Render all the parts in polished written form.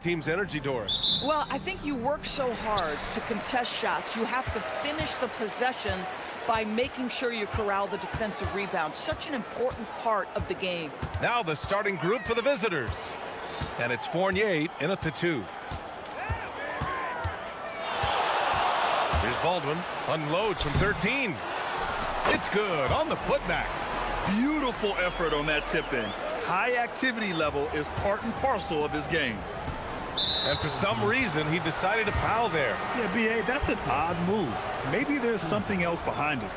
Team's energy, Doris. Well, I think you work so hard to contest shots. You have to finish the possession by making sure you corral the defensive rebound. Such an important part of the game. Now the starting group for the visitors. And it's Fournier in at the 2. Here's Baldwin. Unloads from 13. It's good on the putback. Beautiful effort on that tip in. High activity level is part and parcel of his game. And for some reason, he decided to foul there. Yeah, B.A., that's an odd move. Maybe there's something else behind it.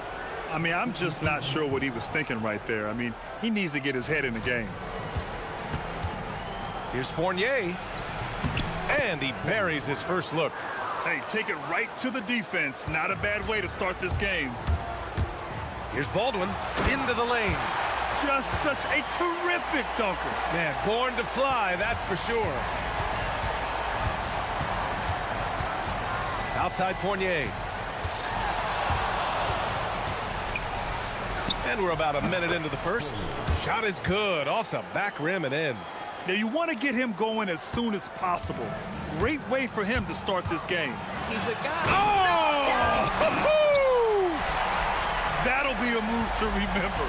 I mean, I'm just not sure what he was thinking right there. I mean, he needs to get his head in the game. Here's Fournier. And he buries his first look. Hey, take it right to the defense. Not a bad way to start this game. Here's Baldwin into the lane. Just such a terrific dunker. Man, born to fly, that's for sure. Outside Fournier. And we're about a minute into the first. Shot is good, off the back rim and in. Now you want to get him going as soon as possible. Great way for him to start this game. He's a guy. Oh! That'll be a move to remember.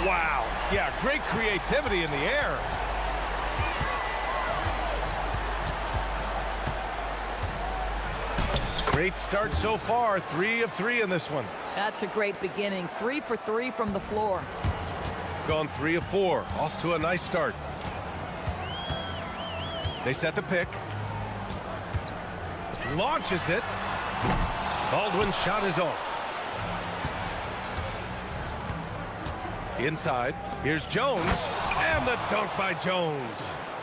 Wow. Yeah, great creativity in the air. Great start so far. 3 of 3 in this one. That's a great beginning. 3 for 3 from the floor. Gone 3 of 4. Off to a nice start. They set the pick. Launches it. Baldwin's shot is off. Inside. Here's Jones. And the dunk by Jones.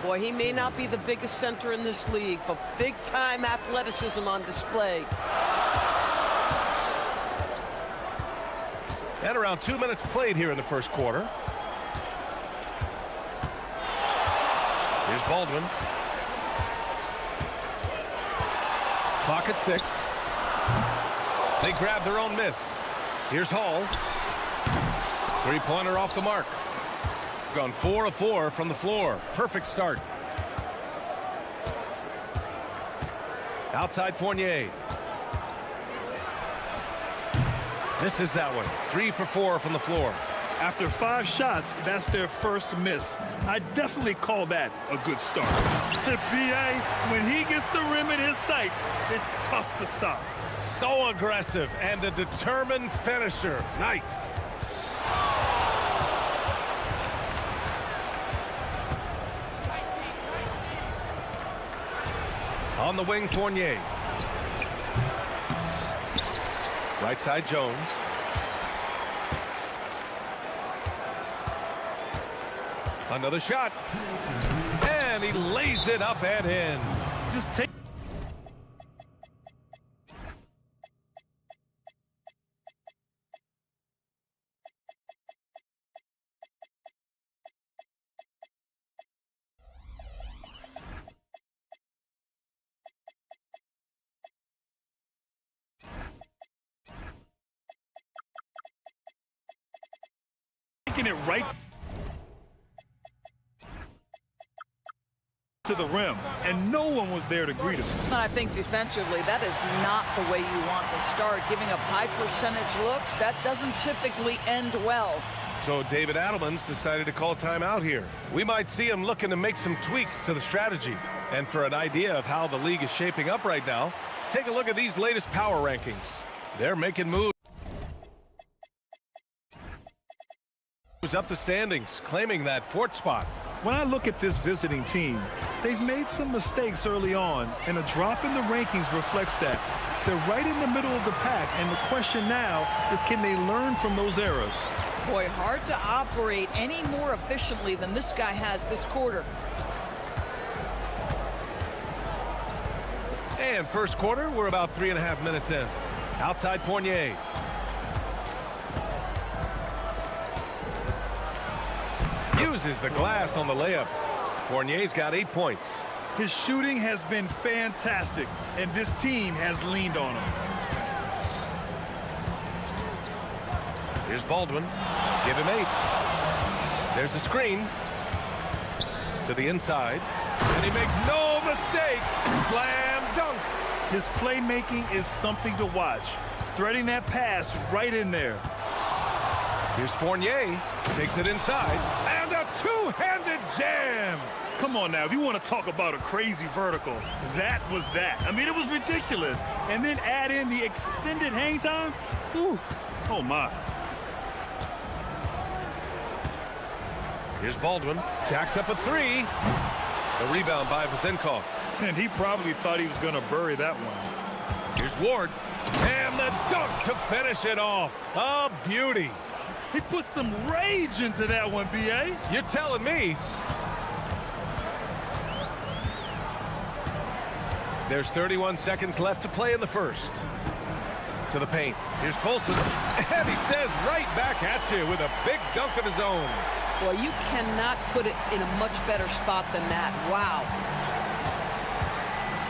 Boy, he may not be the biggest center in this league, but big-time athleticism on display. And around 2 minutes played here in the first quarter. Here's Baldwin. Clock at 6. They grab their own miss. Here's Hall. Three-pointer off the mark. Gone 4 of 4 from the floor. Perfect start. Outside Fournier. Misses that one. 3 for 4 from the floor. After 5 shots, that's their first miss. I definitely call that a good start. B.A., when he gets the rim in his sights, it's tough to stop. So aggressive and a determined finisher. Nice. On the wing, Fournier. Right side, Jones. Another shot. And he lays it up and in. Just take. Taking it right to the rim, and no one was there to greet him. I think defensively, that is not the way you want to start. Giving up high percentage looks, that doesn't typically end well. So David Adelman's decided to call timeout here. We might see him looking to make some tweaks to the strategy. And for an idea of how the league is shaping up right now, take a look at these latest power rankings. They're making moves up the standings, claiming that 4th spot. When I look at this visiting team, they've made some mistakes early on, and a drop in the rankings reflects that. They're right in the middle of the pack, and the question now is, can they learn from those errors? Boy, hard to operate any more efficiently than this guy has this quarter. And first quarter, we're about 3.5 minutes in. Outside Fournier. Uses the glass on the layup. Fournier's got 8 points. His shooting has been fantastic, and this team has leaned on him. Here's Baldwin. Give him 8. There's a screen. To the inside. And he makes no mistake. Slam dunk. His playmaking is something to watch. Threading that pass right in there. Here's Fournier. Takes it inside. And a two-handed jam. Come on now, if you want to talk about a crazy vertical, that was that. I mean, it was ridiculous. And then add in the extended hang time. Ooh, oh my. Here's Baldwin. Jacks up a three. The rebound by Vasenkov. And he probably thought he was going to bury that one. Here's Ward. And the dunk to finish it off. A beauty. He put some rage into that one, B.A. You're telling me. There's 31 seconds left to play in the first. To the paint. Here's Colson. And he says right back at you with a big dunk of his own. Well, you cannot put it in a much better spot than that. Wow.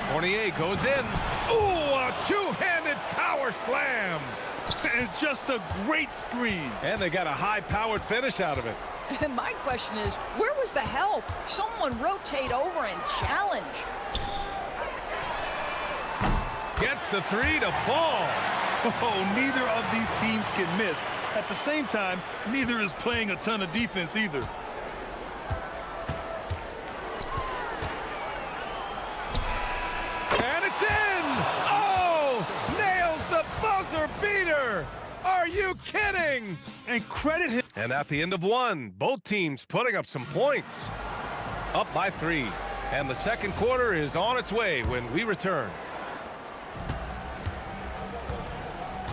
Fournier goes in. Ooh, a two-handed power slam. And just a great screen. And they got a high-powered finish out of it. And my question is, where was the help? Someone rotate over and challenge. Gets the three to fall. Oh, neither of these teams can miss. At the same time, neither is playing a ton of defense either. And it's in! Oh! Nails the buzzer beater! Are you kidding? And credit him. And at the end of one, both teams putting up some points. Up by 3. And the second quarter is on its way when we return.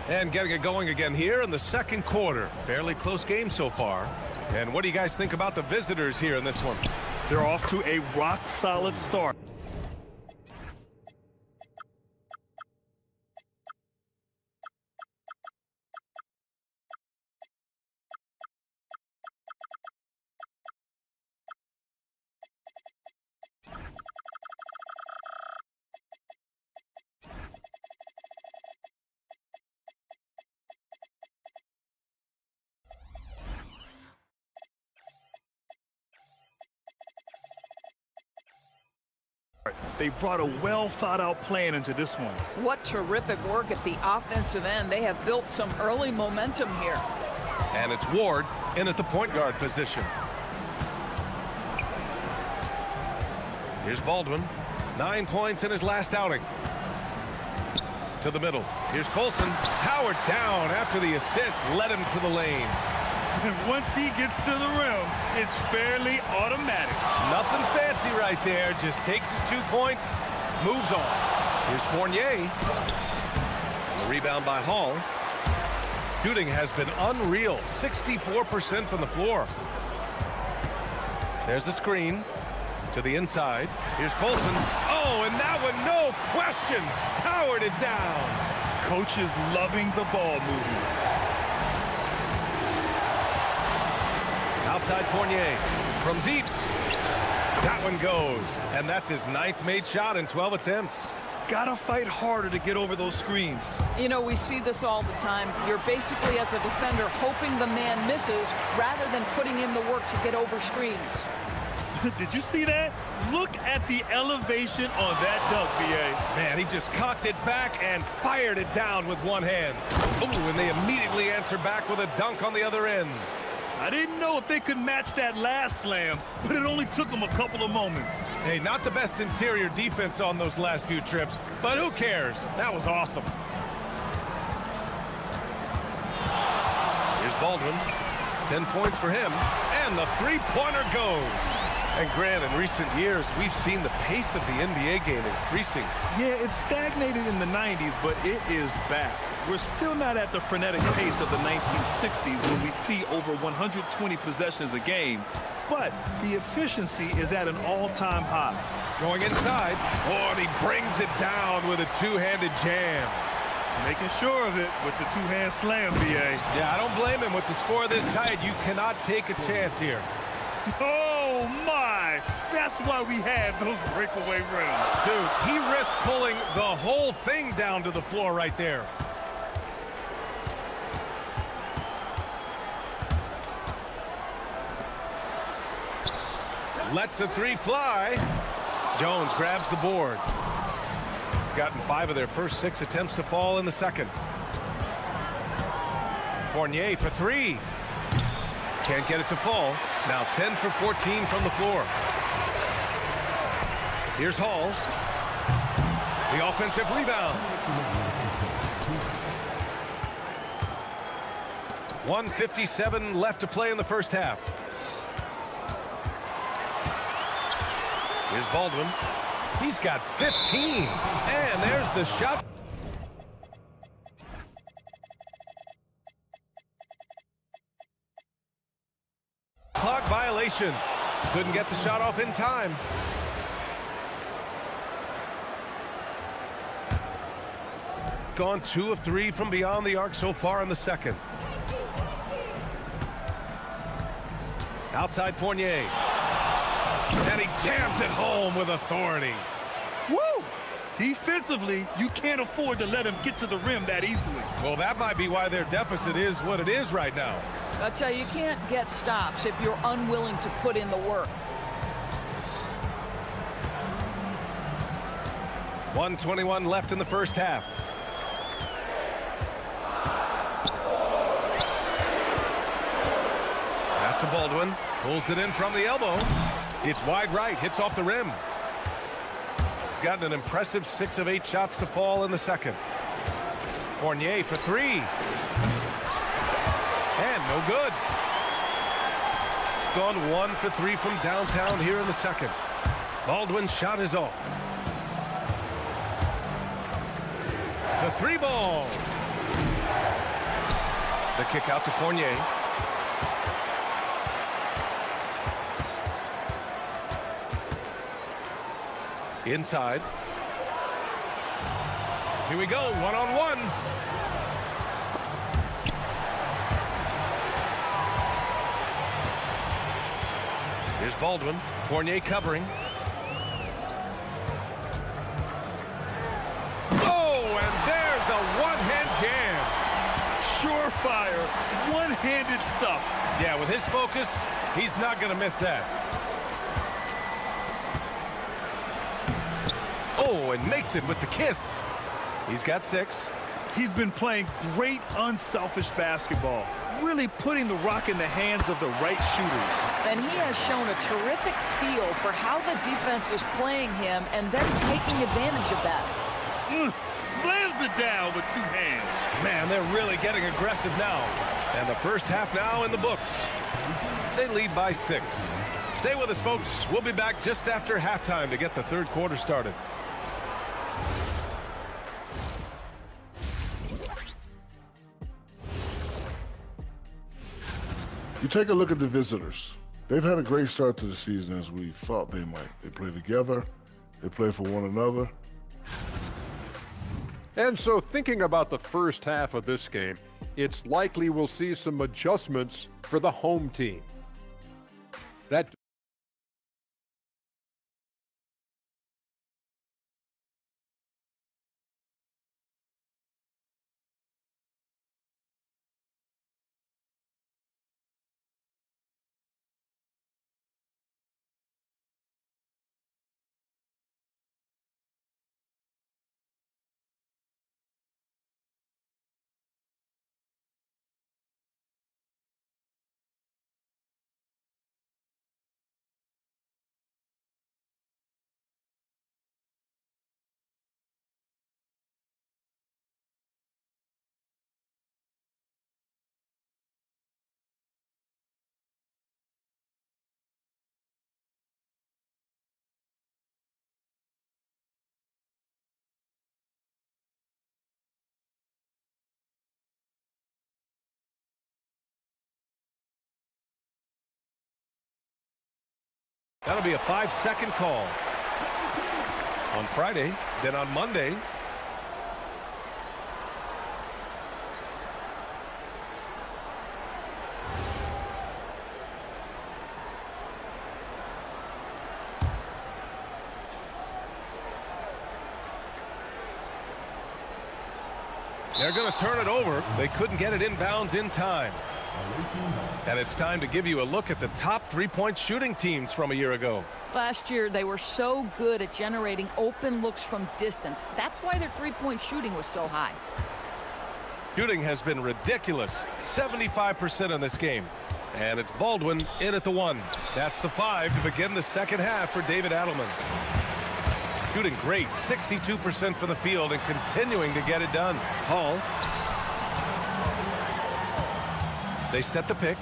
And getting it going again here in the second quarter. Fairly close game so far. And what do you guys think about the visitors here in this one? They're off to a rock-solid start. They brought a well-thought-out plan into this one. What terrific work at the offensive end. They have built some early momentum here. And it's Ward in at the point guard position. Here's Baldwin. 9 points in his last outing. To the middle. Here's Colson. Powered down after the assist led him to the lane. And once he gets to the rim, it's fairly automatic. Nothing fancy right there. Just takes his 2 points, moves on. Here's Fournier. The rebound by Hall. Shooting has been unreal. 64% from the floor. There's a screen to the inside. Here's Colson. Oh, and that one, no question, powered it down. Coach is loving the ball movement. Outside Fournier from deep. That one goes. And that's his 9th made shot in 12 attempts. Gotta fight harder to get over those screens. You know, we see this all the time. You're basically, as a defender, hoping the man misses rather than putting in the work to get over screens. Did you see that? Look at the elevation on that dunk, B.A. Man, he just cocked it back and fired it down with one hand. Ooh, and they immediately answer back with a dunk on the other end. I didn't know if they could match that last slam, but it only took them a couple of moments. Hey, not the best interior defense on those last few trips, but who cares? That was awesome. Here's Baldwin. 10 points for him, and the three-pointer goes. And Grant, in recent years, we've seen the pace of the NBA game increasing. Yeah, it stagnated in the 90s, but it is back. We're still not at the frenetic pace of the 1960s when we'd see over 120 possessions a game, but the efficiency is at an all-time high. Going inside, oh, and he brings it down with a two-handed jam. Making sure of it with the two-hand slam, B.A. Yeah, I don't blame him. With the score this tight, you cannot take a chance here. Oh, my! That's why we have those breakaway rims. Dude, he risked pulling the whole thing down to the floor right there. Lets the three fly. Jones grabs the board. Gotten 5 of their first 6 attempts to fall in the second. Fournier for 3. Can't get it to fall. Now 10 for 14 from the floor. Here's Hall. The offensive rebound. 1:57 left to play in the first half. Here's Baldwin. He's got 15. And there's the shot. Clock violation. Couldn't get the shot off in time. Gone 2 of 3 from beyond the arc so far in the second. Outside Fournier. And he jams it home with authority. Woo! Defensively, you can't afford to let him get to the rim that easily. Well, that might be why their deficit is what it is right now. I tell you, you can't get stops if you're unwilling to put in the work. 1:21 left in the first half. Pass to Baldwin. Pulls it in from the elbow. It's wide right. Hits off the rim. Gotten an impressive 6 of 8 shots to fall in the second. Fournier for 3. And no good. Gone 1 for 3 from downtown here in the second. Baldwin's shot is off. The 3 ball. The kick out to Fournier. Inside. Here we go, 1-on-1. Here's Baldwin. Fournier covering. Oh, and there's a one-hand jam. Surefire, one-handed stuff. Yeah, with his focus, he's not going to miss that. Oh, and makes it with the kiss. He's got 6. He's been playing great unselfish basketball, really putting the rock in the hands of the right shooters. And he has shown a terrific feel for how the defense is playing him and then taking advantage of that. Slams it down with 2 hands. Man, they're really getting aggressive now. And the first half now in the books. They lead by 6. Stay with us, folks. We'll be back just after halftime to get the third quarter started. You take a look at the visitors. They've had a great start to the season as we thought they might. They play together. They play for one another. And so thinking about the first half of this game, it's likely we'll see some adjustments for the home team. That'll be a 5-second call. On Friday, then on Monday. They're going to turn it over. They couldn't get it inbounds in time. And it's time to give you a look at the top three-point shooting teams from a year ago. Last year, they were so good at generating open looks from distance. That's why their three-point shooting was so high. Shooting has been ridiculous, 75% in this game. And it's Baldwin in at the 1. That's the 5 to begin the second half for David Adelman. Shooting great, 62% from the field and continuing to get it done. Hall. They set the pick.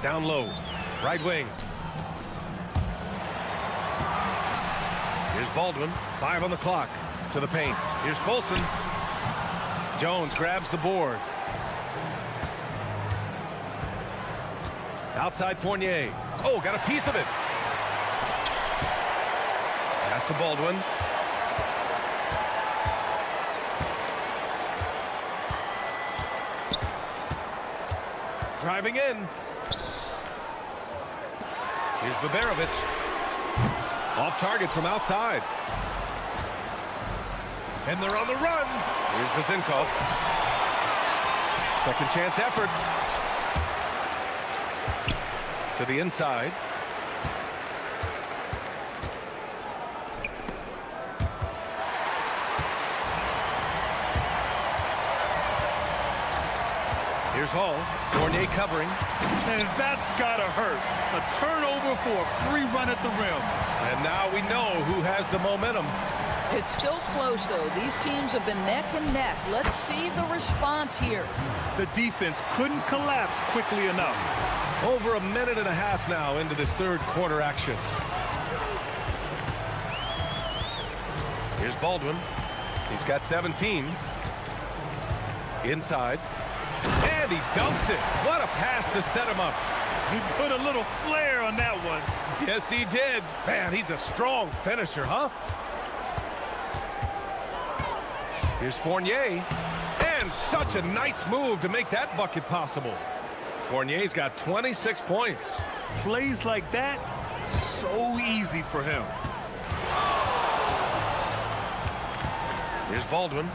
Down low, right wing. Here's Baldwin, 5 on the clock, to the paint. Here's Colson. Jones grabs the board. Outside Fournier. Oh, got a piece of it. Pass to Baldwin. Driving in. Here's Baberovich. Off target from outside. And they're on the run. Here's Vazinkov. Second chance effort. To the inside. Here's Hall. Fournier covering. And that's gotta hurt. A turnover for a free run at the rim. And now we know who has the momentum. It's still close, though. These teams have been neck and neck. Let's see the response here. The defense couldn't collapse quickly enough. Over a minute and a half now into this third quarter action. Here's Baldwin. He's got 17. Inside. And he dumps it. What a pass to set him up. He put a little flair on that one. Yes, he did. Man, he's a strong finisher, huh? Here's Fournier. And such a nice move to make that bucket possible. Fournier's got 26 points. Plays like that, so easy for him. Here's Baldwin.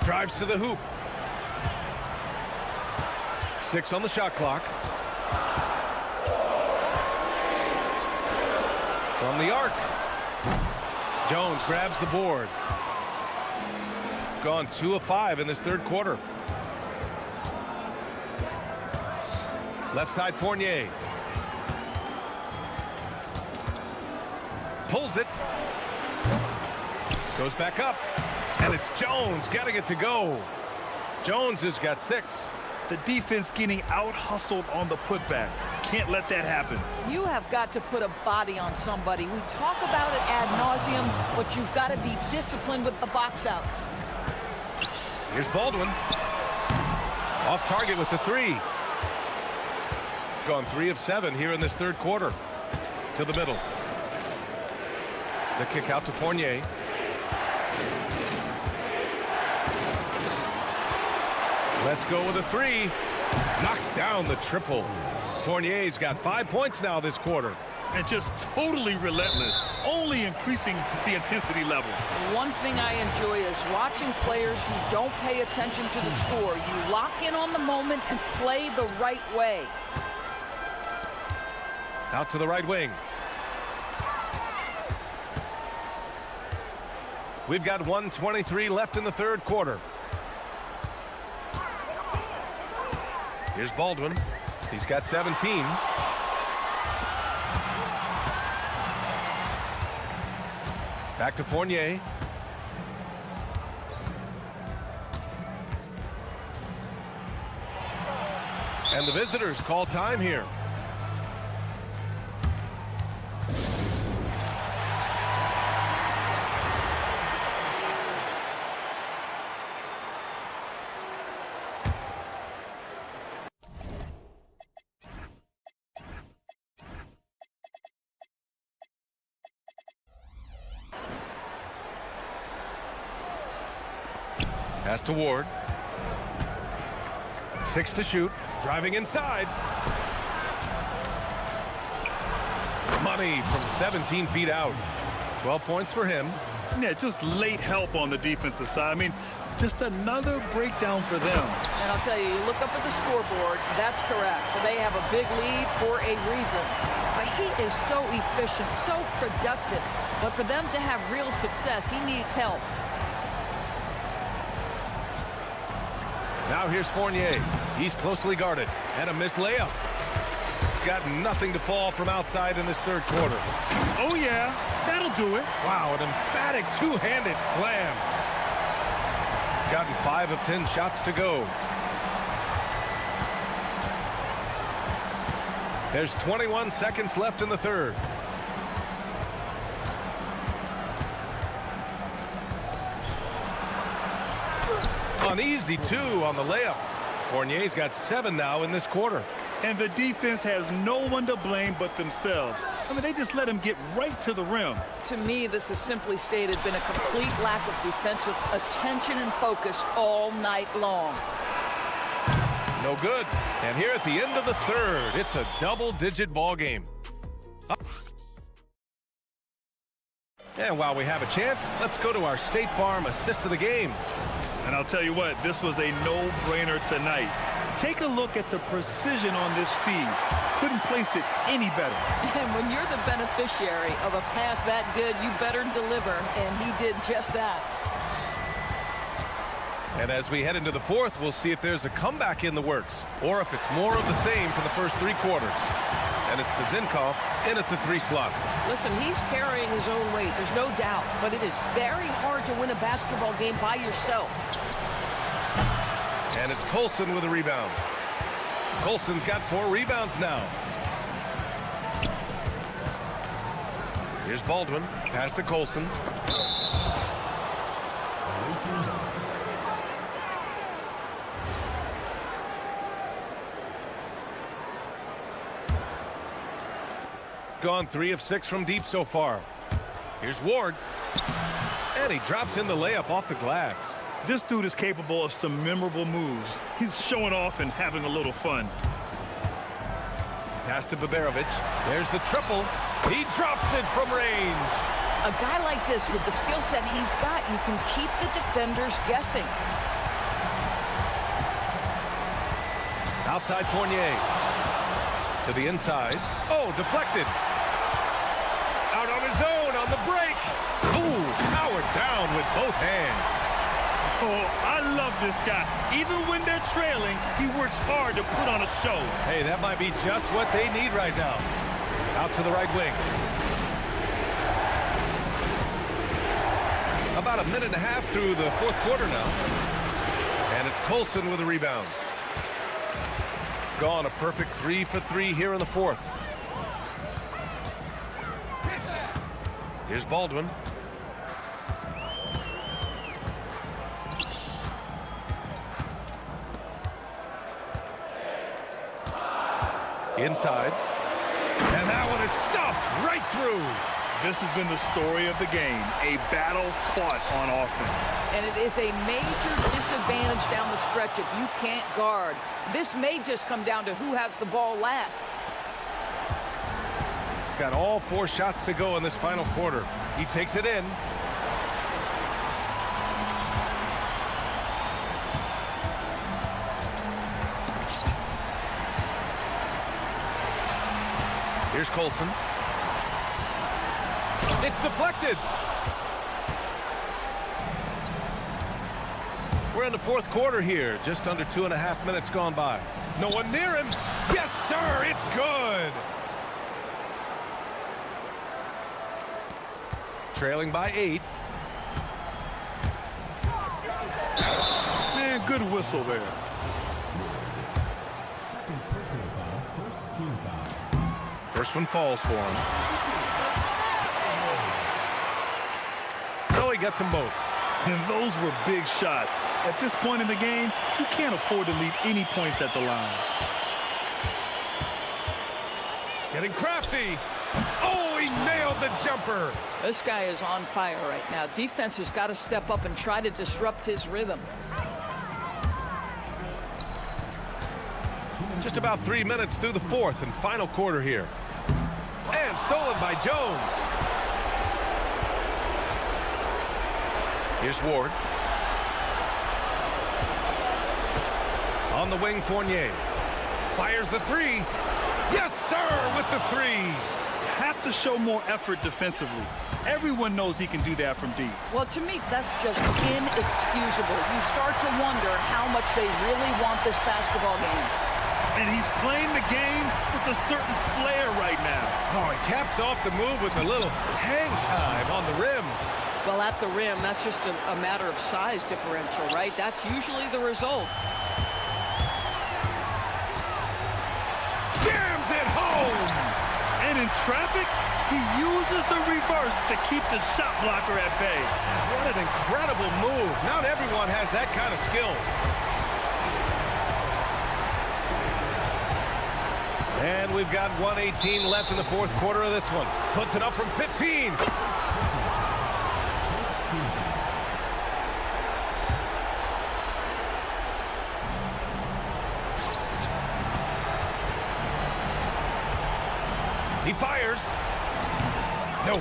Drives to the hoop. 6 on the shot clock. From the arc. Jones grabs the board. Gone 2 of 5 in this third quarter. Left side Fournier. Pulls it. Goes back up. And it's Jones getting it to go. Jones has got 6. The defense getting out-hustled on the putback. Can't let that happen. You have got to put a body on somebody. We talk about it ad nauseum, but you've got to be disciplined with the box outs. Here's Baldwin. Off target with the 3. Gone 3 of 7 here in this third quarter. To the middle. The kick out to Fournier. Let's go with a 3. Knocks down the triple. Fournier's got 5 points now this quarter. And just totally relentless, only increasing the intensity level. One thing I enjoy is watching players who don't pay attention to the score. You lock in on the moment and play the right way. Out to the right wing. We've got 1:23 left in the third quarter. Here's Baldwin. He's got 17. Back to Fournier. And the visitors call time here. Pass to Ward. 6 to shoot. Driving inside. Money from 17 feet out. 12 points for him. Yeah, just late help on the defensive side. I mean, Just another breakdown for them. And I'll tell you, you look up at the scoreboard, that's correct. They have a big lead for a reason. But he is so efficient, so productive. But for them to have real success, he needs help. Now here's Fournier. He's closely guarded. And a missed layup. Got nothing to fall from outside in this third quarter. Oh, yeah, that'll do it. Wow, an emphatic two-handed slam. Gotten 5 of 10 shots to go. There's 21 seconds left in the third. An easy 2 on the layup. Fournier's got 7 now in this quarter. And the defense has no one to blame but themselves. I mean, they just let him get right to the rim. To me, this has simply stated been a complete lack of defensive attention and focus all night long. No good. And here at the end of the third, it's a double-digit ball game. And while we have a chance, let's go to our State Farm assist of the game. And I'll tell you what, this was a no-brainer tonight. Take a look at the precision on this feed. Couldn't place it any better. And when you're the beneficiary of a pass that good, you better deliver, and he did just that. And as we head into the fourth, we'll see if there's a comeback in the works, or if it's more of the same for the first 3 quarters. And it's Vazinkov in at the 3 slot. Listen, he's carrying his own weight, there's no doubt. But it is very hard to win a basketball game by yourself. And it's Colson with a rebound. Colson's got 4 rebounds now. Here's Baldwin. Pass to Colson. Gone 3 of 6 from deep so far. Here's Ward. And he drops in the layup off the glass. This dude is capable of some memorable moves. He's showing off and having a little fun. Pass to Baberovic. There's the triple. He drops it from range. A guy like this, with the skill set he's got, you can keep the defenders guessing. Outside Fournier. To the inside. Oh, deflected. Out on his own on the break. Ooh, powered down with both hands. Oh, I love this guy. Even when they're trailing, he works hard to put on a show. Hey, that might be just what they need right now. Out to the right wing. About a minute and a half through the fourth quarter now. And it's Colson with a rebound. Gone a perfect 3 for 3 here in the fourth. Here's Baldwin. Inside. And that one is stuffed right through. This has been the story of the game, a battle fought on offense. And it is a major disadvantage down the stretch if you can't guard. This may just come down to who has the ball last. Got all 4 shots to go in this final quarter. He takes it in. Here's Colson. It's deflected. We're in the fourth quarter here. Just under 2.5 minutes gone by. No one near him. Yes, sir. It's good. Trailing by 8. Man, good whistle there. First one falls for him. So he gets them both. And those were big shots. At this point in the game, you can't afford to leave any points at the line. Getting crafty. Oh, he nailed the jumper. This guy is on fire right now. Defense has got to step up and try to disrupt his rhythm. Just about 3 minutes through the fourth and final quarter here. And stolen by Jones. Here's Ward. On the wing, Fournier. Fires the three. Yes, sir, with the three. Have to show more effort defensively. Everyone knows he can do that from deep. Well, to me, that's just inexcusable. You start to wonder how much they really want this basketball game. And he's playing the game with a certain flair right now. Oh, he caps off the move with a little hang time on the rim. Well, at the rim, that's just a matter of size differential, right? That's usually the result. Jams it home! And in traffic, he uses the reverse to keep the shot blocker at bay. What an incredible move. Not everyone has that kind of skill. And we've got 1:18 left in the fourth quarter of this one. Puts it up from 15. He fires. Nope.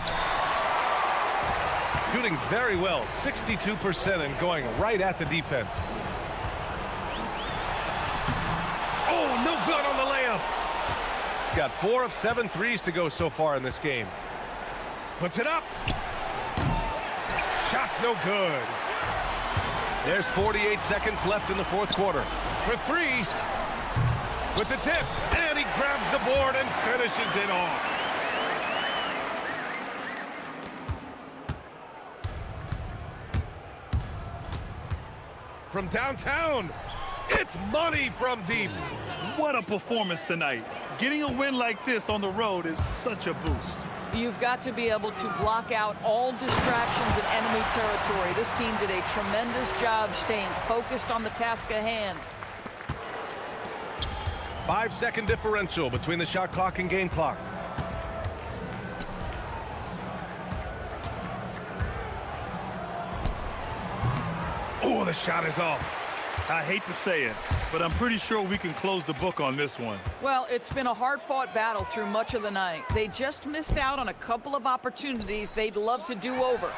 Shooting very well, 62%, and going right at the defense. Oh, no good on the layup. Got 4 of 7 threes to go so far in this game. Puts it up. Shot's no good. There's 48 seconds left in the fourth quarter. For three. With the tip. And he grabs the board and finishes it off. From downtown. It's money from deep. What a performance tonight. Getting a win like this on the road is such a boost. You've got to be able to block out all distractions in enemy territory. This team did a tremendous job staying focused on the task at hand. 5-second differential between the shot clock and game clock. Oh, the shot is off. I hate to say it, but I'm pretty sure we can close the book on this one. Well, it's been a hard-fought battle through much of the night. They just missed out on a couple of opportunities they'd love to do over.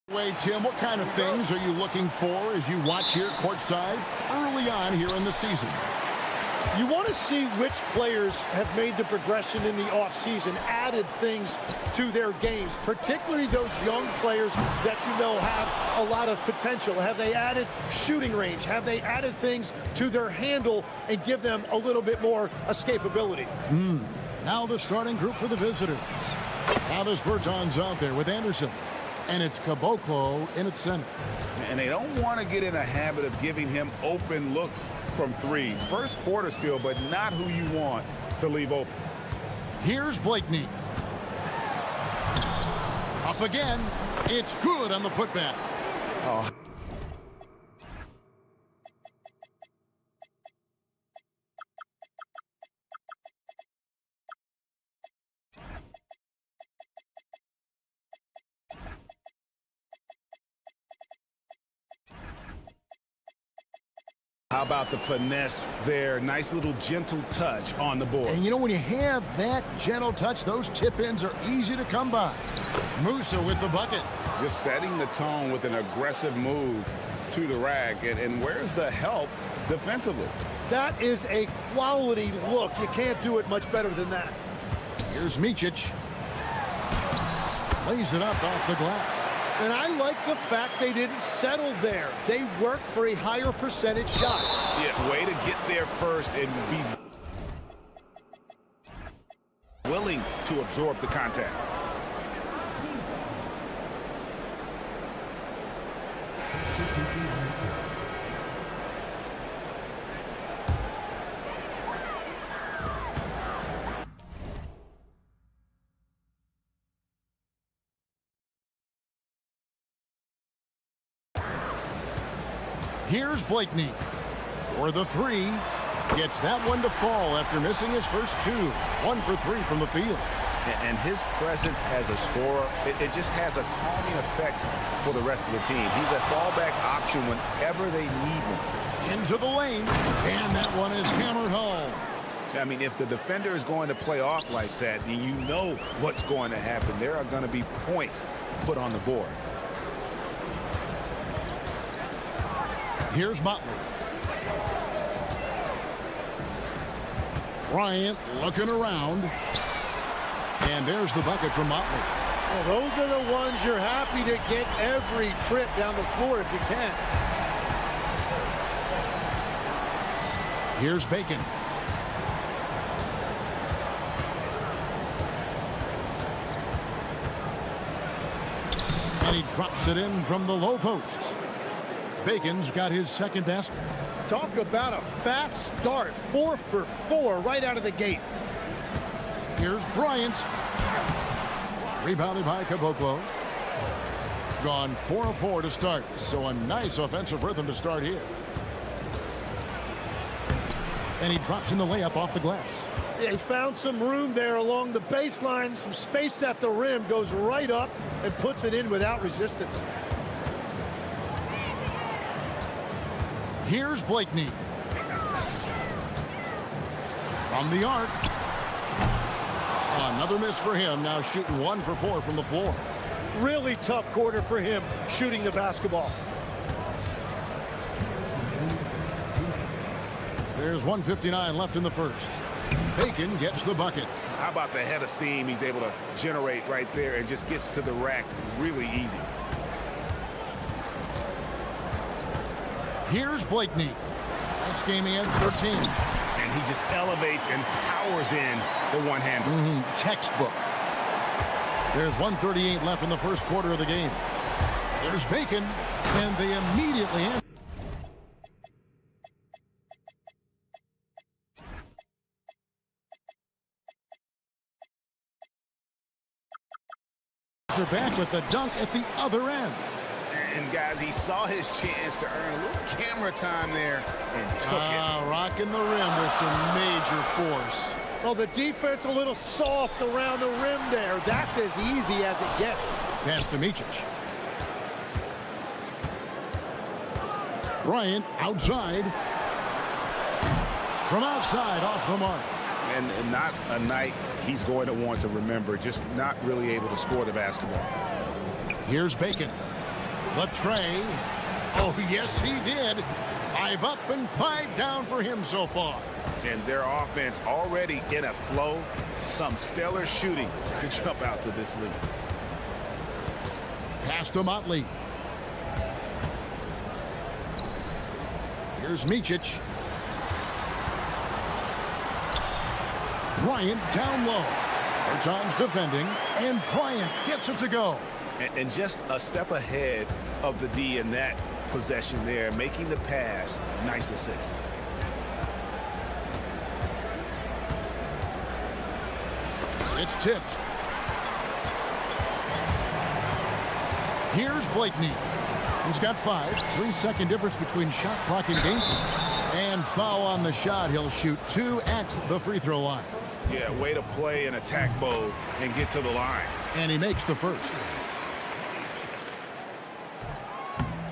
Wait, Tim, what kind of things are you looking for as you watch here courtside early on here in the season? You want to see which players have made the progression in the offseason, added things to their games, particularly those young players that you know have a lot of potential. Have they added shooting range? Have they added things to their handle and give them a little bit more escapability? Now the starting group for the visitors. Travis Berton's out there with Anderson. And it's Caboclo in its center. And they don't want to get in a habit of giving him open looks from three. First quarter still, but not who you want to leave open. Here's Blakeney. Up again. It's good on the putback. Oh. How about the finesse there? Nice little gentle touch on the board. And you know, when you have that gentle touch, those tip-ins are easy to come by. Musa with the bucket. Just setting the tone with an aggressive move to the rack. And where's the help defensively? That is a quality look. You can't do it much better than that. Here's Micic. Lays it up off the glass. And I like the fact they didn't settle there. They worked for a higher percentage shot. Yeah, way to get there first and be willing to absorb the contact. Here's Blakeney for the three. Gets that one to fall after missing his first two. 1 for 3 from the field. And his presence as a scorer, it just has a calming effect for the rest of the team. He's a fallback option whenever they need one. Into the lane, and that one is hammered home. I mean, if the defender is going to play off like that, then you know what's going to happen. There are going to be points put on the board. Here's Motley. Bryant looking around. And there's the bucket from Motley. Well, those are the ones you're happy to get every trip down the floor if you can. Here's Bacon. And he drops it in from the low post. Bacon's got his second basket. Talk about a fast start. 4 for 4 right out of the gate. Here's Bryant. Rebounded by Caboclo. Gone 4 of 4 to start. So a nice offensive rhythm to start here. And he drops in the layup off the glass. Yeah, he found some room there along the baseline. Some space at the rim. Goes right up and puts it in without resistance. Here's Blakeney. From the arc. Another miss for him. Now shooting 1 for 4 from the floor. Really tough quarter for him shooting the basketball. There's 1:59 left in the first. Bacon gets the bucket. How about the head of steam he's able to generate right there and just gets to the rack really easy. Here's Blakeney. This game he had 13. And he just elevates and powers in the one-hander. Textbook. There's 1:38 left in the first quarter of the game. There's Bacon, and they immediately answer back with the dunk at the other end. And guys, he saw his chance to earn a little camera time there and took it. Rocking the rim with some major force. Well, the defense a little soft around the rim there. That's as easy as it gets. Pass to Micic. Bryant outside. From outside, off the mark. And not a night he's going to want to remember, just not really able to score the basketball. Here's Bacon. The tray. Oh, yes, he did. 5 up and 5 down for him so far. And their offense already in a flow. Some stellar shooting to jump out to this lead. Pass to Motley. Here's Micic. Bryant down low. Bertans defending, and Bryant gets it to go. And just a step ahead of the D in that possession there, making the pass. Nice assist. It's tipped. Here's Blakeney. He's got 5. 3-second difference between shot clock and game. And foul on the shot. He'll shoot 2 at the free throw line. Yeah, way to play in attack mode and get to the line. And he makes the first.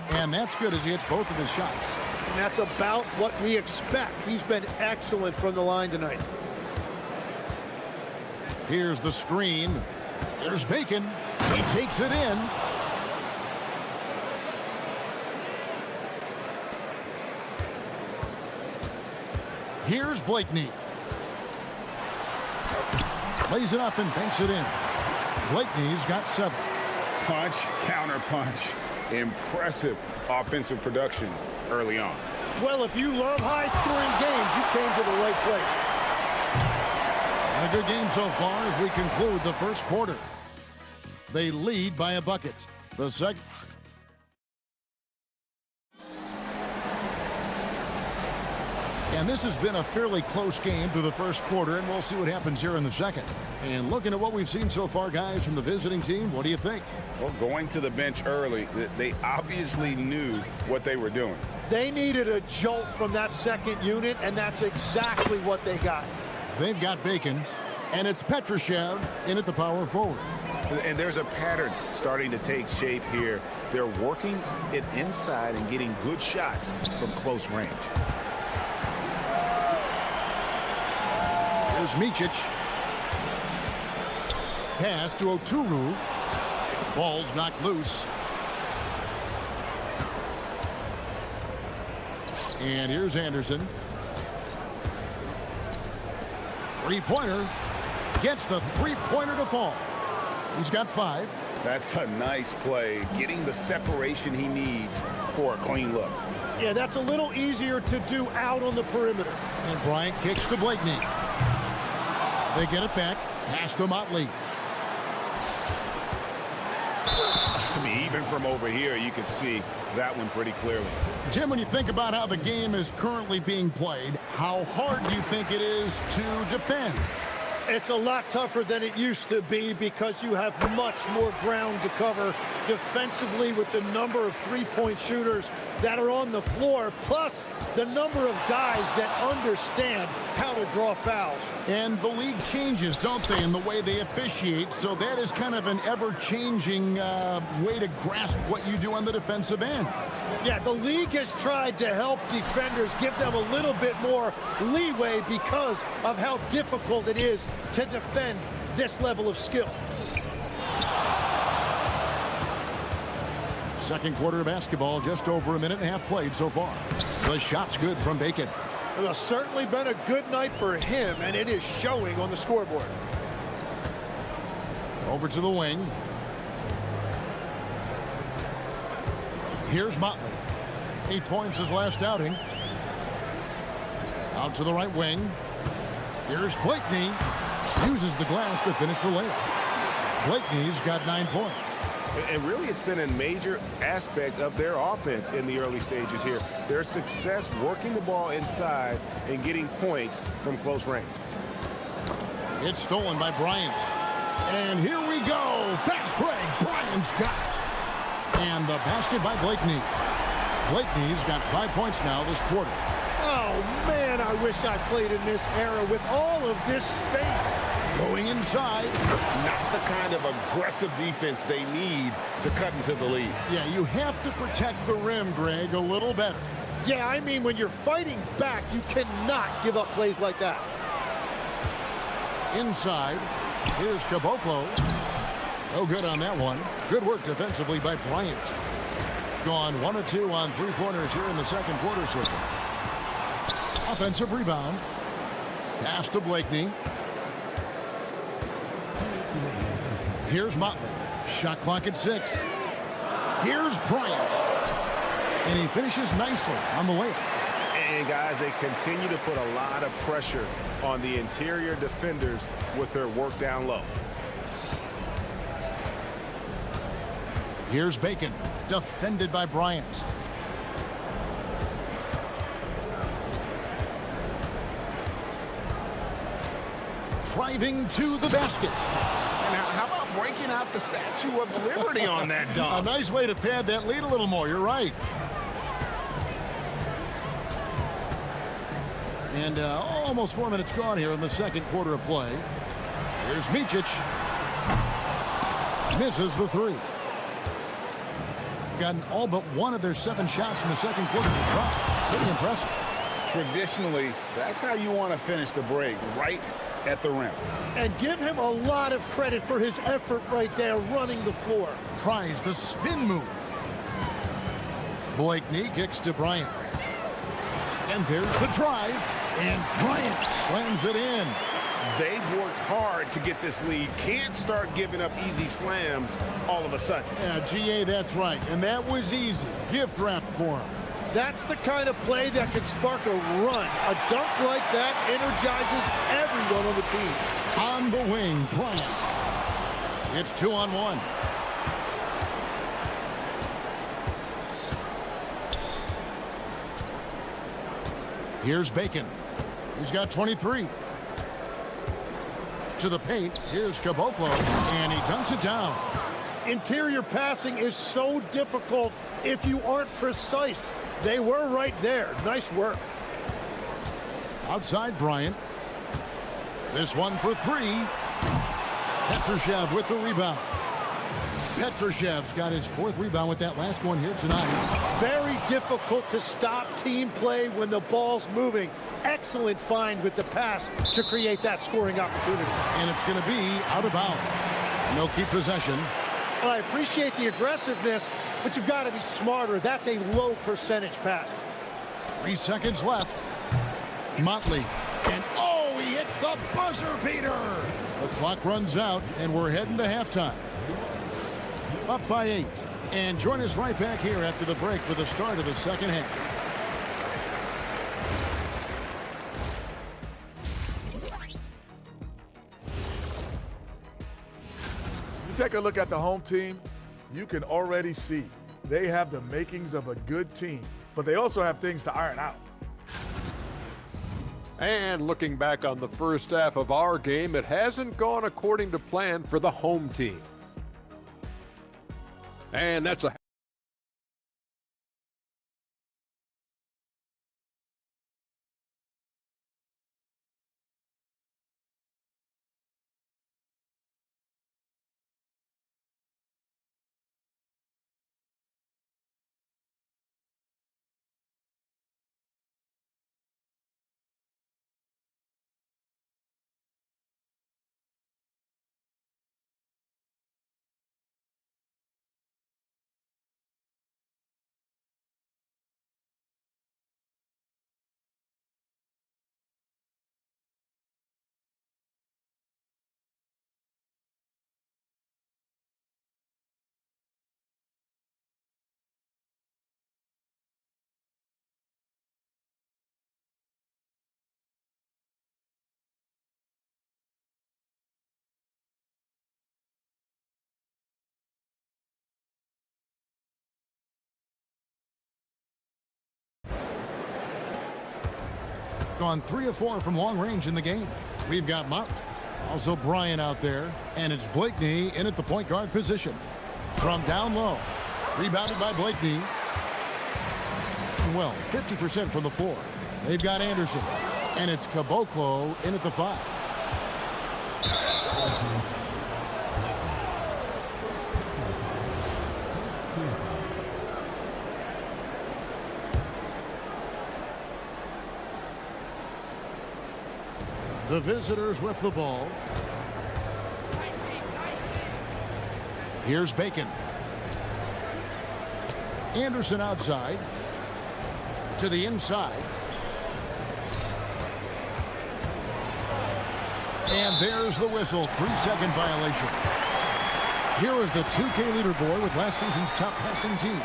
And that's good as he hits both of his shots. And that's about what we expect. He's been excellent from the line tonight. Here's the screen. There's Bacon. He takes it in. Here's Blakeney. Plays it up and banks it in. Blakeney's got 7. Punch, counter punch. Impressive offensive production early on. Well, if you love high-scoring games, you came to the right place. And a good game so far as we conclude the first quarter. They lead by a bucket. The second. And this has been a fairly close game through the first quarter, and we'll see what happens here in the second. And looking at what we've seen so far, guys, from the visiting team, what do you think? Well, going to the bench early, they obviously knew what they were doing. They needed a jolt from that second unit, and that's exactly what they got. They've got Bacon, and it's Petrushev in at the power forward. And there's a pattern starting to take shape here. They're working it inside and getting good shots from close range. Here's Micic. Pass to Oturu. Ball's knocked loose. And here's Anderson. Three-pointer. Gets the three-pointer to fall. He's got 5. That's a nice play, getting the separation he needs for a clean look. Yeah, that's a little easier to do out on the perimeter. And Bryant kicks to Blakeney. They get it back. Pass to Motley. I mean, even from over here, you can see that one pretty clearly. Jim, when you think about how the game is currently being played, how hard do you think it is to defend? It's a lot tougher than it used to be because you have much more ground to cover defensively with the number of three-point shooters that are on the floor, plus the number of guys that understand how to draw fouls. And the league changes, don't they, in the way they officiate, so that is kind of an ever-changing way to grasp what you do on the defensive end. Yeah, the league has tried to help defenders, give them a little bit more leeway because of how difficult it is to defend this level of skill. Second quarter of basketball, just over a minute and a half played so far. The shot's good from Bacon. Well, it's certainly been a good night for him, and it is showing on the scoreboard. Over to the wing. Here's Motley. 8 points his last outing. Out to the right wing. Here's Blakeney. Uses the glass to finish the layup. Blakeney's got 9 points. And really, it's been a major aspect of their offense in the early stages here. Their success working the ball inside and getting points from close range. It's stolen by Bryant. And here we go. Fast break. Bryant's got it. And the basket by Blakeney. Blakeney's got 5 points now this quarter. Oh, man, I wish I played in this era with all of this space. Going inside. Not the kind of aggressive defense they need to cut into the lead. Yeah, you have to protect the rim, Greg, a little better. Yeah, I mean, when you're fighting back, you cannot give up plays like that. Inside. Here's Caboclo. No good on that one. Good work defensively by Bryant. Gone 1 of 2 on three-pointers here in the second quarter so far. Offensive rebound. Pass to Blakeney. Here's Motley. Shot clock at 6. Here's Bryant. And he finishes nicely on the way. And guys, they continue to put a lot of pressure on the interior defenders with their work down low. Here's Bacon, defended by Bryant. Driving to the basket. And how about breaking out the Statue of Liberty on that A dunk? nice way to pad that lead a little more. You're right. And almost 4 minutes gone here in the second quarter of play. Here's Micic. Misses the three. Gotten all but one of their 7 shots in the second quarter to drop. Pretty impressive. Traditionally, that's how you want to finish the break, right at the rim. And give him a lot of credit for his effort right there running the floor. Tries the spin move. Blakeney kicks to Bryant. And there's the drive. And Bryant slams it in. They've worked hard to get this lead. Can't start giving up easy slams all of a sudden. Yeah, GA, that's right. And that was easy. Gift wrap for him. That's the kind of play that can spark a run. A dunk like that energizes everyone on the team. On the wing, Bryant. It's 2-on-1. Here's Bacon. He's got 23. To the paint. Here's Caboclo. And he dunks it down. Interior passing is so difficult if you aren't precise. They were right there. Nice work. Outside Bryant. This one for 3. Petrushev with the rebound. Petrushev's got his 4th rebound with that last one here tonight. Very difficult to stop team play when the ball's moving. Excellent find with the pass to create that scoring opportunity. And it's going to be out of bounds. And they'll keep possession. Well, I appreciate the aggressiveness, but you've got to be smarter. That's a low percentage pass. 3 seconds left. Motley. And oh, he hits the buzzer beater. The clock runs out, and we're heading to halftime. Up by 8. And join us right back here after the break for the start of the second half. Take a look at the home team, you can already see they have the makings of a good team, but they also have things to iron out. And looking back on the first half of our game, it hasn't gone according to plan for the home team. And that's a gone 3 of 4 from long range in the game. We've got Motley, also Bryant out there, and it's Blakeney in at the point guard position. From down low, rebounded by Blakeney. Well, 50% from the floor. They've got Anderson, and it's Caboclo in at the 5. The visitors with the ball. Here's Bacon. Anderson outside. To the inside. And there's the whistle. 3-second violation. Here is the 2K leaderboard with last season's top passing teams.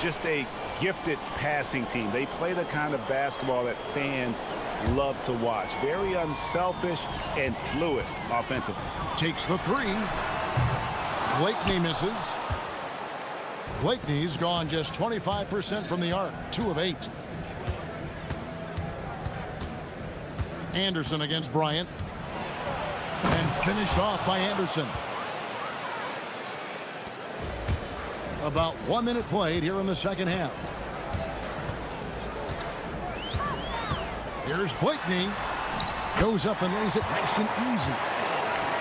Just a gifted passing team. They play the kind of basketball that fans love to watch. Very unselfish and fluid offensively. Takes the three. Blakeney misses. Blakeney's gone just 25% from the arc. 2 of 8. Anderson against Bryant. And finished off by Anderson. About 1 minute played here in the second half. Here's Blakeney. Goes up and lays it nice and easy.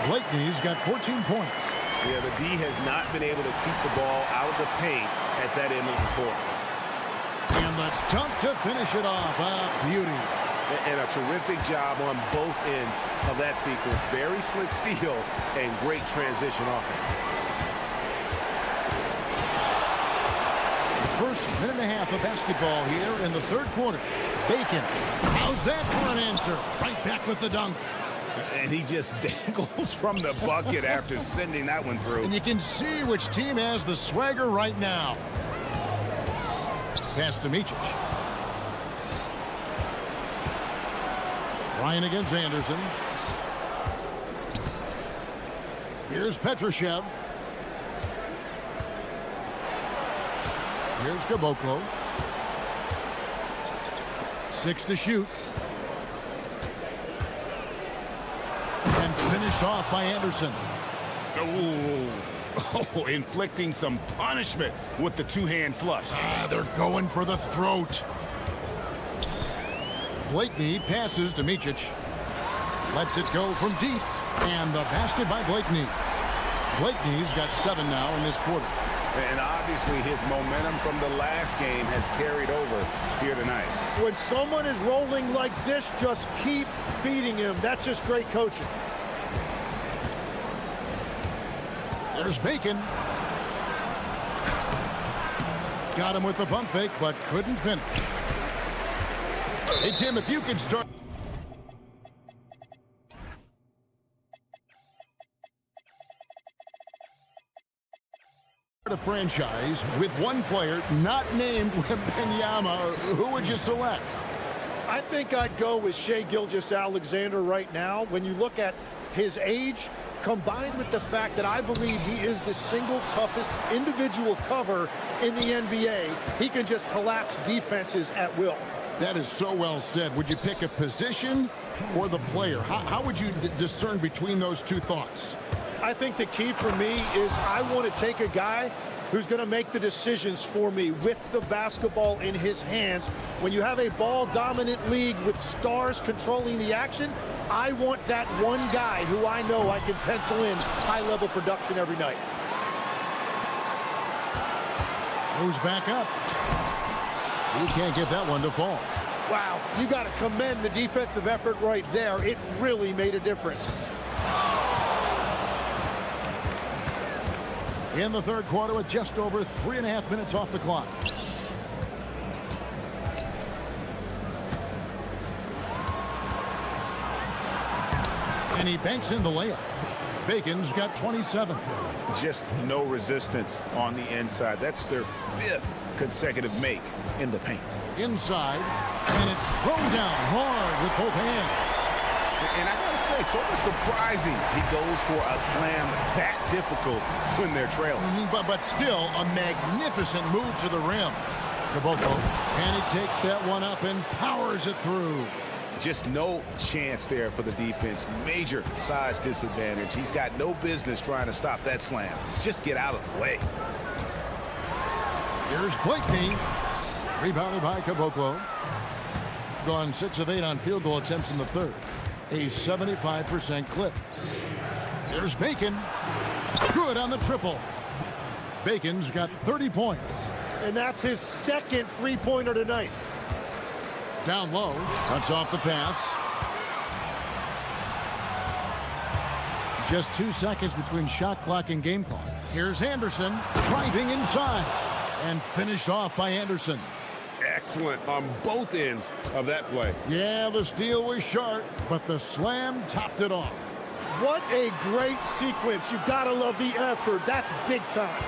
Blakeney's got 14 points. Yeah, the D has not been able to keep the ball out of the paint at that end of the court. And the dunk to finish it off. A beauty. And a terrific job on both ends of that sequence. Very slick steal and great transition offense. First minute and a half of basketball here in the third quarter. Bacon. How's that for an answer? Right back with the dunk. And he just dangles from the bucket after sending that one through. And you can see which team has the swagger right now. Pass to Micic. Ryan against Anderson. Here's Petrushev. Here's Caboclo. 6 to shoot. And finished off by Anderson. Oh, inflicting some punishment with the two-hand flush. They're going for the throat. Blakeney passes to Micic. Lets it go from deep. And the basket by Blakeney. Blakeney's got 7 now in this quarter. And obviously his momentum from the last game has carried over here tonight. When someone is rolling like this, just keep feeding him. That's just great coaching. There's Bacon. Got him with the pump fake, but couldn't finish. Hey, Tim, if you could start... a franchise with one player not named Wembanyama, who would you select? I think I'd go with Shai Gilgeous-Alexander right now. When you look at his age, combined with the fact that I believe he is the single toughest individual cover in the NBA, he can just collapse defenses at will. That is so well said. Would you pick a position or the player? How would you discern between those two thoughts? I think the key for me is I want to take a guy who's going to make the decisions for me with the basketball in his hands. When you have a ball-dominant league with stars controlling the action, I want that one guy who I know I can pencil in high-level production every night. Moves back up. He can't get that one to fall. Wow, you got to commend the defensive effort right there. It really made a difference. In the third quarter with just over 3.5 minutes off the clock. And he banks in the layup. Bacon's got 27. Just no resistance on the inside. That's their 5th consecutive make in the paint. Inside, and it's thrown down hard with both hands. And I gotta say, sort of surprising he goes for a slam that difficult when they're trailing. But still a magnificent move to the rim. Caboclo, and he takes that one up and powers it through. Just no chance there for the defense. Major size disadvantage. He's got no business trying to stop that slam. Just get out of the way. Here's Blakeney. Rebounded by Caboclo. Gone 6 of 8 on field goal attempts in the third. A 75% clip. Here's Bacon. Good on the triple. Bacon's got 30 points. And that's his 2nd three-pointer tonight. Down low. Cuts off the pass. Just 2 seconds between shot clock and game clock. Here's Anderson driving inside. And finished off by Anderson. Excellent on both ends of that play. Yeah, the steal was sharp, but the slam topped it off. What a great sequence. You gotta love the effort. That's big time.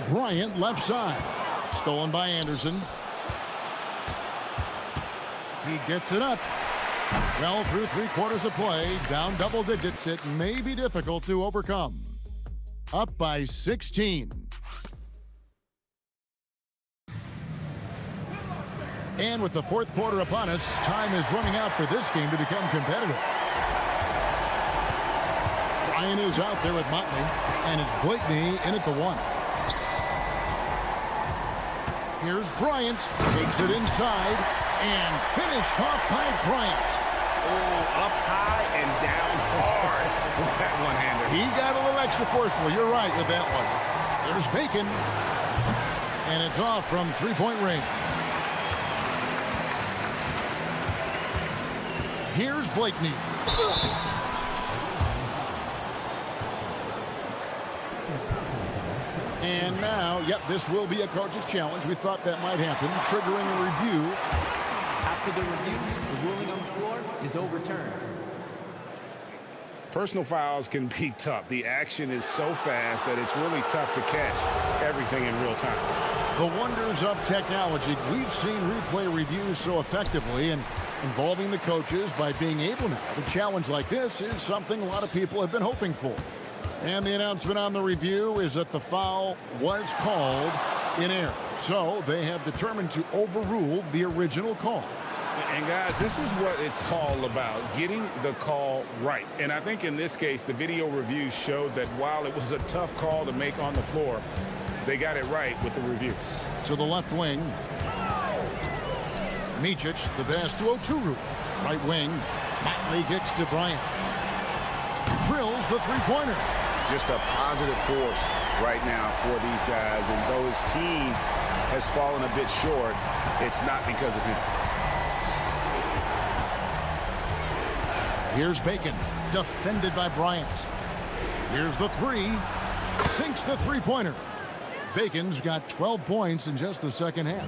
Bryant left side. Stolen by Anderson. He gets it up. Well, through 3/4 of play, down double digits, it may be difficult to overcome. Up by 16. And with the 4th quarter upon us, time is running out for this game to become competitive. Bryant is out there with Motley, and it's Blakeney in at the 1. Here's Bryant, takes it inside, and finished off by Bryant. Oh, up high and down hard with that one-hander. He got a little extra forceful. You're right with that one. There's Bacon, and it's off from 3-point range. Here's Blakeney. And now, yep, this will be a coach's challenge. We thought that might happen, triggering a review. After the review, the ruling on the floor is overturned. Personal fouls can be tough. The action is so fast that it's really tough to catch everything in real time. The wonders of technology. We've seen replay reviews so effectively, and involving the coaches by being able now to challenge like this is something a lot of people have been hoping for. And the announcement on the review is that the foul was called in error. So they have determined to overrule the original call. And guys, this is what it's all about, getting the call right. And I think in this case, the video review showed that while it was a tough call to make on the floor, they got it right with the review. To the left wing. Micic, the pass to Oturu. Right wing. Motley kicks to Bryant. Drills the three-pointer. Just a positive force right now for these guys. And though his team has fallen a bit short, it's not because of him. Here's Bacon, defended by Bryant. Here's the three. Sinks the three-pointer. Bacon's got 12 points in just the second half.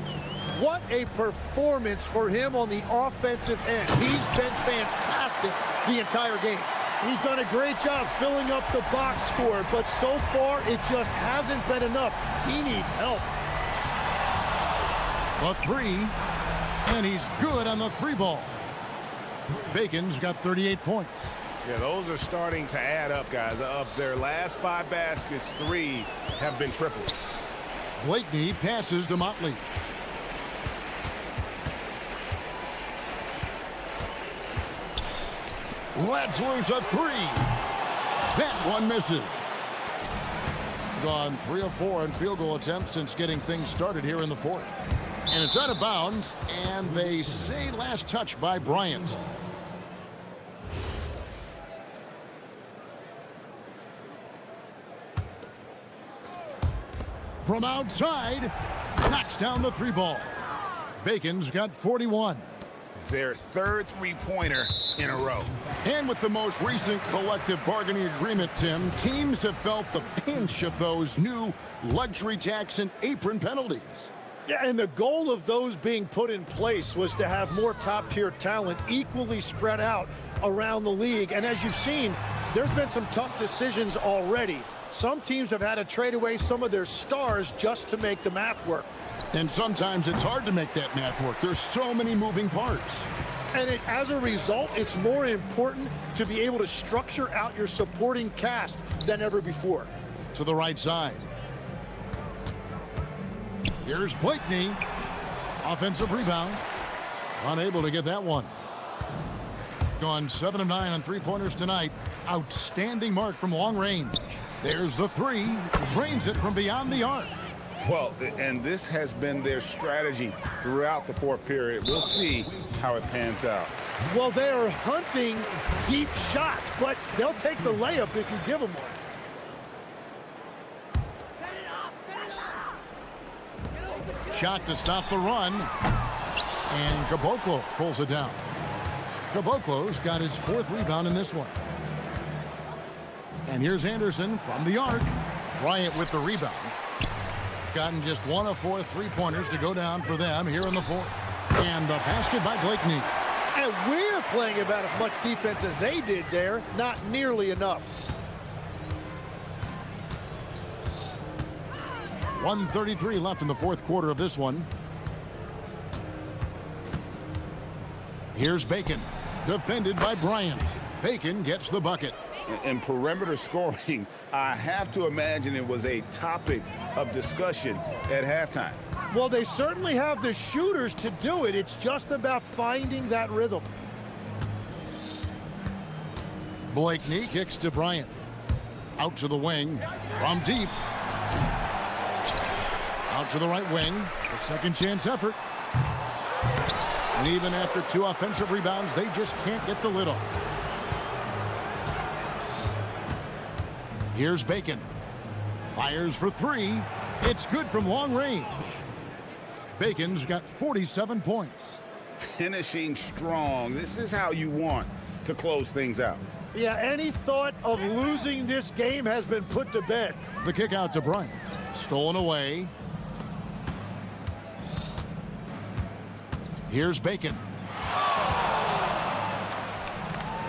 What a performance for him on the offensive end. He's been fantastic the entire game. He's done a great job filling up the box score, but so far it just hasn't been enough. He needs help. A three, and he's good on the three ball. Bacon's got 38 points. Yeah, those are starting to add up, guys. Of their last 5 baskets, 3 have been triples. Blakeney passes to Motley. Let's lose a three. That one misses. Gone 3 of 4 in field goal attempts since getting things started here in the fourth. And it's out of bounds, and they say last touch by Bryant. From outside, knocks down the three ball. Bacon's got 41. Their third three-pointer in a row. And with the most recent collective bargaining agreement, Tim, teams have felt the pinch of those new luxury tax and apron penalties. Yeah, and the goal of those being put in place was to have more top-tier talent equally spread out around the league. And as you've seen, there's been some tough decisions already. Some teams have had to trade away some of their stars just to make the math work. And sometimes it's hard to make that math work. There's so many moving parts. And as a result, it's more important to be able to structure out your supporting cast than ever before. To the right side. Here's Blakeney. Offensive rebound. Unable to get that one. Gone 7 of 9 on three-pointers tonight. Outstanding mark from long range. There's the three. Drains it from beyond the arc. Well, and this has been their strategy throughout the fourth period. We'll see how it pans out. Well, they are hunting deep shots, but they'll take the layup if you give them one. Shot to stop the run. And Caboclo pulls it down. Caboclo's got his 4th rebound in this one. And here's Anderson from the arc. Bryant with the rebound. Gotten just 1 of 4 3-pointers to go down for them here in the fourth. And the basket by Blakeney. And we're playing about as much defense as they did there. Not nearly enough. 1:33 left in the fourth quarter of this one. Here's Bacon. Defended by Bryant. Bacon gets the bucket. In perimeter scoring, I have to imagine it was a topic of discussion at halftime. Well, they certainly have the shooters to do it. It's just about finding that rhythm. Blakeney kicks to Bryant. Out to the wing. From deep. Out to the right wing. A second chance effort. And even after 2 offensive rebounds, they just can't get the lid off. Here's Bacon. Fires for 3. It's good from long range. Bacon's got 47 points. Finishing strong. This is how you want to close things out. Yeah, any thought of losing this game has been put to bed. The kick out to Bryant. Stolen away. Here's Bacon.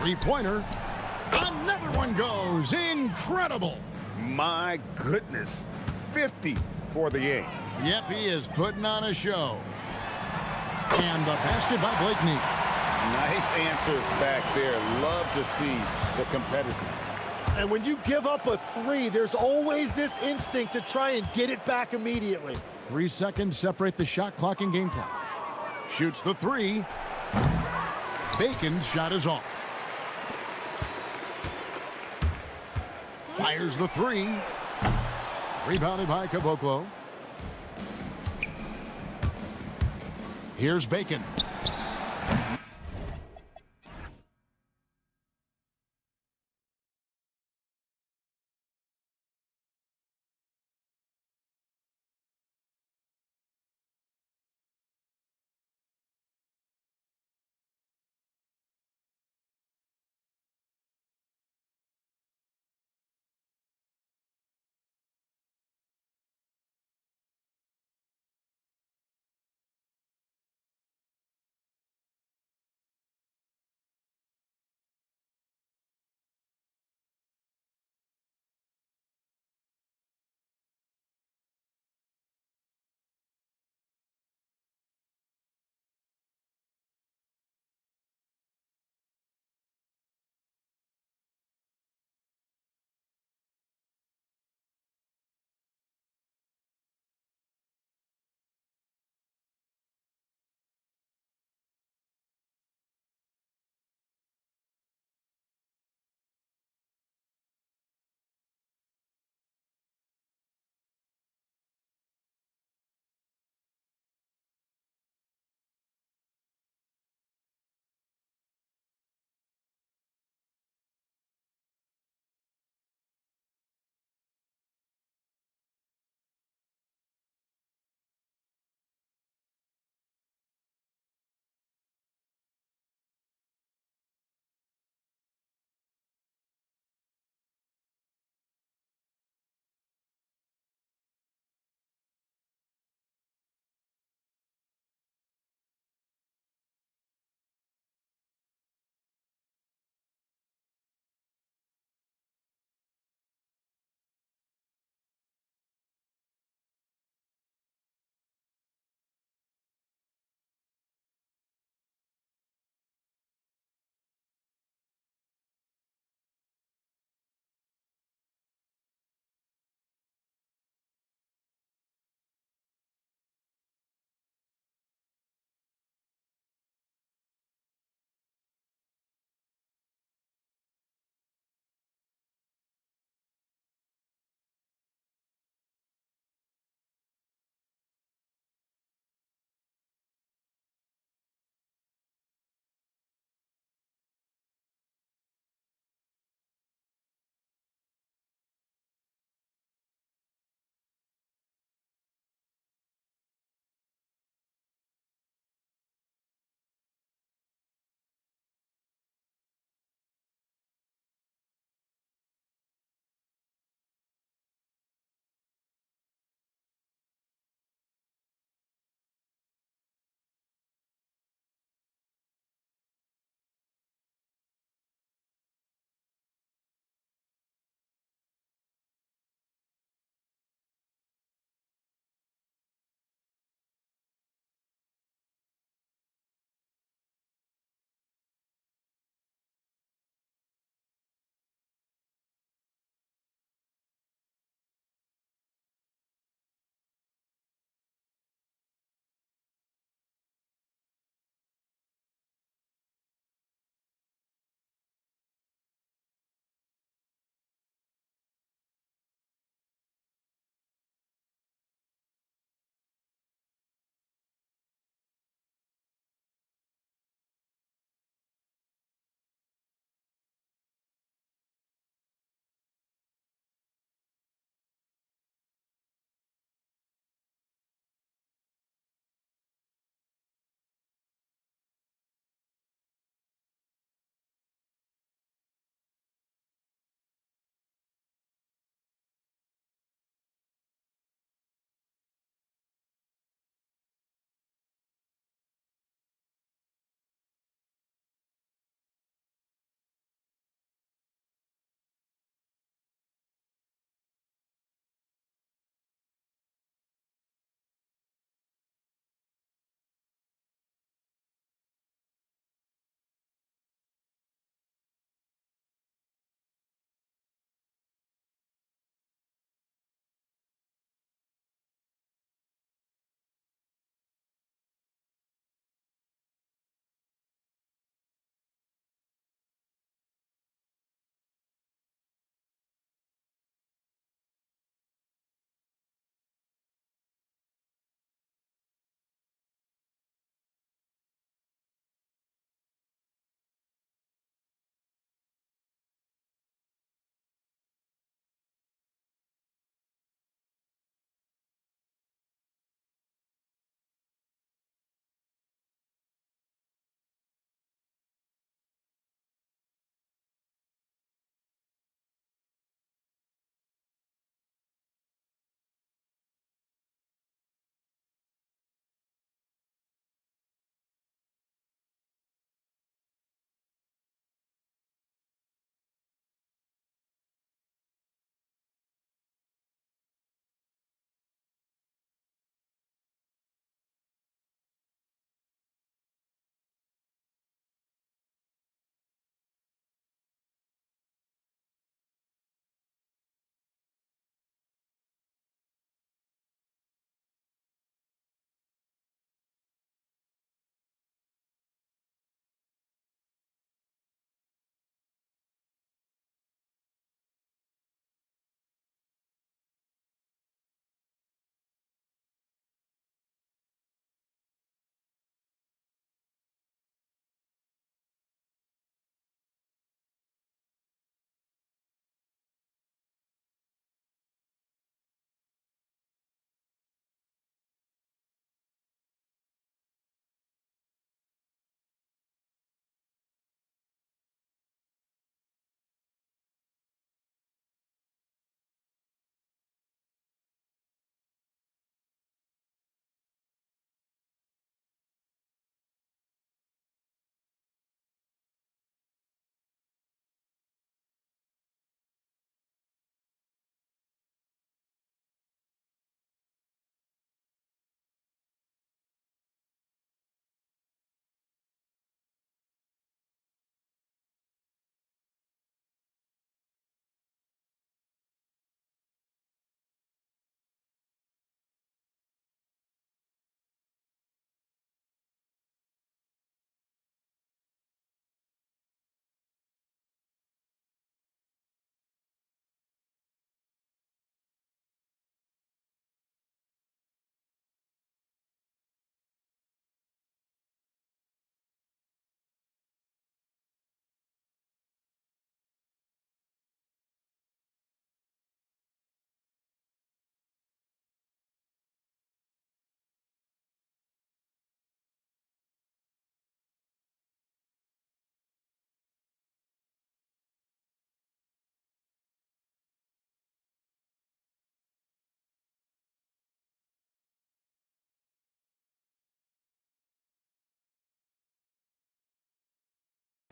3-pointer. Another one goes. Incredible. My goodness. 50 for the game. Yep, he is putting on a show. And the basket by Blakeney. Nice answer back there. Love to see the competitiveness. And when you give up a 3, there's always this instinct to try and get it back immediately. 3 seconds separate the shot clock and game clock. Shoots the 3. Bacon's shot is off. Fires the 3. Rebounded by Caboclo. Here's Bacon.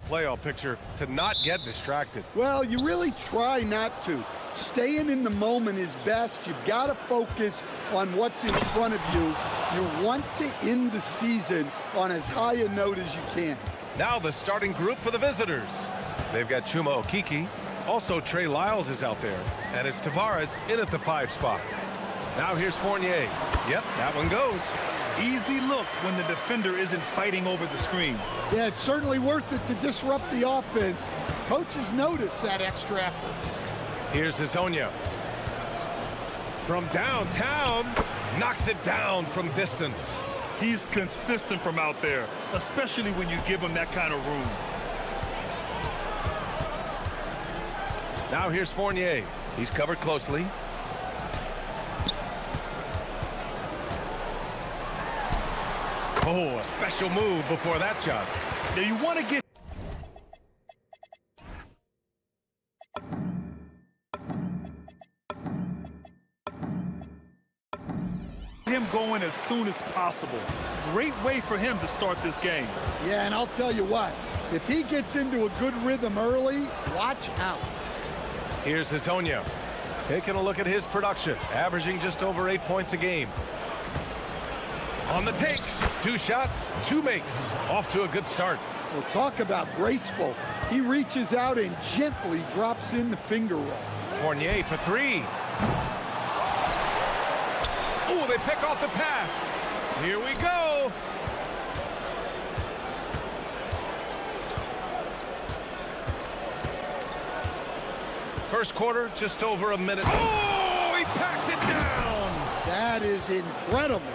playoff picture to not get distracted. Well, you really try not to. Staying in the moment is best. You've got to focus on what's in front of you. You want to end the season on as high a note as you can. Now the starting group for the visitors. They've got Chuma Okiki. Also, Trey Lyles is out there. And it's Tavares in at the 5 spot. Now here's Fournier. Yep, that one goes. Easy look when the defender isn't fighting over the screen. Yeah, it's certainly worth it to disrupt the offense. Coaches notice that extra effort. Here's Hezonja. From downtown, knocks it down from distance. He's consistent from out there, especially when you give him that kind of room. Now here's Fournier. He's covered closely. Oh, a special move before that shot. Now you want to get him going as soon as possible. Great way for him to start this game. Yeah, and I'll tell you what, if he gets into a good rhythm early, watch out. Here's Hezonja. Taking a look at his production, averaging just over 8 points a game. On the take, 2 shots, 2 makes. Off to a good start. We'll talk about graceful. He reaches out and gently drops in the finger roll. Fournier for 3. Oh, they pick off the pass. Here we go. First quarter, just over a minute. Oh, he packs it down. That is incredible.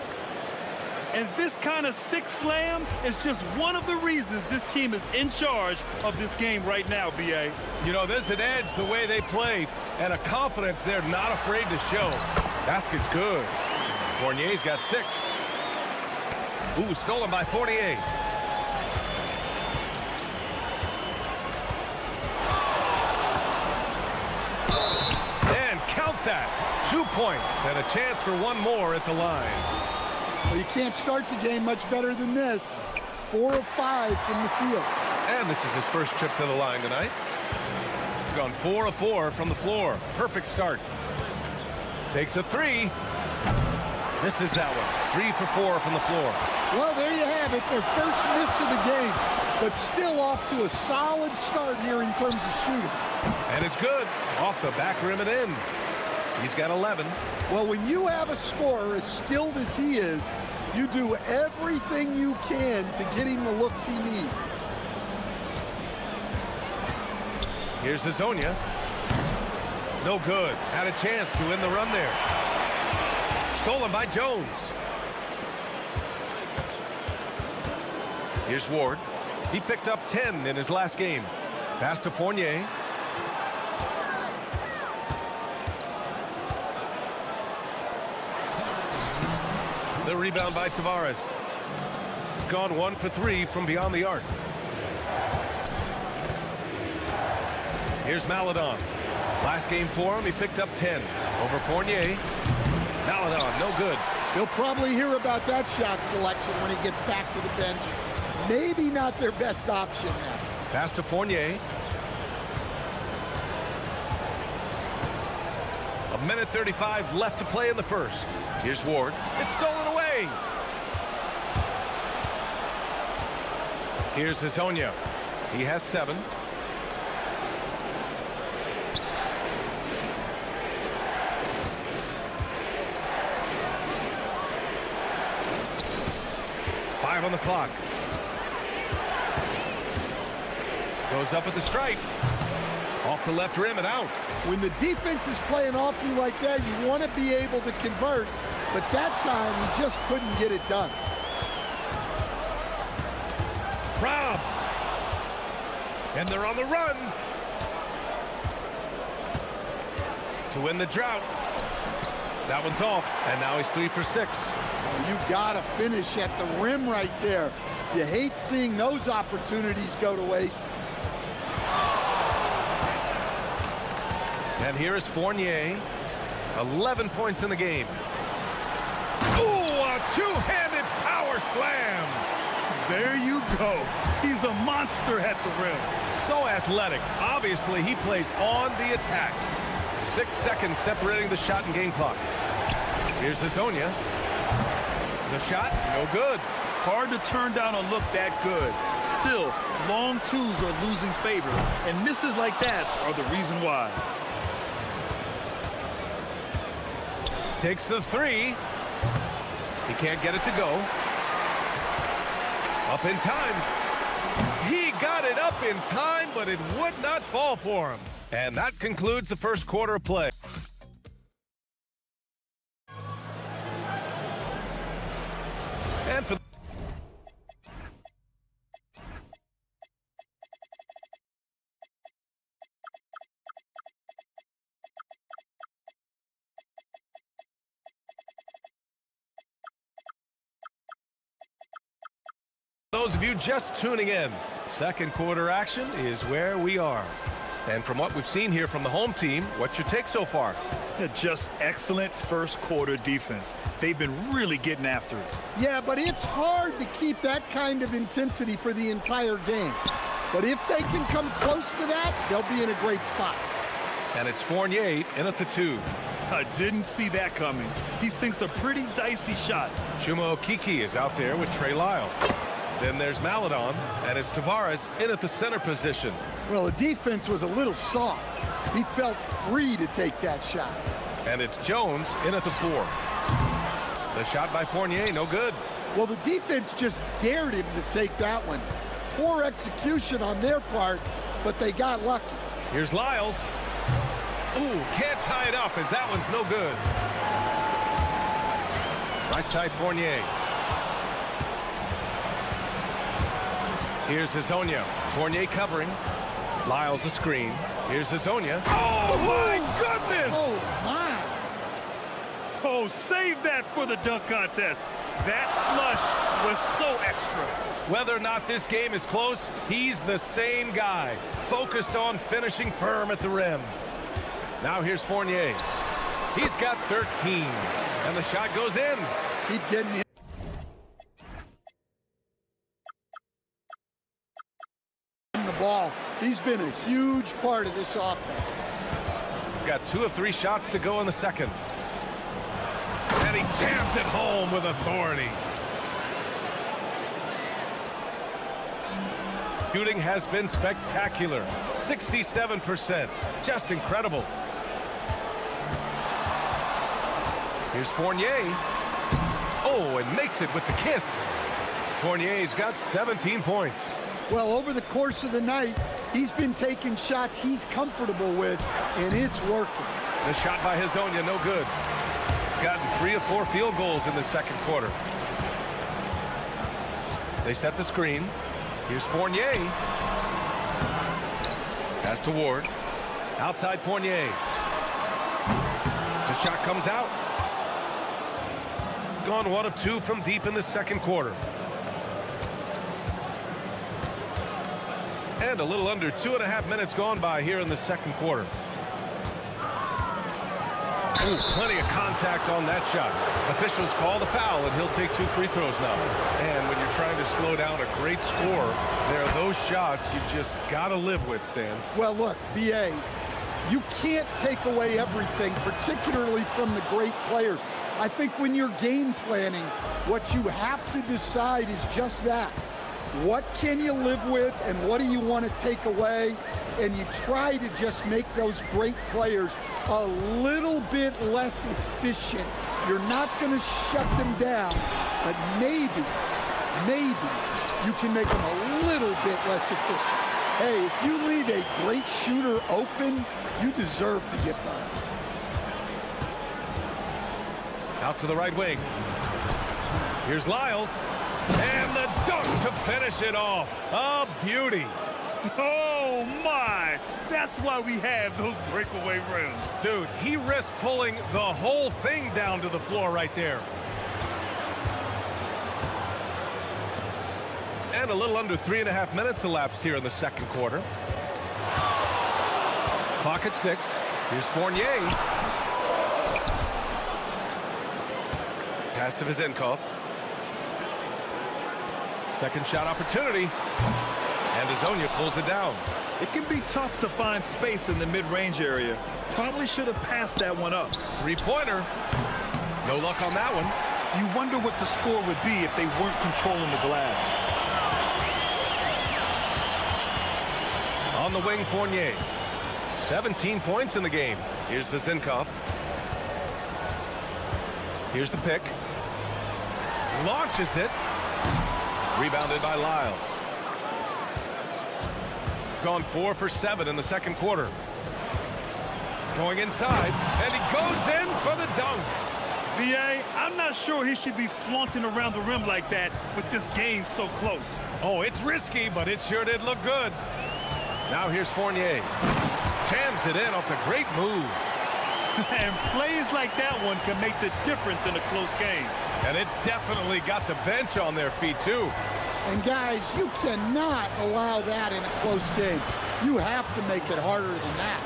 And this kind of sick slam is just one of the reasons this team is in charge of this game right now, B.A. You know, there's an edge the way they play and a confidence they're not afraid to show. Basket's good. Fournier's got 6. Ooh, stolen by Fournier. And count that. 2 points and a chance for one more at the line. Well, you can't start the game much better than this. 4 of 5 from the field. And this is his first trip to the line tonight. He's gone 4 of 4 from the floor. Perfect start. Takes a 3. Misses that one. 3 for 4 from the floor. Well, there you have it. Their first miss of the game, but still off to a solid start here in terms of shooting. And it's good. Off the back rim and in. He's got 11. Well, when you have a scorer as skilled as he is, you do everything you can to get him the looks he needs. Here's Hezonja. No good. Had a chance to win the run there. Stolen by Jones. Here's Ward. He picked up 10 in his last game. Pass to Fournier. The rebound by Tavares. Gone 1 for 3 from beyond the arc. Here's Maledon. Last game for him, he picked up 10. Over Fournier. Maledon, no good. He'll probably hear about that shot selection when he gets back to the bench. Maybe not their best option now. Pass to Fournier. 1:35 left to play in the first. Here's Ward. It's stolen away. Here's Hezonja. He has 7. On the clock. Goes up at the stripe. Off the left rim and out. When the defense is playing off you like that, you want to be able to convert, but that time he just couldn't get it done. Robbed. And they're on the run. To win the drought. That one's off, and now he's 3 for 6. You gotta finish at the rim right there. You hate seeing those opportunities go to waste. And here is Fournier. 11 points in the game. Ooh, a two-handed power slam. There you go. He's a monster at the rim. So athletic. Obviously, he plays on the attack. 6 seconds separating the shot and game clocks. Here's Hazonia. The shot, no good. Hard to turn down a look that good. Still, long twos are losing favor, and misses like that are the reason why. Takes the three. He can't get it to go. Up in time. He got it up in time, but it would not fall for him. And that concludes the first quarter of play. And for those of you just tuning in, second quarter action is where we are. And from what we've seen here from the home team, what's your take so far? Yeah, just excellent first quarter defense. They've been really getting after it. Yeah, but it's hard to keep that kind of intensity for the entire game. But if they can come close to that, they'll be in a great spot. And it's Fournier in at the 2. I didn't see that coming. He sinks a pretty dicey shot. Chuma Okeke is out there with Trey Lyles. Then there's Maladon, and it's Tavares in at the center position. Well, the defense was a little soft. He felt free to take that shot. And it's Jones in at the 4. The shot by Fournier, no good. Well, the defense just dared him to take that one. Poor execution on their part, but they got lucky. Here's Lyles. Ooh, can't tie it up as that one's no good. Right side Fournier. Here's Hazonia. Fournier covering. Lyles a screen. Here's Hazonia. Oh, my goodness! Oh, my. Oh, save that for the dunk contest. That flush was so extra. Whether or not this game is close, he's the same guy. Focused on finishing firm at the rim. Now here's Fournier. He's got 13. And the shot goes in. Keep getting him. The ball. He's been a huge part of this offense. Got 2 of 3 shots to go in the second. And he jams it home with authority. Shooting has been spectacular. 67%. Just incredible. Here's Fournier. Oh, and makes it with the kiss. Fournier's got 17 points. Well, over the course of the night, he's been taking shots he's comfortable with, and it's working. The shot by Hazonia, no good. Gotten 3 of 4 field goals in the second quarter. They set the screen. Here's Fournier. Pass to Ward. Outside Fournier. The shot comes out. Gone 1 of 2 from deep in the second quarter. And a little under 2.5 minutes gone by here in the second quarter. Ooh, plenty of contact on that shot. Officials call the foul, and he'll take 2 free throws now. And when you're trying to slow down a great score, there are those shots you just got to live with, Stan. Well, look, B.A., you can't take away everything, particularly from the great players. I think when you're game planning, what you have to decide is just that. What can you live with and what do you want to take away? And you try to just make those great players a little bit less efficient. You're not going to shut them down, but maybe you can make them a little bit less efficient. Hey, if you leave a great shooter open, you deserve to get by. Out to the right wing. Here's Lyles. And the dunk to finish it off. A beauty. Oh, my. That's why we have those breakaway rims. Dude, he risked pulling the whole thing down to the floor right there. And a little under 3.5 minutes elapsed here in the second quarter. Clock at 6. Here's Fournier. Pass to Vezenkov. Second shot opportunity. And Hazonia pulls it down. It can be tough to find space in the mid-range area. Probably should have passed that one up. Three-pointer. No luck on that one. You wonder what the score would be if they weren't controlling the glass. On the wing, Fournier. 17 points in the game. Here's Vezinkov. Here's the pick. Launches it. Rebounded by Lyles. Gone 4 for 7 in the second quarter. Going inside, and he goes in for the dunk. B.A., I'm not sure he should be flaunting around the rim like that with this game so close. Oh, it's risky, but it sure did look good. Now here's Fournier. Jams it in off a great move. And plays like that one can make the difference in a close game. And it definitely got the bench on their feet, too. And guys, you cannot allow that in a close game. You have to make it harder than that.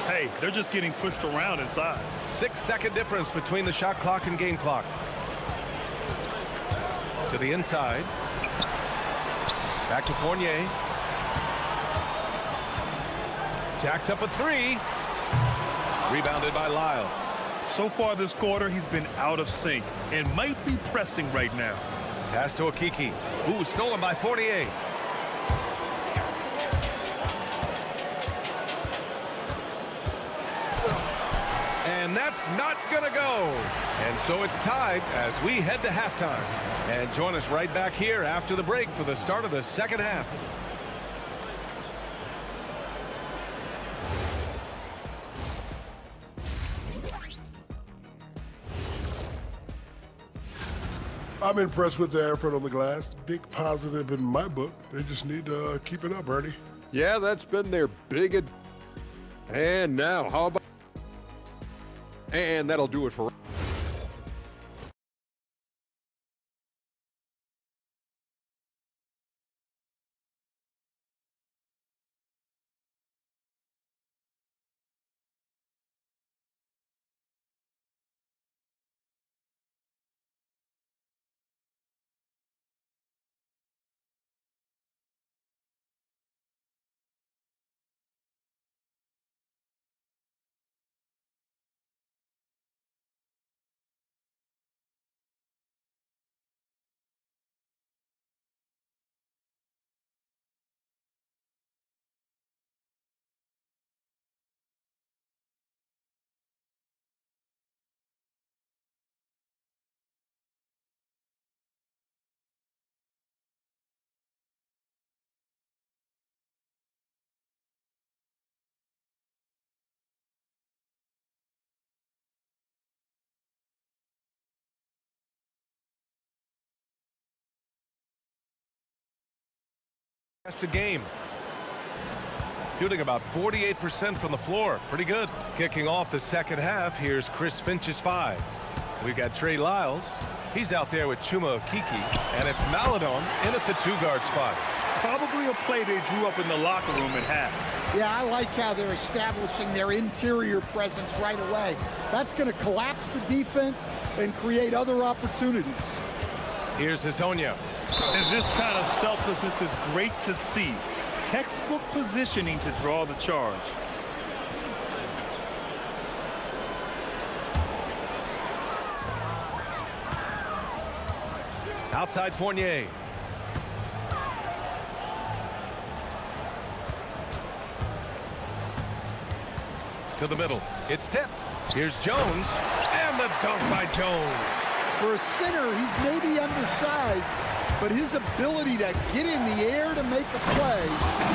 Hey, they're just getting pushed around inside. 6-second difference between the shot clock and game clock. To the inside. Back to Fournier. Jacks up a three. Rebounded by Lyles. So far this quarter, he's been out of sync and might be pressing right now. Pass to Okiki. Ooh, stolen by Fournier. And that's not gonna go. And so it's tied as we head to halftime. And join us right back here after the break for the start of the second half. I'm impressed with their effort on the glass. Big positive in my book. They just need to keep it up, Ernie. Yeah, that's been their big and now, how about... And that'll do it for... To game. Shooting about 48% from the floor. Pretty good. Kicking off the second half, here's Chris Finch's 5. We've got Trey Lyles. He's out there with Chuma Okiki. And it's Maladon in at the 2-guard spot. Probably a play they drew up in the locker room at half. Yeah, I like how they're establishing their interior presence right away. That's going to collapse the defense and create other opportunities. Here's Hazonia. And this kind of selflessness is great to see. Textbook positioning to draw the charge. Outside Fournier. To the middle. It's tipped. Here's Jones. And the dunk by Jones. For a center, he's maybe undersized, but his ability to get in the air to make a play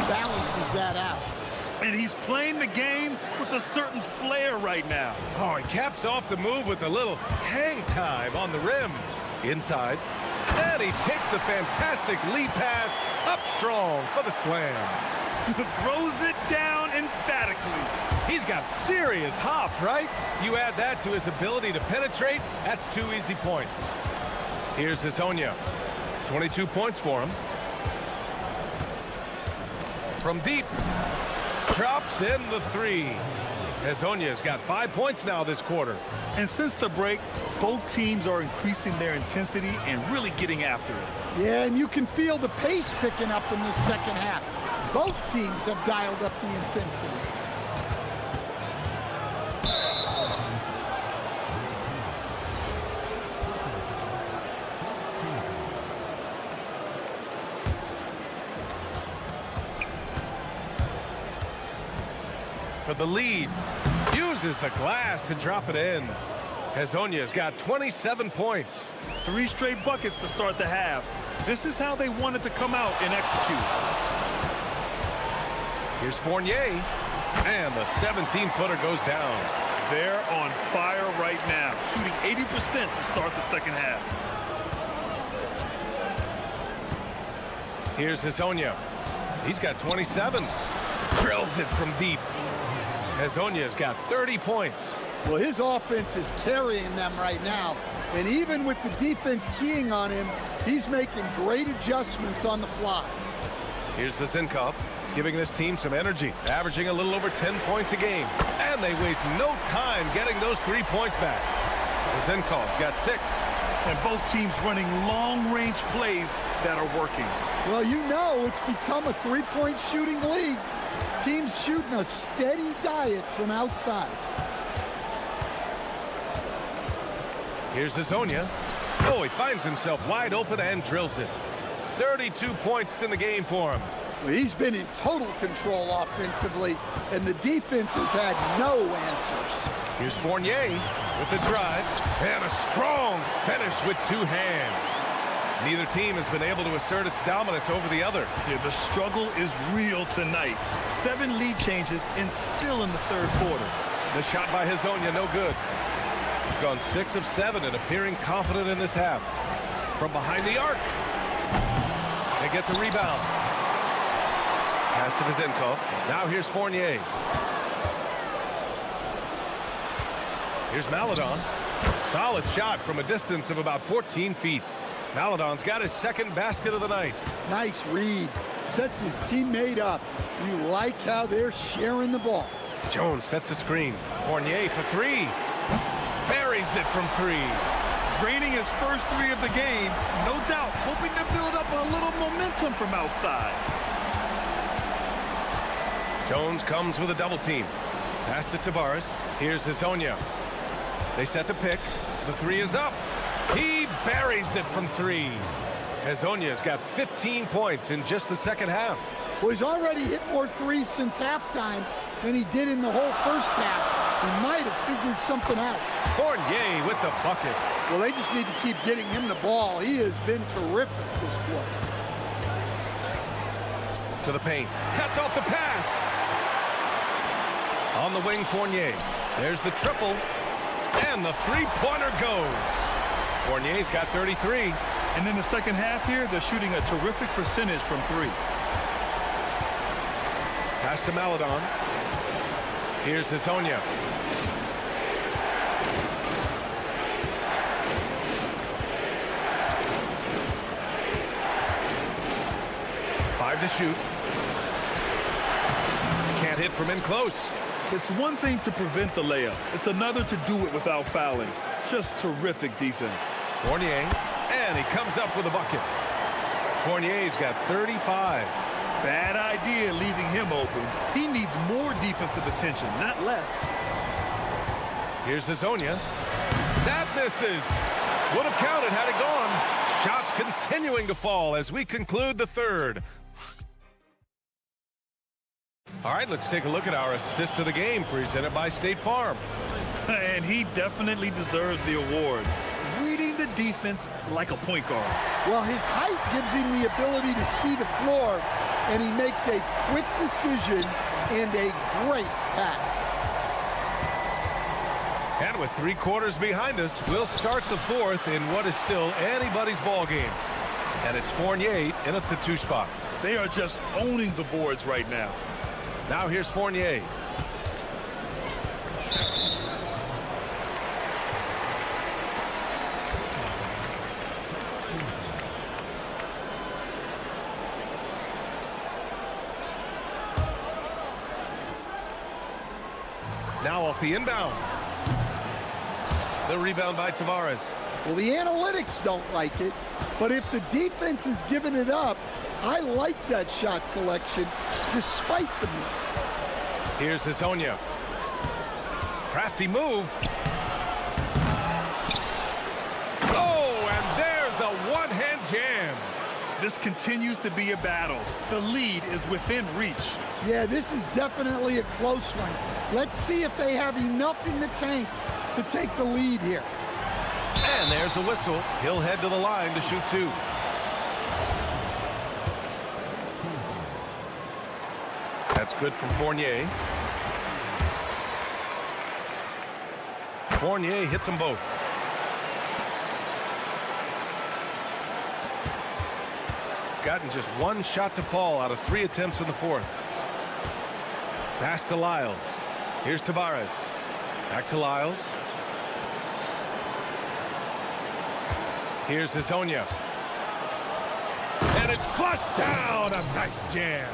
balances that out. And he's playing the game with a certain flair right now. Oh, he caps off the move with a little hang time on the rim. Inside. And he takes the fantastic lead pass up strong for the slam. Throws it down emphatically. He's got serious hops, right? You add that to his ability to penetrate, that's 2 easy points. Here's Hazonia. 22 points for him. From deep. Drops in the 3. Hazonia's got 5 points now this quarter. And since the break, both teams are increasing their intensity and really getting after it. Yeah, and you can feel the pace picking up in the second half. Both teams have dialed up the intensity. For the lead, uses the glass to drop it in. Hezonja's got 27 points. 3 straight buckets to start the half. This is how they wanted to come out and execute. Here's Fournier, and the 17-footer goes down. They're on fire right now, shooting 80% to start the second half. Here's Hezonja. He's got 27. Drills it from deep. Hezonja's got 30 points. Well, his offense is carrying them right now. And even with the defense keying on him, he's making great adjustments on the fly. Here's Vezinkov, giving this team some energy, averaging a little over 10 points a game. And they waste no time getting those 3 points back. Vezinkov's got 6. And both teams running long-range plays that are working. Well, you know it's become a three-point shooting league. Teams shooting a steady diet from outside. Here's Hezonja. Oh, he finds himself wide open and drills it. 32 points in the game for him. Well, he's been in total control offensively, and the defense has had no answers. Here's Fournier with the drive, and a strong finish with 2 hands. Neither team has been able to assert its dominance over the other. Yeah, the struggle is real tonight. 7 lead changes and still in the third quarter. The shot by Hezonja, no good. Gone 6 of 7 and appearing confident in this half. From behind the arc. They get the rebound. Pass to Vezinkov. Now here's Fournier. Here's Maledon. Solid shot from a distance of about 14 feet. Maledon's got his second basket of the night. Nice read. Sets his teammate up. You like how they're sharing the ball. Jones sets a screen. Fournier for 3. Buries it from 3. Draining his first 3 of the game. No doubt hoping to build up a little momentum from outside. Jones comes with a double team. Pass to Tavares. Here's Hezonja. They set the pick. The 3 is up. He buries it from 3. Hezonja's got 15 points in just the second half. Well, he's already hit more 3s since halftime than he did in the whole first half. He might have figured something out. Fournier with the bucket. Well, they just need to keep getting him the ball. He has been terrific this quarter. To the paint. Cuts off the pass. On the wing, Fournier. There's the triple. And the 3-pointer goes. Fournier's got 33. And in the second half here, they're shooting a terrific percentage from 3. Pass to Maledon. Here's Hezonja. Five to shoot. Can't hit from in close. It's one thing to prevent the layup. It's another to do it without fouling. Just terrific defense. Fournier, and he comes up with a bucket. Fournier's got 35. Bad idea leaving him open. He needs more defensive attention, not less. Here's Hezonja. That misses. Would have counted had it gone. Shots continuing to fall as we conclude the third. All right, let's take a look at our assist of the game presented by State Farm. And he definitely deserves the award. Reading the defense like a point guard. Well, his height gives him the ability to see the floor, and he makes a quick decision and a great pass. And with 3 quarters behind us, we'll start the fourth in what is still anybody's ball game. And it's Fournier in at the 2 spot. They are just owning the boards right now. Now here's Fournier. Now off the inbound. The rebound by Tavares. Well, the analytics don't like it, but if the defense is giving it up, I like that shot selection despite the miss. Here's Hazonia. Crafty move. Oh, and there's a one-hand jam. This continues to be a battle. The lead is within reach. Yeah, this is definitely a close one. Let's see if they have enough in the tank to take the lead here. And there's a whistle. He'll head to the line to shoot two. That's good from Fournier. Fournier hits them both. Gotten just one shot to fall out of 3 attempts in the fourth. Pass to Lyles. Here's Tavares. Back to Lyles. Here's Hazonia. And it's flushed down. A nice jam.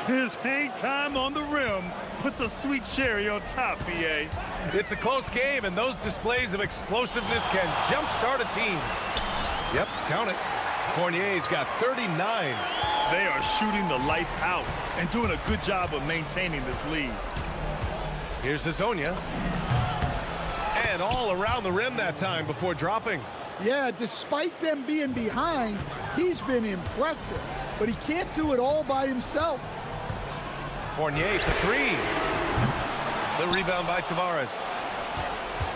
His hang time on the rim puts a sweet cherry on top, BA. It's a close game, and those displays of explosiveness can jumpstart a team. Yep, count it. Fournier's got 39. They are shooting the lights out and doing a good job of maintaining this lead. Here's Hazonia. And all around the rim that time before dropping. Yeah, despite them being behind, he's been impressive, but he can't do it all by himself. Fournier for 3. The rebound by Tavares.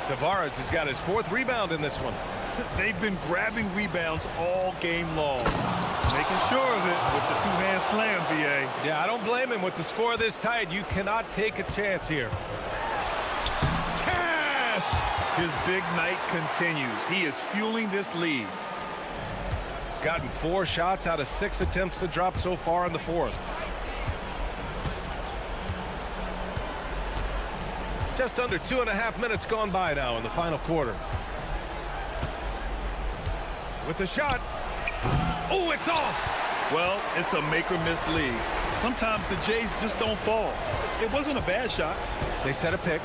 Tavares has got his 4th rebound in this one. They've been grabbing rebounds all game long. Making sure of it with the two-hand slam, BA. Yeah, I don't blame him. With the score this tight, you cannot take a chance here. Cash! His big night continues. He is fueling this lead. Gotten 4 shots out of 6 attempts to drop so far in the fourth. Just under 2.5 minutes gone by now in the final quarter. With the shot. Oh, it's off. Well, it's a make-or-miss league. Sometimes the Jays just don't fall. It wasn't a bad shot. They set a pick.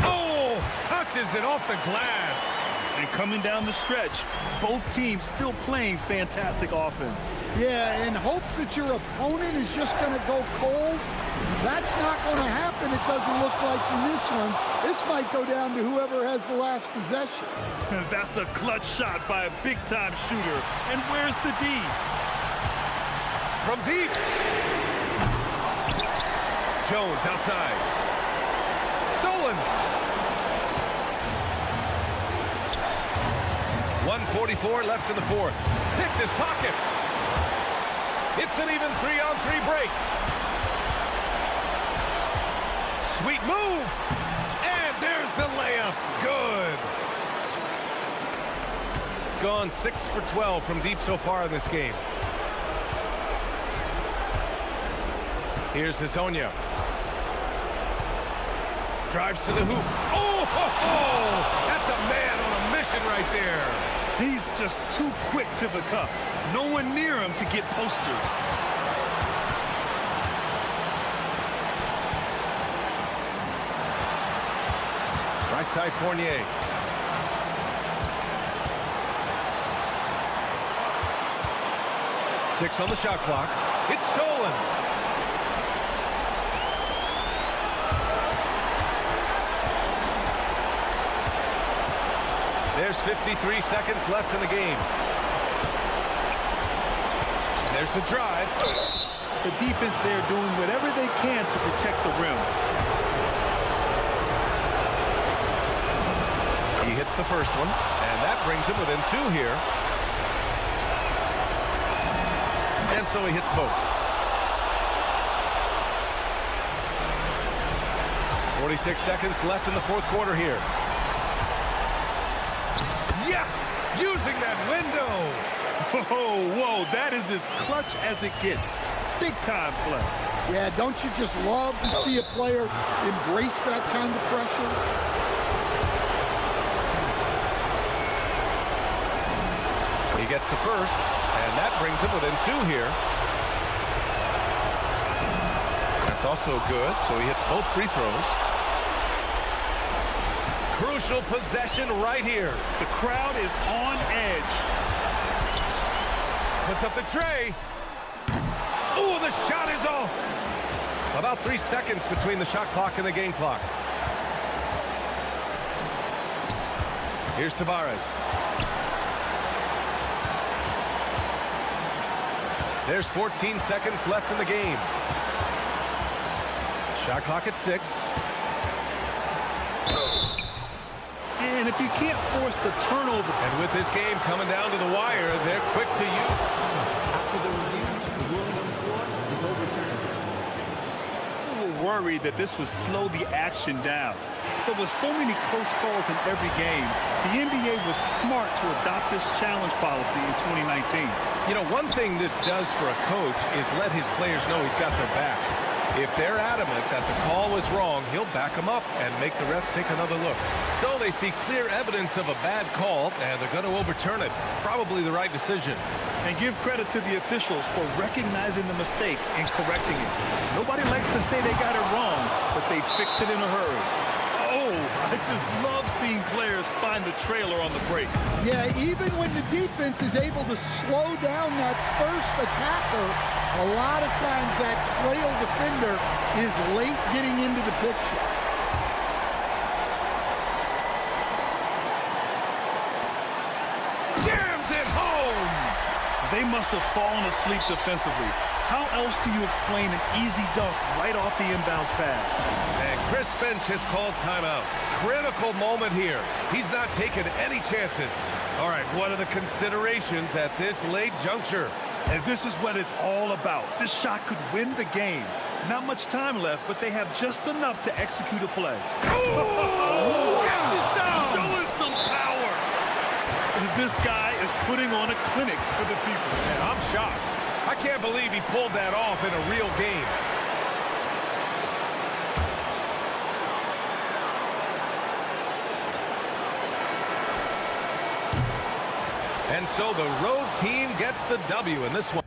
Oh, touches it off the glass. And coming down the stretch, both teams still playing fantastic offense. Yeah, in hopes that your opponent is just going to go cold. That's not going to happen, it doesn't look like in this one. This might go down to whoever has the last possession. That's a clutch shot by a big-time shooter. And where's the D? From deep. Jones outside. Stolen. 1:44 left in the fourth. Picked his pocket. It's an even 3-on-3 break. Sweet move. And there's the layup. Good. Gone 6 for 12 from deep so far in this game. Here's Hazonia. Drives to the hoop. Oh, ho, ho! That's a man on a mission right there. He's just too quick to the cup. No one near him to get posted. Right side Fournier. Six on the shot clock. It's stolen. There's 53 seconds left in the game. There's the drive. The defense there doing whatever they can to protect the rim. He hits the first one, and that brings him within 2 here. And so he hits both. 46 seconds left in the fourth quarter here. Yes! Using that window! Whoa, that is as clutch as it gets. Big time play. Yeah, don't you just love to see a player embrace that kind of pressure? He gets the first, and that brings him within 2 here. That's It's also good, so he hits both free throws. Crucial possession right here. The crowd is on edge. Puts up the tray. Ooh, the shot is off. About 3 seconds between the shot clock and the game clock. Here's Tavares. There's 14 seconds left in the game. Shot clock at 6. And if you can't force the turnover. And with this game coming down to the wire, they're quick to use. After the review, the ruling on the floor is overturned. We were worried that this would slow the action down. There was so many close calls in every game. The NBA was smart to adopt this challenge policy in 2019. You know, one thing this does for a coach is let his players know he's got their back. If they're adamant that the call was wrong, he'll back them up and make the refs take another look. So they see clear evidence of a bad call, and they're going to overturn it. Probably the right decision. And give credit to the officials for recognizing the mistake and correcting it. Nobody likes to say they got it wrong, but they fixed it in a hurry. Oh, I just love seeing players find the trailer on the break. Yeah, even when the defense is able to slow down that first attacker, a lot of times that trail defender is late getting into the picture. Jams it home! They must have fallen asleep defensively. How else do you explain an easy dunk right off the inbounds pass? And Chris Finch has called timeout. Critical moment here. He's not taking any chances. All right, what are the considerations at this late juncture? And this is what it's all about. This shot could win the game. Not much time left, but they have just enough to execute a play. Showing some power. This guy is putting on a clinic for the people. Man, I'm shocked. I can't believe he pulled that off in a real game. And so the road team gets the W in this one.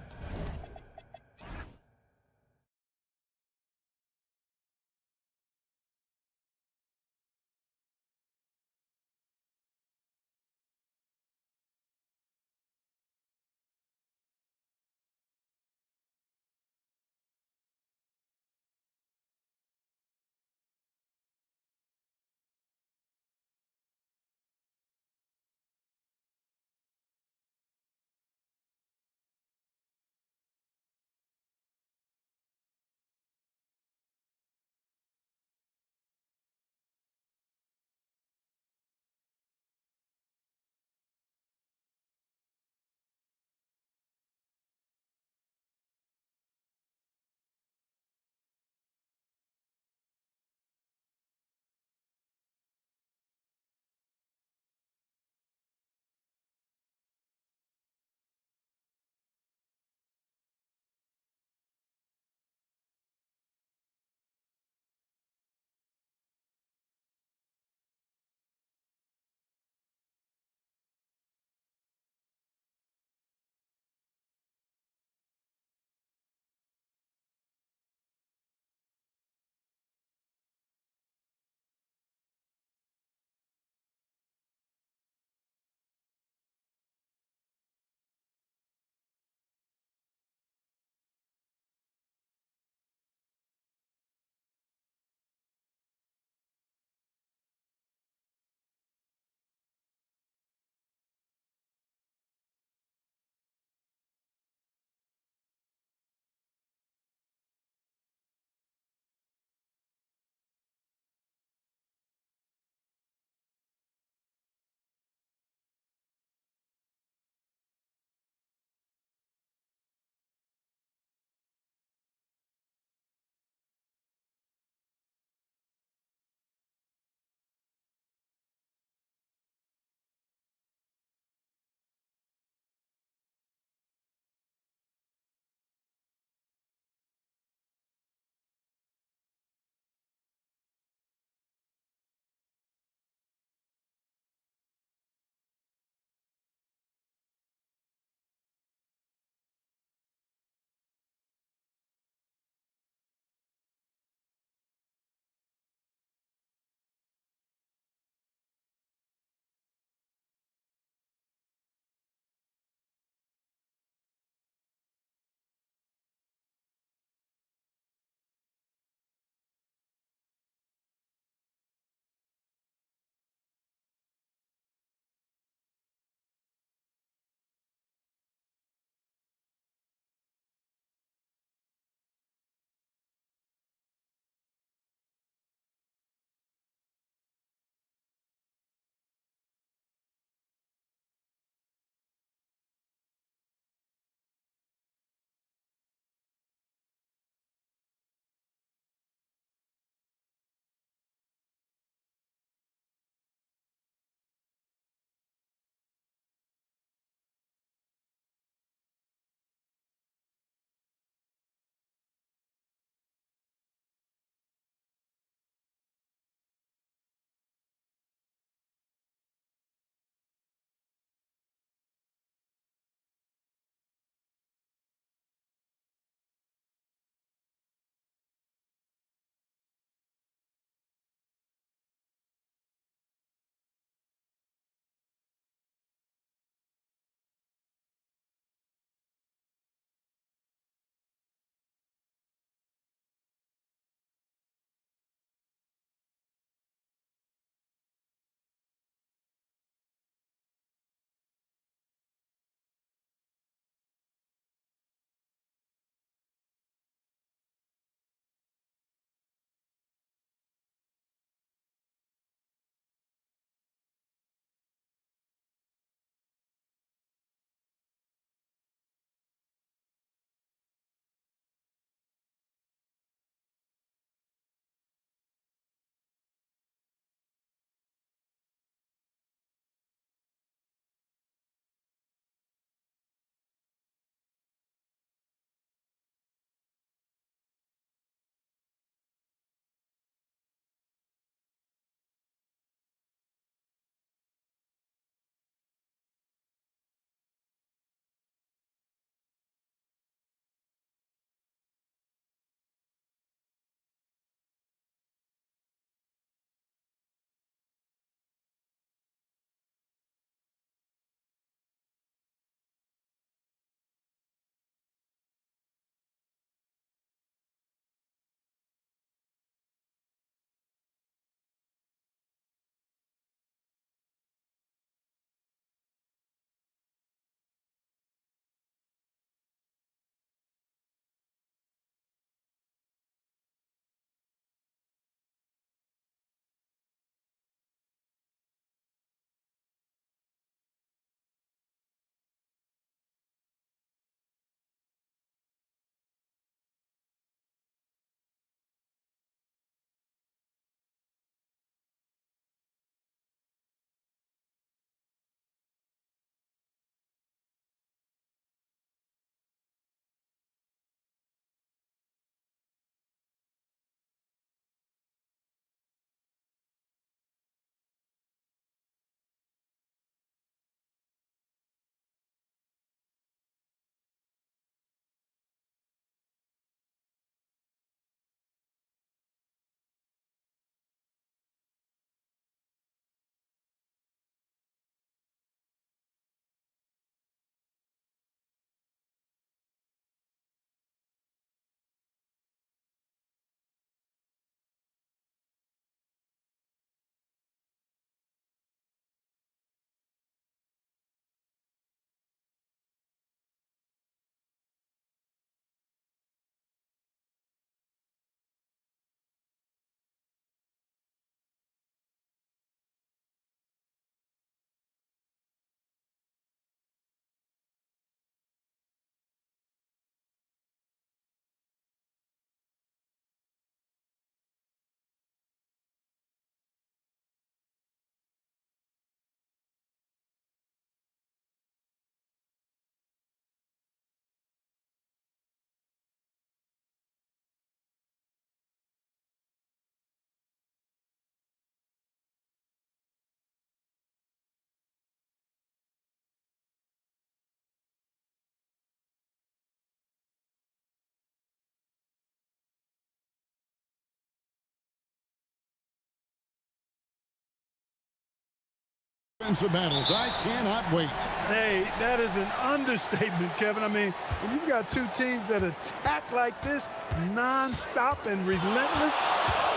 Defensive battles. I cannot wait. Hey, that is an understatement, Kevin. I mean, when you've got two teams that attack like this, non-stop and relentless,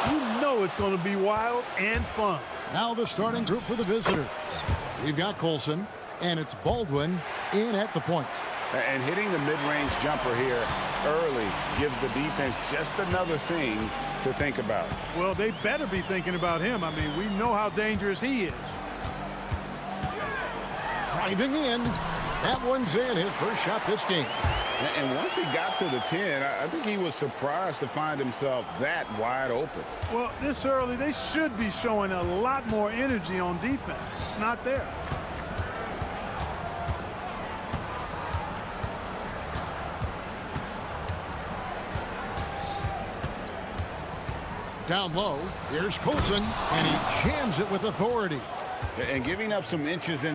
you know it's going to be wild and fun. Now the starting group for the visitors. We've got Colson, and it's Baldwin in at the point. And hitting the mid-range jumper here early gives the defense just another thing to think about. Well, they better be thinking about him. I mean, we know how dangerous he is. Driving in. That one's in, his first shot this game. And once he got to the 10, I think he was surprised to find himself that wide open. Well, this early, they should be showing a lot more energy on defense. It's not there. Down low, here's Colson, and he jams it with authority. And giving up some inches in.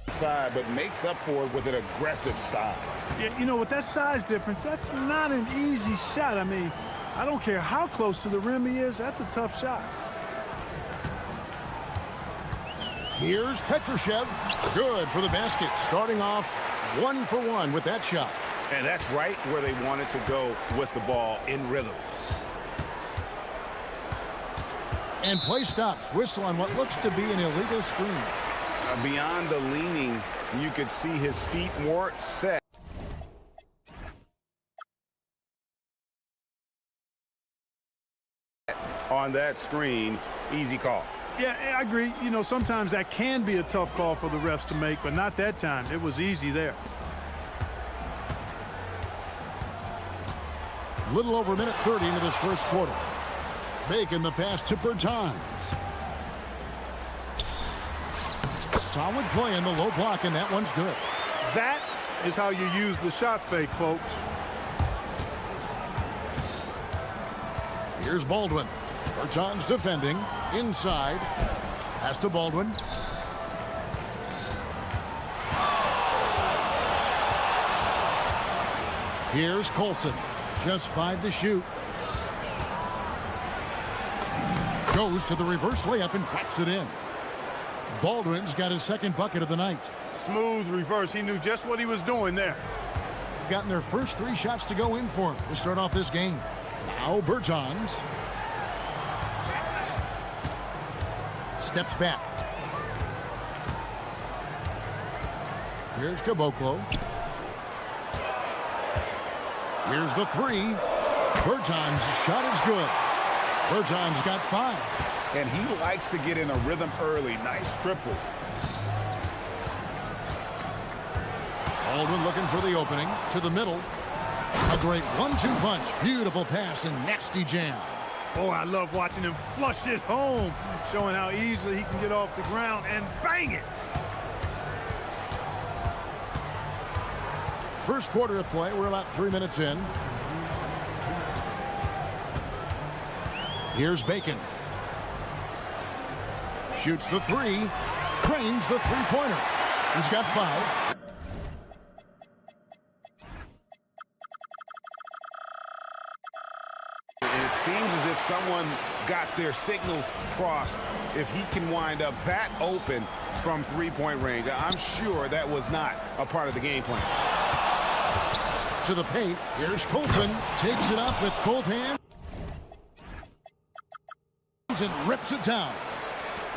Side, but makes up for it with an aggressive style. Yeah, you know, with that size difference, that's not an easy shot. I mean, I don't care how close to the rim he is, that's a tough shot. Here's Petrushev. Good for the basket. Starting off 1 for 1 with that shot. And that's right where they wanted to go with the ball, in rhythm. And play stops. Whistle on what looks to be an illegal screen. Beyond the leaning, you could see his feet more set. On that screen, easy call. Yeah, I agree. You know, sometimes that can be a tough call for the refs to make, but not that time. It was easy there. Little over a minute 30 into this first quarter. Making the pass to Bertans. Solid play in the low block, and that one's good. That is how you use the shot fake, folks. Here's Baldwin. Bertans defending. Inside. Pass to Baldwin. Here's Colson. Just 5 to shoot. Goes to the reverse layup and traps it in. Baldwin's got his second bucket of the night. Smooth reverse. He knew just what he was doing there. Gotten their first 3 shots to go in for him to start off this game. Now Bertans. Steps back. Here's Caboclo. Here's the 3. Bertans' shot is good. Bertans got 5. And he likes to get in a rhythm early. Nice triple. Baldwin looking for the opening. To the middle. A great 1-2 punch. Beautiful pass and nasty jam. Oh, I love watching him flush it home, showing how easily he can get off the ground and bang it. First quarter of play. We're about 3 minutes in. Here's Bacon. Shoots the 3. Cranes the three-pointer. He's got 5. And it seems as if someone got their signals crossed if he can wind up that open from three-point range. I'm sure that was not a part of the game plan. To the paint. Here's Colson. Takes it up with both hands and rips it down.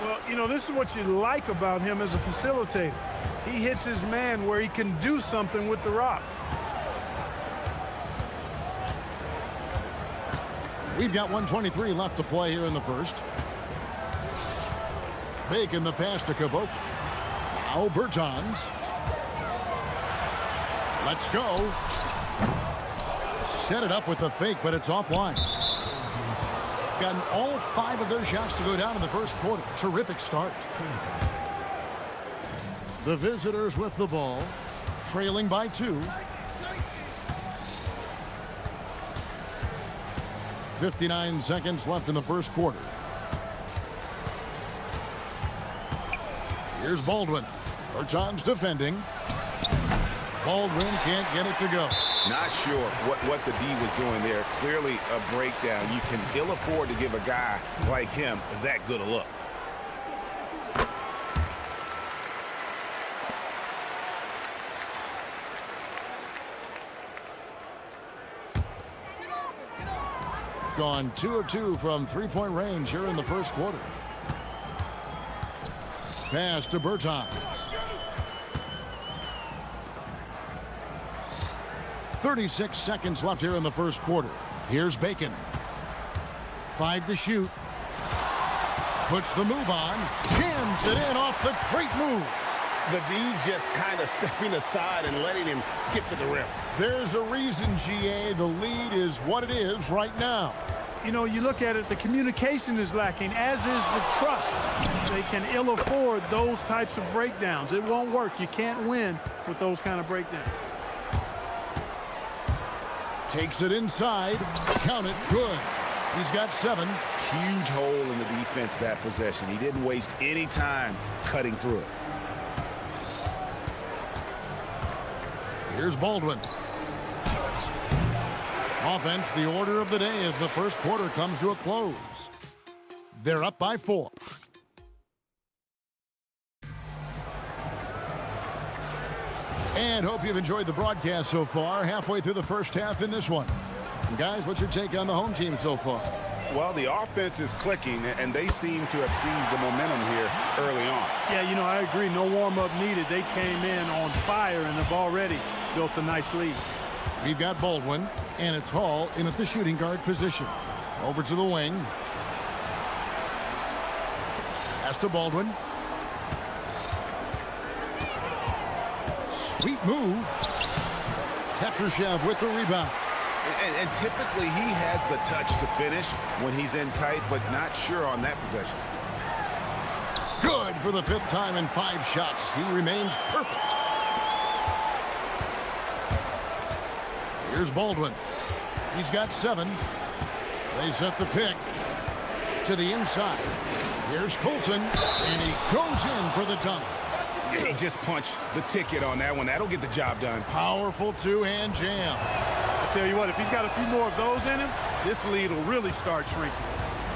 Well, you know, this is what you like about him as a facilitator. He hits his man where he can do something with the rock. We've got 1:23 left to play here in the first. Making the pass to Caboclo. Now Bertans. Let's go. Set it up with the fake, but it's offline. Gotten all 5 of their shots to go down in the first quarter. Terrific start. The visitors with the ball, trailing by 2. 59 seconds left in the first quarter. Here's Baldwin. Bertans defending. Baldwin can't get it to go. Not sure what the D was doing there. Clearly a breakdown. You can ill afford to give a guy like him that good a look. Gone 2 of 2 from three-point range here in the first quarter. Pass to Bertans. 36 seconds left here in the first quarter. Here's Bacon. 5 to shoot. Puts the move on. Jams it in off the great move. The D just kind of stepping aside and letting him get to the rim. There's a reason, GA. The lead is what it is right now. You know, you look at it, the communication is lacking, as is the trust. They can ill afford those types of breakdowns. It won't work. You can't win with those kind of breakdowns. Takes it inside. Count it. Good. He's got 7. Huge hole in the defense that possession. He didn't waste any time cutting through it. Here's Baldwin. Offense, the order of the day as the first quarter comes to a close. They're up by 4. And hope you've enjoyed the broadcast so far. Halfway through the first half in this one. And guys, what's your take on the home team so far? Well, the offense is clicking, and they seem to have seized the momentum here early on. Yeah, you know, I agree. No warm-up needed. They came in on fire and have already built a nice lead. We've got Baldwin, and it's Hall in at the shooting guard position. Over to the wing. Pass to Baldwin. Sweet move. Petrushev with the rebound. And typically he has the touch to finish when he's in tight, but not sure on that possession. Good for the 5th time in 5 shots. He remains perfect. Here's Baldwin. He's got 7. They set the pick to the inside. Here's Colson, and he goes in for the dunk. He just punched the ticket on that one. That'll get the job done. Powerful 2-hand jam. I tell you what, if he's got a few more of those in him, this lead will really start shrinking.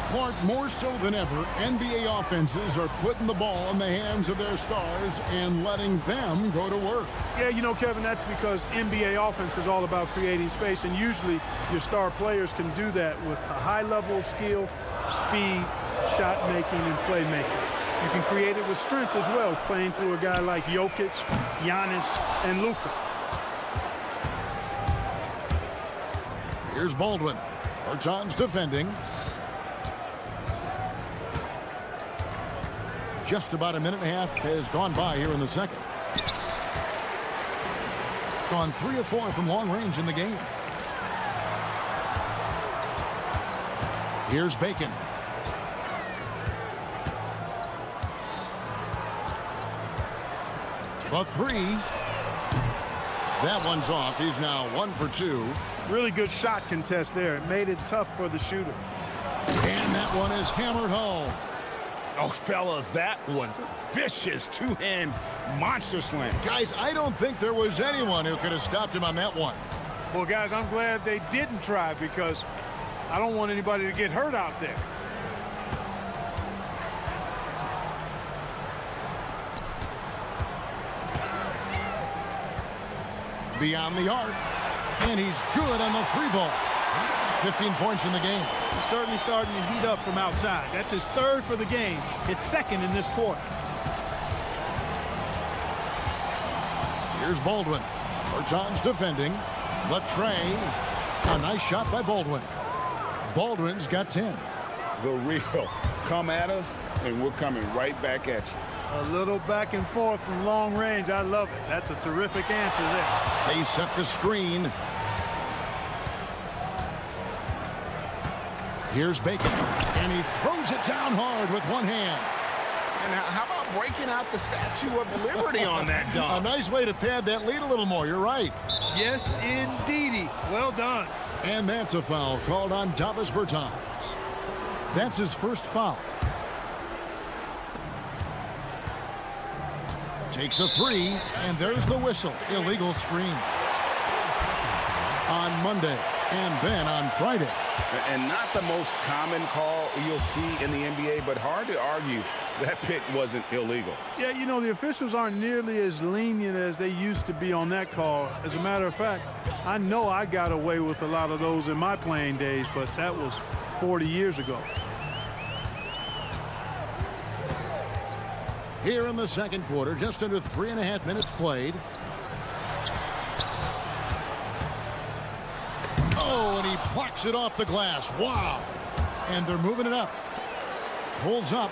Clark, more so than ever, NBA offenses are putting the ball in the hands of their stars and letting them go to work. Yeah, you know, Kevin, that's because NBA offense is all about creating space, and usually your star players can do that with a high level of skill, speed, shot making, and playmaking. You can create it with strength as well, playing through a guy like Jokic, Giannis, and Luka. Here's Baldwin. Bertans defending. Just about a minute and a half has gone by here in the second. Gone 3 of 4 from long range in the game. Here's Bacon. The 3. That one's off. He's now 1 for 2. Really good shot contest there. It made it tough for the shooter. And that one is hammered home. Oh, fellas, that was a vicious 2-hand monster slam. Guys, I don't think there was anyone who could have stopped him on that one. Well, guys, I'm glad they didn't try, because I don't want anybody to get hurt out there. Beyond the arc, and he's good on the 3-ball. 15 points in the game. He's certainly starting to heat up from outside. That's his 3rd for the game, his 2nd in this quarter. Here's Baldwin. Bertans defending. The tray. A nice shot by Baldwin. Baldwin's got 10. The real. Come at us, and we're coming right back at you. A little back and forth from long range. I love it. That's a terrific answer there. They set the screen. Here's Bacon, and he throws it down hard with one hand. And how about breaking out the Statue of Liberty on that A dunk? nice way to pad that lead a little more. You're right. Yes, indeedy. Well done. And that's a foul called on Davis Bertans. That's his first foul. Takes a three, and there's the whistle. Illegal screen. On Monday, and then on Friday. And not the most common call you'll see in the NBA, but hard to argue that pick wasn't illegal. Yeah, you know, the officials aren't nearly as lenient as they used to be on that call. As a matter of fact, I know I got away with a lot of those in my playing days, but that was 40 years ago. Here in the second quarter, just under 3.5 minutes played. Oh, and he plucks it off the glass. Wow. And they're moving it up. Pulls up.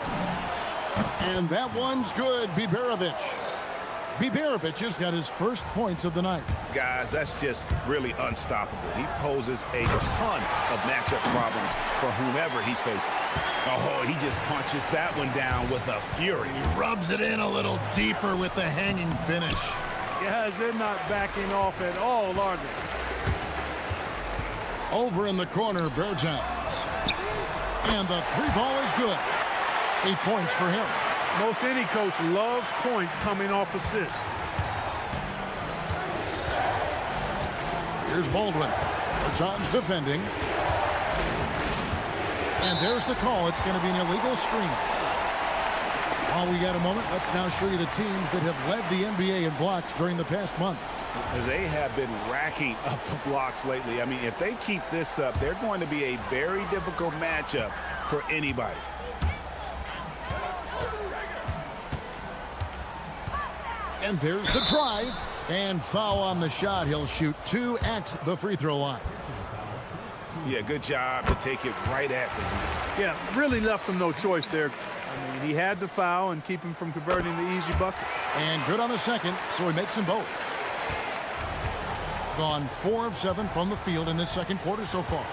And that one's good. Biberovic. Biberovic has got his first points of the night. Guys, that's just really unstoppable. He poses a ton of matchup problems for whomever he's facing. Oh, he just punches that one down with a fury. He rubs it in a little deeper with the hanging finish. Guys, they're not backing off at all, are they? Over in the corner, Bertans. And the three ball is good. 8 points for him. Most any coach loves points coming off assists. Here's Baldwin. Bertans defending. And there's the call. It's going to be an illegal screen. While we got a moment, let's now show you the teams that have led the NBA in blocks during the past month. They have been racking up the blocks lately. I mean, if they keep this up, they're going to be a very difficult matchup for anybody. And there's the drive. And foul on the shot. He'll shoot 2 at the free throw line. Yeah, good job to take it right at the line. Yeah, really left him no choice there. I mean, he had to foul and keep him from converting the easy bucket. And good on the second, so he makes them both. Gone 4 of 7 from the field in this second quarter so far.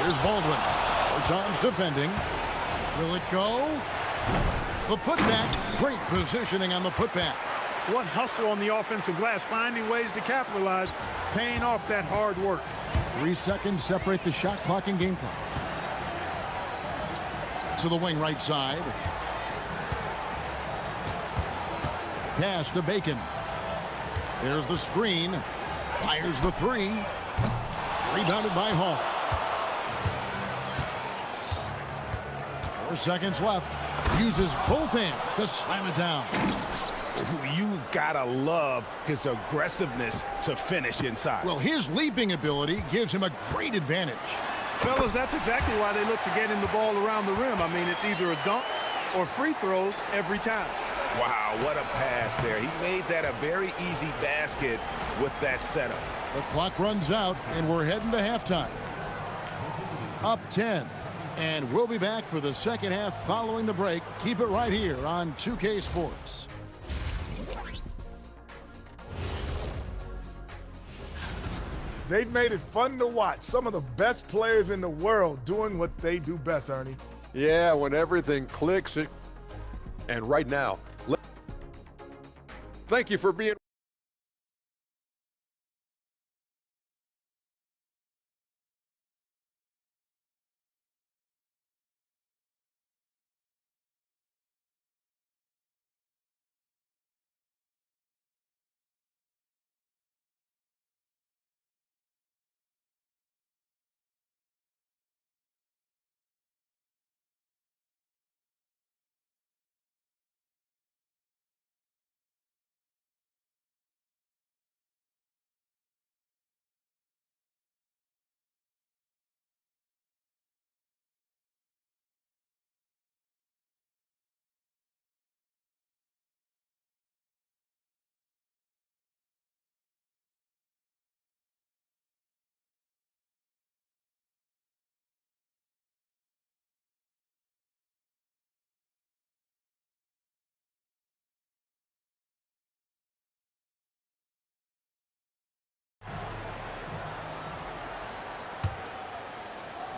Here's Baldwin. Bertans defending. Will it go? The putback. Great positioning on the putback. What hustle on the offensive glass, finding ways to capitalize, paying off that hard work. 3 seconds separate the shot clock and game clock. To the wing right side. Pass to Bacon. There's the screen. Fires the three. Rebounded by Hall. 4 seconds left. Uses both hands to slam it down. You gotta love his aggressiveness to finish inside. Well, his leaping ability gives him a great advantage. Fellas, that's exactly why they look to get him the ball around the rim. I mean, it's either a dunk or free throws every time. Wow, what a pass there. He made that a very easy basket with that setup. The clock runs out, and we're heading to halftime. Up 10. And we'll be back for the second half following the break. Keep it right here on 2K Sports. They've made it fun to watch. Some of the best players in the world doing what they do best, Ernie. Yeah, when everything clicks. And right now, thank you for being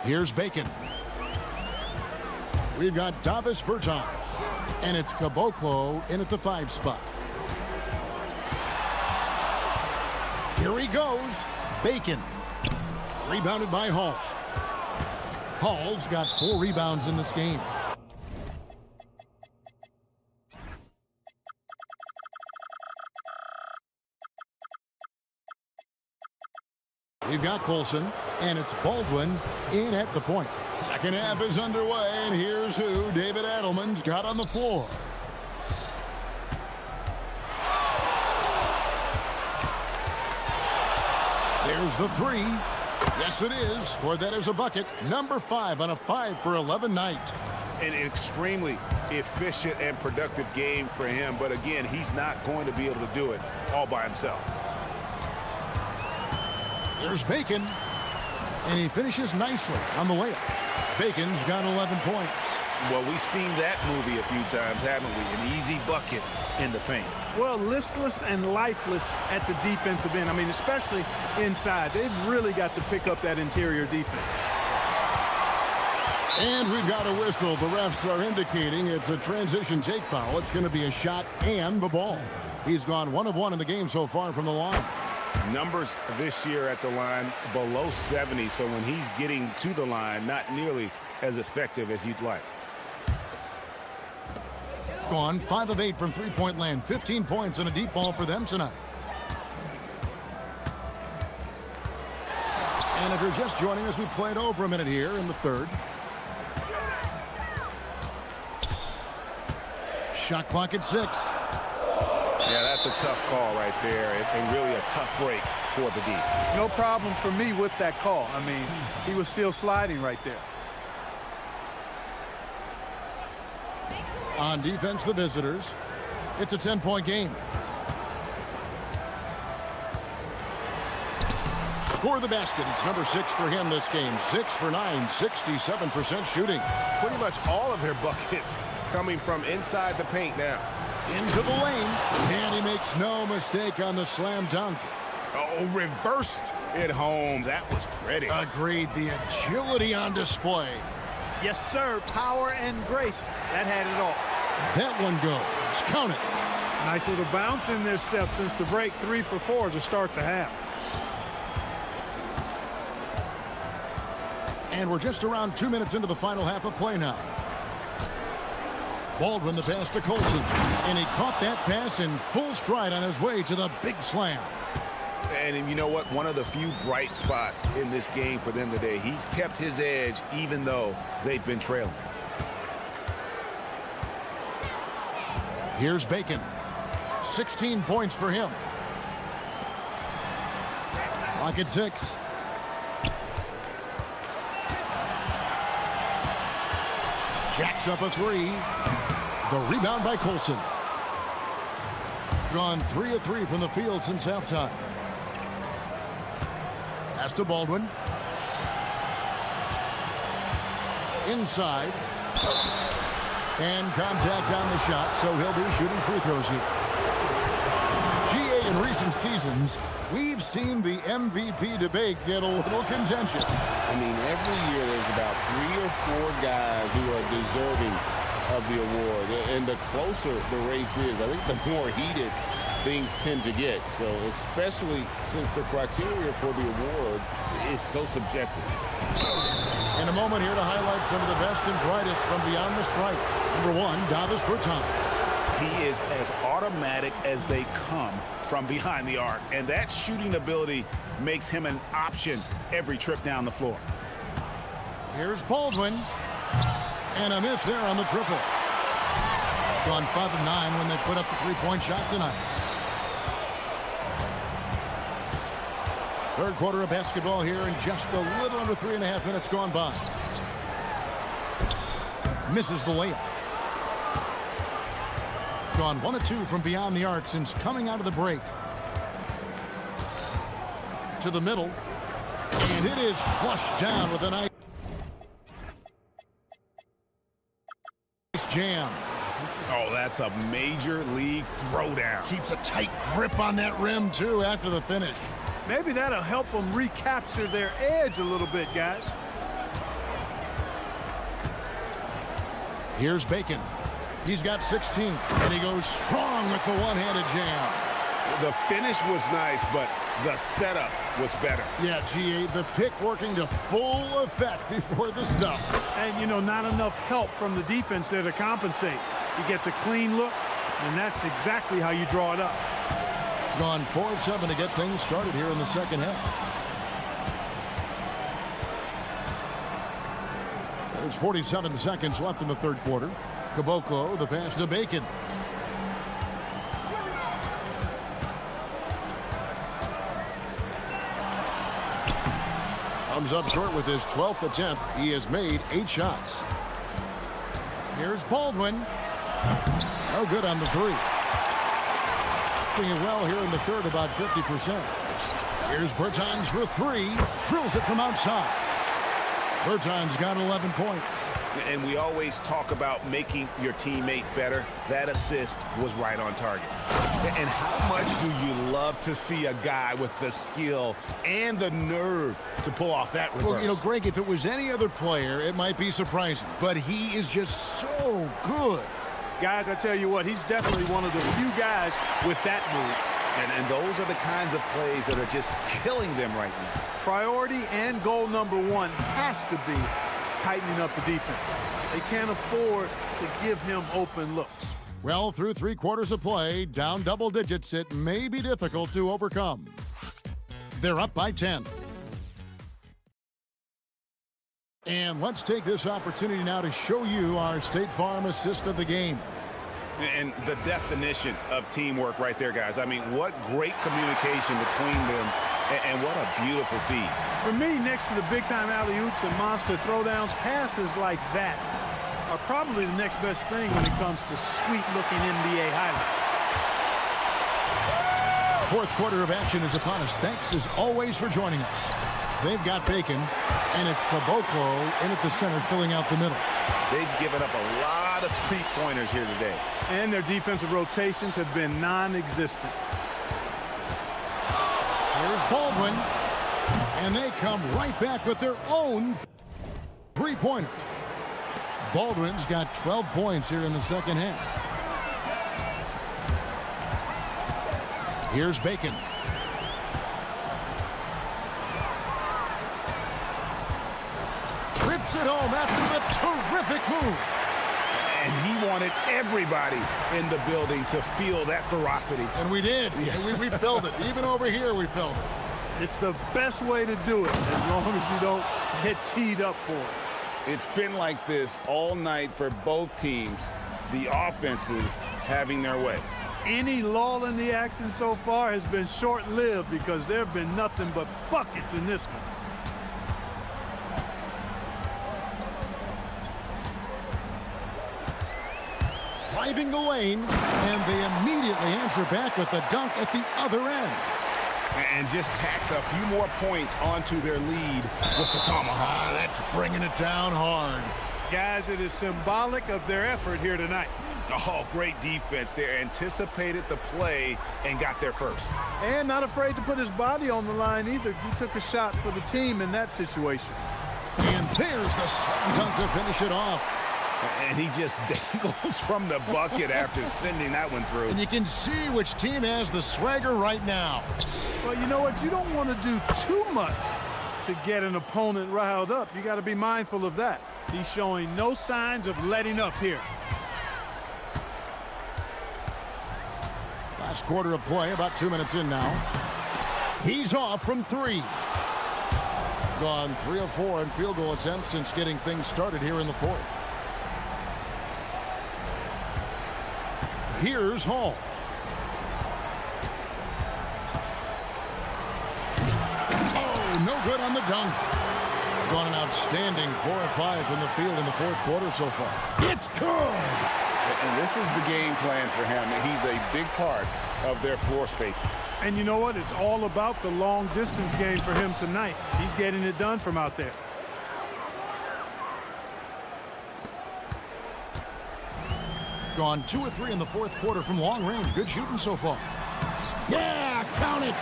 Here's Bacon. We've got Davis Bertans. And it's Caboclo in at the 5 spot. Here he goes. Bacon. Rebounded by Hall. Hall's got 4 rebounds in this game. We've got Colson, and it's Baldwin in at the point. Second half is underway, and here's who David Adelman's got on the floor. There's the 3. Yes, it is. Scored that as a bucket. Number 5 on a 5 for 11 night. An extremely efficient and productive game for him, but again, he's not going to be able to do it all by himself. There's Bacon, and he finishes nicely on the layup. Bacon's got 11 points. Well, we've seen that movie a few times, haven't we? An easy bucket in the paint. Well, listless and lifeless at the defensive end. I mean, especially inside. They've really got to pick up that interior defense. And we've got a whistle. The refs are indicating it's a transition take foul. It's going to be a shot and the ball. He's gone 1 of 1 in the game so far from the line. Numbers this year at the line below 70, so when he's getting to the line, not nearly as effective as you'd like. Gone 5 of 8 from three-point land, 15 points and a deep ball for them tonight. And if you're just joining us, we played over a minute here in the third. Shot clock at 6. Yeah, that's a tough call right there, and really a tough break for the D. No problem for me with that call. I mean, he was still sliding right there. On defense, the visitors. It's a 10-point game. Score the basket. It's number 6 for him this game. 6 for 9, 67% shooting. Pretty much all of their buckets coming from inside the paint now. Into the lane, and he makes no mistake on the slam dunk. Oh, reversed it home. That was pretty. Agreed. The agility on display. Yes, sir. Power and grace. That had it all. That one goes. Count it. Nice little bounce in their step since the break. 3 for 4 to start the half. And we're just around 2 minutes into the final half of play now. Baldwin the pass to Colson, and he caught that pass in full stride on his way to the big slam. And you know what? One of the few bright spots in this game for them today. He's kept his edge even though they've been trailing. Here's Bacon. 16 points for him. Clock at 6. Jacks up a 3. The rebound by Colson. Gone 3 of 3 from the field since halftime. Pass to Baldwin. Inside. And contact on the shot, so he'll be shooting free throws here. GA in recent seasons, we've seen the MVP debate get a little contentious. I mean, every year there's about 3 or 4 guys who are deserving of the award. And the closer the race is, I think the more heated things tend to get. So especially since the criteria for the award is so subjective. In a moment here to highlight some of the best and brightest from beyond the stripe. Number 1, Davis Bertans. He is as automatic as they come from behind the arc, and that shooting ability makes him an option every trip down the floor. Here's Baldwin, and a miss there on the triple. Gone 5 of 9 when they put up the 3-point shot tonight. Third quarter of basketball here, and just a little under 3.5 minutes gone by. Misses the layup. Gone 1 of 2 from beyond the arc since coming out of the break. To the middle, and it is flushed down with a nice jam. Oh, that's a major league throwdown. Keeps a tight grip on that rim, too, after the finish. Maybe that'll help them recapture their edge a little bit, guys. Here's Bacon. He's got 16, and he goes strong with the one-handed jam. The finish was nice, but the setup was better. Yeah, GA, the pick working to full effect before the stuff. And, you know, not enough help from the defense there to compensate. He gets a clean look, and that's exactly how you draw it up. Gone 4 of 7 to get things started here in the second half. There's 47 seconds left in the third quarter. Caboclo, the pass to Bacon. Comes up short with his 12th attempt. He has made 8 shots. Here's Baldwin. No good on the 3. Doing it well here in the third, about 50%. Here's Bertans for 3. Drills it from outside. Bertans got 11 points. And we always talk about making your teammate better. That assist was right on target. And how much do you love to see a guy with the skill and the nerve to pull off that reverse? Well, you know, Greg, if it was any other player, it might be surprising. But he is just so good. Guys, I tell you what, he's definitely one of the few guys with that move. And those are the kinds of plays that are just killing them right now. Priority and goal number 1 has to be tightening up the defense. They can't afford to give him open looks. Well, through 3 quarters of play, down double digits, it may be difficult to overcome. They're up by 10. And let's take this opportunity now to show you our State Farm assist of the game. And the definition of teamwork right there, guys. I mean, what great communication between them, and what a beautiful feed. For me, next to the big-time alley-oops and monster throwdowns, passes like that are probably the next best thing when it comes to sweet-looking NBA highlights. Fourth quarter of action is upon us. Thanks, as always, for joining us. They've got Bacon, and it's Caboclo in at the center, filling out the middle. They've given up a lot of three-pointers here today. And their defensive rotations have been non-existent. Here's Baldwin, and they come right back with their own three-pointer. Baldwin's got 12 points here in the second half. Here's Bacon. Rips it home after the terrific move. And he wanted everybody in the building to feel that ferocity. And we did. Yeah. We felt it. Even over here, we felt it. It's the best way to do it, as long as you don't get teed up for it. It's been like this all night for both teams. The offenses having their way. Any lull in the action so far has been short-lived because there have been nothing but buckets in this one. Driving the lane, and they immediately answer back with the dunk at the other end. And just tacks a few more points onto their lead with the tomahawk. That's bringing it down hard. Guys, it is symbolic of their effort here tonight. Oh, great defense. They anticipated the play and got there first. And not afraid to put his body on the line either. He took a shot for the team in that situation. And there's the slam dunk to finish it off. And he just dangles from the bucket after sending that one through. And you can see which team has the swagger right now. Well, you know what? You don't want to do too much to get an opponent riled up. You got to be mindful of that. He's showing no signs of letting up here. Last quarter of play, about 2 minutes in now. He's off from 3. Gone 3 of 4 in field goal attempts since getting things started here in the fourth. Here's Hall. Oh, no good on the dunk. Gone an outstanding 4 of 5 from the field in the fourth quarter so far. It's good. And this is the game plan for him. He's a big part of their floor spacing. And you know what? It's all about the long distance game for him tonight. He's getting it done from out there. Gone 2 of 3 in the fourth quarter from long range. Good shooting so far. Yeah, count it.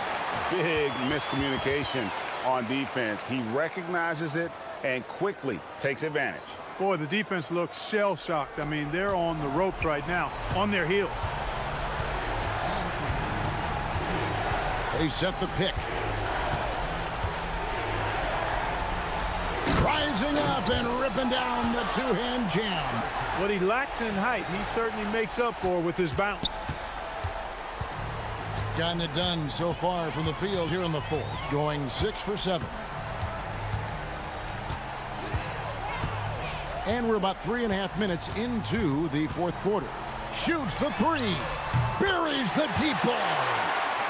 Big miscommunication on defense. He recognizes it and quickly takes advantage. Boy, the defense looks shell-shocked. I mean, they're on the ropes right now, on their heels. They set the pick. Rising up and ripping down the two-hand jam. What he lacks in height, he certainly makes up for with his bounce. Gotten it done so far from the field here in the fourth, going 6 for 7. And we're about 3.5 minutes into the fourth quarter. Shoots the three. Buries the deep ball.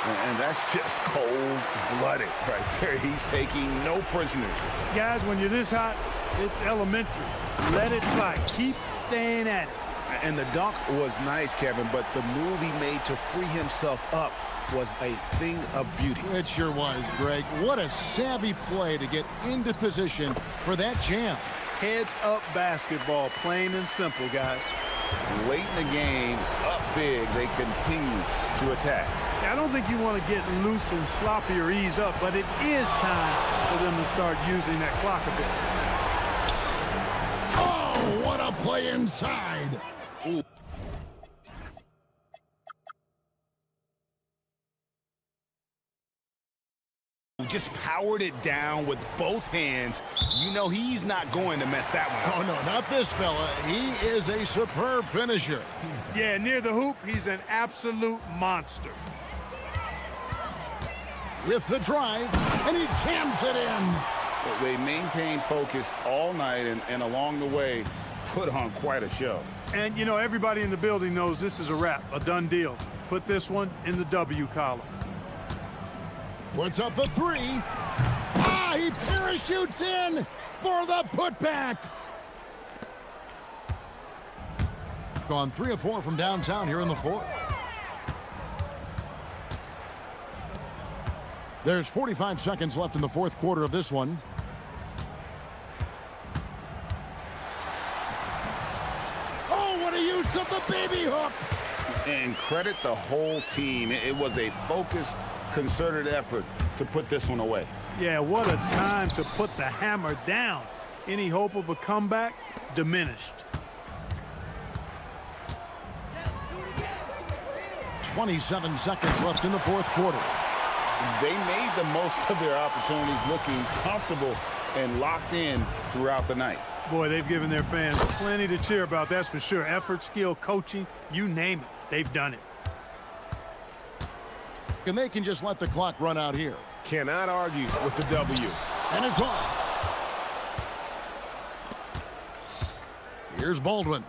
And that's just cold-blooded right there. He's taking no prisoners. Guys, when you're this hot, it's elementary. Let it fly. Keep staying at it. And the dunk was nice, Kevin, but the move he made to free himself up was a thing of beauty. It sure was, Greg. What a savvy play to get into position for that jam. Heads-up basketball, plain and simple, guys. Late in the game, up big, they continue to attack. I don't think you want to get loose and sloppy or ease up, but it is time for them to start using that clock a bit. Oh, what a play inside. Ooh. Just powered it down with both hands. You know he's not going to mess that one up. Oh, no, not this fella. He is a superb finisher. Yeah, near the hoop, he's an absolute monster. With the drive, and he jams it in. They maintained focus all night and along the way put on quite a show. And, you know, everybody in the building knows this is a wrap, a done deal. Put this one in the W column. Puts up the three. Ah, he parachutes in for the putback. Gone 3 of 4 from downtown here in the fourth. There's 45 seconds left in the fourth quarter of this one. Oh, what a use of the baby hook. And credit the whole team. It was a focused, concerted effort to put this one away. Yeah, what a time to put the hammer down. Any hope of a comeback? Diminished. 27 seconds left in the fourth quarter. They made the most of their opportunities, looking comfortable and locked in throughout the night. Boy, they've given their fans plenty to cheer about, that's for sure. Effort, skill, coaching, you name it. They've done it. And they can just let the clock run out here. Cannot argue with the W. And it's off. Here's Baldwin.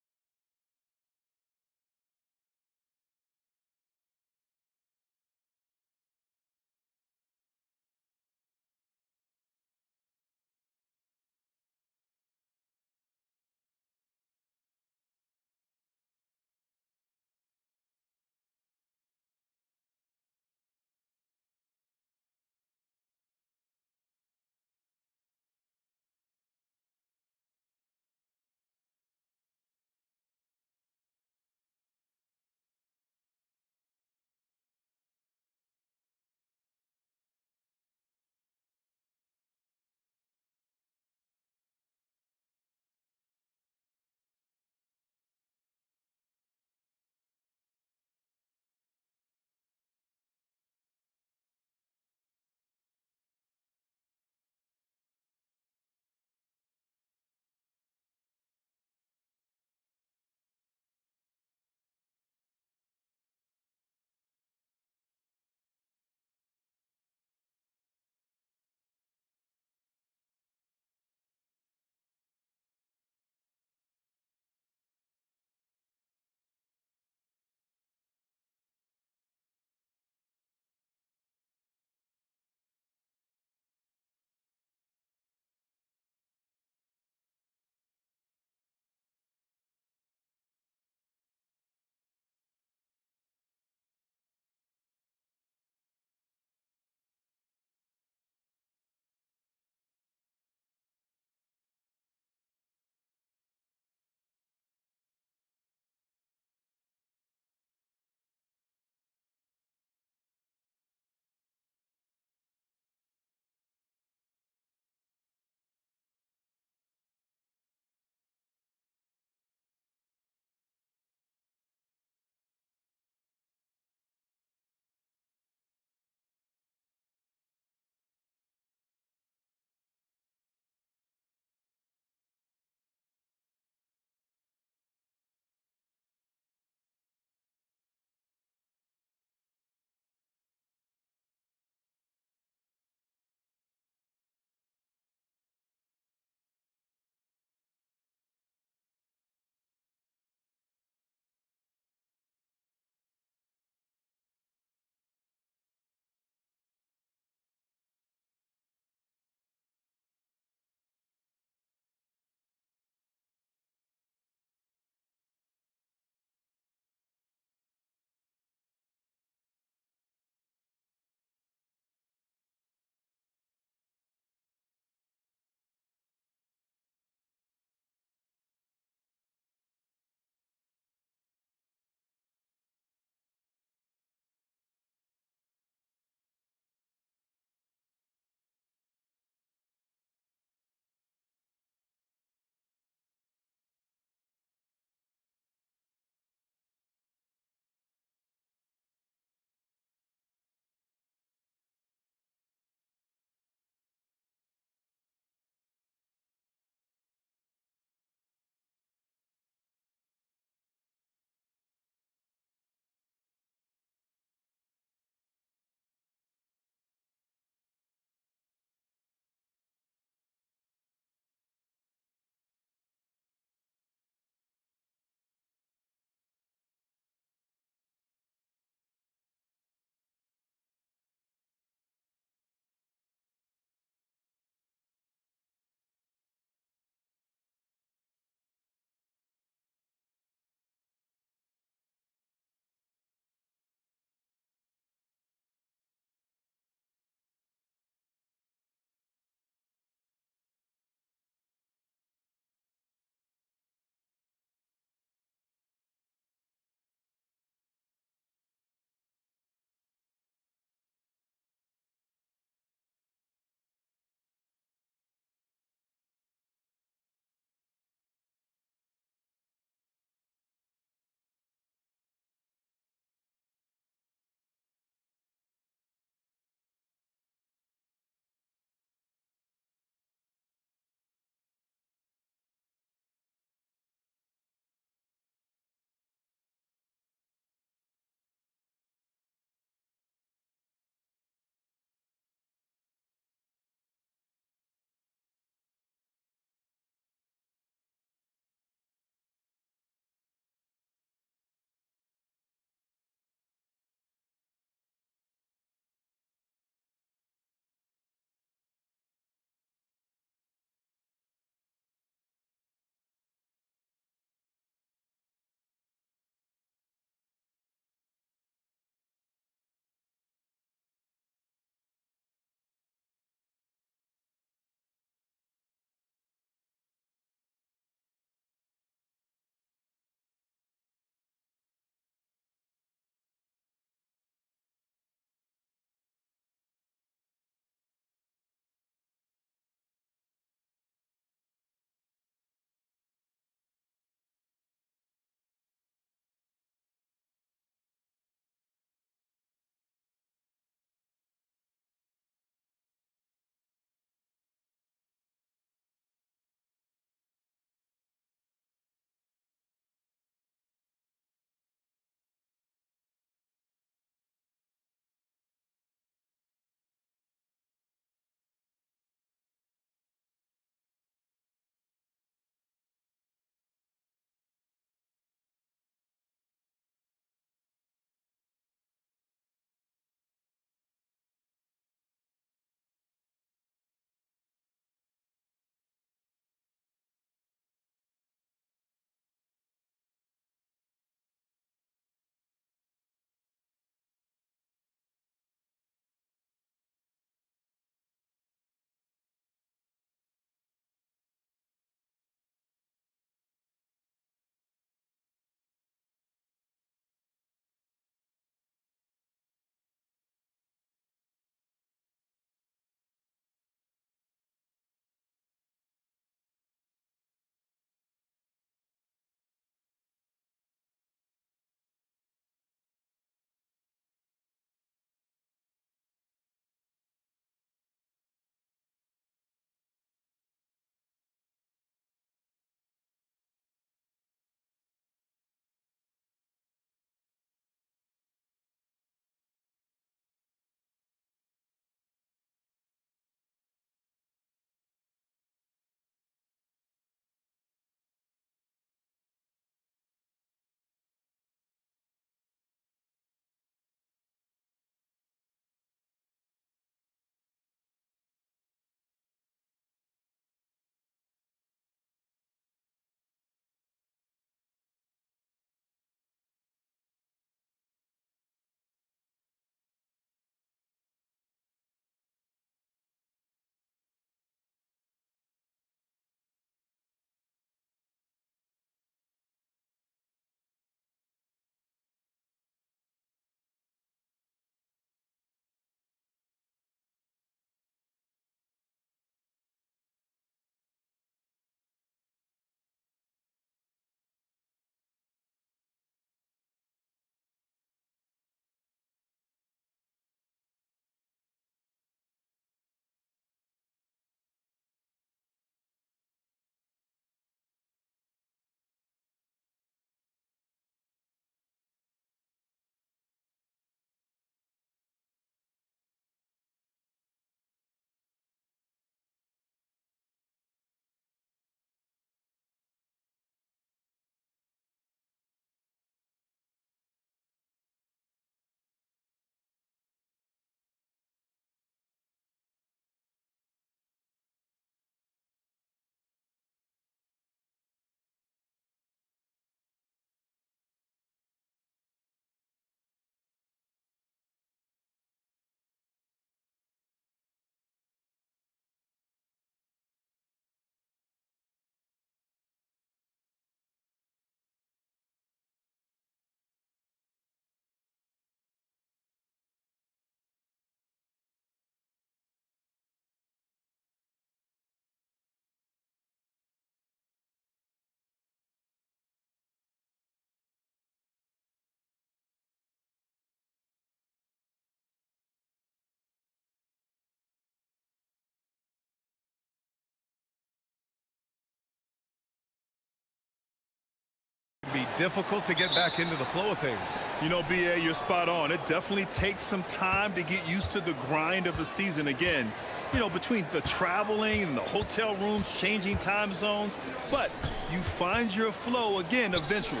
difficult to get back into the flow of things. You know, B.A., you're spot on. It definitely takes some time to get used to the grind of the season again. You know, between the traveling and the hotel rooms, changing time zones. But you find your flow again eventually.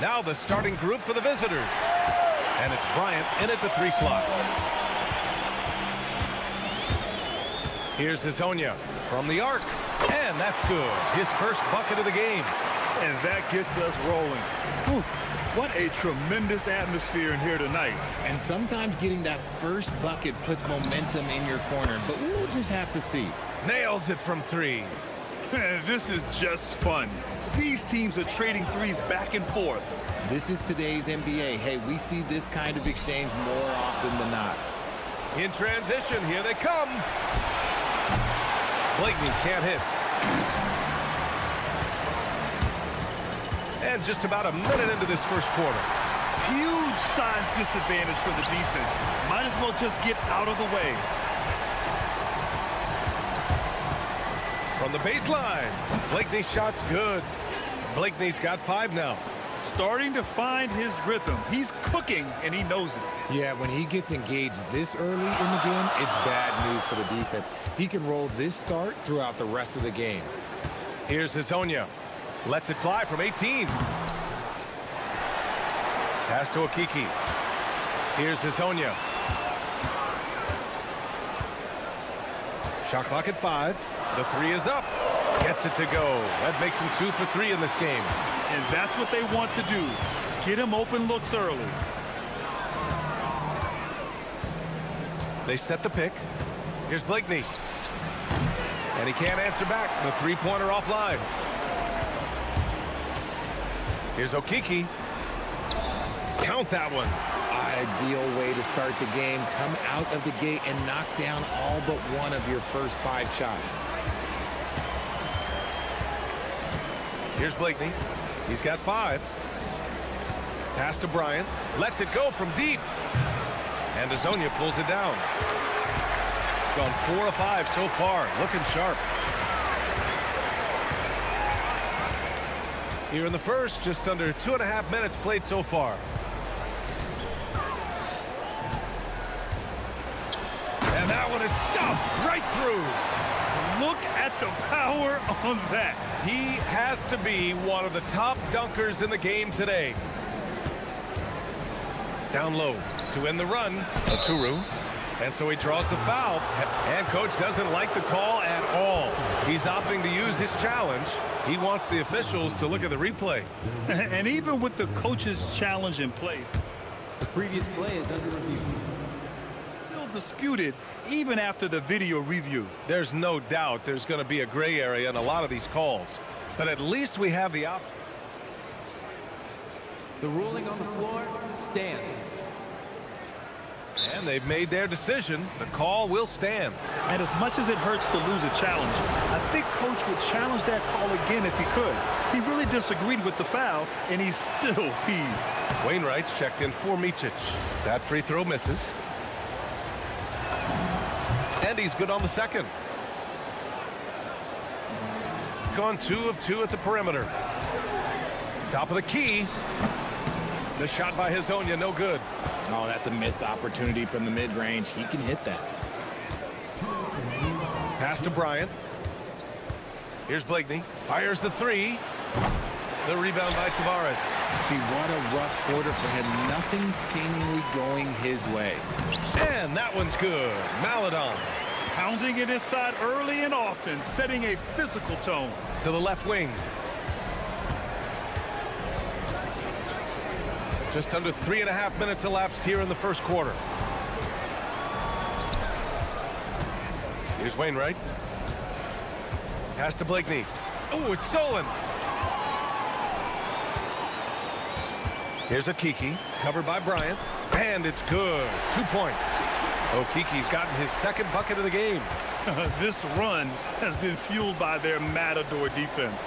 Now the starting group for the visitors. And it's Bryant in at the 3 slot. Here's Hazonia from the arc. And that's good. His first bucket of the game. And that gets us rolling. Whew. What a tremendous atmosphere in here tonight. And sometimes getting that first bucket puts momentum in your corner, but we'll just have to see. Nails it from 3. This is just fun. These teams are trading threes back and forth. This is today's NBA. Hey, we see this kind of exchange more often than not. In transition, here they come. Blakeney can't hit. And just about a minute into this first quarter. Huge size disadvantage for the defense. Might as well just get out of the way. From the baseline, Blakeney's shot's good. Blakeney's got 5 now. Starting to find his rhythm. He's cooking, and he knows it. Yeah, when he gets engaged this early in the game, it's bad news for the defense. He can roll this start throughout the rest of the game. Here's Hazonia. Lets it fly from 18. Pass to Okiki. Here's Hazonia. Shot clock at 5. The 3 is up. Gets it to go. That makes him 2 for 3 in this game. And that's what they want to do. Get him open looks early. They set the pick. Here's Blakeney. And he can't answer back. The 3-pointer offline. Here's Okiki. Count that one. Ideal way to start the game. Come out of the gate and knock down all but one of your first 5 shots. Here's Blakeney. He's got 5. Pass to Bryant. Lets it go from deep. And Hazonia pulls it down. Gone 4 of 5 so far. Looking sharp. Here in the first, just under 2.5 minutes played so far. And that one is stuffed right through. Look at the power on that. He has to be one of the top dunkers in the game today. Down low to end the run, Aturu. And so he draws the foul. And coach doesn't like the call at all. He's opting to use his challenge. He wants the officials to look at the replay. And even with the coach's challenge in place, the previous play is under review. Still disputed even after the video review. There's no doubt there's going to be a gray area in a lot of these calls. But at least we have the option. The ruling on the floor stands. And they've made their decision. The call will stand. And as much as it hurts to lose a challenge, I think coach would challenge that call again if he could. He really disagreed with the foul, and he's still peeved. Wainwright's checked in for Micic. That free throw misses. And he's good on the second. Gone 2 of 2 at the perimeter. Top of the key. The shot by Hazonia, no good. Oh, that's a missed opportunity from the mid-range. He can hit that. Pass to Bryant. Here's Blakeney. Fires the 3. The rebound by Tavares. See, what a rough quarter for him. Nothing seemingly going his way. And that one's good. Maladon. Pounding it inside early and often, setting a physical tone. To the left wing. Just under 3.5 minutes elapsed here in the first quarter. Here's Wainwright. Pass to Blakeney. Oh, it's stolen. Here's Okiki, covered by Bryant. And it's good. 2 points. Okiki's gotten his second bucket of the game. This run has been fueled by their Matador defense.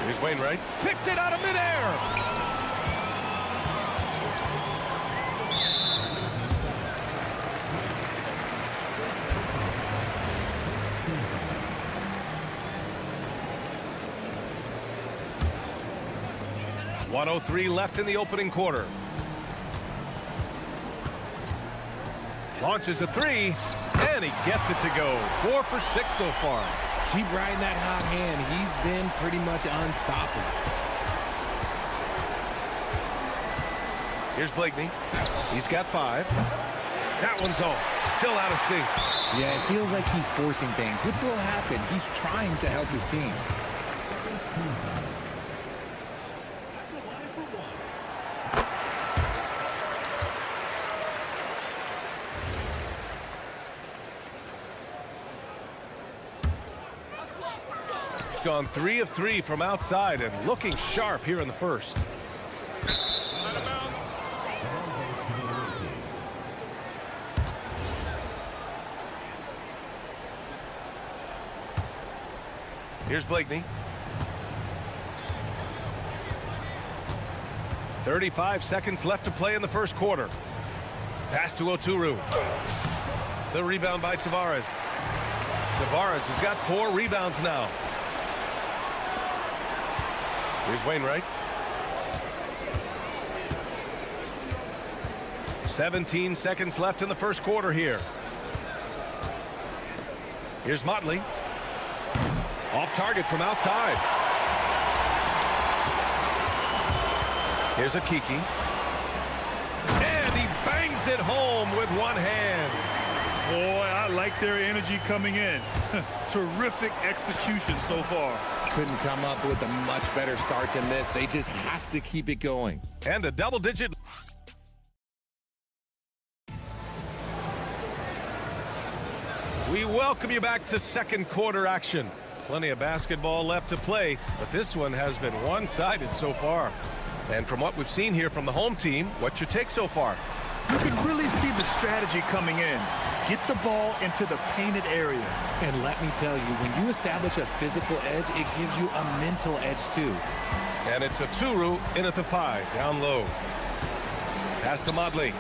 Here's Wainwright. Picked it out of midair. 1:03 left in the opening quarter. Launches a three, and he gets it to go. 4 for 6 so far. Keep riding that hot hand. He's been pretty much unstoppable. Here's Blakeney. He's got 5. That one's off. Still out of sync. Yeah, it feels like he's forcing things, which will happen. He's trying to help his team. Gone 3 of 3 from outside and looking sharp here in the first. Here's Blakeney. 35 seconds left to play in the first quarter. Pass to Oturu. The rebound by Tavares. Tavares has got 4 rebounds now. Here's Wainwright. 17 seconds left in the first quarter here. Here's Motley. Off target from outside. Here's Akiki. And he bangs it home with one hand. Boy, I like their energy coming in. Terrific execution so far. Couldn't come up with a much better start than this. They just have to keep it going. And a double-digit. We welcome you back to second quarter action. Plenty of basketball left to play, but this one has been one-sided so far. And from what we've seen here from the home team, what's your take so far? You can really see the strategy coming in. Get the ball into the painted area. And let me tell you, when you establish a physical edge, it gives you a mental edge too. And it's Oturu in at the 5, down low. Pass to Motley.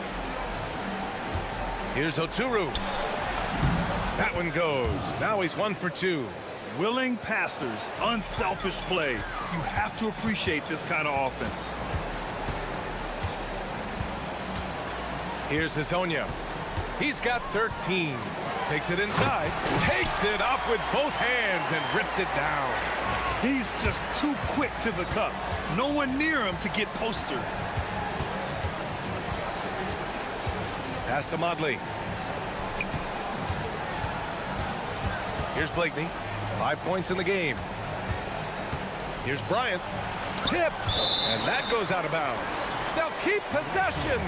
Here's Oturu. That one goes. Now he's 1 for 2. Willing passers, unselfish play. You have to appreciate this kind of offense. Here's Hazonia. He's got 13. Takes it inside. Takes it up with both hands and rips it down. He's just too quick to the cup. No one near him to get postered. Pass to Motley. Here's Blakeney. 5 points in the game. Here's Bryant. Tipped. And that goes out of bounds. They'll keep possession.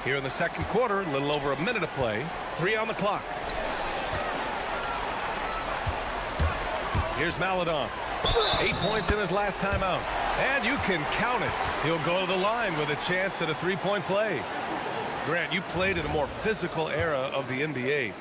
Here in the second quarter, a little over a minute of play. 3 on the clock. Here's Maladon. 8 points in his last time out. And you can count it. He'll go to the line with a chance at a 3-point play. Grant, you played in a more physical era of the NBA.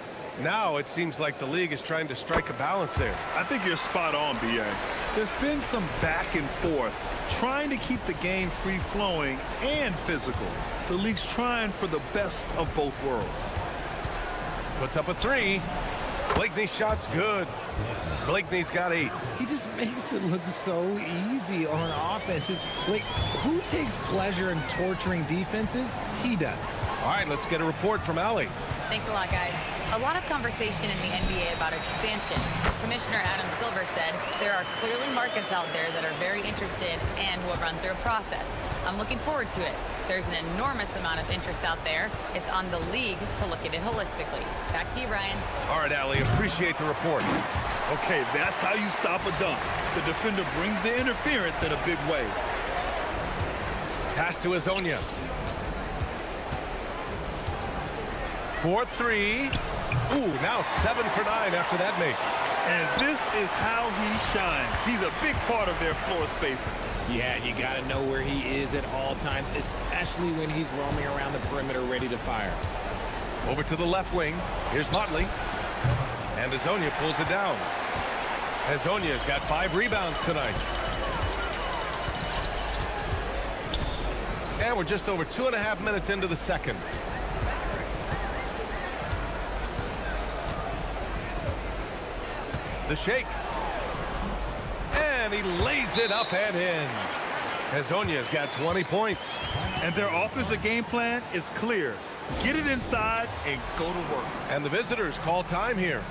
Now it seems like the league is trying to strike a balance there. I think you're spot on, B.A. There's been some back and forth, trying to keep the game free-flowing and physical. The league's trying for the best of both worlds. Puts up a 3. Blakeney's shot's good. Blakeney's got 8. He just makes it look so easy on offense. Like, who takes pleasure in torturing defenses? He does. All right, let's get a report from Allie. Thanks a lot, guys. A lot of conversation in the NBA about expansion. Commissioner Adam Silver said there are clearly markets out there that are very interested and will run through a process. I'm looking forward to it. There's an enormous amount of interest out there. It's on the league to look at it holistically. Back to you, Ryan. All right, Allie, appreciate the report. Okay, that's how you stop a dunk. The defender brings the interference in a big way. Pass to Hazonia. 4-3. Ooh, now 7 for 9 after that make. And this is how he shines. He's a big part of their floor spacing. Yeah, you got to know where he is at all times, especially when he's roaming around the perimeter ready to fire. Over to the left wing. Here's Motley. And Hazonia pulls it down. Hazonia's got 5 rebounds tonight. And we're just over 2.5 minutes into the second. The shake. And he lays it up and in. Hezonja's got 20 points. And their offensive game plan is clear. Get it inside and go to work. And the visitors call time here.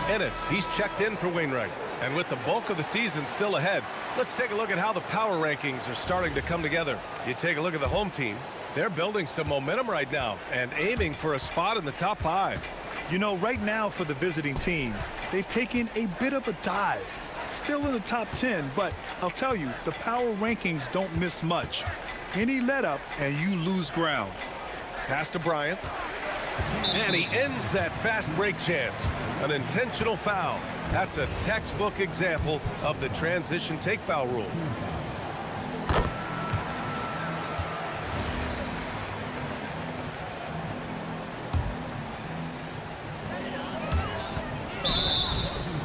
Ennis, he's checked in for Wainwright. And with the bulk of the season still ahead, let's take a look at how the power rankings are starting to come together. You take a look at the home team. They're building some momentum right now and aiming for a spot in the top 5. You know, right now for the visiting team, they've taken a bit of a dive. Still in the top 10, but I'll tell you, the power rankings don't miss much. Any let up and you lose ground. Pass to Bryant. And he ends that fast break chance. An intentional foul. That's a textbook example of the transition take foul rule.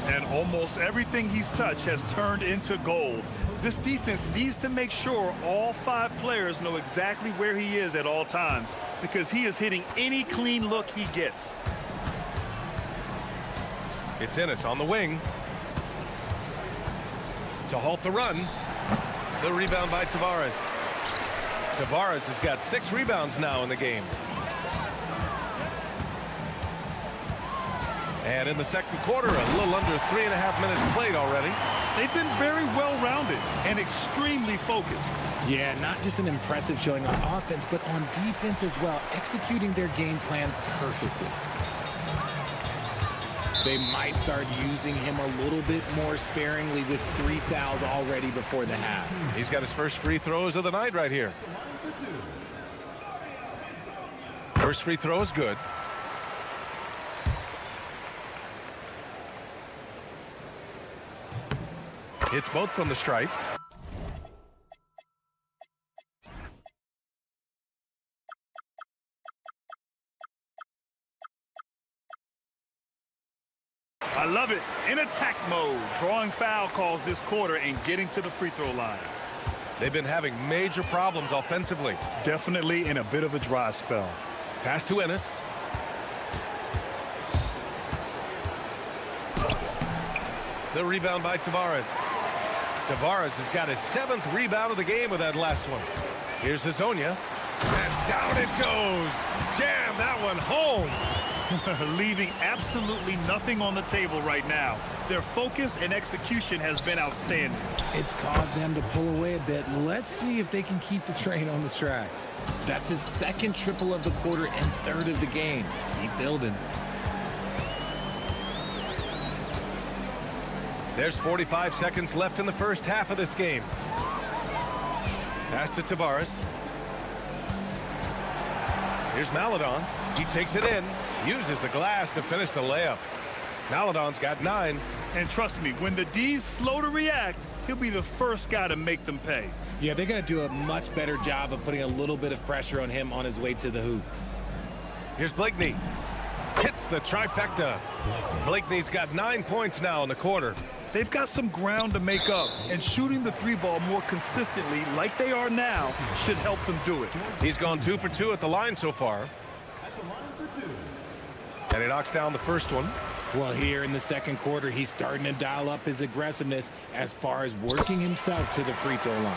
And almost everything he's touched has turned into gold. This defense needs to make sure all 5 players know exactly where he is at all times, because he is hitting any clean look he gets. It's Ennis on the wing. To halt the run. The rebound by Tavares. Tavares has got 6 rebounds now in the game. And in the second quarter, a little under 3.5 minutes played already. They've been very well-rounded and extremely focused. Yeah, not just an impressive showing on offense, but on defense as well, executing their game plan perfectly. They might start using him a little bit more sparingly with 3 fouls already before the half. He's got his first free throws of the night right here. First free throw is good. Hits both from the stripe. I love it. In attack mode, drawing foul calls this quarter and getting to the free throw line. They've been having major problems offensively. Definitely in a bit of a dry spell. Pass to Ennis. The rebound by Tavares. Tavares has got his 7th rebound of the game with that last one. Here's Hezonja. And down it goes. Jam that one home. Leaving absolutely nothing on the table right now. Their focus and execution has been outstanding. It's caused them to pull away a bit. Let's see if they can keep the train on the tracks. That's his 2nd triple of the quarter and 3rd of the game. Keep building. There's 45 seconds left in the first half of this game. Pass to Tavares. Here's Maledon. He takes it in. Uses the glass to finish the layup. Maledon's got 9. And trust me, when the D's slow to react, he'll be the first guy to make them pay. Yeah, they're going to do a much better job of putting a little bit of pressure on him on his way to the hoop. Here's Blakeney. Hits the trifecta. Blakeney's got 9 points now in the quarter. They've got some ground to make up, and shooting the 3-ball more consistently like they are now should help them do it. He's gone 2 for 2 at the line so far. And he knocks down the first one. Well, here in the second quarter, he's starting to dial up his aggressiveness as far as working himself to the free throw line.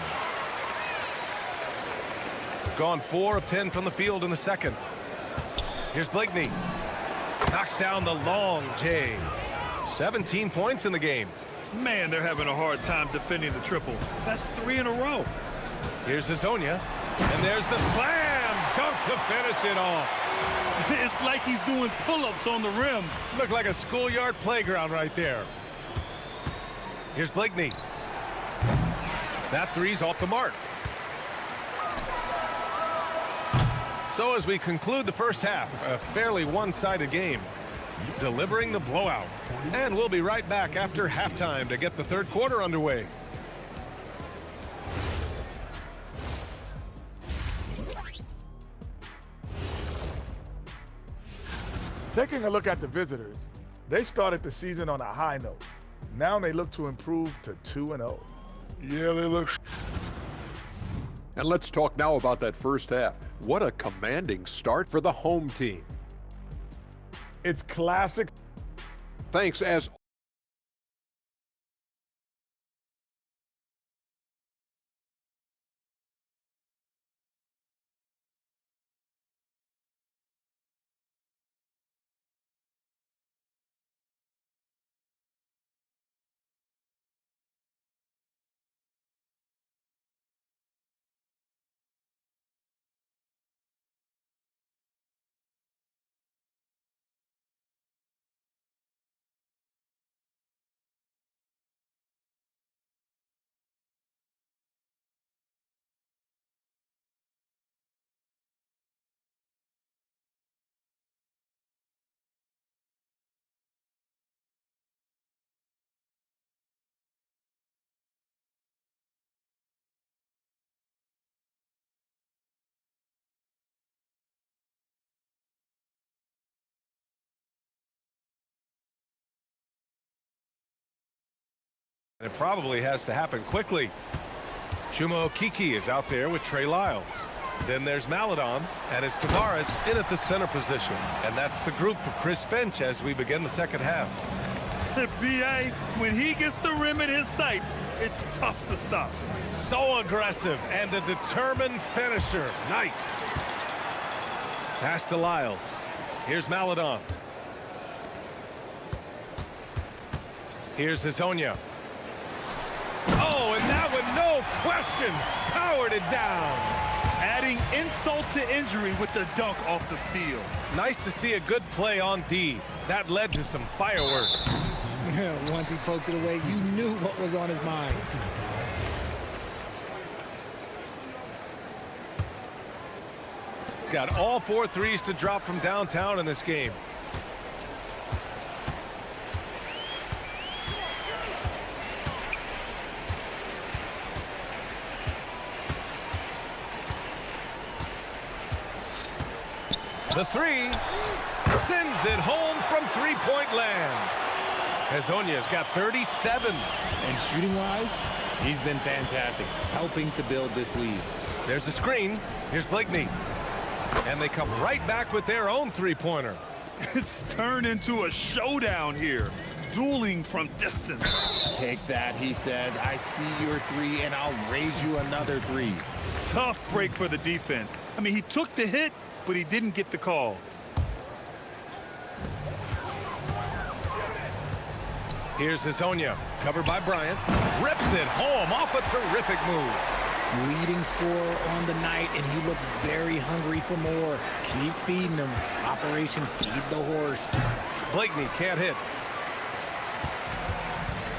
Gone 4 of 10 from the field in the second. Here's Blakeney. Knocks down the long J. 17 points in the game. Man, they're having a hard time defending the triple. That's 3 in a row. Here's Hezonja. And there's the slam dunk to finish it off. It's like he's doing pull-ups on the rim. Looked like a schoolyard playground right there. Here's Blakeney. That 3's off the mark. So as we conclude the first half, a fairly one-sided game, delivering the blowout. And we'll be right back after halftime to get the third quarter underway. Taking a look at the visitors, they started the season on a high note. Now they look to improve to 2-0. Yeah, they look. And let's talk now about that first half. What a commanding start for the home team. It's classic. Thanks as it probably has to happen quickly. Chuma Okeke is out there with Trey Lyles. Then there's Maladon, and it's Tavares in at the center position. And that's the group for Chris Finch as we begin the second half. B.A., when he gets the rim in his sights, it's tough to stop. So aggressive and a determined finisher. Nice. Pass to Lyles. Here's Maladon. Here's Hazonia. Oh, and that one, no question, powered it down. Adding insult to injury with the dunk off the steal. Nice to see a good play on D. That led to some fireworks. Once he poked it away, you knew what was on his mind. Got all 4 threes to drop from downtown in this game. The three sends it home from three-point land. Hazonia's got 37. And shooting-wise, he's been fantastic, helping to build this lead. There's a screen. Here's Blakeney. And they come right back with their own three-pointer. It's turned into a showdown here. Dueling from distance. Take that, he says. I see your three, and I'll raise you another three. Tough break for the defense. I mean, he took the hit, but he didn't get the call. Here's Hazonia, covered by Bryant. Rips it home off a terrific move. Leading scorer on the night, and he looks very hungry for more. Keep feeding him. Operation Feed the Horse. Blakeney can't hit.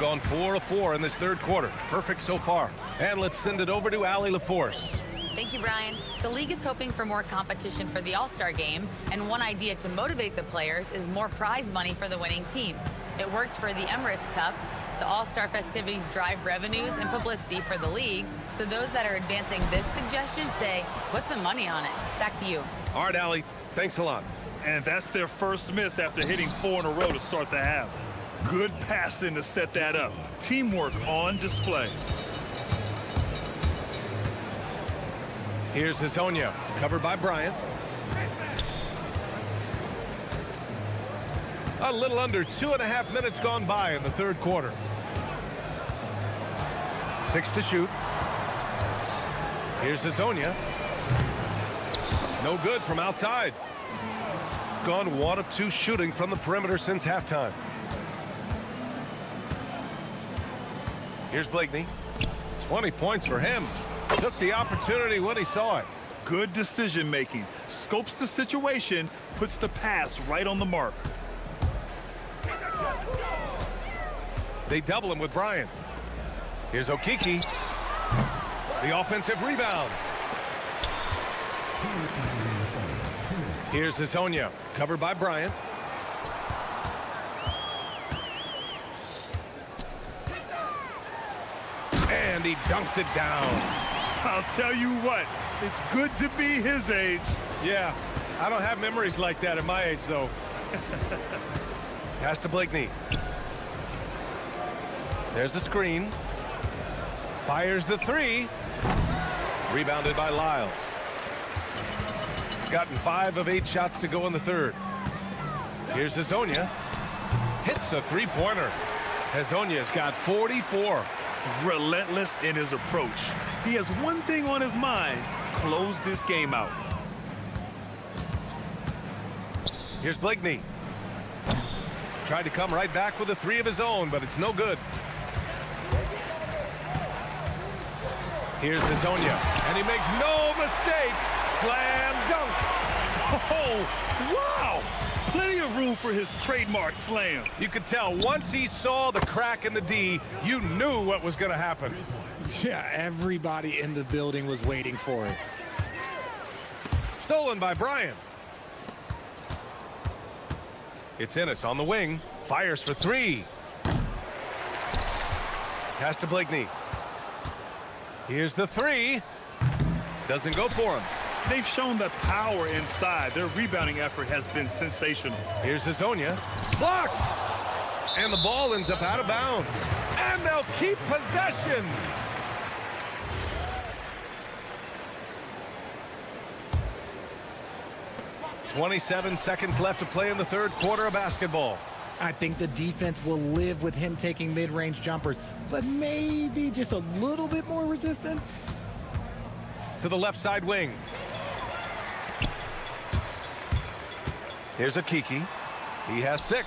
Gone 4 of 4 in this third quarter. Perfect so far. And let's send it over to Allie LaForce. Thank you, Brian. The league is hoping for more competition for the All-Star game, and one idea to motivate the players is more prize money for the winning team. It worked for the Emirates Cup. The All-Star festivities drive revenues and publicity for the league, so those that are advancing this suggestion say, put some money on it. Back to you. All right, Allie. Thanks a lot. And that's their first miss after hitting 4 in a row to start the half. Good passing to set that up. Teamwork on display. Here's Hazonia, covered by Bryant. A little under 2.5 minutes gone by in the third quarter. 6 to shoot. Here's Hazonia. No good from outside. Gone 1 of 2 shooting from the perimeter since halftime. Here's Blakeney. 20 points for him. Took the opportunity when he saw it. Good decision making. Scopes the situation, puts the pass right on the mark. They double him with Bryant. Here's Okeke. The offensive rebound. Here's Hazonia, covered by Bryant. And he dunks it down. I'll tell you what, it's good to be his age. Yeah, I don't have memories like that at my age, though. Pass to Blakeney. There's the screen. Fires the three. Rebounded by Lyles. Gotten 5 of 8 shots to go in the third. Here's Hezonja. Hits a three-pointer. Hezonja's got 44. Relentless in his approach. He has one thing on his mind: close this game out. Here's Blakeney. Tried to come right back with a 3 of his own, but it's no good. Here's Hezonja, and he makes no mistake. Slam dunk. Oh, wow! Plenty of room for his trademark slam. You could tell once he saw the crack in the D, you knew what was going to happen. Yeah, everybody in the building was waiting for it. Stolen by Bryant. It's Ennis on the wing. Fires for 3. Pass to Blakeney. Here's the 3. Doesn't go for him. They've shown the power inside. Their rebounding effort has been sensational. Here's Hezonja. Blocked! And the ball ends up out of bounds. And they'll keep possession. "27 seconds left to play in the third quarter of basketball." I think the defense will live with him taking mid-range jumpers, but maybe just a little bit more resistance. To the left side wing. Here's Okiki. He has 6.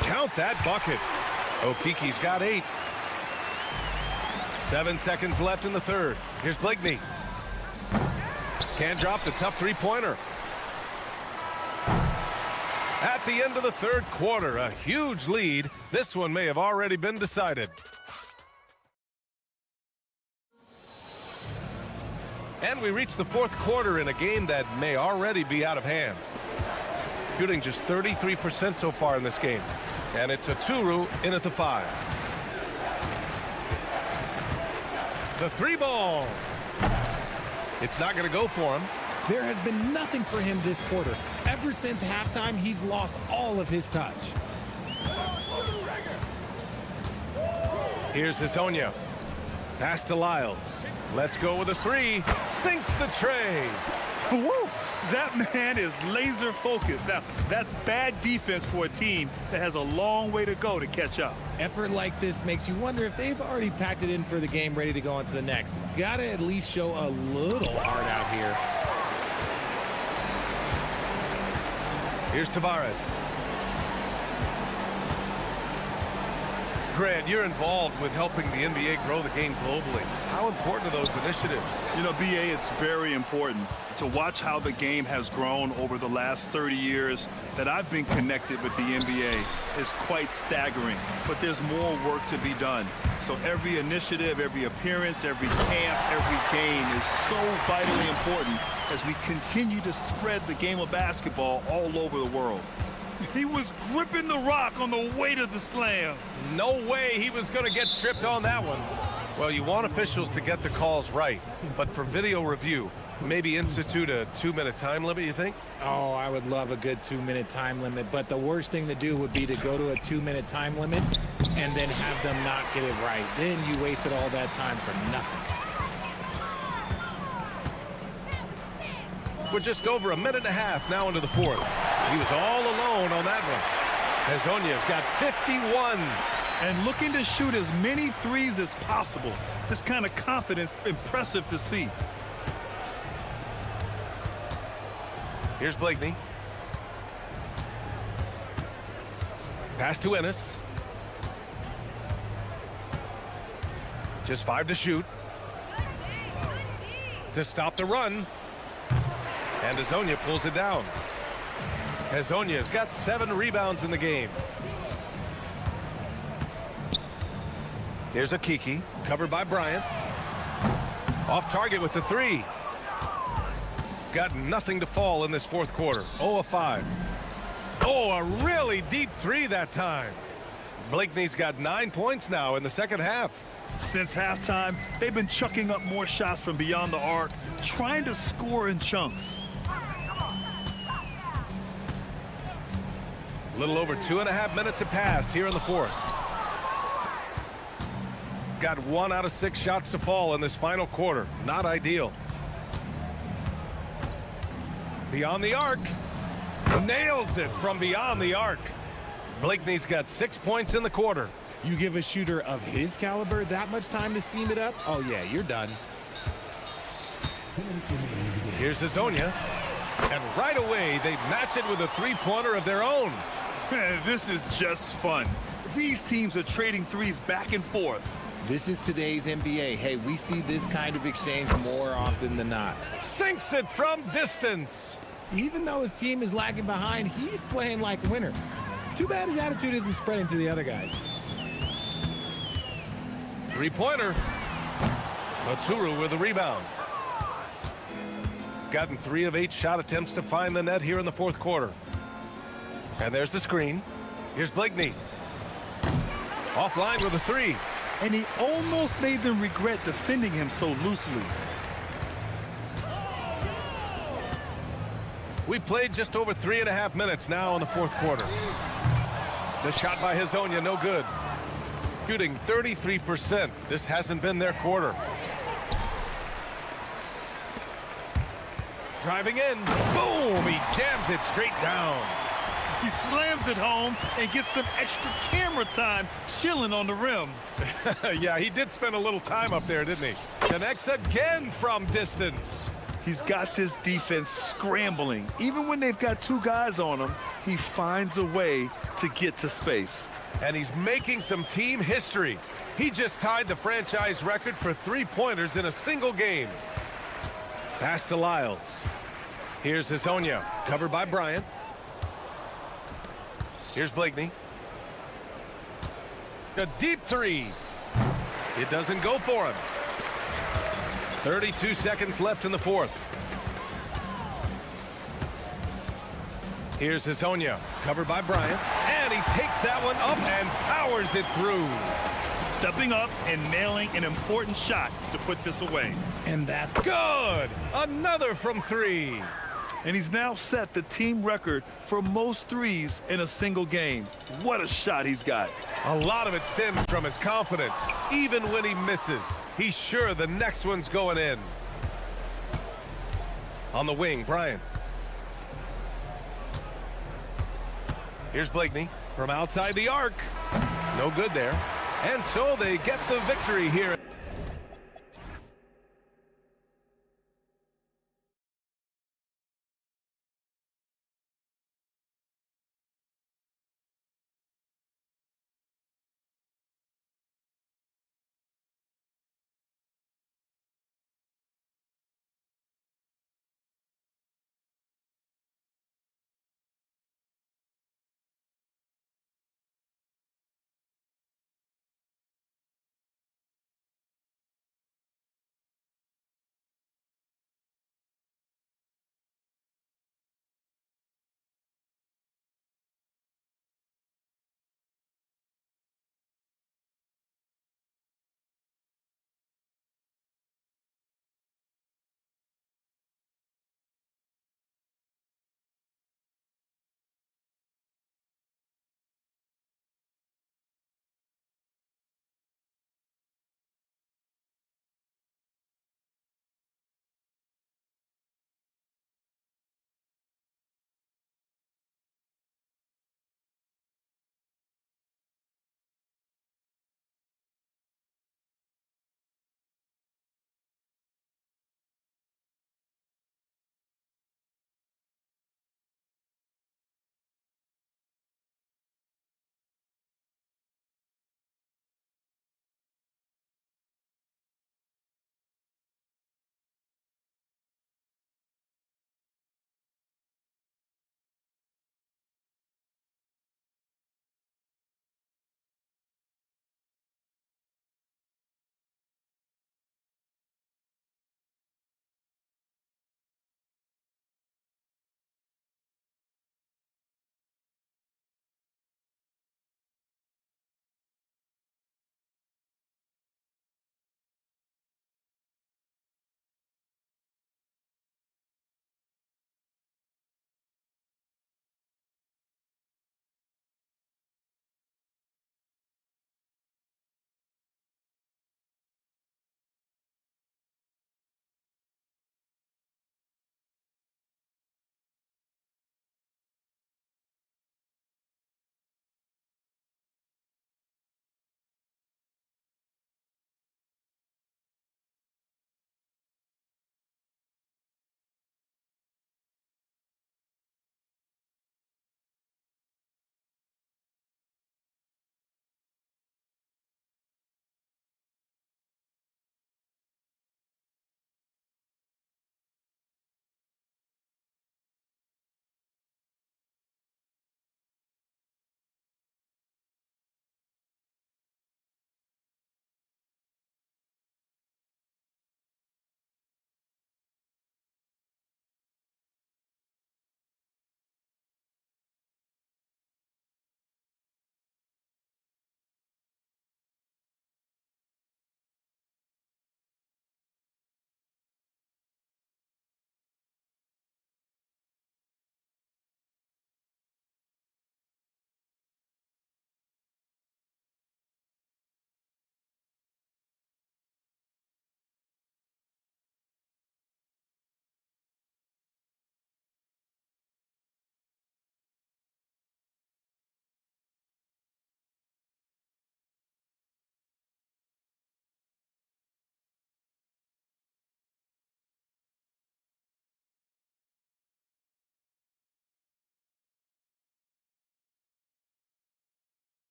Count that bucket. Okiki's got 8. 7 seconds left in the third. Here's Blakeney. Can't drop the tough three-pointer. At the end of the third quarter, a huge lead. This one may have already been decided. And we reach the fourth quarter in a game that may already be out of hand. Shooting just 33% so far in this game. And it's a Turu in at the 5. The 3 ball. It's not going to go for him. There has been nothing for him this quarter. Ever since halftime, he's lost all of his touch. Here's Hezonja. Pass to Lyles. Let's go with a 3. Sinks the tray. Woo! That man is laser focused. Now, that's bad defense for a team that has a long way to go to catch up. Effort like this makes you wonder if they've already packed it in for the game, ready to go on to the next. Gotta at least show a little heart out here. Here's Tavares. Grant, you're involved with helping the NBA grow the game globally. How important are those initiatives? You know, BA, it's very important to watch how the game has grown over the last 30 years that I've been connected with the NBA is quite staggering, but there's more work to be done. So every initiative, every appearance, every camp, every game is so vitally important as we continue to spread the game of basketball all over the world. He was gripping the rock on the way to the slam. No way he was going to get stripped on that one. Well, you want officials to get the calls right, but for video review, maybe institute a 2-minute time limit, you think? Oh, I would love a good 2-minute time limit, but the worst thing to do would be to go to a 2-minute time limit and then have them not get it right. Then you wasted all that time for nothing. We're just over a minute and a half now into the fourth. He was all alone on that one. Hezonja's got 51. And looking to shoot as many threes as possible. This kind of confidence, impressive to see. Here's Blakeney. Pass to Ennis. Just 5 to shoot. To stop the run. And Hezonja pulls it down. Hezonja's got 7 rebounds in the game. Here's Okiki, covered by Bryant. Off target with the 3. Got nothing to fall in this fourth quarter. 0 of 5. Oh, a really deep 3 that time. Blakeney's got 9 points now in the second half. Since halftime, they've been chucking up more shots from beyond the arc, trying to score in chunks. A little over 2.5 minutes have passed here in the fourth. Got 1 out of 6 shots to fall in this final quarter. Not ideal. Beyond the arc. Nails it from beyond the arc. Blakeney's got 6 points in the quarter. You give a shooter of his caliber that much time to seam it up? Oh, yeah, you're done. Here's Hazonia. And right away, they match it with a three-pointer of their own. This is just fun. These teams are trading threes back and forth. This is today's NBA. Hey, we see this kind of exchange more often than not. Sinks it from distance. Even though his team is lagging behind, he's playing like a winner. Too bad his attitude isn't spreading to the other guys. Three-pointer. Oturu with the rebound. Gotten 3 of 8 shot attempts to find the net here in the fourth quarter. And there's the screen. Here's Blakeney. Offline with a 3. And he almost made them regret defending him so loosely. We played just over 3.5 minutes now in the fourth quarter. The shot by Hazonia, no good. Shooting 33%. This hasn't been their quarter. Driving in. Boom! He jams it straight down. He slams it home and gets some extra camera time chilling on the rim. Yeah, he did spend a little time up there, didn't he? Connects again from distance. He's got this defense scrambling. Even when they've got 2 guys on him, he finds a way to get to space. And he's making some team history. He just tied the franchise record for 3-pointers in a single game. Pass to Lyles. Here's Hazonia, covered by Bryant. Here's Blakeney. A deep 3. It doesn't go for him. 32 seconds left in the fourth. Here's Hazonia, covered by Bryant. And he takes that one up and powers it through. Stepping up and nailing an important shot to put this away. And that's good. Another from 3. And he's now set the team record for most threes in a single game. What a shot he's got. A lot of it stems from his confidence. Even when he misses, he's sure the next one's going in. On the wing, Bryant. Here's Blakeney from outside the arc. No good there. And so they get the victory here.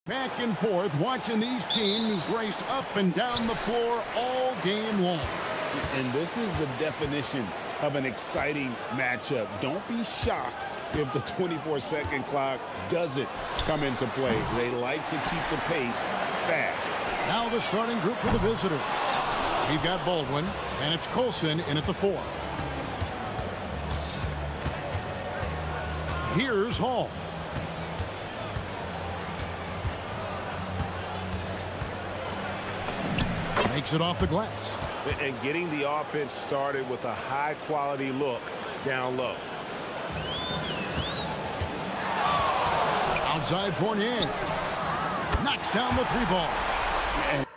Back and forth, watching these teams race up and down the floor all game long. And this is the definition of an exciting matchup. Don't be shocked if the 24-second clock doesn't come into play. They like to keep the pace fast. Now the starting group for the visitors. We've got Baldwin, and it's Colson in at the 4. Here's Hall. Makes it off the glass. And getting the offense started with a high-quality look down low. Outside Fournier. Knocks down the 3-ball. And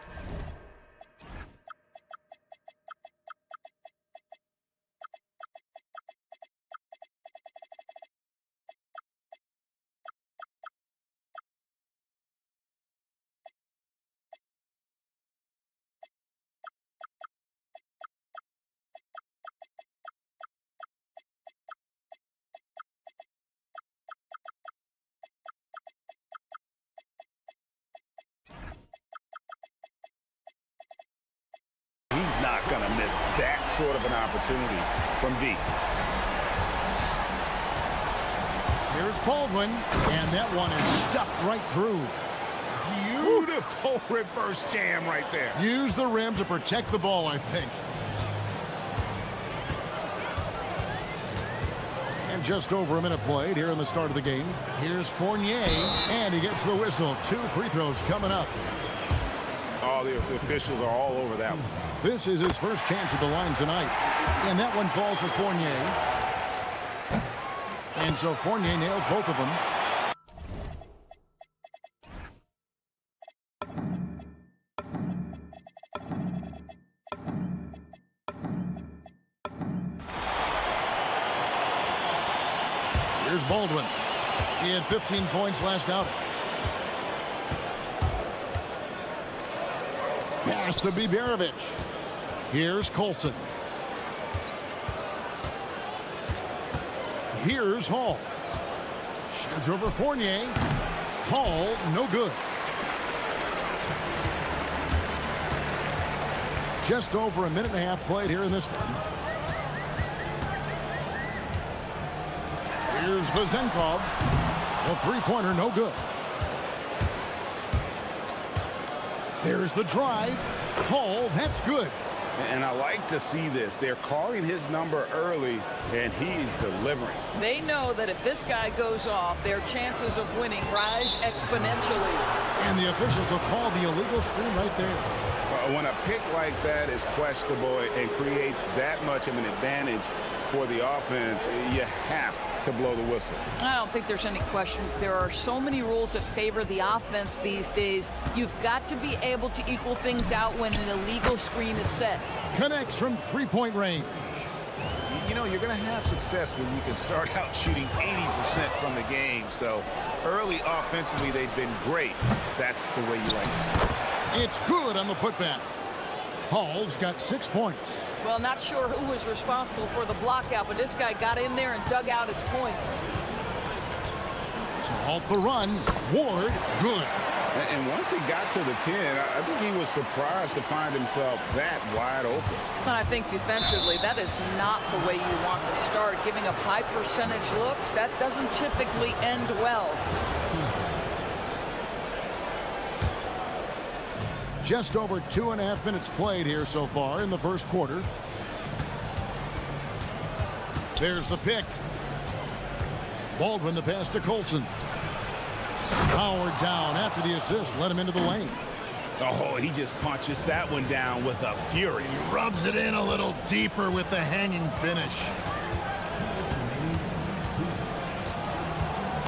he's not going to miss that sort of an opportunity from deep. Here's Baldwin, and that one is stuffed right through. Beautiful reverse jam right there. Use the rim to protect the ball, I think. And just over a minute played here in the start of the game. Here's Fournier, and he gets the whistle. 2 free throws coming up. Oh, the officials are all over that one. This is his first chance at the line tonight. And that one falls for Fournier. And so Fournier nails both of them. Here's Baldwin. He had 15 points last outing. Pass to Biberovich. Here's Colson. Here's Hall. Sheds over Fournier. Hall, no good. Just over a minute and a half played here in this one. Here's Vazenkov. The 3-pointer, no good. There's the drive. Hall, that's good. And I like to see this. They're calling his number early, and he's delivering. They know that if this guy goes off, their chances of winning rise exponentially. And the officials will call the illegal screen right there. When a pick like that is questionable and creates that much of an advantage for the offense, you have to blow the whistle. I don't think there's any question. There are so many rules that favor the offense these days. You've got to be able to equal things out when an illegal screen is set. Connects from 3-point range. You know, you're going to have success when you can start out shooting 80% from the game. So early offensively, they've been great. That's the way you like to start. It's good on the putback. Hall's got 6 points. Well, not sure who was responsible for the block out, but this guy got in there and dug out his points. To halt the run, Ward, good. And once he got to the 10, I think he was surprised to find himself that wide open. And I think defensively, that is not the way you want to start. Giving up high percentage looks, that doesn't typically end well. Just over 2.5 minutes played here so far in the first quarter. There's the pick. Baldwin the pass to Colson. Powered down after the assist, let him into the lane. Oh, he just punches that one down with a fury. He rubs it in a little deeper with the hanging finish.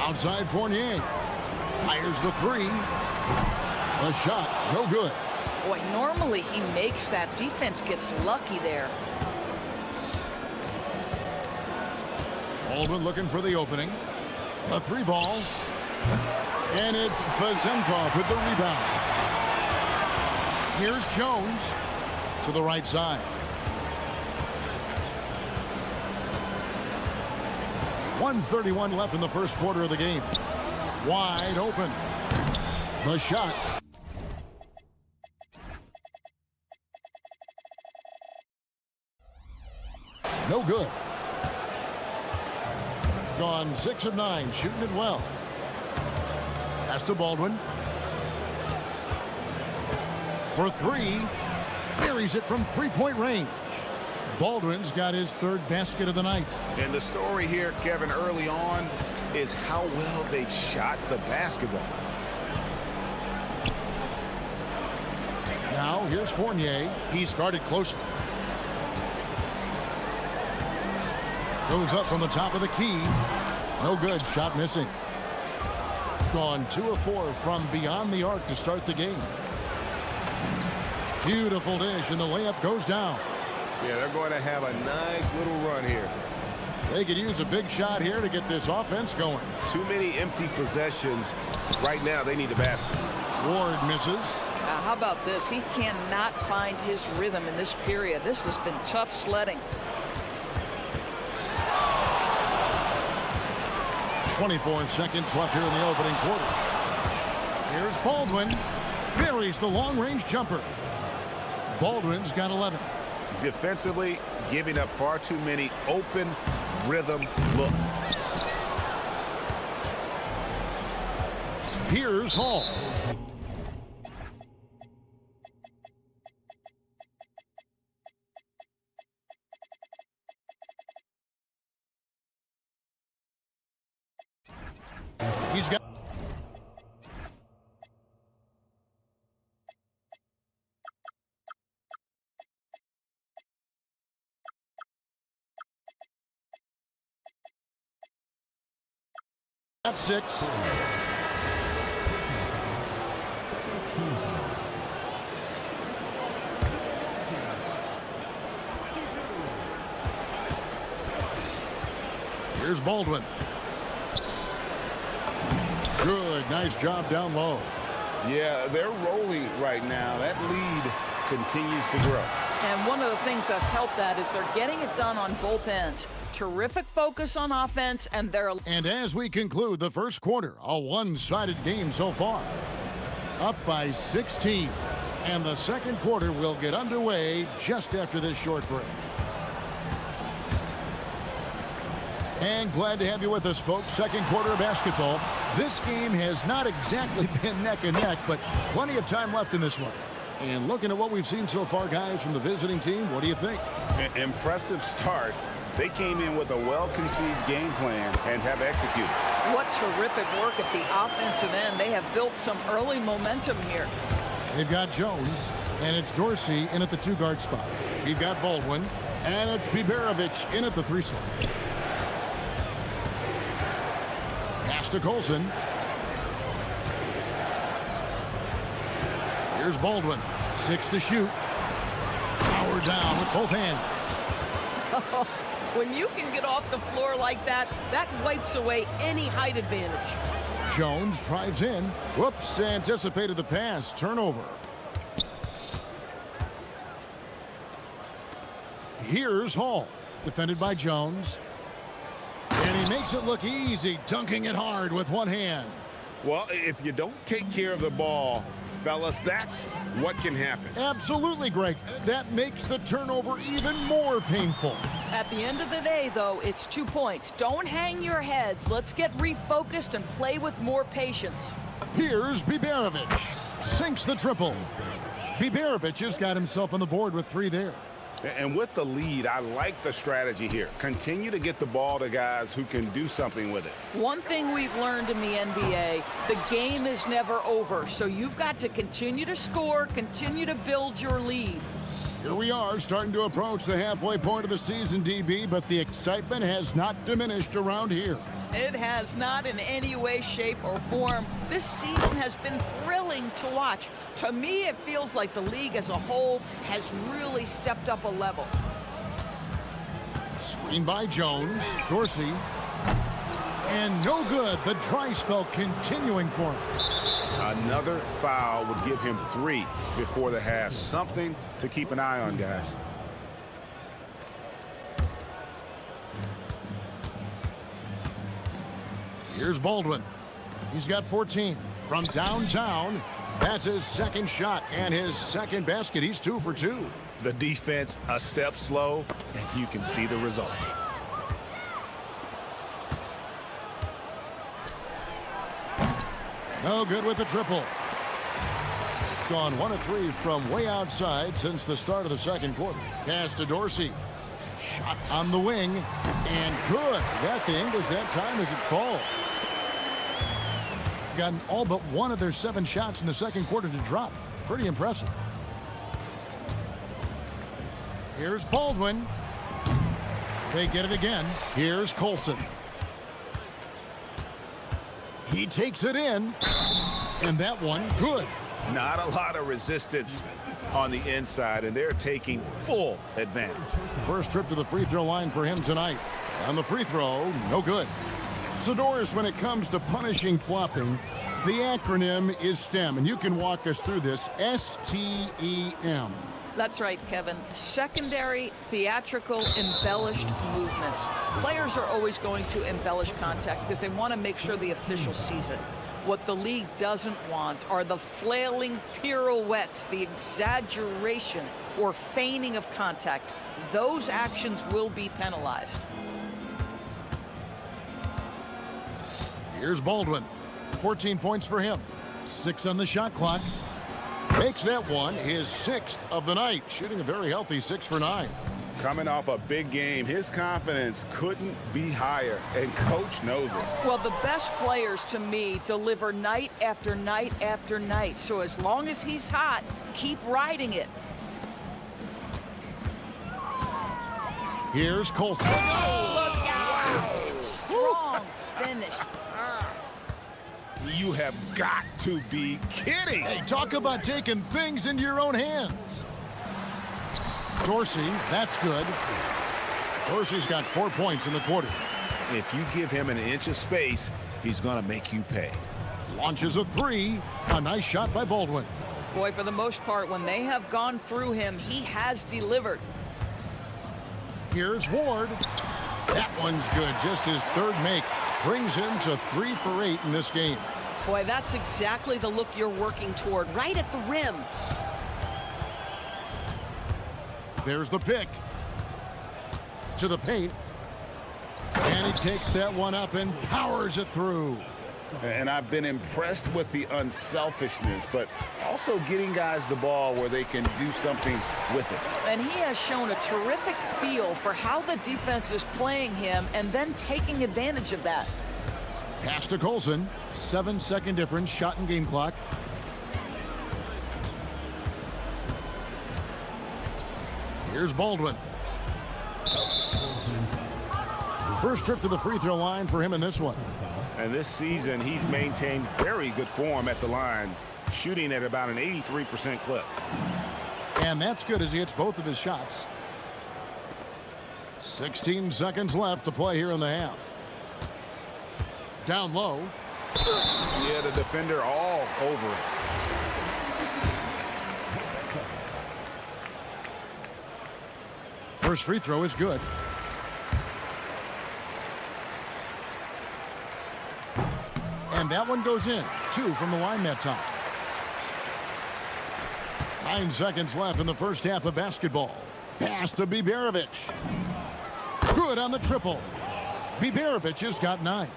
Outside Fournier. Fires the 3. A shot, no good. Boy, normally he makes that. Defense gets lucky there. Baldwin looking for the opening. A 3-ball. And it's Vazenkov with the rebound. Here's Jones to the right side. 1:31 left in the first quarter of the game. Wide open. The shot. No good. Gone 6 of 9, shooting it well. Pass to Baldwin. For 3. Buries it from three-point range. Baldwin's got his third basket of the night. And the story here, Kevin, early on is how well they've shot the basketball. Now here's Fournier. He's guarded closely. Goes up from the top of the key. No good. Shot missing. Gone 2 of 4 from beyond the arc to start the game. Beautiful dish, and the layup goes down. Yeah, they're going to have a nice little run here. They could use a big shot here to get this offense going. Too many empty possessions. Right now, they need the basket. Ward misses. How about this? He cannot find his rhythm in this period. This has been tough sledding. 24 seconds left here in the opening quarter. Here's Baldwin. Buries the long-range jumper. Baldwin's got 11. Defensively, giving up far too many open rhythm looks. Here's Hall. He's got at 6. Here's Baldwin. Good, nice job down low. Yeah, they're rolling right now. That lead continues to grow. And one of the things that's helped that is they're getting it done on both ends. Terrific focus on offense, and they're... And as we conclude the first quarter, a one-sided game so far. Up by 16. And the second quarter will get underway just after this short break. And glad to have you with us, folks. Second quarter of basketball. This game has not exactly been neck and neck, but plenty of time left in this one. And looking at what we've seen so far, guys, from the visiting team, what do you think? Impressive start. They came in with a well-conceived game plan and have executed. What terrific work at the offensive end. They have built some early momentum here. They've got Jones, and it's Dorsey in at the 2-guard spot. We've got Baldwin, and it's Biberovic in at the 3 slot. Pass to Colson. Here's Baldwin. 6 to shoot. Power down with both hands. When you can get off the floor like that, that wipes away any height advantage. Jones drives in. Whoops, anticipated the pass. Turnover. Here's Hall. Defended by Jones. And he makes it look easy, dunking it hard with one hand. Well, if you don't take care of the ball, fellas, that's what can happen. Absolutely, Greg. That makes the turnover even more painful. At the end of the day, though, it's 2 points. Don't hang your heads. Let's get refocused and play with more patience. Here's Biberovic. Sinks the triple. Biberovic has got himself on the board with 3 there. And with the lead, I like the strategy here. Continue to get the ball to guys who can do something with it. One thing we've learned in the NBA, the game is never over. So you've got to continue to score, continue to build your lead. Here we are, starting to approach the halfway point of the season, DB, but the excitement has not diminished around here. It has not in any way, shape, or form. This season has been thrilling to watch. To me, it feels like the league as a whole has really stepped up a level. Screen by Jones. Dorsey. And no good. The dry spell continuing for him. Another foul would give him 3 before the half. Something to keep an eye on, guys. Here's Baldwin. He's got 14. From downtown, that's his second shot and his second basket. He's 2 for 2. The defense a step slow, and you can see the result. No good with the triple. Gone 1 of 3 from way outside since the start of the second quarter. Pass to Dorsey. Shot on the wing, and good. Got the English that time as it falls. Gotten all but 1 of their 7 shots in the second quarter to drop. Pretty impressive. Here's Baldwin. They get it again. Here's Colson. He takes it in, and that one good. Not a lot of resistance on the inside, and they're taking full advantage. First trip to the free throw line for him tonight. On the free throw, no good. So, Doris, when it comes to punishing flopping, the acronym is STEM, and you can walk us through this. STEM. That's right, Kevin. Secondary, theatrical, embellished movements. Players are always going to embellish contact because they want to make sure the official sees it. What the league doesn't want are the flailing pirouettes, the exaggeration or feigning of contact. Those actions will be penalized. Here's Baldwin. 14 points for him. 6 on the shot clock. Makes that one his 6th of the night, shooting a very healthy 6 for 9. Coming off a big game, his confidence couldn't be higher, and coach knows it. Well, the best players to me deliver night after night after night. So as long as he's hot, keep riding it. Here's Colson. Look out! Strong finish. You have got to be kidding. Hey, talk about taking things into your own hands. Dorsey, that's good. Dorsey's got 4 points in the quarter. If you give him an inch of space, he's going to make you pay. Launches a 3. A nice shot by Baldwin. Boy, for the most part, when they have gone through him, he has delivered. Here's Ward. That one's good. Just his 3rd make. Brings him to 3 for 8 in this game. Boy, that's exactly the look you're working toward, right at the rim. There's the pick. To the paint. And he takes that one up and powers it through. And I've been impressed with the unselfishness, but also getting guys the ball where they can do something with it. And he has shown a terrific feel for how the defense is playing him and then taking advantage of that. Pass to Colson. 7-second difference, shot and game clock. Here's Baldwin. First trip to the free throw line for him in this one. And this season, he's maintained very good form at the line, shooting at about an 83% clip. And that's good as he hits both of his shots. 16 seconds left to play here in the half. Down low. Yeah, the defender all over it. First free throw is good. And that one goes in. 2 from the line that time. 9 seconds left in the first half of basketball. Pass to Biberovic. Good on the triple. Biberovic has got 9.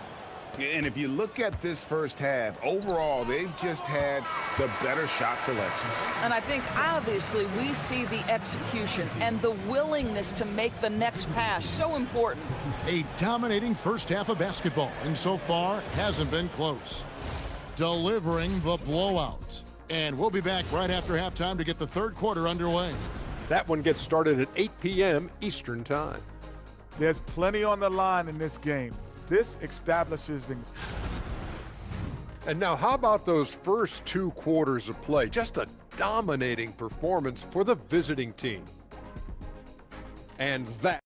And if you look at this first half, overall, they've just had the better shot selection. And I think, obviously, we see the execution and the willingness to make the next pass so important. A dominating first half of basketball, and so far hasn't been close. Delivering the blowout. And we'll be back right after halftime to get the third quarter underway. That one gets started at 8 p.m. Eastern Time. There's plenty on the line in this game. This establishes the... And now how about those first 2 quarters of play? Just a dominating performance for the visiting team. And that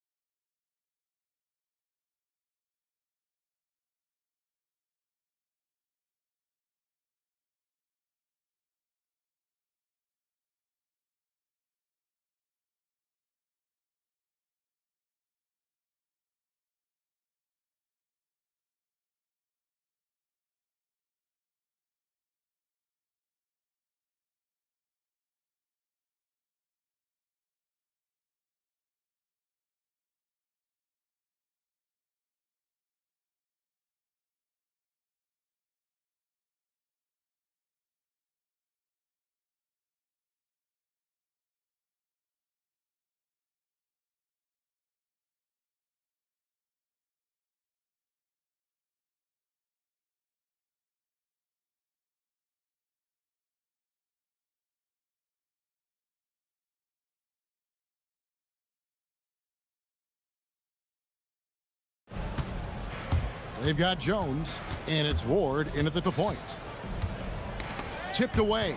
They've got Jones, and it's Ward in at the point. Tipped away,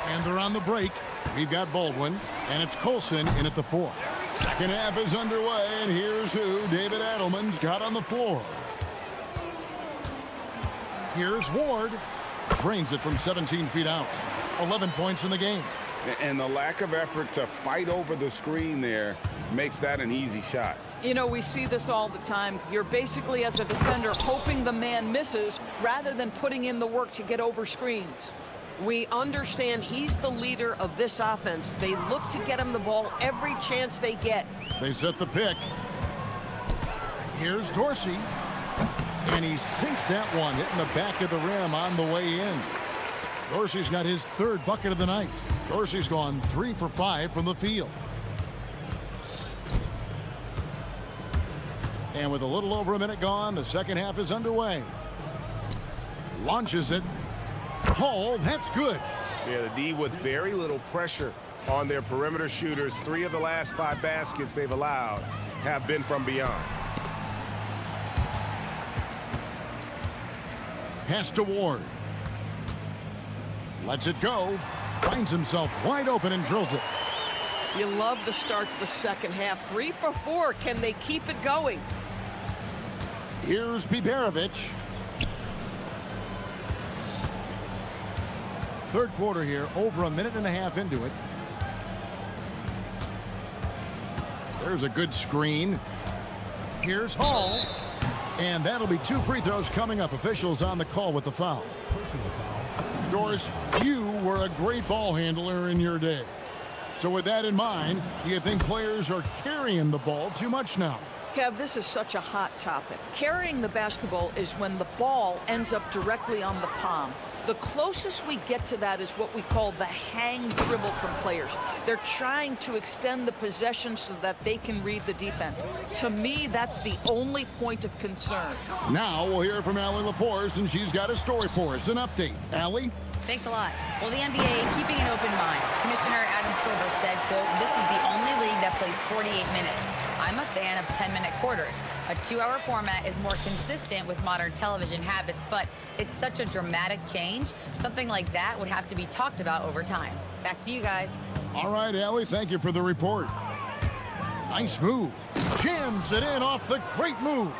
and they're on the break. We've got Baldwin, and it's Colson in at the 4. Second half is underway, and here's who David Adelman's got on the floor. Here's Ward. Drains it from 17 feet out. 11 points in the game. And the lack of effort to fight over the screen there makes that an easy shot. You know, we see this all the time. You're basically, as a defender, hoping the man misses rather than putting in the work to get over screens. We understand he's the leader of this offense. They look to get him the ball every chance they get. They set the pick. Here's Dorsey. And he sinks that one, hitting the back of the rim on the way in. Dorsey's got his 3rd bucket of the night. Dorsey's gone 3 for 5 from the field. And with a little over a minute gone, the second half is underway. Launches it. Hall, that's good. Yeah, the D with very little pressure on their perimeter shooters. 3 of the last 5 baskets they've allowed have been from beyond. Pass to Ward. Lets it go. Finds himself wide open and drills it. You love the start to the second half. 3 for 4. Can they keep it going? Here's Biberovic. Third quarter here, over a minute and a half into it. There's a good screen. Here's Hall. And that'll be 2 free throws coming up. Officials on the call with the foul. Doris, you were a great ball handler in your day. So with that in mind, do you think players are carrying the ball too much now? Kev, this is such a hot topic. Carrying the basketball is when the ball ends up directly on the palm. The closest we get to that is what we call the hang dribble from players. They're trying to extend the possession so that they can read the defense. To me, that's the only point of concern. Now we'll hear from Allie LaForce, and she's got a story for us. An update. Allie? Thanks a lot. Well, the NBA keeping an open mind. Commissioner Adam Silver said, quote, "This is the only league that plays 48 minutes. I'm a fan of 10-minute quarters. A 2-hour format is more consistent with modern television habits, but it's such a dramatic change. Something like that would have to be talked about over time." Back to you guys. All right, Allie, thank you for the report. Nice move. Jams it in off the great move.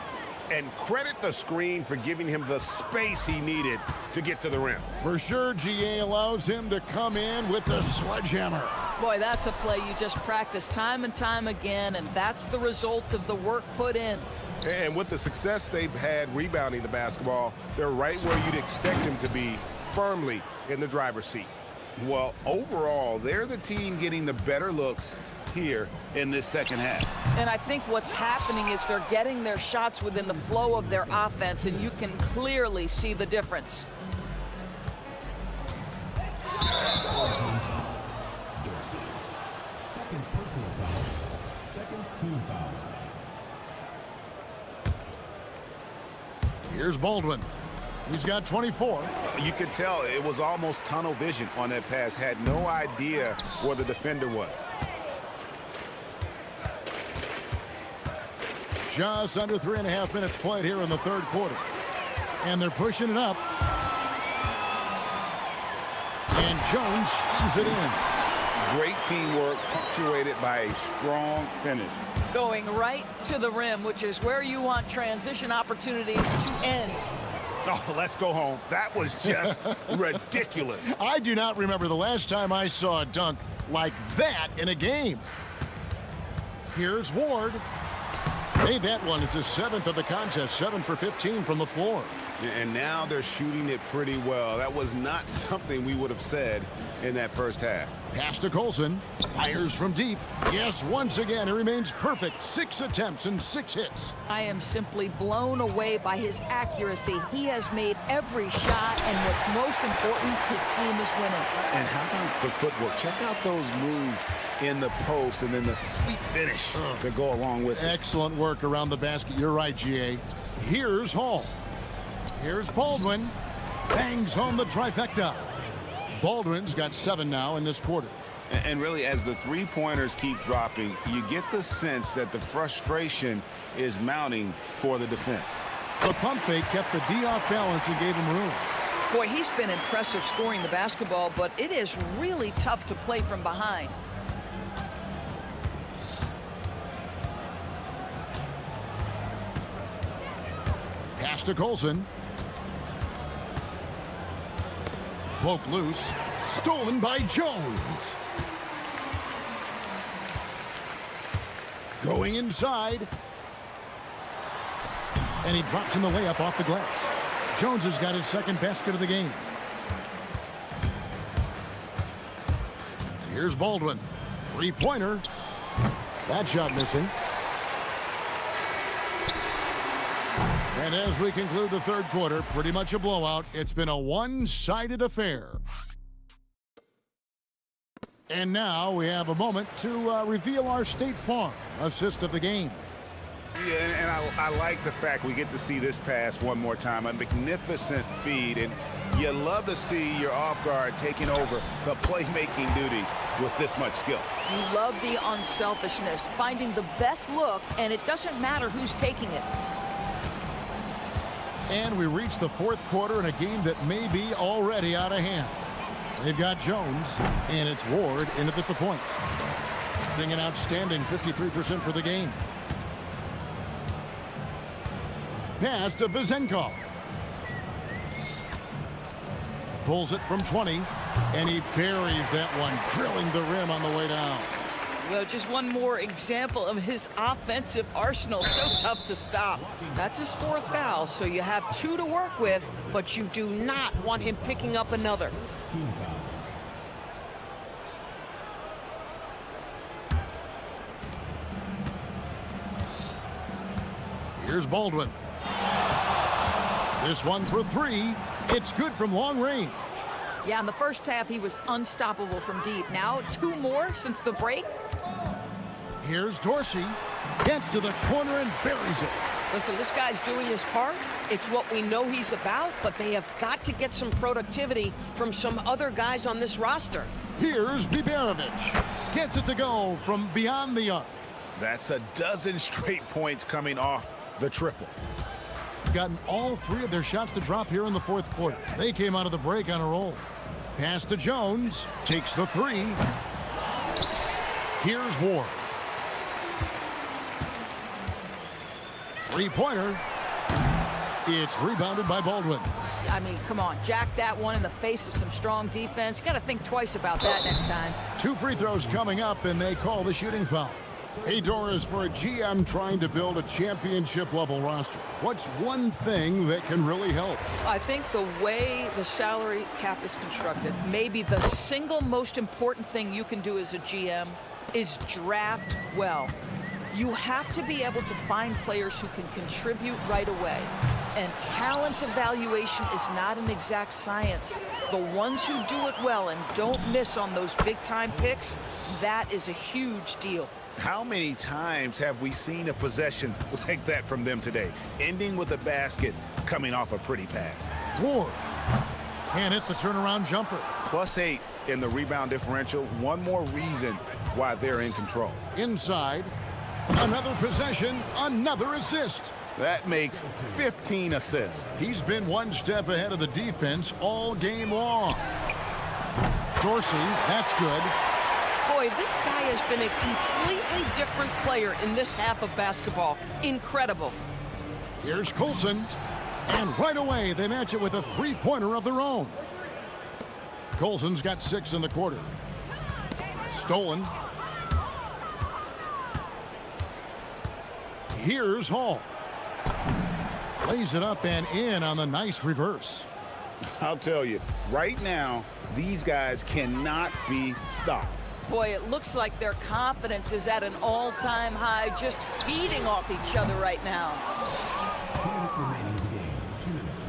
And credit the screen for giving him the space he needed to get to the rim. For sure, GA allows him to come in with the sledgehammer. Boy, that's a play you just practice time and time again, and that's the result of the work put in. And with the success they've had rebounding the basketball, they're right where you'd expect them to be, firmly in the driver's seat. Well, overall, they're the team getting the better looks here in this second half. And I think what's happening is they're getting their shots within the flow of their offense, and you can clearly see the difference. Second personal foul. Second team foul. Here's Baldwin. He's got 24. You could tell it was almost tunnel vision on that pass. Had no idea where the defender was. Just under 3.5 minutes played here in the third quarter. And they're pushing it up. And Jones slams it in. Great teamwork punctuated by a strong finish. Going right to the rim, which is where you want transition opportunities to end. Oh, let's go home. That was just ridiculous. I do not remember the last time I saw a dunk like that in a game. Here's Ward. Hey, that one is his 7th of the contest, 7 for 15 from the floor. And now they're shooting it pretty well. That was not something we would have said in that first half. Pass to Colson. Fires from deep. Yes, once again, he remains perfect. 6 attempts and 6 hits. I am simply blown away by his accuracy. He has made every shot, and what's most important, his team is winning. And how about the footwork? Check out those moves in the post and then the sweet finish to go along with it. Excellent work around the basket. You're right, GA. Here's Hall. Here's Baldwin. Bangs home the trifecta. Baldwin's got 7 now in this quarter. And really, as the three-pointers keep dropping, you get the sense that the frustration is mounting for the defense. The pump fake kept the D off balance and gave him room. Boy, he's been impressive scoring the basketball, but it is really tough to play from behind. Pass to Colson. Poked loose. Stolen by Jones. Going inside. And he drops in the layup off the glass. Jones has got his second basket of the game. Here's Baldwin. Three-pointer. That shot missing. And as we conclude the third quarter, pretty much a blowout. It's been a one-sided affair. And now we have a moment to reveal our State Farm assist of the game. Yeah, and I like the fact we get to see this pass one more time. A magnificent feed, and you love to see your off guard taking over the playmaking duties with this much skill. You love the unselfishness, finding the best look, and it doesn't matter who's taking it. And we reach the fourth quarter in a game that may be already out of hand. They've got Jones, in it's Ward in at the point. Getting an outstanding 53% for the game. Pass to Vizenkov. Pulls it from 20, and he buries that one, drilling the rim on the way down. Well, just one more example of his offensive arsenal. So tough to stop. That's his fourth foul, so you have 2 to work with, but you do not want him picking up another. Here's Baldwin. This one for 3. It's good from long range. Yeah, in the first half, he was unstoppable from deep. Now, 2 more since the break. Here's Dorsey. Gets to the corner and buries it. Listen, this guy's doing his part. It's what we know he's about, but they have got to get some productivity from some other guys on this roster. Here's Biberovic. Gets it to go from beyond the arc. That's a dozen straight points coming off the triple. Gotten all 3 of their shots to drop here in the fourth quarter. They came out of the break on a roll. Pass to Jones. Takes the 3. Here's Ward. Three-pointer. It's rebounded by Baldwin. I mean, come on. Jack that one in the face of some strong defense. You got to think twice about that next time. 2 free throws coming up, and they call the shooting foul. Hey, Doris, for a GM trying to build a championship-level roster, what's one thing that can really help? I think the way the salary cap is constructed, maybe the single most important thing you can do as a GM is draft well. You have to be able to find players who can contribute right away. And talent evaluation is not an exact science. The ones who do it well and don't miss on those big-time picks, that is a huge deal. How many times have we seen a possession like that from them today, ending with a basket coming off a pretty pass? Ward can't hit the turnaround jumper. +8 in the rebound differential. One more reason why they're in control. Inside, another possession, another assist. That makes 15 assists. He's been one step ahead of the defense all game long. Dorsey, that's good. Boy, this guy has been a completely different player in this half of basketball. Incredible. Here's Colson. And right away, they match it with a three-pointer of their own. Colson's got 6 in the quarter. Stolen. Here's Hall. Lays it up and in on the nice reverse. I'll tell you, right now, these guys cannot be stopped. Boy, it looks like their confidence is at an all-time high, just feeding off each other right now. 2 minutes remaining in the game. 2 minutes.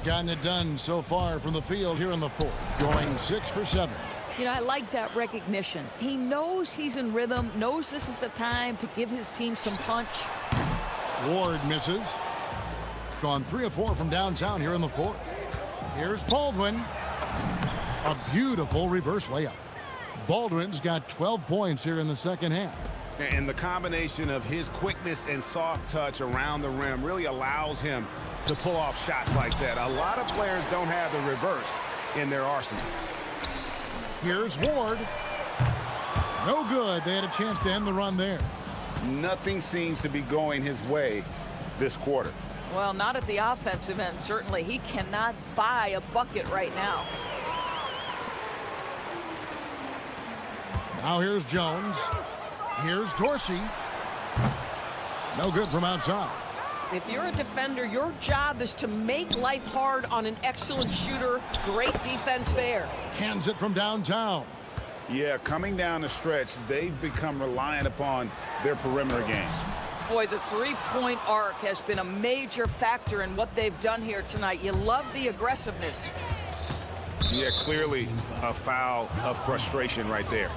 Gotten it done so far from the field here in the fourth, going 6 for 7. You know, I like that recognition. He knows he's in rhythm, knows this is the time to give his team some punch. Ward misses. Gone 3 of 4 from downtown here in the fourth. Here's Baldwin. A beautiful reverse layup. Baldwin's got 12 points here in the second half. And the combination of his quickness and soft touch around the rim really allows him to pull off shots like that. A lot of players don't have the reverse in their arsenal. Here's Ward. No good. They had a chance to end the run there. Nothing seems to be going his way this quarter. Well, not at the offensive end, certainly. He cannot buy a bucket right now. Now here's Jones. Here's Dorsey. No good from outside. If you're a defender, your job is to make life hard on an excellent shooter. Great defense there. Cans it from downtown. Yeah, coming down the stretch, they've become reliant upon their perimeter game. Boy, the three-point arc has been a major factor in what they've done here tonight. You love the aggressiveness. Yeah, clearly a foul of frustration right there.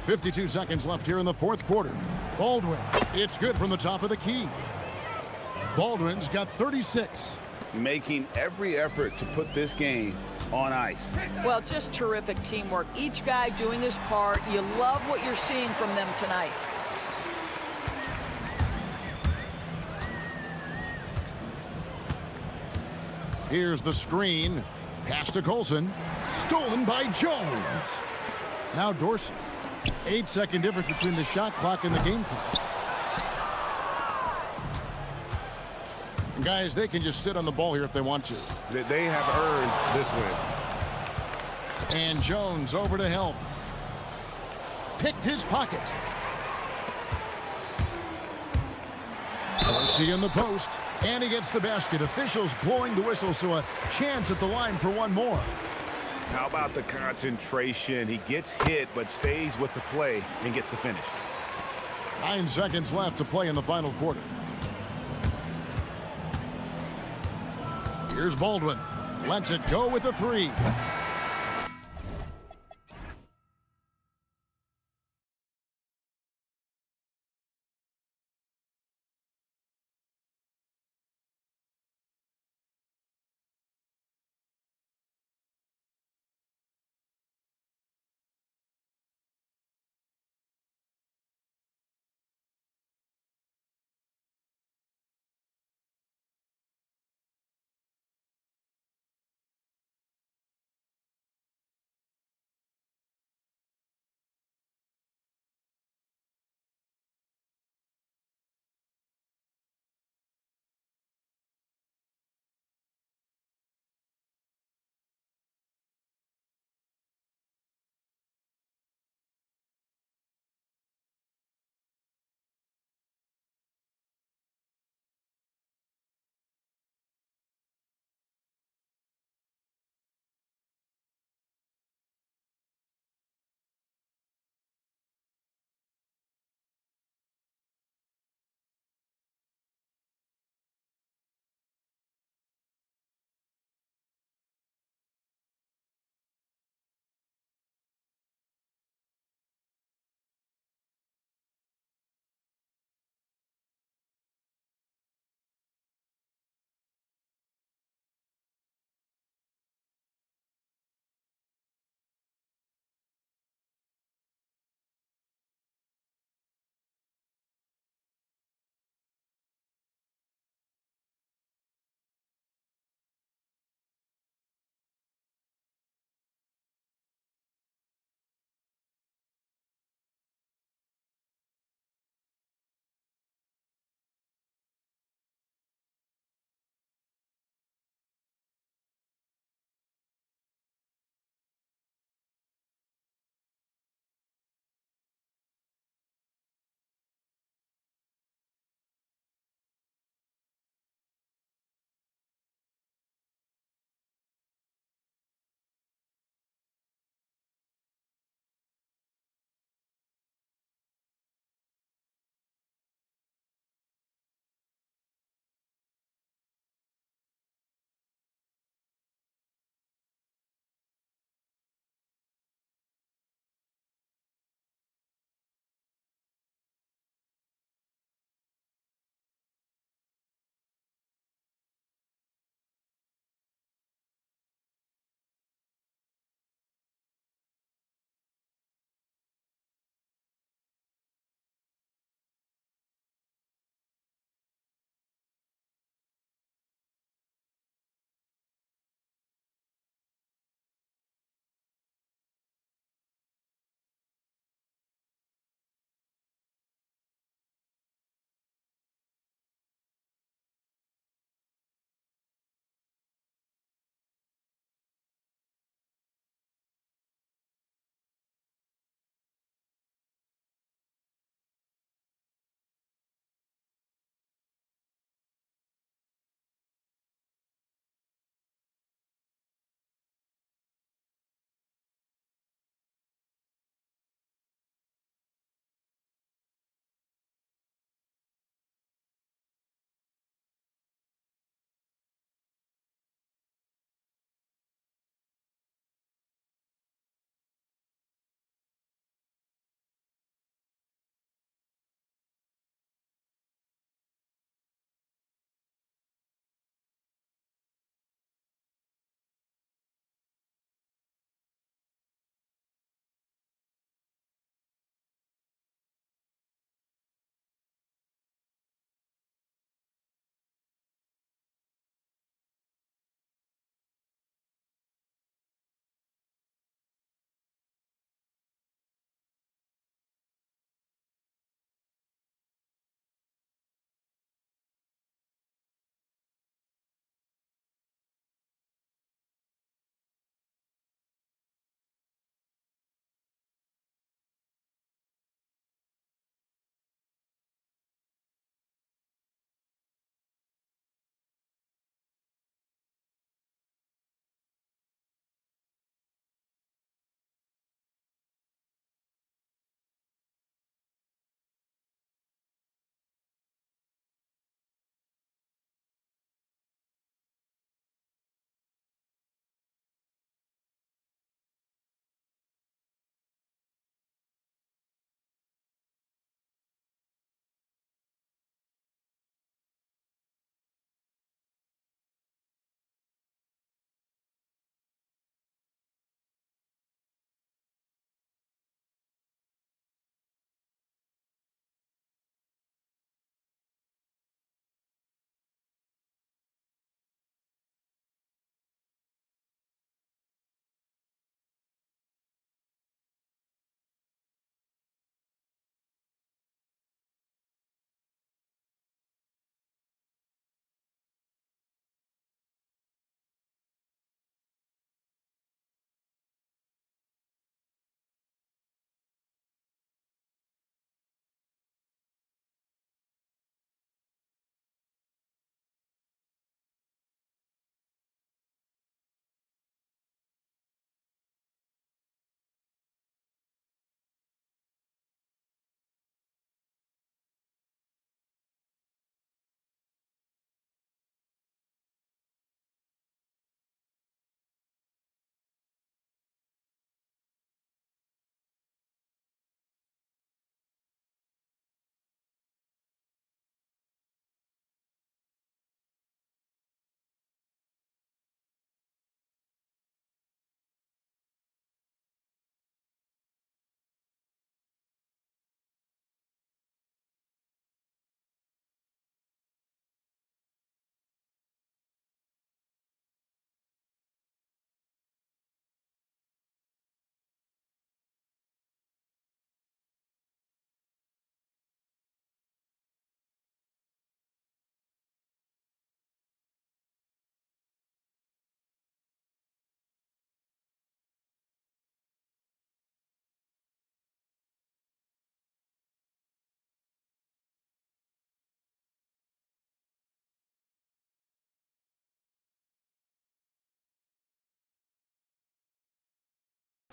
52 seconds left here in the fourth quarter. Baldwin, it's good from the top of the key. Baldwin's got 36. Making every effort to put this game on ice. Well, just terrific teamwork. Each guy doing his part. You love what you're seeing from them tonight. Here's the screen. Pass to Colson. Stolen by Jones. Now Dorsey. 8-second difference between the shot clock and the game clock. And guys, they can just sit on the ball here if they want to. They have earned this win. And Jones over to help. Picked his pocket. Dorsey in the post. And he gets the basket. Officials blowing the whistle, so a chance at the line for one more. How about the concentration? He gets hit, but stays with the play and gets the finish. 9 seconds left to play in the final quarter. Here's Baldwin. Lets it go with a three.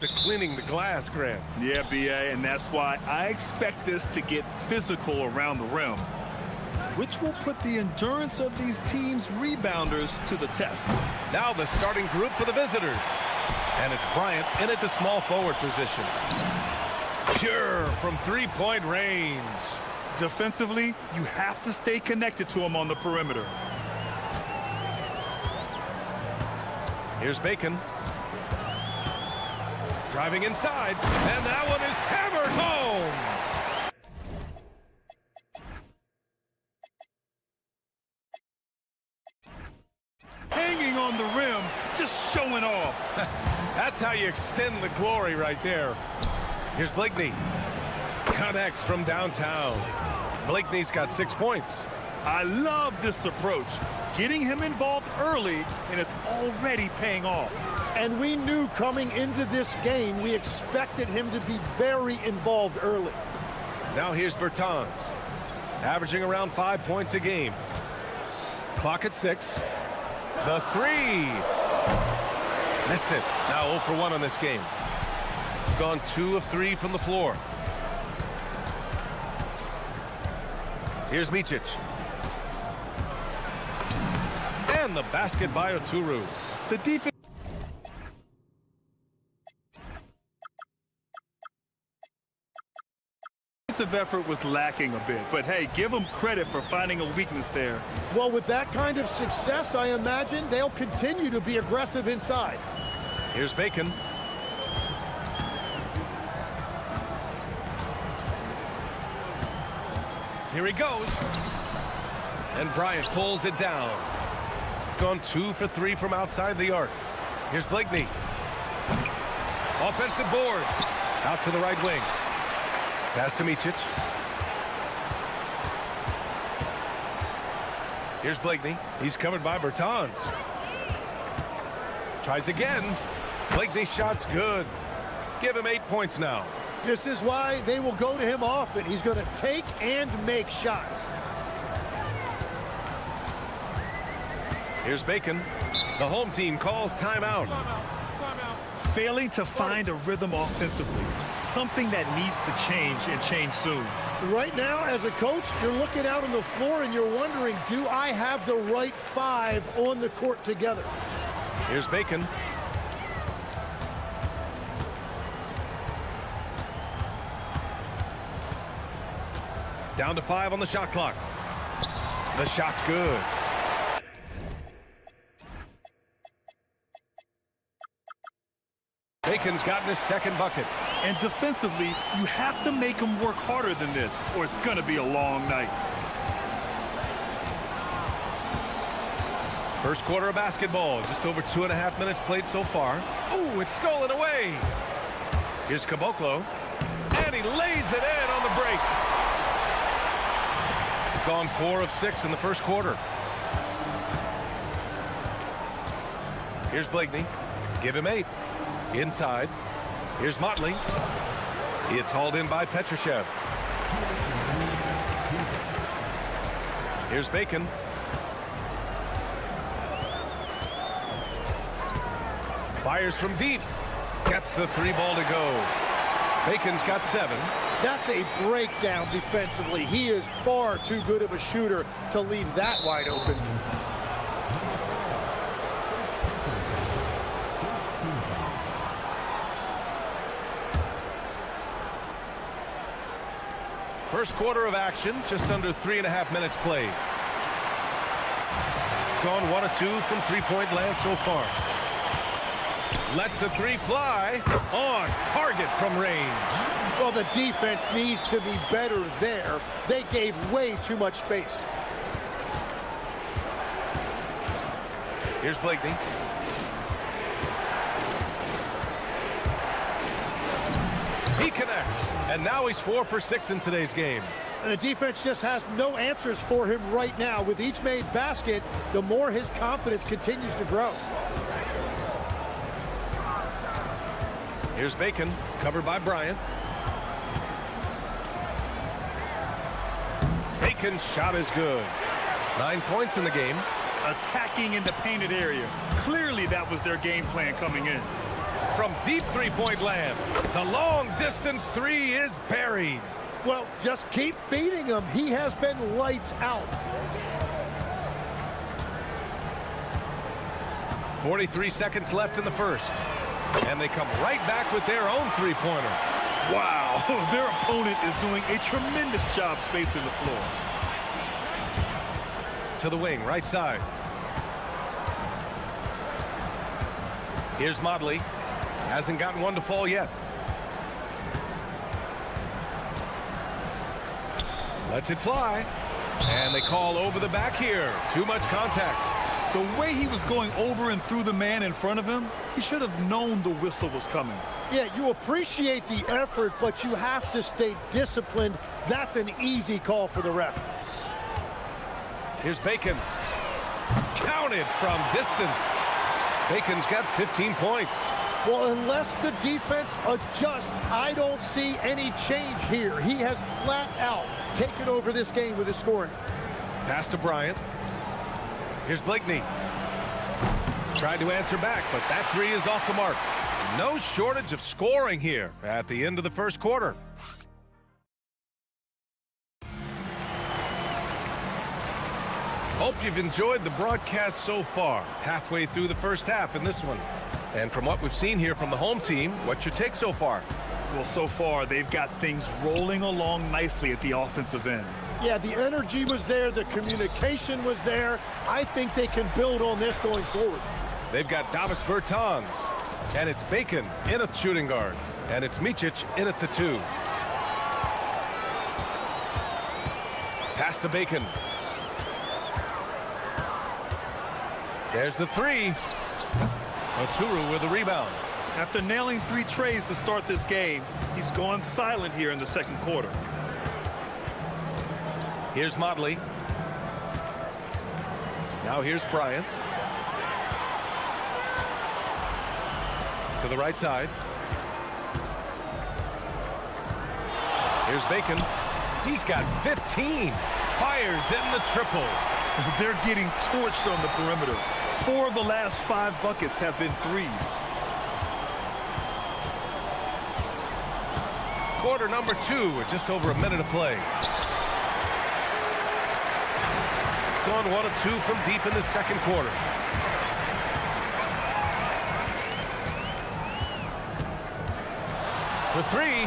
To cleaning the glass, Grant. Yeah, BA, and that's why I expect this to get physical around the rim, which will put the endurance of these teams' rebounders to the test. Now the starting group for the visitors. And it's Bryant in at the small forward position. Pure from three-point range. Defensively, you have to stay connected to him on the perimeter. Here's Bacon. Driving inside, and that one is hammered home. Hanging on the rim, just showing off. That's how you extend the glory right there. Here's Blakeney. Connects from downtown. Blakeney's got 6 points. I love this approach. Getting him involved early, and it's already paying off. And we knew coming into this game, we expected him to be very involved early. Now here's Bertans, averaging around 5 points a game. Clock at 6. The three. Missed it. Now 0 for 1 on this game. Gone 2 of 3 from the floor. Here's Micic. And the basket by Oturu. The defense. Effort was lacking a bit, but hey, give them credit for finding a weakness there. Well, with that kind of success, I imagine they'll continue to be aggressive inside. Here's Bacon. Here he goes. And Bryant pulls it down. Gone 2 for 3 from outside the arc. Here's Blakeney. Offensive board. Out to the right wing. Pass to Micic. Here's Blakeney. He's covered by Bertans. Tries again. Blakeney's shot's good. Give him 8 points now. This is why they will go to him often. He's going to take and make shots. Here's Bacon. The home team calls timeout. Failing to find a rhythm offensively. Something that needs to change and change soon. Right now, as a coach, you're looking out on the floor and you're wondering, do I have the right 5 on the court together? Here's Bacon. Down to 5 on the shot clock. The shot's good. Bacon's gotten his second bucket. And defensively, you have to make him work harder than this, or it's going to be a long night. First quarter of basketball, just over 2.5 minutes played so far. Ooh, it's stolen away. Here's Caboclo, and he lays it in on the break. Gone 4 of 6 in the first quarter. Here's Blakeney. Give him 8. Inside. Here's Motley. It's hauled in by Petrushev. Here's Bacon. Fires from deep. Gets the 3 ball to go. Bacon's got 7. That's a breakdown defensively. He is far too good of a shooter to leave that wide open. First quarter of action, just under 3.5 minutes played. Gone 1 of 2 from 3-point land so far. Lets the 3 fly. On target from range. Well, the defense needs to be better there. They gave way too much space. Here's Blakeney. He connects, and now he's 4 for 6 in today's game. And the defense just has no answers for him right now. With each made basket, the more his confidence continues to grow. Here's Bacon, covered by Bryant. Bacon's shot is good. 9 points in the game. Attacking in the painted area. Clearly that was their game plan coming in. from deep three-point land. The long-distance three is buried. Well, just keep feeding him. He has been lights out. 43 seconds left in the first. And they come right back with their own three-pointer. Wow, their opponent is doing a tremendous job spacing the floor. To the wing, right side. Here's Motley. Hasn't gotten one to fall yet. Lets it fly. And they call over the back here. Too much contact. The way he was going over and through the man in front of him, he should have known the whistle was coming. Yeah, you appreciate the effort, but you have to stay disciplined. That's an easy call for the ref. Here's Bacon. Counted from distance. Bacon's got 15 points. Well, unless the defense adjusts, I don't see any change here. He has flat out taken over this game with his scoring. Pass to Bryant. Here's Blakeney. Tried to answer back, but that three is off the mark. No shortage of scoring here at the end of the first quarter. Hope you've enjoyed the broadcast so far. Halfway through the first half in this one. And from what we've seen here from the home team, what's your take so far? Well, so far, they've got things rolling along nicely at the offensive end. Yeah, the energy was there, the communication was there. I think they can build on this going forward. They've got Davis Bertans, and it's Bacon in at shooting guard, and it's Micic in at the two. Pass to Bacon. There's the three. Oturu with the rebound. After nailing 3 trays to start this game, he's gone silent here in the second quarter. Here's Motley. Now here's Bryant. To the right side. Here's Bacon. He's got 15. Fires in the triple. They're getting torched on the perimeter. 4 of the last 5 buckets have been threes. Quarter number 2 with just over a minute of play. Gone 1 of 2 from deep in the second quarter. For 3.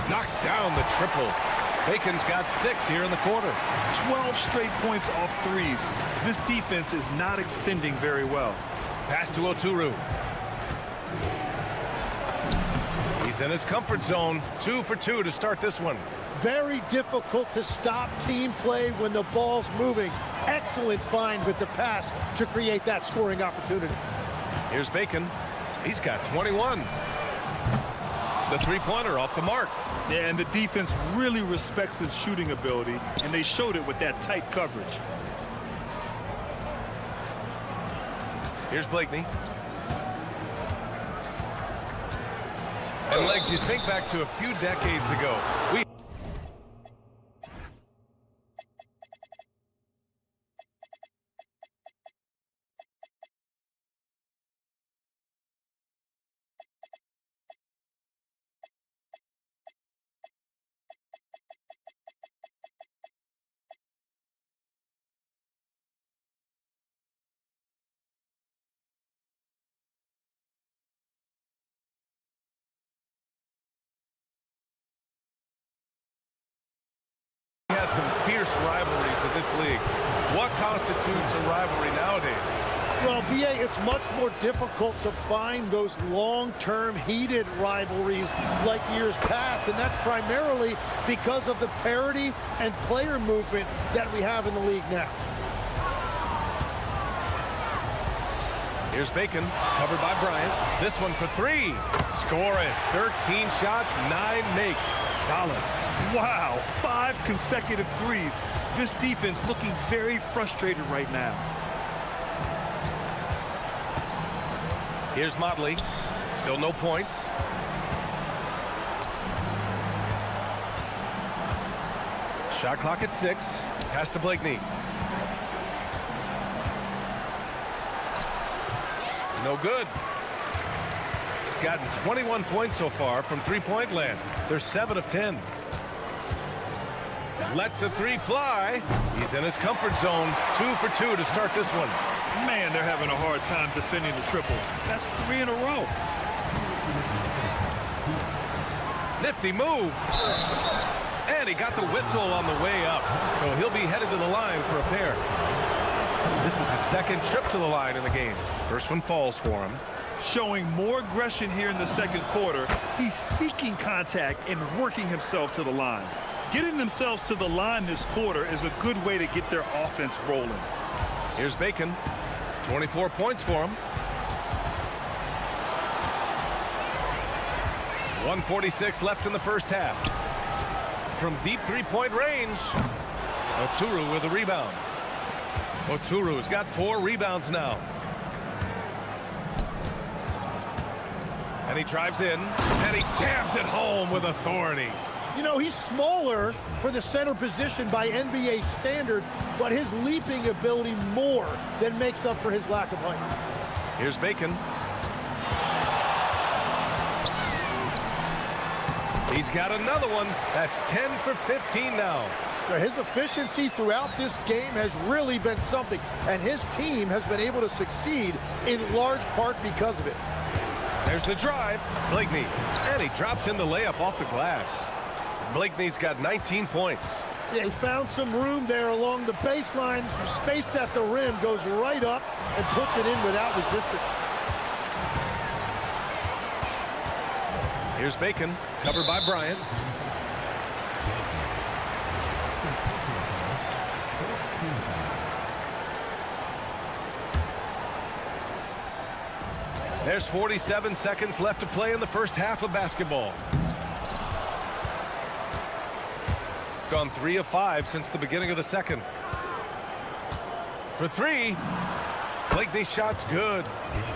Knocks down the triple. Bacon's got 6 here in the quarter. 12 straight points off threes. This defense is not extending very well. Pass to Oturu. He's in his comfort zone. 2 for 2 to start this one. Very difficult to stop team play when the ball's moving. Excellent find with the pass to create that scoring opportunity. Here's Bacon. He's got 21. The three-pointer off the mark. Yeah, and the defense really respects his shooting ability, and they showed it with that tight coverage. Here's Blakeney. And Legs, you think back to a few decades ago. Had some fierce rivalries in this league. What constitutes a rivalry nowadays? Well, B.A., it's much more difficult to find those long-term heated rivalries like years past, and that's primarily because of the parity and player movement that we have in the league now. Here's Bacon, covered by Bryant. This one for 3. Score it. 13 shots, 9 makes. Solid. Wow, 5 consecutive threes. This defense looking very frustrated right now. Here's Motley. Still no points. Shot clock at 6. Pass to Blakeney. No good. gotten 21 points so far from three-point land. They're 7 of 10. Lets the three fly. He's in his comfort zone. 2 for 2 to start this one. Man, they're having a hard time defending the triple. That's 3 in a row. Nifty move. And he got the whistle on the way up. So he'll be headed to the line for a pair. This is his second trip to the line in the game. First one falls for him. Showing more aggression here in the second quarter. He's seeking contact and working himself to the line. Getting themselves to the line this quarter is a good way to get their offense rolling. Here's Bacon. 24 points for him. 1:46 left in the first half. From deep three-point range, Oturu with a rebound. Oturu's got 4 rebounds now. And he drives in, and he jams it home with authority. You know, he's smaller for the center position by NBA standard, but his leaping ability more than makes up for his lack of height. Here's Bacon. He's got another one. That's 10 for 15 now. His efficiency throughout this game has really been something, and his team has been able to succeed in large part because of it. There's the drive. Blakeney. And he drops in the layup off the glass. Blakeney's got 19 points. Yeah, he found some room there along the baseline. Some space at the rim, goes right up and puts it in without resistance. Here's Bacon, covered by Bryant. There's 47 seconds left to play in the first half of basketball. Gone 3 of 5 since the beginning of the second. For 3, Blakeney's shot's good.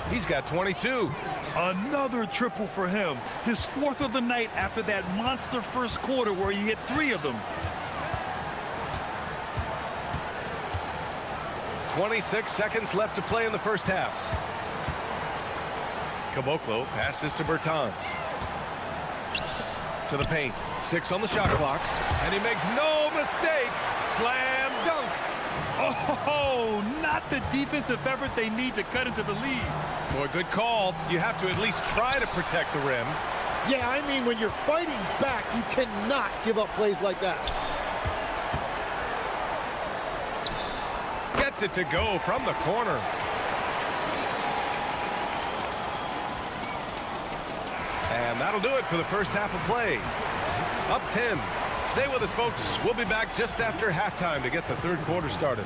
He's got 22. Another triple for him. His 4th of the night after that monster first quarter where he hit 3 of them. 26 seconds left to play in the first half. Caboclo passes to Bertans. To the paint. 6 on the shot clock. And he makes no mistake. Slam dunk. Oh, not the defensive effort they need to cut into the lead. Boy, good call. You have to at least try to protect the rim. Yeah, I mean, when you're fighting back, you cannot give up plays like that. Gets it to go from the corner. And that'll do it for the first half of play. Up 10. Stay with us, folks. We'll be back just after halftime to get the third quarter started.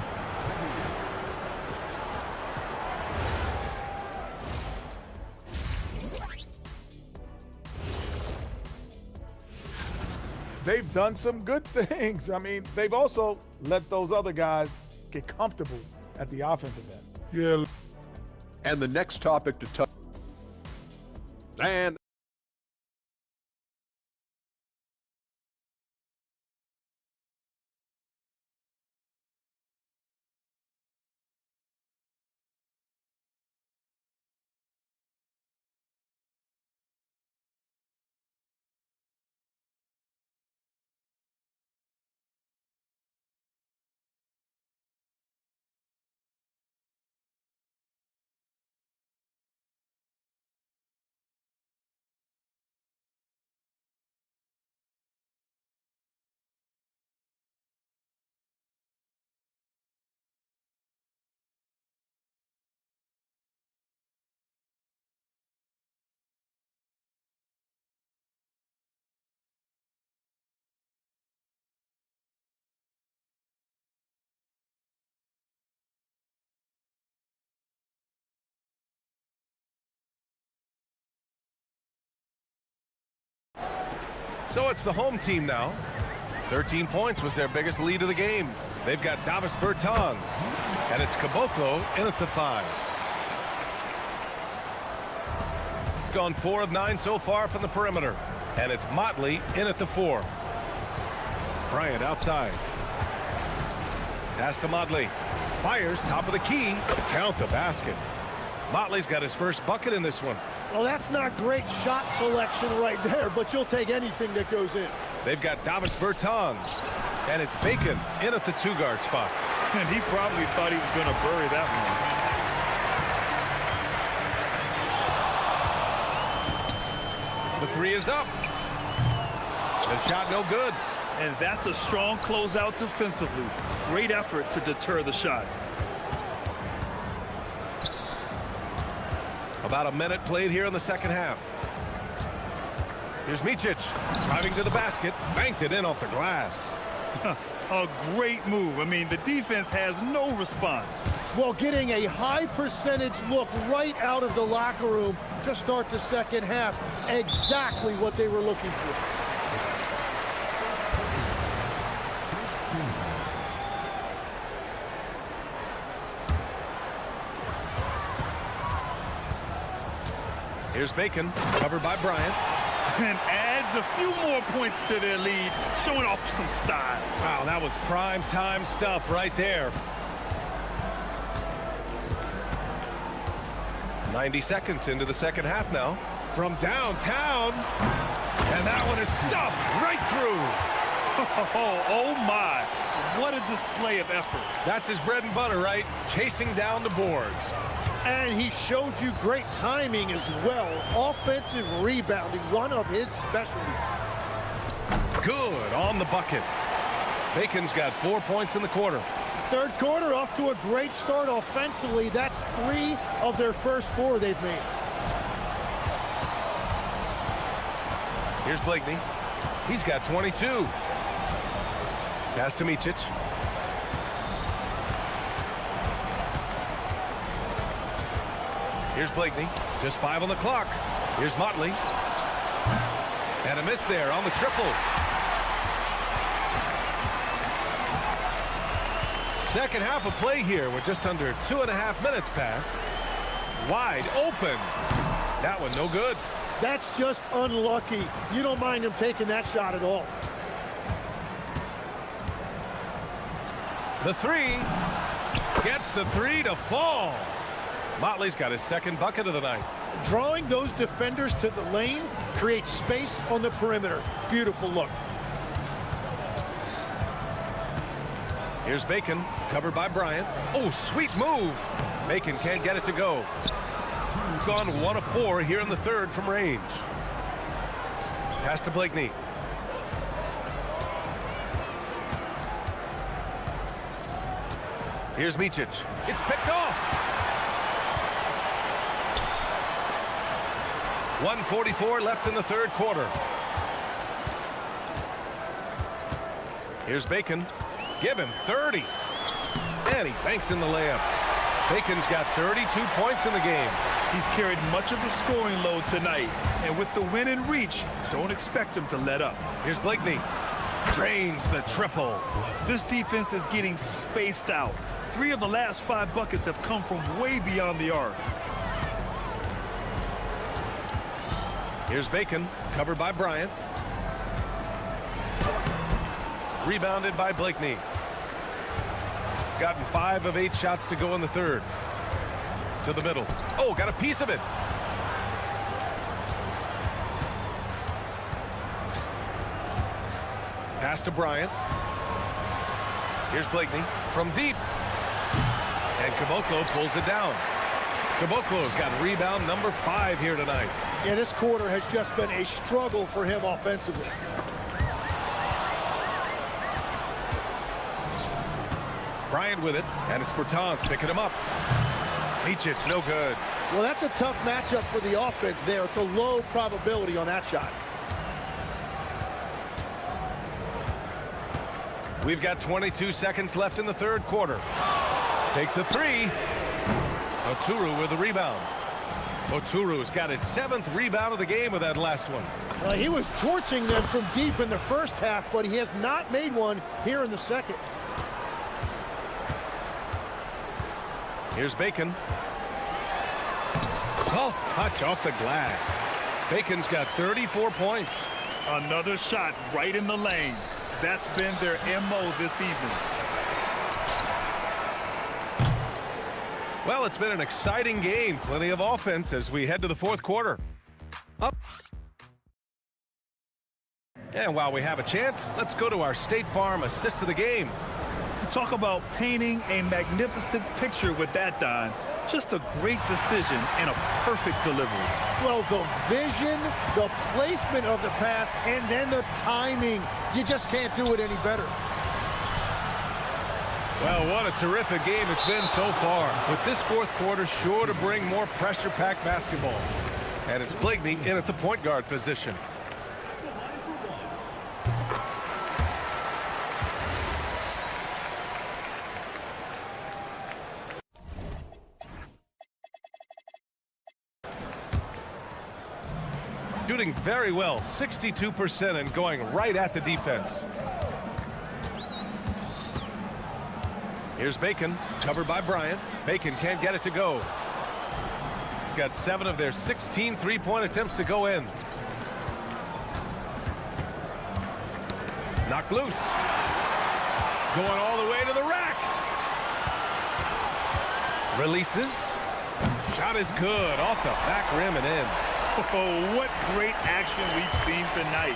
They've done some good things. I mean, they've also let those other guys get comfortable at the offensive end. Yeah. And the next topic to touch. And So it's the home team now. 13 points was their biggest lead of the game. They've got Davis Bertans. And it's Caboclo in at the 5. Gone 4 of 9 so far from the perimeter. And it's Motley in at the 4. Bryant outside. Pass to Motley. Fires top of the key. Count the basket. Motley's got his first bucket in this one. Well, that's not great shot selection right there, but you'll take anything that goes in. They've got Davis Bertans, and it's Bacon in at the 2-guard spot. And he probably thought he was going to bury that one. The 3 is up. The shot no good. And that's a strong closeout defensively. Great effort to deter the shot. About a minute played here in the second half. Here's Micic, driving to the basket, banked it in off the glass. A great move. I mean, the defense has no response. Well, getting a high percentage look right out of the locker room to start the second half. Exactly what they were looking for. Here's Bacon, covered by Bryant. And adds a few more points to their lead, showing off some style. Wow, that was prime time stuff right there. 90 seconds into the second half now. From downtown. And that one is stuffed right through. Oh my. What a display of effort. That's his bread and butter, right? Chasing down the boards. And he showed you great timing as well. Offensive rebounding, one of his specialties. Good on the bucket. Bacon's got 4 points in the quarter. Third quarter off to a great start offensively. That's 3 of their first 4 they've made. Here's Blakeney. He's got 22. Pass to Micic. Here's Blakeney, just 5 on the clock. Here's Motley. And a miss there on the triple. Second half of play here with just under 2.5 minutes passed. Wide open. That one no good. That's just unlucky. You don't mind him taking that shot at all. The 3 gets the 3 to fall. Motley's got his second bucket of the night. Drawing those defenders to the lane creates space on the perimeter. Beautiful look. Here's Bacon, covered by Bryant. Oh, sweet move. Bacon can't get it to go. Gone 1 of 4 here in the third from range. Pass to Blakeney. Here's Micic. It's picked off. 1:44 left in the third quarter. Here's Bacon. Give him 30. And he banks in the layup. Bacon's got 32 points in the game. He's carried much of the scoring load tonight. And with the win in reach, don't expect him to let up. Here's Blakeney. Drains the triple. This defense is getting spaced out. 3 of the last 5 buckets have come from way beyond the arc. Here's Bacon, covered by Bryant. Rebounded by Blakeney. Gotten 5 of 8 shots to go in the third. To the middle. Oh, got a piece of it. Pass to Bryant. Here's Blakeney from deep. And Caboclo pulls it down. Caboclo's got rebound number 5 here tonight. Yeah, this quarter has just been a struggle for him offensively. Bryant with it, and it's Bertans picking him up. Micic, no good. Well, that's a tough matchup for the offense there. It's a low probability on that shot. We've got 22 seconds left in the third quarter. Takes a 3. Oturu with the rebound. Oturu's got his 7th rebound of the game with that last one. He was torching them from deep in the first half, but he has not made one here in the second. Here's Bacon. Soft touch off the glass. Bacon's got 34 points. Another shot right in the lane. That's been their MO this evening. Well, it's been an exciting game. Plenty of offense as we head to the fourth quarter. Up. And while we have a chance, let's go to our State Farm assist of the game. You talk about painting a magnificent picture with that, Don. Just a great decision and a perfect delivery. Well, the vision, the placement of the pass, and then the timing. You just can't do it any better. Well, what a terrific game it's been so far. With this fourth quarter sure to bring more pressure-packed basketball. And it's Blakeney in at the point guard position. Shooting very well, 62%, and going right at the defense. Here's Bacon, covered by Bryant. Bacon can't get it to go. Got 7 of their 16 three-point attempts to go in. Knocked loose. Going all the way to the rack. Releases. Shot is good, off the back rim and in. Oh, what great action we've seen tonight.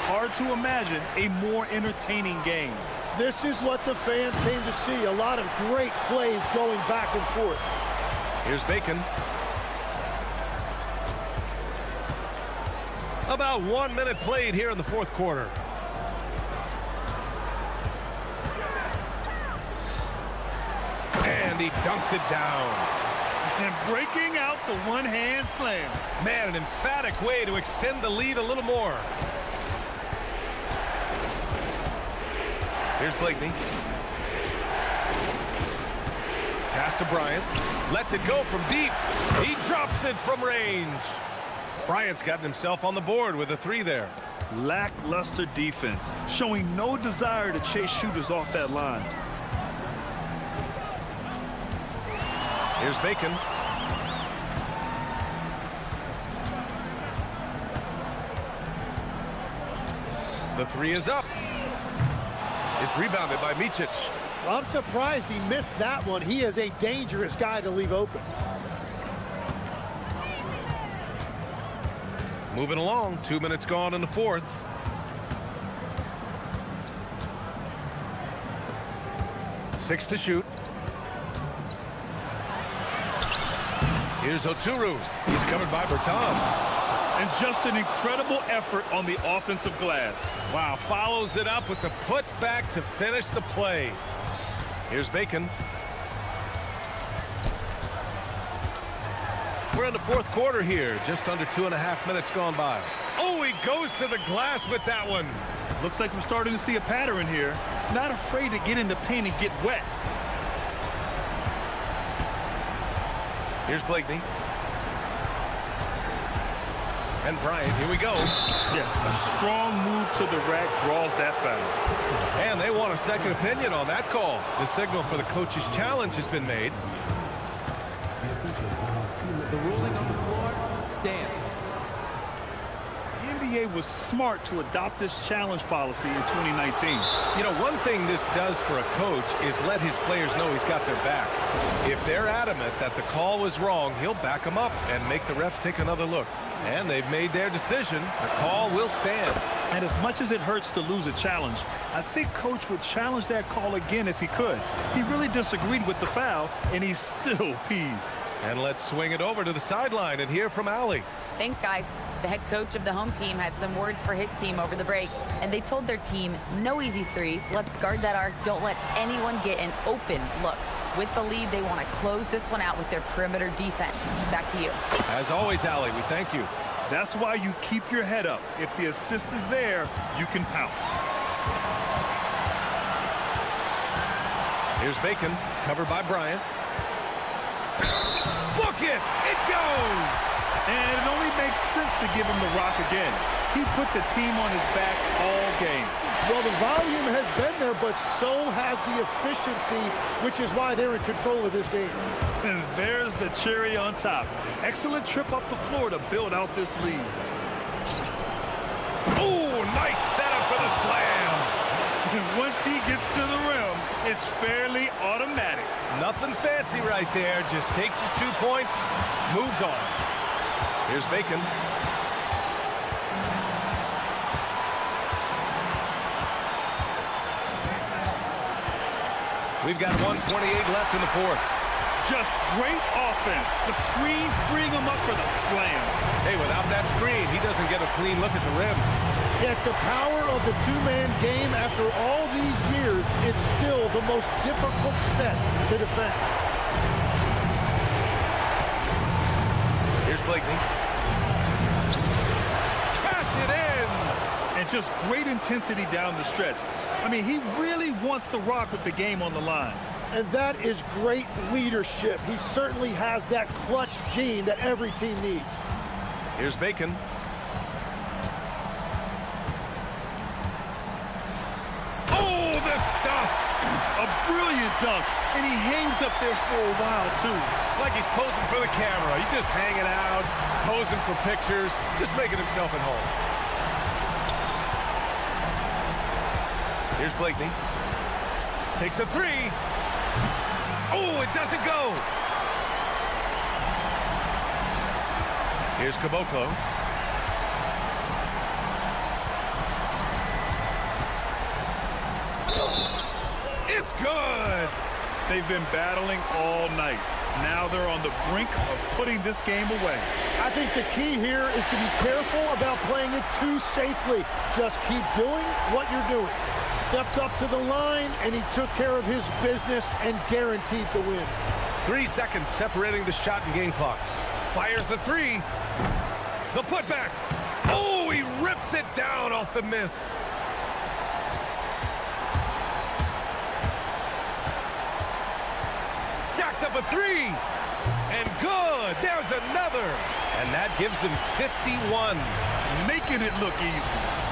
Hard to imagine a more entertaining game. This is what the fans came to see. A lot of great plays going back and forth. Here's Bacon. About 1 minute played here in the fourth quarter. And he dunks it down. And breaking out the one-hand slam. Man, an emphatic way to extend the lead a little more. Here's Blakeney. Pass to Bryant. Lets it go from deep. He drops it from range. Bryant's gotten himself on the board with a 3 there. Lackluster defense, showing no desire to chase shooters off that line. Here's Bacon. The 3 is up. It's rebounded by Micic. I'm surprised he missed that one. He is a dangerous guy to leave open. Moving along, 2 minutes gone in the fourth. Six to shoot. Here's Oturu. He's covered by Bertans. And just an incredible effort on the offensive glass. Wow, follows it up with the putback to finish the play. Here's Bacon. We're in the fourth quarter here, just under 2.5 minutes gone by. Oh, he goes to the glass with that one. Looks like we're starting to see a pattern here. Not afraid to get in the paint and get wet. Here's Blakeney. And Bryant, here we go. Yeah, a strong move to the rack draws that foul. And they want a second opinion on that call. The signal for the coach's challenge has been made. The ruling on the floor stands. The NBA was smart to adopt this challenge policy in 2019. You know, one thing this does for a coach is let his players know he's got their back. If they're adamant that the call was wrong, he'll back them up and make the refs take another look. And they've made their decision. The call will stand. And as much as it hurts to lose a challenge, I think Coach would challenge that call again if he could. He really disagreed with the foul, and he's still peeved. And let's swing it over to the sideline and hear from Allie. Thanks, guys. The head coach of the home team had some words for his team over the break, and they told their team, no easy threes. Let's guard that arc. Don't let anyone get an open look. With the lead, they want to close this one out with their perimeter defense. Back to you. As always, Allie, we thank you. That's why you keep your head up. If the assist is there, you can pounce. Here's Bacon, covered by Bryant. Book it! It goes! And it only makes sense to give him the rock again. He put the team on his back all game. Well, the volume has been there, but so has the efficiency, which is why they're in control of this game. And there's the cherry on top. Excellent trip up the floor to build out this lead. Oh, nice setup for the slam. And once he gets to the rim, it's fairly automatic. Nothing fancy right there. Just takes his 2 points, moves on. Here's Bacon. We've got 1:28 left in the fourth. Just great offense. The screen freeing him up for the slam. Hey, without that screen, he doesn't get a clean look at the rim. Yeah, it's the power of the two-man game. After all these years, it's still the most difficult set to defend. Here's Blakeney. Cash it in! And just great intensity down the stretch. I mean, he really wants to rock with the game on the line. And that is great leadership. He certainly has that clutch gene that every team needs. Here's Bacon. Oh, the stuff! A brilliant dunk. And he hangs up there for a while, too. Like he's posing for the camera. He's just hanging out, posing for pictures, just making himself at home. Here's Blakeney. Takes a three. Oh, it doesn't go. Here's Caboclo. It's good. They've been battling all night. Now they're on the brink of putting this game away. I think the key here is to be careful about playing it too safely. Just keep doing what you're doing. Stepped up to the line, and he took care of his business and guaranteed the win. 3 seconds separating the shot and game clocks. Fires the three. The putback. Oh, he rips it down off the miss. Jacks up a three. And good. There's another. And that gives him 51. Making it look easy.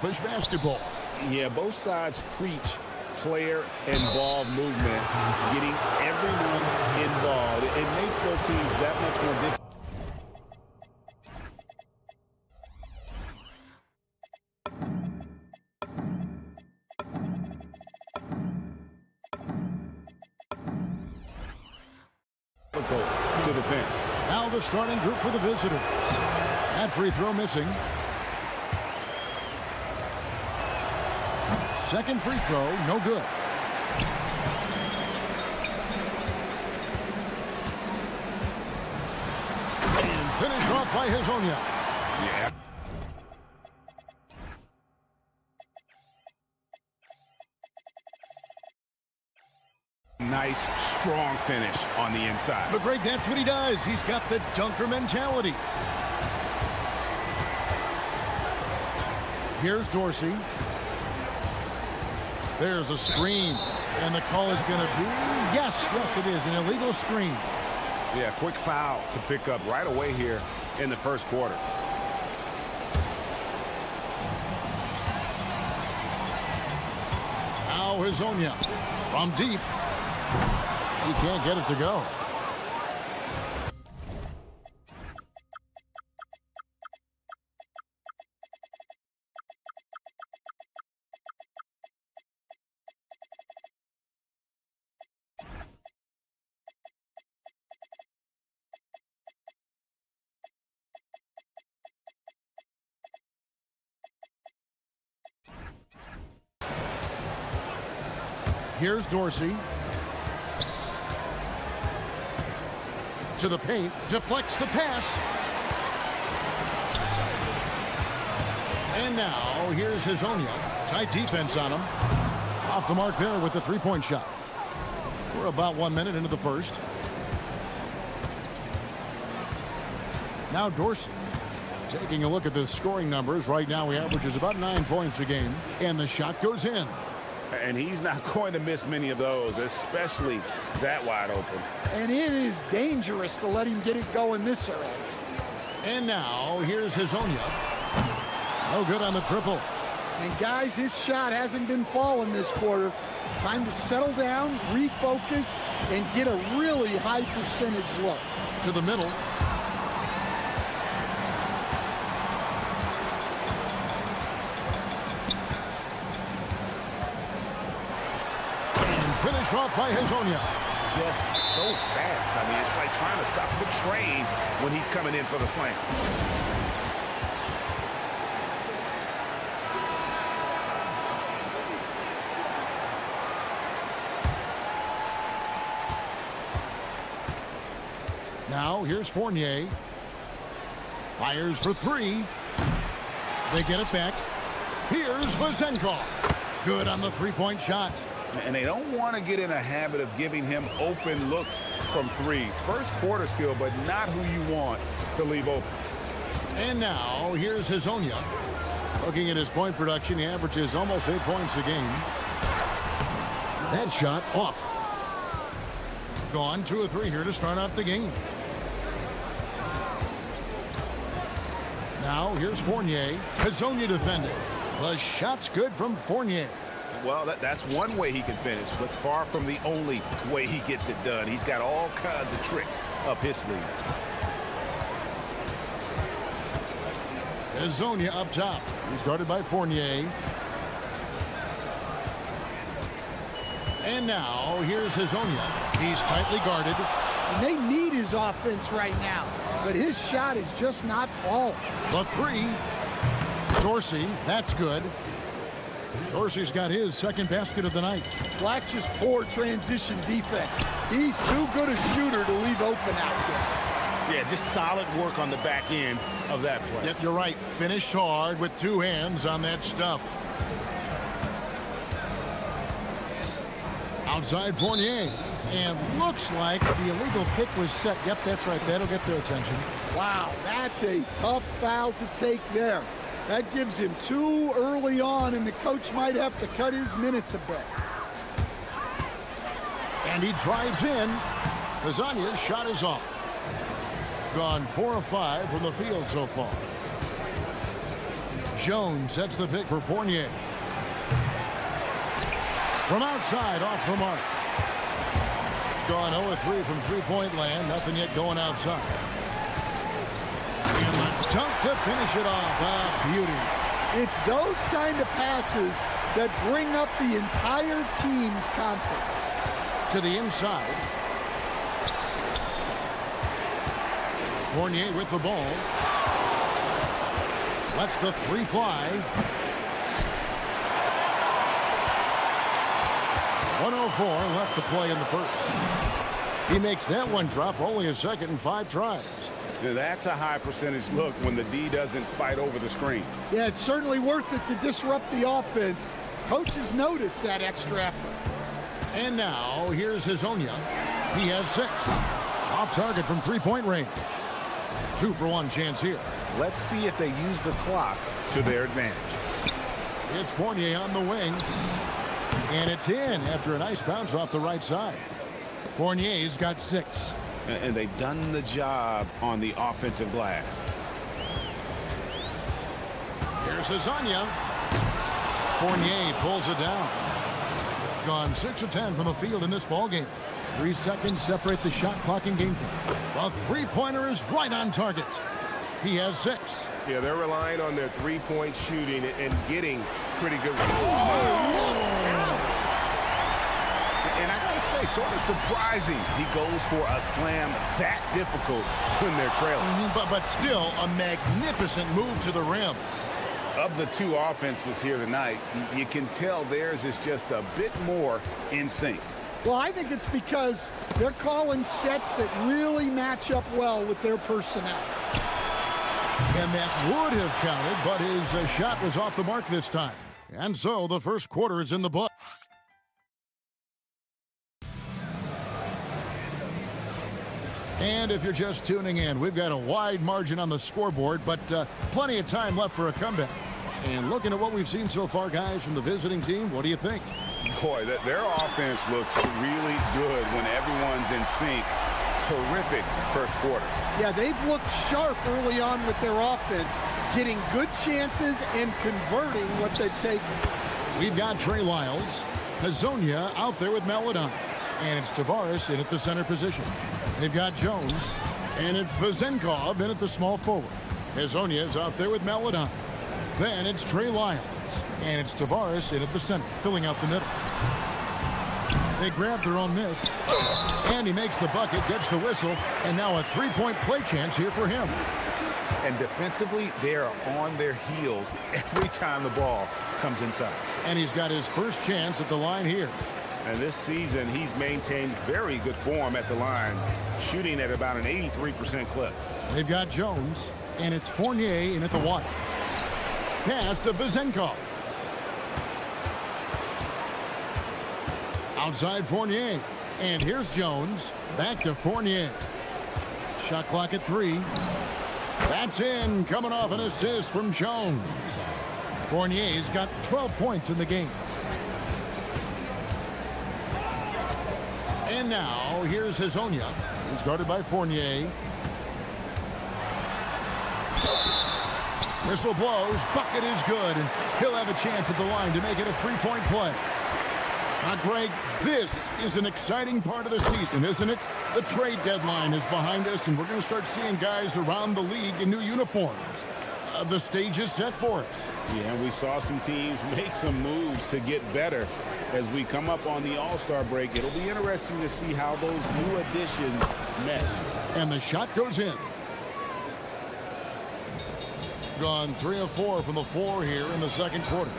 Basketball. Yeah, both sides preach player and ball movement, getting everyone involved. It makes both teams that much more difficult. To defend. Now the starting group for the visitors. That free throw missing. Second free throw, no good. And finished off by Hazonia. Yeah. Nice, strong finish on the inside. But Greg, that's what he does. He's got the dunker mentality. Here's Dorsey. There's a screen. And the call is going to be, yes, it is, an illegal screen. Yeah, quick foul to pick up right away here in the first quarter. Now Hazonia from deep. He can't get it to go. Here's Dorsey. To the paint, deflects the pass. And now, here's Hazonia. Tight defense on him. Off the mark there with the three-point shot. We're about 1 minute into the first. Now Dorsey. Taking a look at the scoring numbers. Right now, he averages about 9 points a game. And the shot goes in. And he's not going to miss many of those, especially that wide open. And it is dangerous to let him get it going this early. And now, here's Hazonia. No good on the triple. And guys, his shot hasn't been falling this quarter. Time to settle down, refocus, and get a really high percentage look. To the middle. Finish off by Hazonia. Just so fast. I mean, it's like trying to stop the train when he's coming in for the slam. Now, here's Fournier. Fires for three. They get it back. Here's Vazenkov. Good on the three-point shot. And they don't want to get in a habit of giving him open looks from three. First quarter still, but not who you want to leave open. And now, here's Hazonia. Looking at his point production, he averages almost 8 points a game. That shot off. Gone 2 of 3 here to start out the game. Now, here's Fournier. Hazonia defending. The shot's good from Fournier. Well, that's one way he can finish, but far from the only way he gets it done. He's got all kinds of tricks up his sleeve. Hazonia up top. He's guarded by Fournier. And now, here's Hazonia. He's tightly guarded. And they need his offense right now, but his shot is just not falling. The three. Dorsey, that's good. Dorsey's got his second basket of the night. Well, that's just poor transition defense. He's too good a shooter to leave open out there. Yeah, just solid work on the back end of that play. Yep, you're right. Finished hard with 2 hands on that stuff. Outside Fournier. And looks like the illegal kick was set. Yep, that's right. That'll get their attention. Wow, that's a tough foul to take there. That gives him 2 early on, and the coach might have to cut his minutes a bit. And he drives in. Hazonia's shot is off. Gone 4 of 5 from the field so far. Jones sets the pick for Fournier. From outside, off the mark. Gone 0-3 from three-point land. Nothing yet going outside. And the dunk to finish it off. Ah, beauty. It's those kind of passes that bring up the entire team's confidence. To the inside. Fournier with the ball. Lets the three fly. 1:04 left to play in the first. He makes that one drop, only a second and 5 tries. Now, that's a high percentage look when the D doesn't fight over the screen. Yeah, it's certainly worth it to disrupt the offense. Coaches notice that extra effort. And now, here's Hazonia. He has 6. Off target from three-point range. 2-for-1 chance here. Let's see if they use the clock to their advantage. It's Fournier on the wing. And it's in after a nice bounce off the right side. Fournier's got 6. And they've done the job on the offensive glass. Here's Hazonia. Fournier pulls it down. Gone 6 of 10 from the field in this ballgame. 3 seconds separate the shot clock and game clock. The three-pointer is right on target. He has 6. Yeah, they're relying on their three-point shooting and getting pretty good results. And I gotta say, sort of surprising he goes for a slam that difficult when they're trailing. But still a magnificent move to the rim. Of the two offenses here tonight, you can tell theirs is just a bit more in sync. Well, I think it's because they're calling sets that really match up well with their personnel. And that would have counted, but his shot was off the mark this time. And so the first quarter is in the book. And if you're just tuning in, we've got a wide margin on the scoreboard, but plenty of time left for a comeback. And looking at what we've seen so far, guys, from the visiting team, what do you think? Boy, their offense looks really good when everyone's in sync. Terrific first quarter. Yeah, they've looked sharp early on with their offense, getting good chances and converting what they've taken. We've got Trey Lyles, Hazonia out there with Maladon, and it's Tavares in at the center position. They've got Jones, and it's Vezenkov in at the small forward. Hazonia is out there with Maladon. Then it's Trey Lyles, and it's Tavares in at the center, filling out the middle. They grab their own miss, and he makes the bucket, gets the whistle, and now a three-point play chance here for him. And defensively, they are on their heels every time the ball comes inside. And he's got his first chance at the line here. And this season, he's maintained very good form at the line, shooting at about an 83% clip. They've got Jones, and it's Fournier in at the one. Pass to Vezenkov. Outside Fournier. And here's Jones. Back to Fournier. Shot clock at 3. That's in. Coming off an assist from Jones. Fournier's got 12 points in the game. And now here's Hazonia. He's guarded by Fournier. Whistle blows. Bucket is good. And he'll have a chance at the line to make it a three-point play. Now, Greg, this is an exciting part of the season, isn't it? The trade deadline is behind us, and we're going to start seeing guys around the league in new uniforms. The stage is set for us. Yeah, we saw some teams make some moves to get better as we come up on the All-Star break. It'll be interesting to see how those new additions mesh. And the shot goes in. Gone 3 of 4 from the floor here in the second quarter.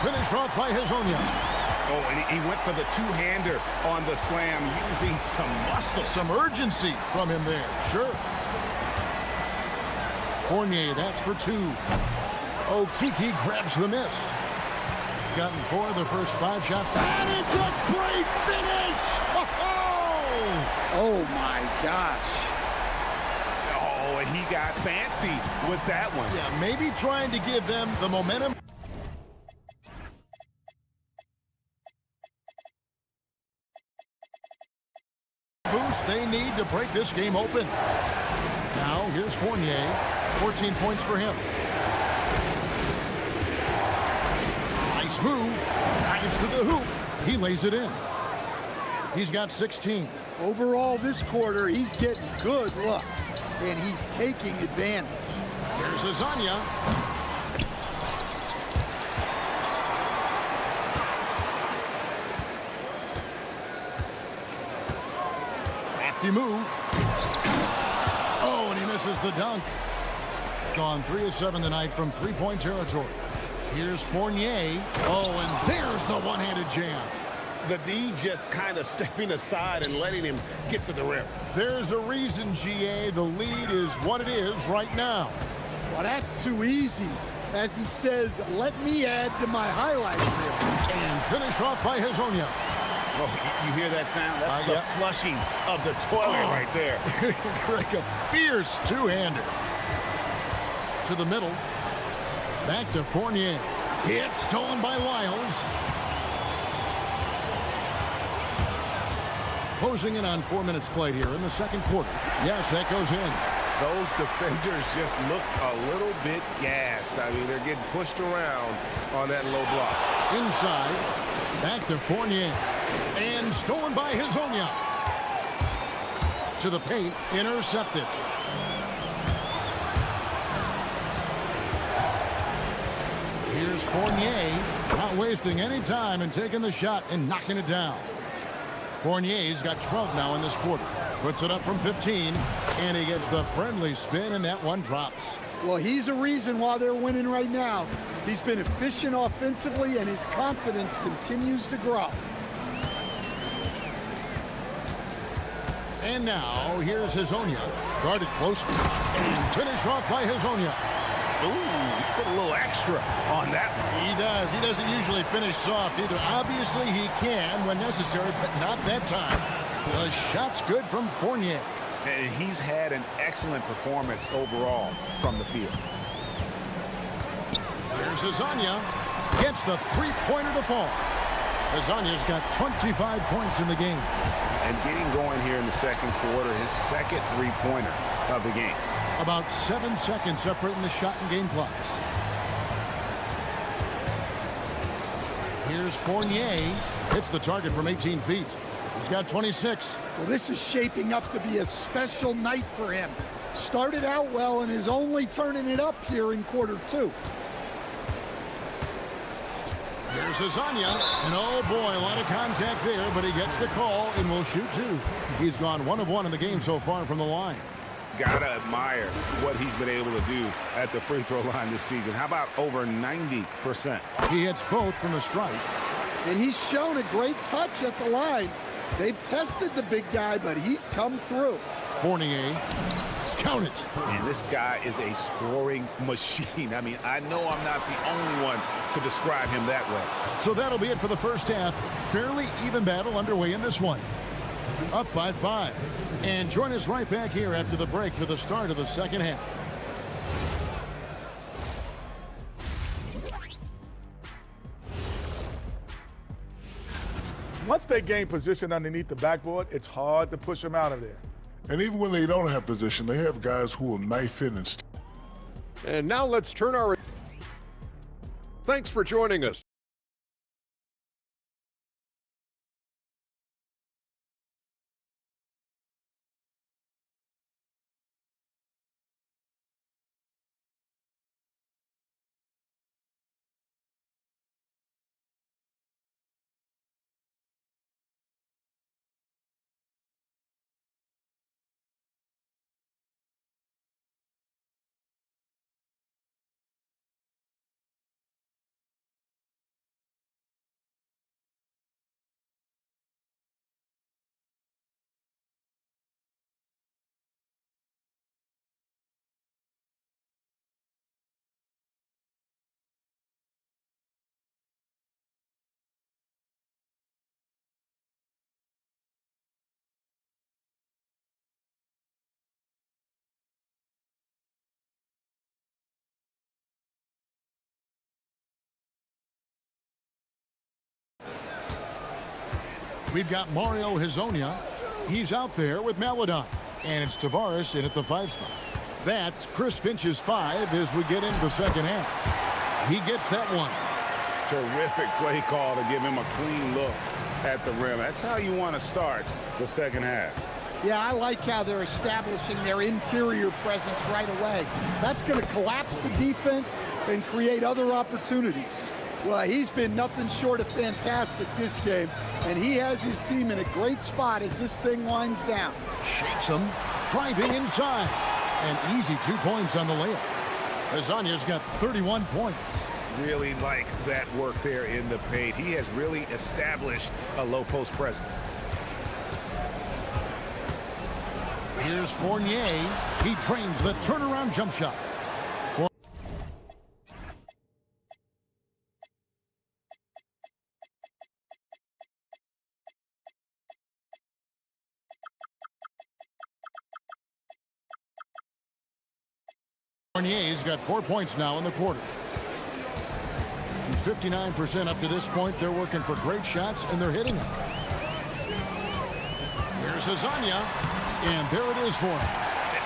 Finish off by Hazonia. Oh, and he went for the two-hander on the slam, using some muscle. Some urgency from him there, sure. Fournier, that's for 2. Okiki grabs the miss. Gotten 4 of the first 5 shots. And it's a great finish! Oh my gosh. Oh, and he got fancy with that one. Yeah, maybe trying to give them the momentum. Boost they need to break this game open. Now here's Fournier. 14 points for him. Nice move. Drives to the hoop. He lays it in. He's got 16. Overall this quarter, he's getting good looks, and he's taking advantage. Here's Azania. Crafty move. Oh, and he misses the dunk. Gone 3 of 7 tonight from three-point territory. Here's Fournier. Oh, and there's the one-handed jam. The D just kind of stepping aside and letting him get to the rim. There's a reason, GA. The lead is what it is right now. Well, that's too easy. As he says, let me add to my highlight reel. And finish off by Hazonia. Oh, you hear that sound? That's the flushing of the toilet right there. Like a fierce two-hander. To the middle. Back to Fournier. It's stolen by Lyles. Closing in on 4 minutes played here in the second quarter. Yes, that goes in. Those defenders just look a little bit gassed. I mean, they're getting pushed around on that low block. Inside. Back to Fournier. And stolen by Hazonia. To the paint. Intercepted. Here's Fournier. Not wasting any time and taking the shot and knocking it down. Fournier's got 12 now in this quarter. Puts it up from 15, and he gets the friendly spin, and that one drops. Well, he's a reason why they're winning right now. He's been efficient offensively, and his confidence continues to grow. And now, here's Hazonia. Guarded close, and finish off by Hazonia. Ooh, he put a little extra on that one. He does. He doesn't usually finish soft either. Obviously, he can when necessary, but not that time. The shot's good from Fournier. And he's had an excellent performance overall from the field. Here's Hazonia. Gets the three-pointer to fall. Hazania's got 25 points in the game. And getting going here in the second quarter, his second three-pointer of the game. About 7 seconds separating the shot and game clocks. Here's Fournier. Hits the target from 18 feet. He's got 26. Well, this is shaping up to be a special night for him. Started out well and is only turning it up here in quarter 2. Here's Hazonia. And oh boy, a lot of contact there, but he gets the call and will shoot 2. He's gone 1 of 1 in the game so far from the line. Gotta admire what he's been able to do at the free throw line this season. How about over 90%? He hits both from the stripe. And he's shown a great touch at the line. They've tested the big guy, but he's come through. Fournier. Count it. And this guy is a scoring machine. I mean, I know I'm not the only one to describe him that way. So that'll be it for the first half. Fairly even battle underway in this one. Up by 5. And join us right back here after the break for the start of the second half. Once they gain position underneath the backboard, it's hard to push them out of there. And even when they don't have position, they have guys who will knife in and And now let's turn our... Thanks for joining us. We've got Mario Hazonia. He's out there with Maledon. And it's Tavares in at the 5 spot. That's Chris Finch's 5 as we get into the second half. He gets that one. Terrific play call to give him a clean look at the rim. That's how you want to start the second half. Yeah, I like how they're establishing their interior presence right away. That's going to collapse the defense and create other opportunities. Well, he's been nothing short of fantastic this game, and he has his team in a great spot as this thing winds down. Shakes him, driving inside. And easy 2 points on the layup. Azania's got 31 points. Really like that work there in the paint. He has really established a low post presence. Here's Fournier. He trains the turnaround jump shot. Fournier's got 4 points now in the quarter. 59% up to this point. They're working for great shots, and they're hitting them. Here's Azania, and there it is for him.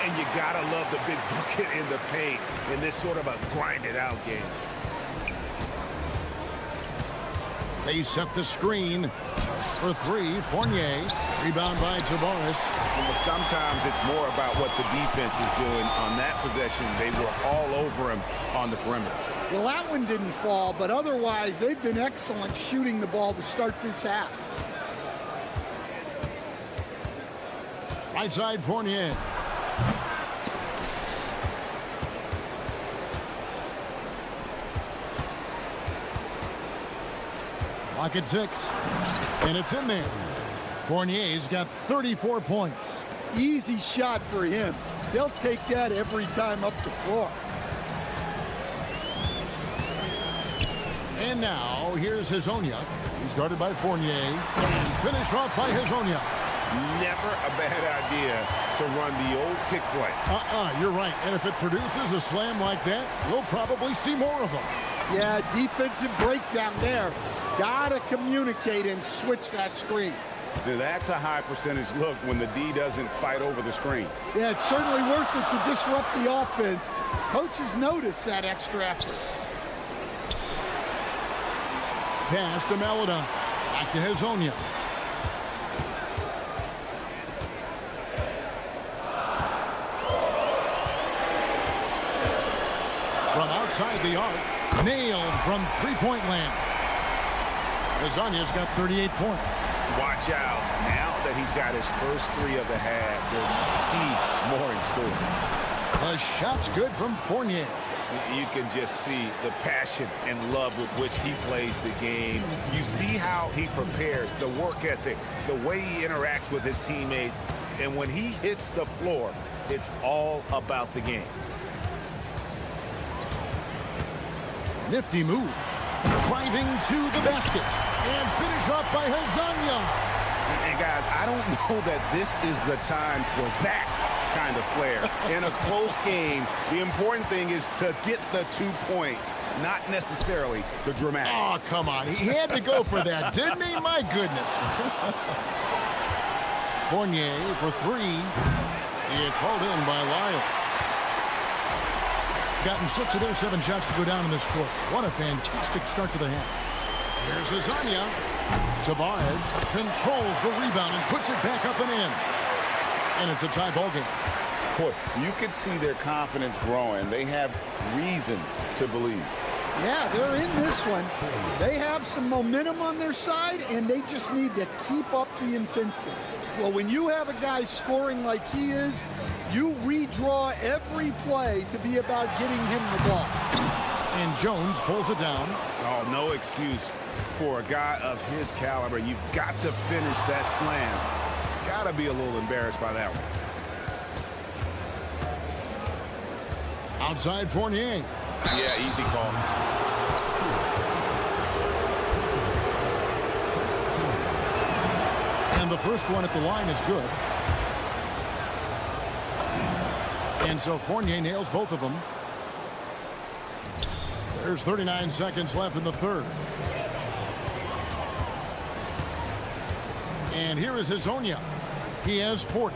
And you gotta love the big bucket in the paint in this sort of a grinded-out game. They set the screen for 3. Fournier, rebound by Tavares. But sometimes it's more about what the defense is doing on that possession. They were all over him on the perimeter. Well, that one didn't fall, but otherwise they've been excellent shooting the ball to start this half. Right side, Fournier. Clock at 6. And it's in there. Fournier's got 34 points. Easy shot for him. They'll take that every time up the floor. And now, here's Hazonia. He's guarded by Fournier. And finished off by Hazonia. Never a bad idea to run the old kick play. You're right. And if it produces a slam like that, we'll probably see more of them. Yeah, defensive breakdown there. Gotta communicate and switch that screen. That's a high percentage look when the D doesn't fight over the screen. Yeah, it's certainly worth it to disrupt the offense. Coaches notice that extra effort. Pass to Maledon. Back to Hazonia. From outside the arc, nailed from three-point land. Hazonia's got 38 points. Watch out. Now that he's got his first 3 of the half, there'll be more in store. The shot's good from Fournier. You can just see the passion and love with which he plays the game. You see how he prepares, the work ethic, the way he interacts with his teammates. And when he hits the floor, it's all about the game. Nifty move. Driving to the basket. And finish off by Hazonia. And guys, I don't know that this is the time for that kind of flair. In a close game, the important thing is to get the 2 points, not necessarily the dramatics. Oh, come on. He had to go for that, didn't he? My goodness. Fournier for 3. It's hauled in by Lyle. Gotten 6 of their 7 shots to go down in this quarter. What a fantastic start to the half. Here's Azania. Tavares controls the rebound and puts it back up and in. And it's a tie ball game. Boy, you can see their confidence growing. They have reason to believe. Yeah, they're in this one. They have some momentum on their side, and they just need to keep up the intensity. Well, when you have a guy scoring like he is, you redraw every play to be about getting him the ball. And Jones pulls it down. Oh, no excuse for a guy of his caliber. You've got to finish that slam. Got to be a little embarrassed by that one. Outside Fournier. Yeah, easy call. And the first one at the line is good. And so Fournier nails both of them. There's 39 seconds left in the third. And here is Hazonia. He has 40.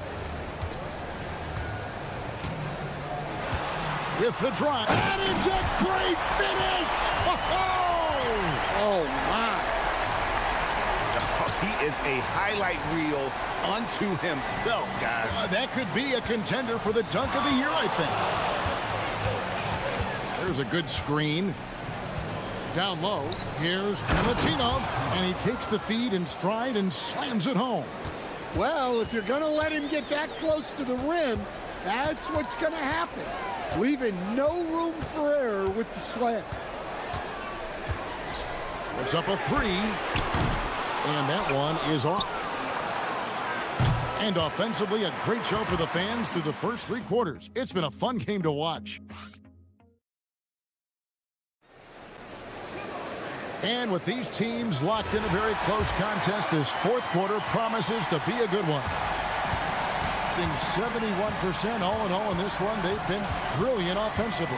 With the drive. And it's a great finish! Oh, my. He is a highlight reel unto himself, guys. That could be a contender for the dunk of the year, I think. There's a good screen. Down low, here's Milutinov, and he takes the feed in stride and slams it home. Well, if you're going to let him get that close to the rim, that's what's going to happen. Leaving no room for error with the slam. It's up a three, and that one is off. And offensively, a great show for the fans through the first 3 quarters. It's been a fun game to watch. And with these teams locked in a very close contest, this 4th quarter promises to be a good one. 71% all in all in this one. They've been brilliant offensively.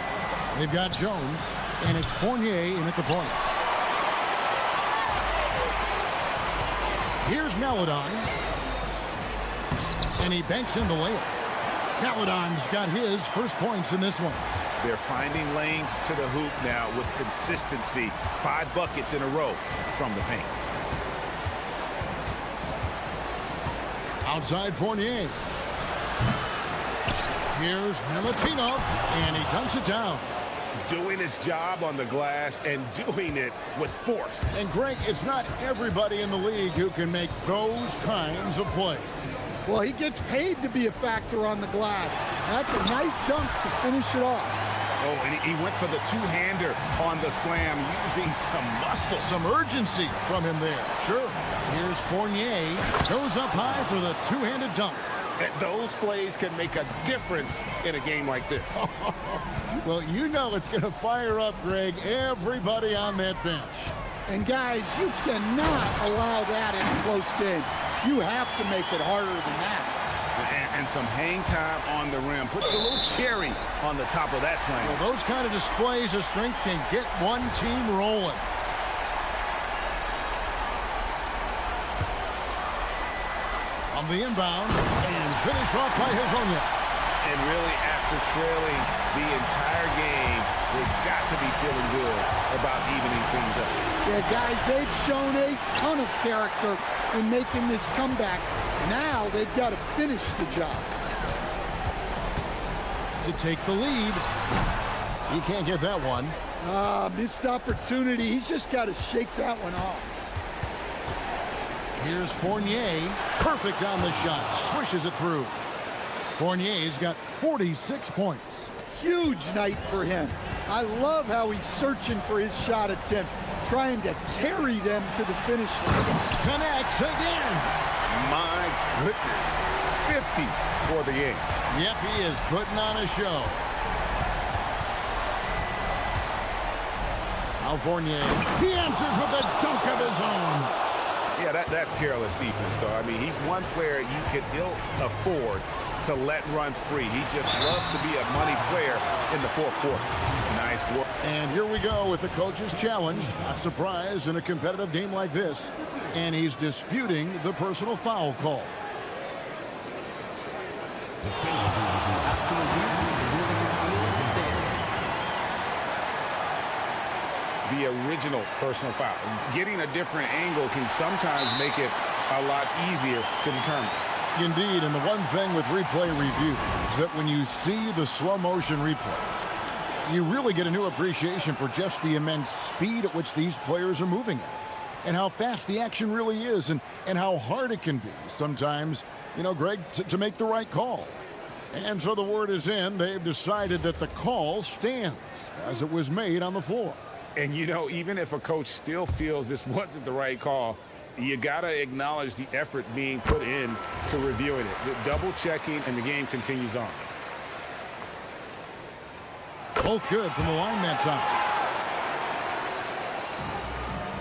They've got Jones, and it's Fournier in at the point. Here's Maledon, and he banks in the layup. Maledon's got his first points in this one. They're finding lanes to the hoop now with consistency. 5 buckets in a row from the paint. Outside Fournier. Here's Milutinov, and he dunks it down. Doing his job on the glass and doing it with force. And Greg, it's not everybody in the league who can make those kinds of plays. Well, he gets paid to be a factor on the glass. That's a nice dunk to finish it off. Oh, and he went for the two-hander on the slam, using some muscle. Some urgency from him there. Sure. Here's Fournier. Goes up high for the two-handed dunk. Those plays can make a difference in a game like this. Well, you know it's going to fire up, Greg, everybody on that bench. And, guys, you cannot allow that in a close game. You have to make it harder than that. And some hang time on the rim. Puts a little cherry on the top of that slam. Well, those kind of displays of strength can get one team rolling. On the inbound, and finish off by Hazonia. And really, after trailing the entire game, they've got to be feeling good about evening things up. Yeah, guys, they've shown a ton of character in making this comeback. Now they've got to finish the job. To take the lead. He can't get that one. Missed opportunity. He's just got to shake that one off. Here's Fournier. Perfect on the shot. Swishes it through. Fournier's got 46 points. Huge night for him. I love how he's searching for his shot attempts, trying to carry them to the finish line. Connects again. My goodness. 50 for the game. Yep, he is putting on a show. Now Fournier. He answers with a dunk of his own. Yeah, that's careless defense, though. I mean, he's one player you could ill afford to let run free. He just loves to be a money player in the 4th quarter. Nice work. And here we go with the coach's challenge. Not surprised in a competitive game like this. And he's disputing the personal foul call. The original personal foul. Getting a different angle can sometimes make it a lot easier to determine. Indeed, and the one thing with replay review is that when you see the slow motion replay, you really get a new appreciation for just the immense speed at which these players are moving at, and how fast the action really is, and how hard it can be sometimes, you know, Greg, to make the right call. And so the word is in. They've decided that the call stands as it was made on the floor. And, you know, even if a coach still feels this wasn't the right call, you got to acknowledge the effort being put in to reviewing it. The double checking, and the game continues on. Both good from the line that time.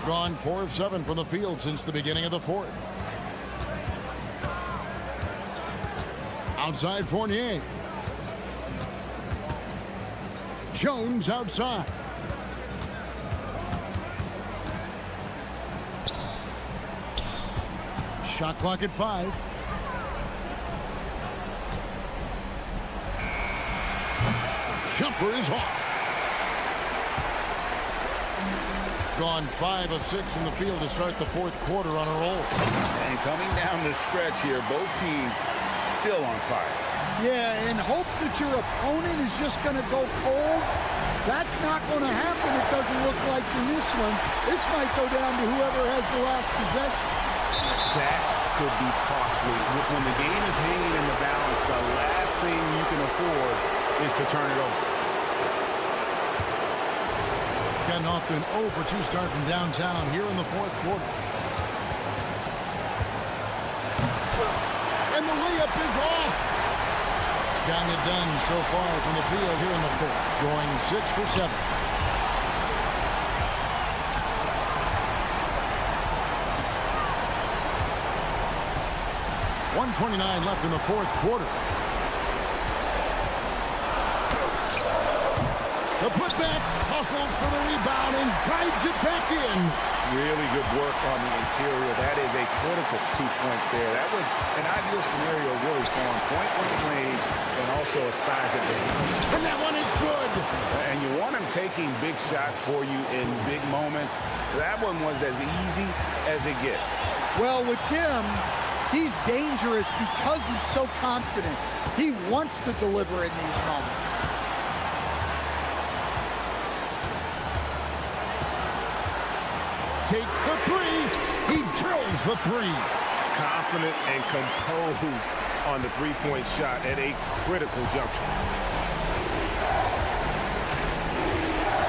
Gone 4 of 7 from the field since the beginning of the 4th. Outside Fournier. Jones outside. Shot clock at 5. jumper is off. Gone 5 of 6 from the field to start the fourth quarter on a roll. And coming down the stretch here, both teams still on fire. Yeah, in hopes that your opponent is just going to go cold. That's not going to happen, it doesn't look like in this one. This might go down to whoever has the last possession. That could be costly. When the game is hanging in the balance, the last thing you can afford is to turn it over. Gotten off to an 0 for 2 start from downtown here in the fourth quarter. And the layup is off. Gotten it done so far from the field here in the fourth, going 6 for 7. .129 left in the fourth quarter. The putback, hustles for the rebound and guides it back in. Really good work on the interior. That is a critical 2 points there. That was an ideal scenario really for him. Point-blank range and also a size advantage. And that one is good. And you want him taking big shots for you in big moments. That one was as easy as it gets. Well, with him, he's dangerous because he's so confident. He wants to deliver in these moments. Takes the three. He drills the three. Confident and composed on the three-point shot at a critical juncture.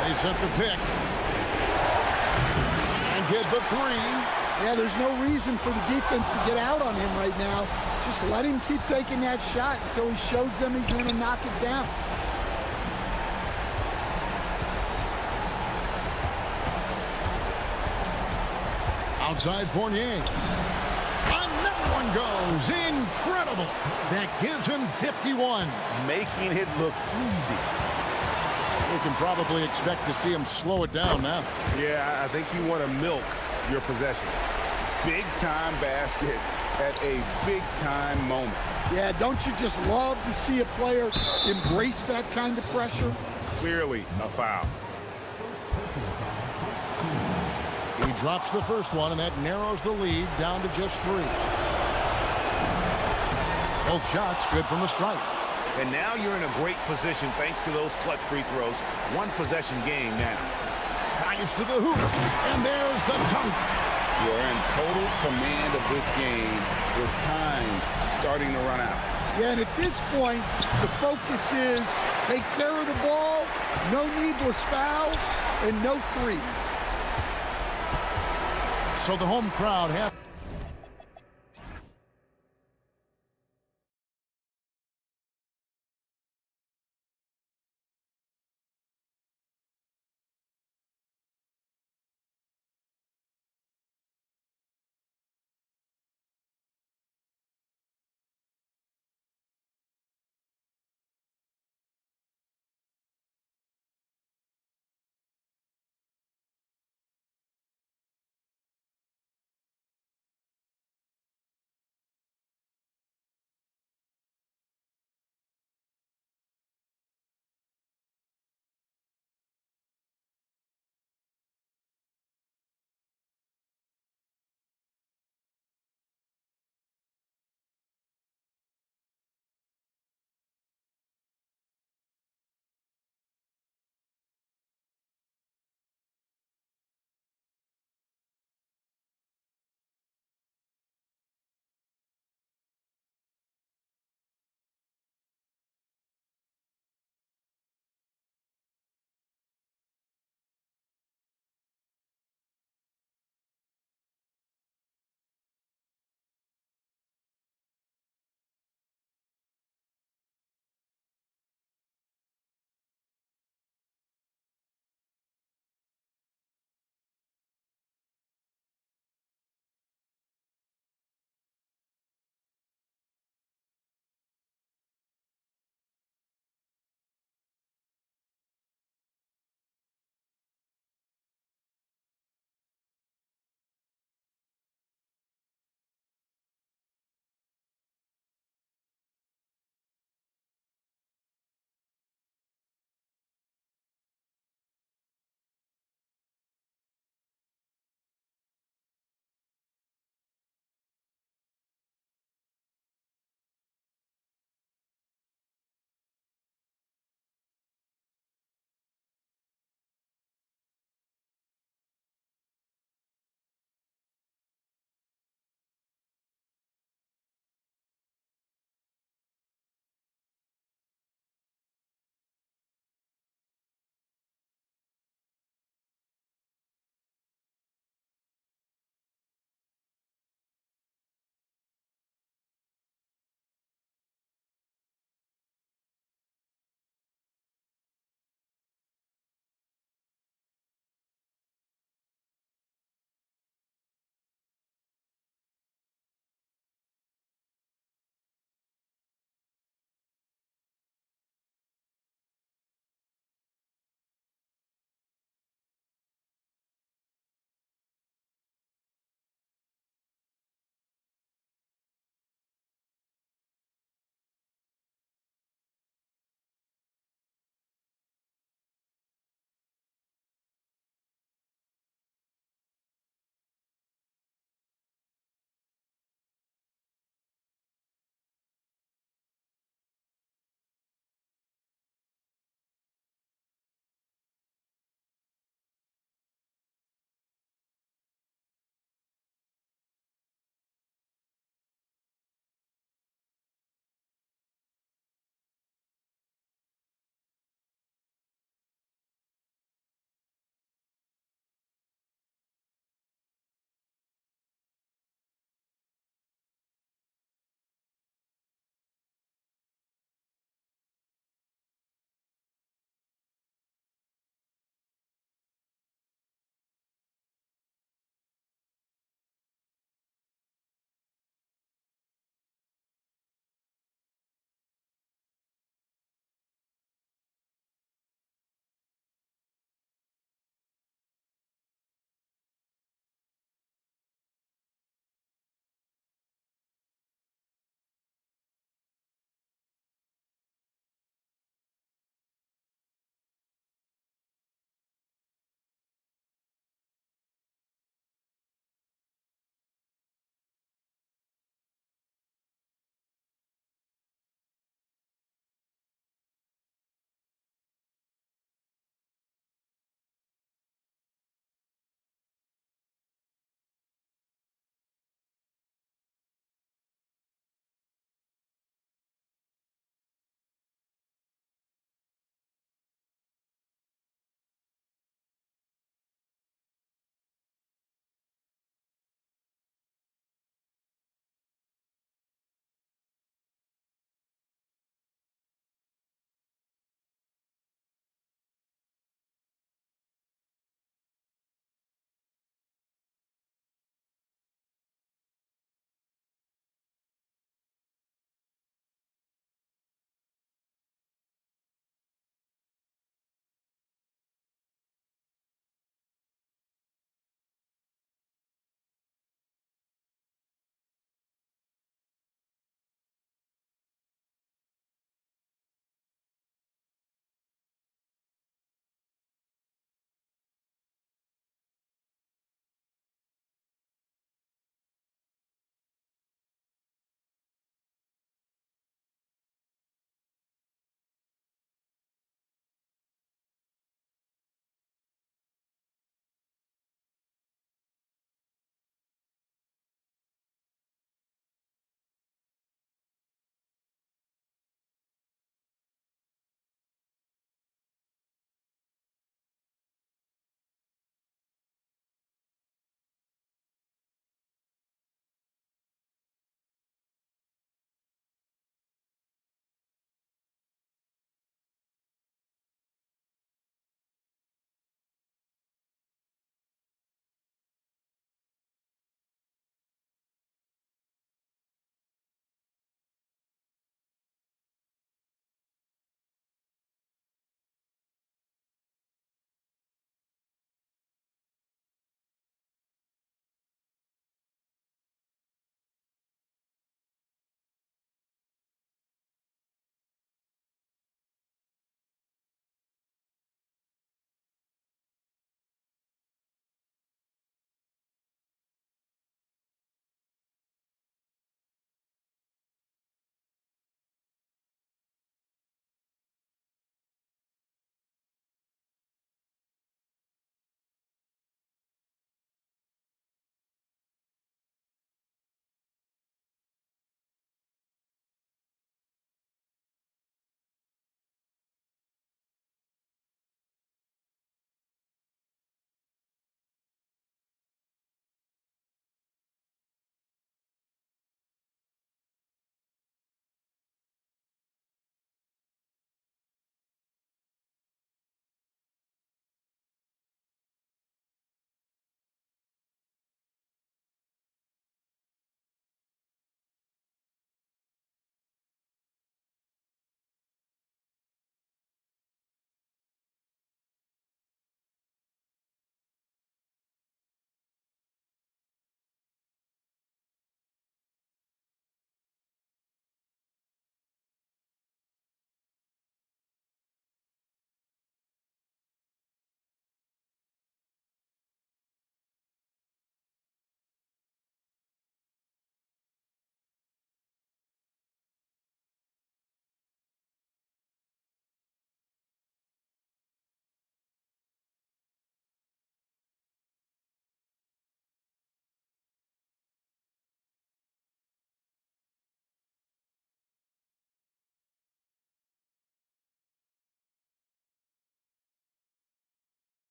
They set the pick. And get the three. Yeah, there's no reason for the defense to get out on him right now. Just let him keep taking that shot until he shows them he's going to knock it down. Outside Fournier. Another one goes. Incredible. That gives him 51. Making it look easy. We can probably expect to see him slow it down now. Yeah, I think you want to milk your possession. Big-time basket at a big-time moment. Yeah, don't you just love to see a player embrace that kind of pressure? Clearly a foul. He drops the first one, and that narrows the lead down to just 3. Both shots good from the stripe. And now you're in a great position thanks to those clutch free throws. One possession game now. Fires to the hoop, and there's the dunk. You're in total command of this game with time starting to run out. Yeah, and at this point, the focus is take care of the ball, no needless fouls, and no threes. So the home crowd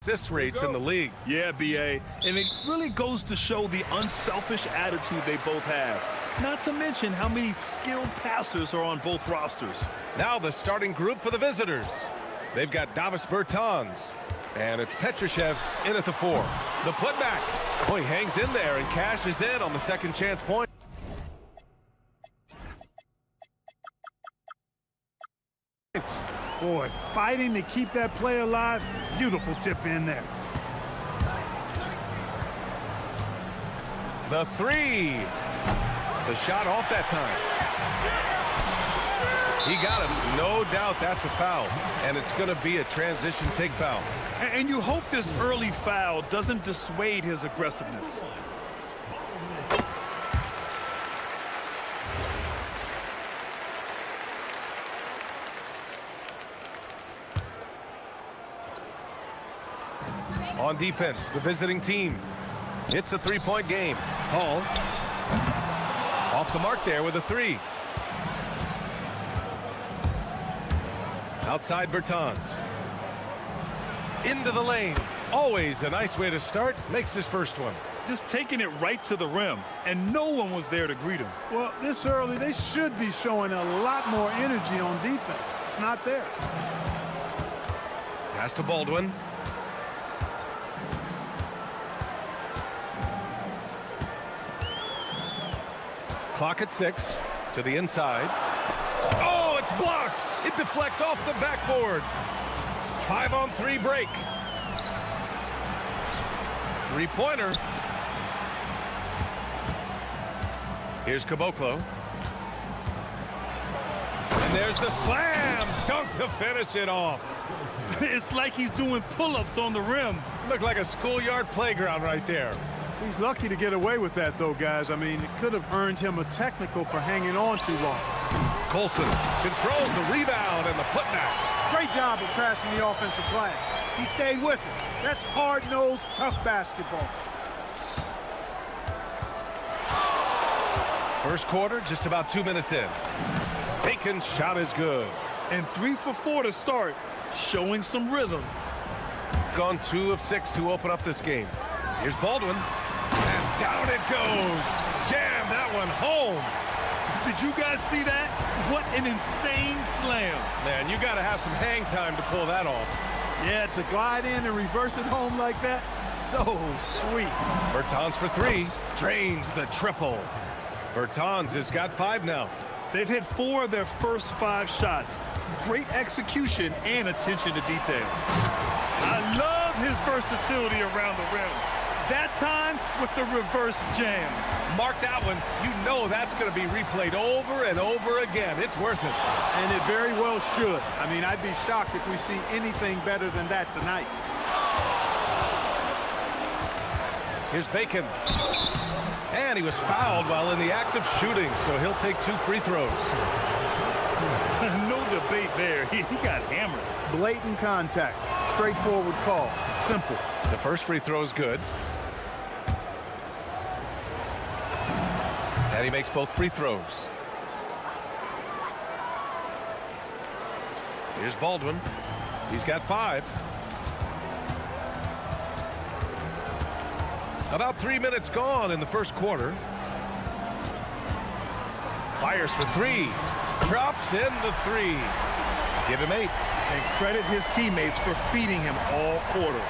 assist rates in the league. Yeah, B.A. And it really goes to show the unselfish attitude they both have. Not to mention how many skilled passers are on both rosters. Now the starting group for the visitors. They've got Davis Bertans, and it's Petrushev in at the 4. The putback. Oh, he hangs in there and cashes in on the second chance point. Boy, fighting to keep that play alive. Beautiful tip in there. The 3. The shot off that time. He got him. No doubt that's a foul. And it's going to be a transition take foul. And you hope this early foul doesn't dissuade his aggressiveness. On defense, the visiting team. It's a three-point game. Hall off the mark there with a 3. Outside Bertans. Into the lane. Always a nice way to start. Makes his first one. Just taking it right to the rim, and no one was there to greet him. Well, this early, they should be showing a lot more energy on defense. It's not there. Pass to Baldwin. Clock at 6. To the inside. Oh, it's blocked. It deflects off the backboard. 5-on-3 break. Three-pointer. Here's Caboclo. And there's the slam dunk to finish it off. It's like he's doing pull-ups on the rim. Looked like a schoolyard playground right there. He's lucky to get away with that, though, guys. I mean, it could have earned him a technical for hanging on too long. Colson controls the rebound and the putback. Great job of crashing the offensive glass. He stayed with it. That's hard-nosed, tough basketball. First quarter, just about 2 minutes in. Bacon's shot is good. And 3 for 4 to start, showing some rhythm. Gone 2 of 6 to open up this game. Here's Baldwin. And down it goes. Jam that one home. Did you guys see that? What an insane slam. Man, you got to have some hang time to pull that off. Yeah, to glide in and reverse it home like that, so sweet. Bertans for 3. Drains the triple. Bertans has got 5 now. They've hit 4 of their first 5 shots. Great execution and attention to detail. I love his versatility around the rim. That time with the reverse jam. Mark that one. You know that's going to be replayed over and over again. It's worth it. And it very well should. I mean, I'd be shocked if we see anything better than that tonight. Here's Bacon. And he was fouled while in the act of shooting, so he'll take 2 free throws. No debate there. He got hammered. Blatant contact. Straightforward call. Simple. The first free throw is good. And he makes both free throws. Here's Baldwin. He's got 5. About 3 minutes gone in the first quarter. Fires for 3. Drops in the 3. Give him 8. And credit his teammates for feeding him all quarter.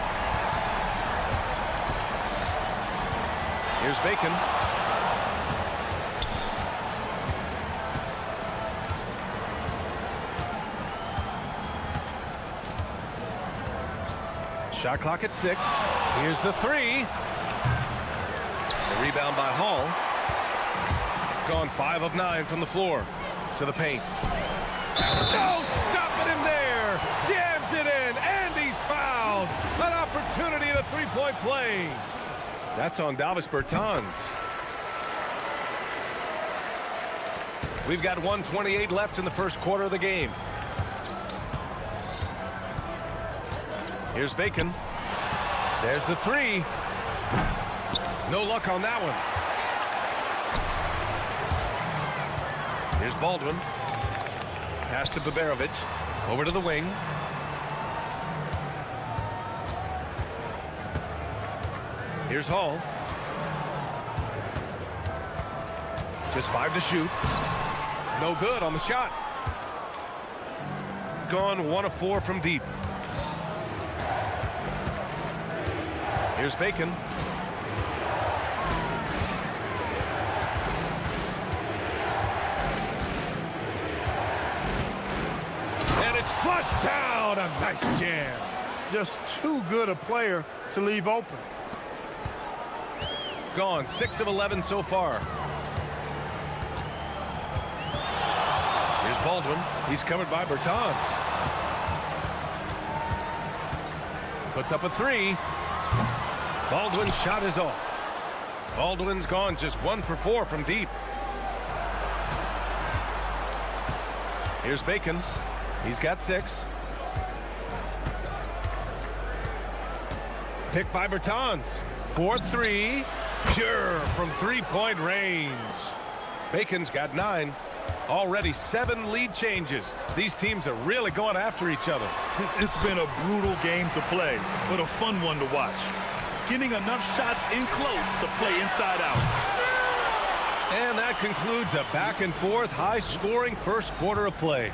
Here's Bacon. Shot clock at 6. Here's the 3. The rebound by Hall. Gone 5 of 9 from the floor to the paint. Oh, stopping him there. Jams it in, and he's fouled. An opportunity at a three-point play. That's on Davis Bertans. We've got 1:28 left in the first quarter of the game. Here's Bacon. There's the 3. No luck on that one. Here's Baldwin. Pass to Baberovic. Over to the wing. Here's Hall. Just 5 to shoot. No good on the shot. Gone 1 of 4 from deep. Here's Bacon. And it's flushed down. A nice jam. Just too good a player to leave open. Gone 6 of 11 so far. Here's Baldwin. He's covered by Bertans. Puts up a 3. Baldwin's shot is off. Baldwin's gone just 1 for 4 from deep. Here's Bacon. He's got 6. Picked by Bertans. 4-3. Pure from three-point range. Bacon's got 9. Already 7 lead changes. These teams are really going after each other. It's been a brutal game to play, but a fun one to watch. Getting enough shots in close to play inside out. And that concludes a back-and-forth, high-scoring first quarter of play.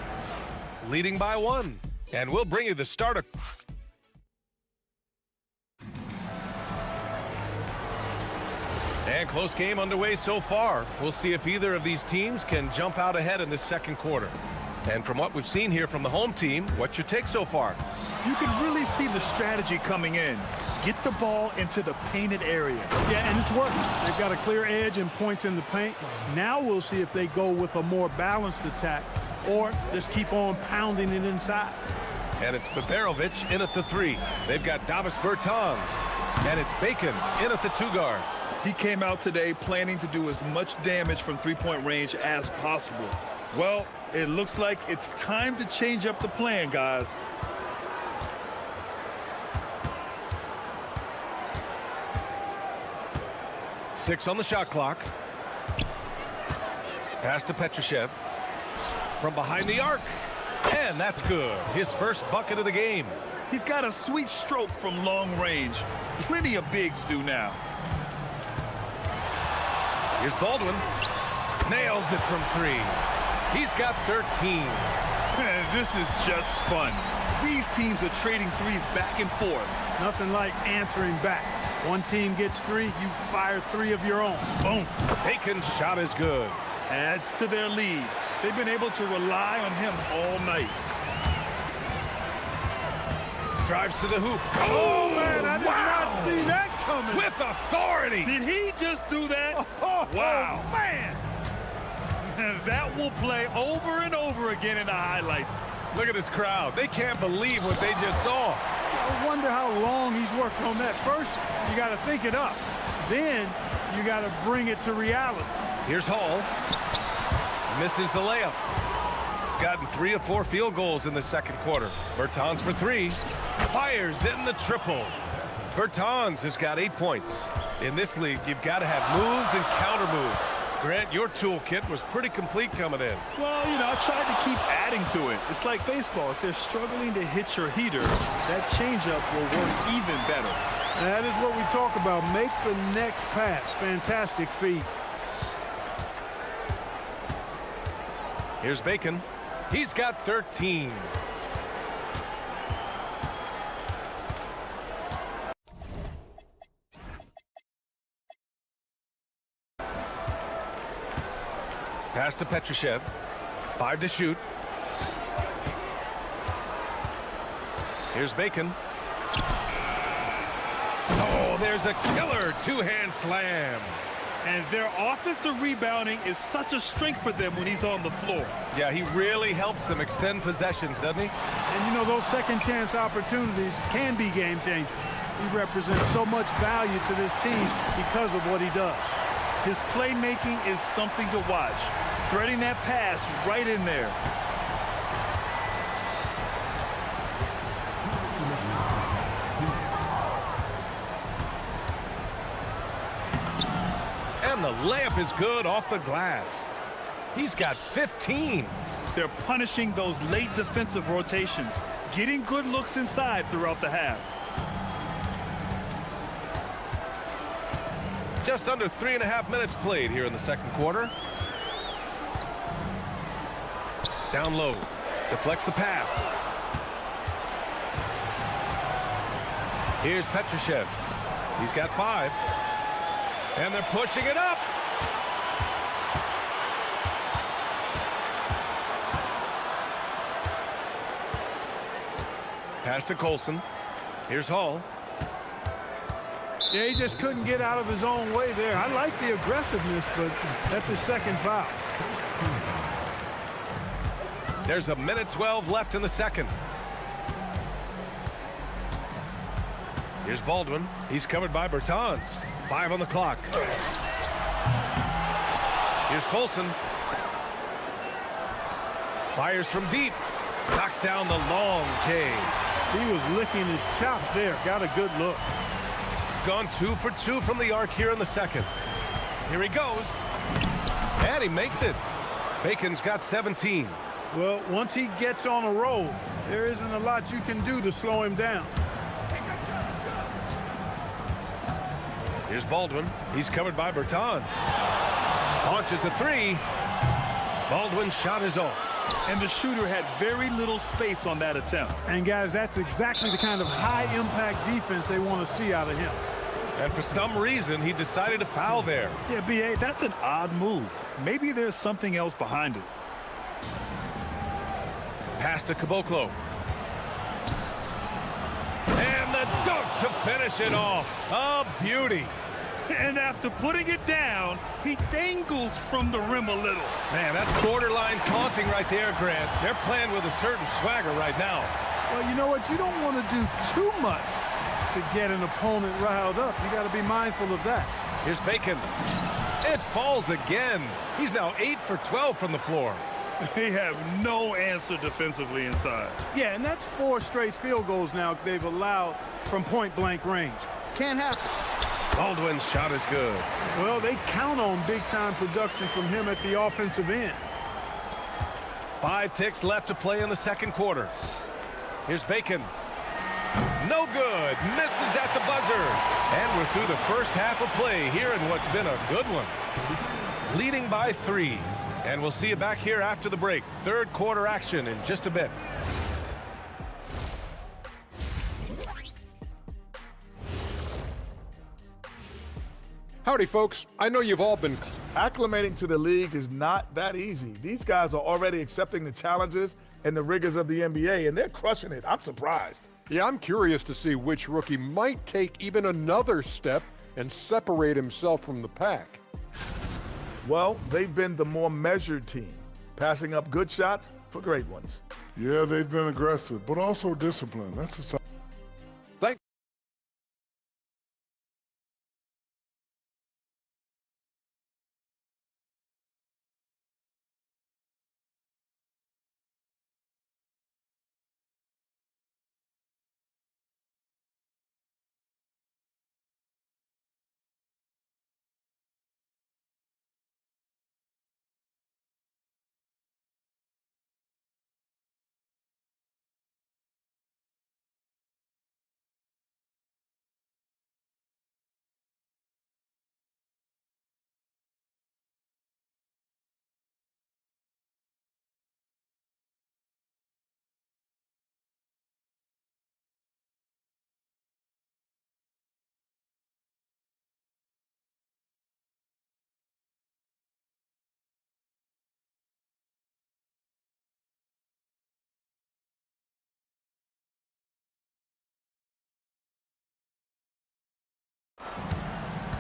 Leading by 1. And we'll bring you the starter. And close game underway so far. We'll see if either of these teams can jump out ahead in this second quarter. And from what we've seen here from the home team, what's your take so far? You can really see the strategy coming in. Get the ball into the painted area. Yeah, and it's working. They've got a clear edge and points in the paint. Now we'll see if they go with a more balanced attack or just keep on pounding it inside. And it's Baberovic in at the 3. They've got Davis Bertans. And it's Bacon in at the 2 guard. He came out today planning to do as much damage from three-point range as possible. Well, it looks like it's time to change up the plan, guys. Six on the shot clock. Pass to Petrushev. From behind the arc. And that's good. His first bucket of the game. He's got a sweet stroke from long range. Plenty of bigs do now. Here's Baldwin. Nails it from 3. He's got 13. This is just fun. These teams are trading threes back and forth. Nothing like answering back. One team gets 3, you fire 3 of your own. Boom. Bacon's shot is good. Adds to their lead. They've been able to rely on him all night. Drives to the hoop. Oh man, I did not see that coming. With authority. Did he just do that? Wow. Oh, man. That will play over and over again in the highlights. Look at this crowd. They can't believe what they just saw. I wonder how long he's worked on that. First, you got to think it up. Then, you got to bring it to reality. Here's Hall. Misses the layup. Gotten 3 of 4 field goals in the second quarter. Bertans for 3. Fires in the triple. Bertans has got 8 points. In this league, you've got to have moves and counter moves. Grant, your toolkit was pretty complete coming in. Well, you know, I tried to keep adding to it. It's like baseball. If they're struggling to hit your heater, that changeup will work even better. That is what we talk about. Make the next pass. Fantastic feed. Here's Bacon. He's got 13. Pass to Petrushev. 5 to shoot. Here's Bacon. Oh, there's a killer 2-hand slam. And their offensive rebounding is such a strength for them when he's on the floor. Yeah, he really helps them extend possessions, doesn't he? And you know, those second chance opportunities can be game changers. He represents so much value to this team because of what he does. His playmaking is something to watch. Threading that pass right in there. And the layup is good off the glass. He's got 15. They're punishing those late defensive rotations, getting good looks inside throughout the half. Just under 3.5 minutes played here in the second quarter. Down low. Deflects the pass. Here's Petrushev. He's got 5. And they're pushing it up. Pass to Colson. Here's Hall. Yeah, he just couldn't get out of his own way there. I like the aggressiveness, but that's his second foul. There's a minute 12 left in the second. Here's Baldwin. He's covered by Bertans. 5 on the clock. Here's Colson. Fires from deep. Knocks down the long K. He was licking his chops there. Got a good look. Gone 2 for 2 from the arc here in the second. Here he goes. And he makes it. Bacon's got 17. Well, once he gets on a roll, there isn't a lot you can do to slow him down. Here's Baldwin. He's covered by Bertans. Launches a 3. Baldwin's shot is off. And the shooter had very little space on that attempt. And guys, that's exactly the kind of high-impact defense they want to see out of him. And for some reason, he decided to foul there. Yeah, B.A., that's an odd move. Maybe there's something else behind it. Pass to Caboclo. And the dunk to finish it off. A beauty. And after putting it down, he dangles from the rim a little. Man, that's borderline taunting right there, Grant. They're playing with a certain swagger right now. Well, you know what? You don't want to do too much to get an opponent riled up. You got to be mindful of that. Here's Bacon. It falls again. He's now 8 for 12 from the floor. They have no answer defensively inside. Yeah, and that's 4 straight field goals now they've allowed from point-blank range. Can't happen. Baldwin's shot is good. Well, they count on big-time production from him at the offensive end. 5 ticks left to play in the second quarter. Here's Bacon. No good. Misses at the buzzer. And we're through the first half of play here in what's been a good one. Leading by 3. And we'll see you back here after the break. Third quarter action in just a bit. Howdy, folks. I know you've all been... Acclimating to the league is not that easy. These guys are already accepting the challenges and the rigors of the NBA, and they're crushing it. I'm surprised. Yeah, I'm curious to see which rookie might take even another step and separate himself from the pack. Well, they've been the more measured team, passing up good shots for great ones. Yeah, they've been aggressive, but also disciplined. That's a sign.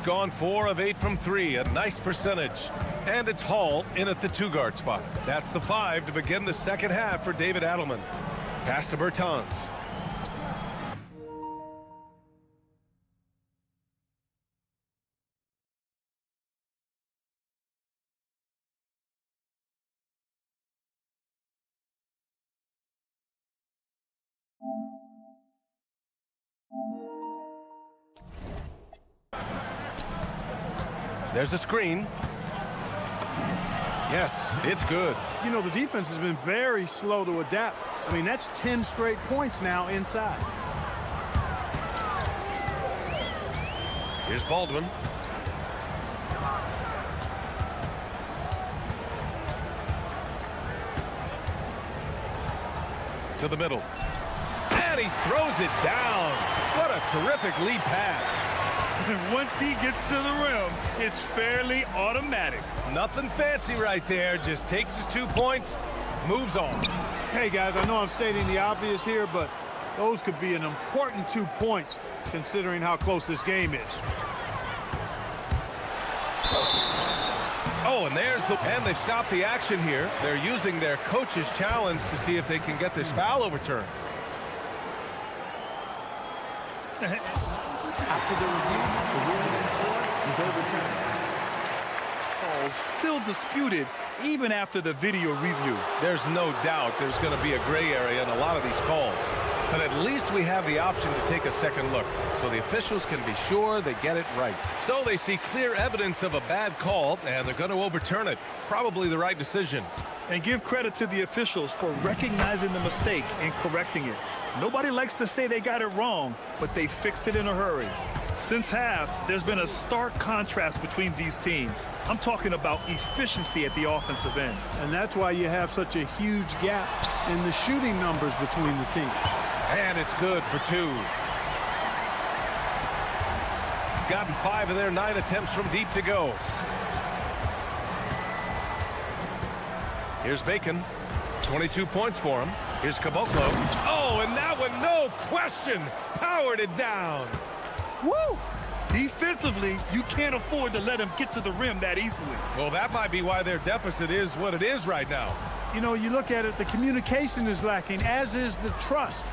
Gone 4 of 8 from 3, a nice percentage. And it's Hall in at the 2-guard spot. That's the 5 to begin the second half for David Adelman. Pass to Bertans. There's a screen. Yes, it's good. You know, the defense has been very slow to adapt. I mean, that's 10 straight points now inside. Here's Baldwin. to the middle. And he throws it down. What a terrific lead pass. Once he gets to the rim, it's fairly automatic. Nothing fancy right there. Just takes his 2 points, moves on. Hey, guys, I know I'm stating the obvious here, but those could be an important 2 points considering how close this game is. Oh, and and they've stopped the action here. They're using their coach's challenge to see if they can get this foul overturned. After the review, the ruling on the floor is overturned. Oh, still disputed even after the video review. There's no doubt there's going to be a gray area in a lot of these calls. But at least we have the option to take a second look, so the officials can be sure they get it right. So they see clear evidence of a bad call, and they're going to overturn it. Probably the right decision. And give credit to the officials for recognizing the mistake and correcting it. Nobody likes to say they got it wrong, but they fixed it in a hurry. Since half, there's been a stark contrast between these teams. I'm talking about efficiency at the offensive end. And that's why you have such a huge gap in the shooting numbers between the teams. And it's good for 2. Gotten 5 of their 9 attempts from deep to go. Here's Bacon. 22 points for him. Here's Caboclo. Oh, and that one, no question, powered it down. Woo! Defensively, you can't afford to let him get to the rim that easily. Well, that might be why their deficit is what it is right now. You know, you look at it, the communication is lacking, as is the trust.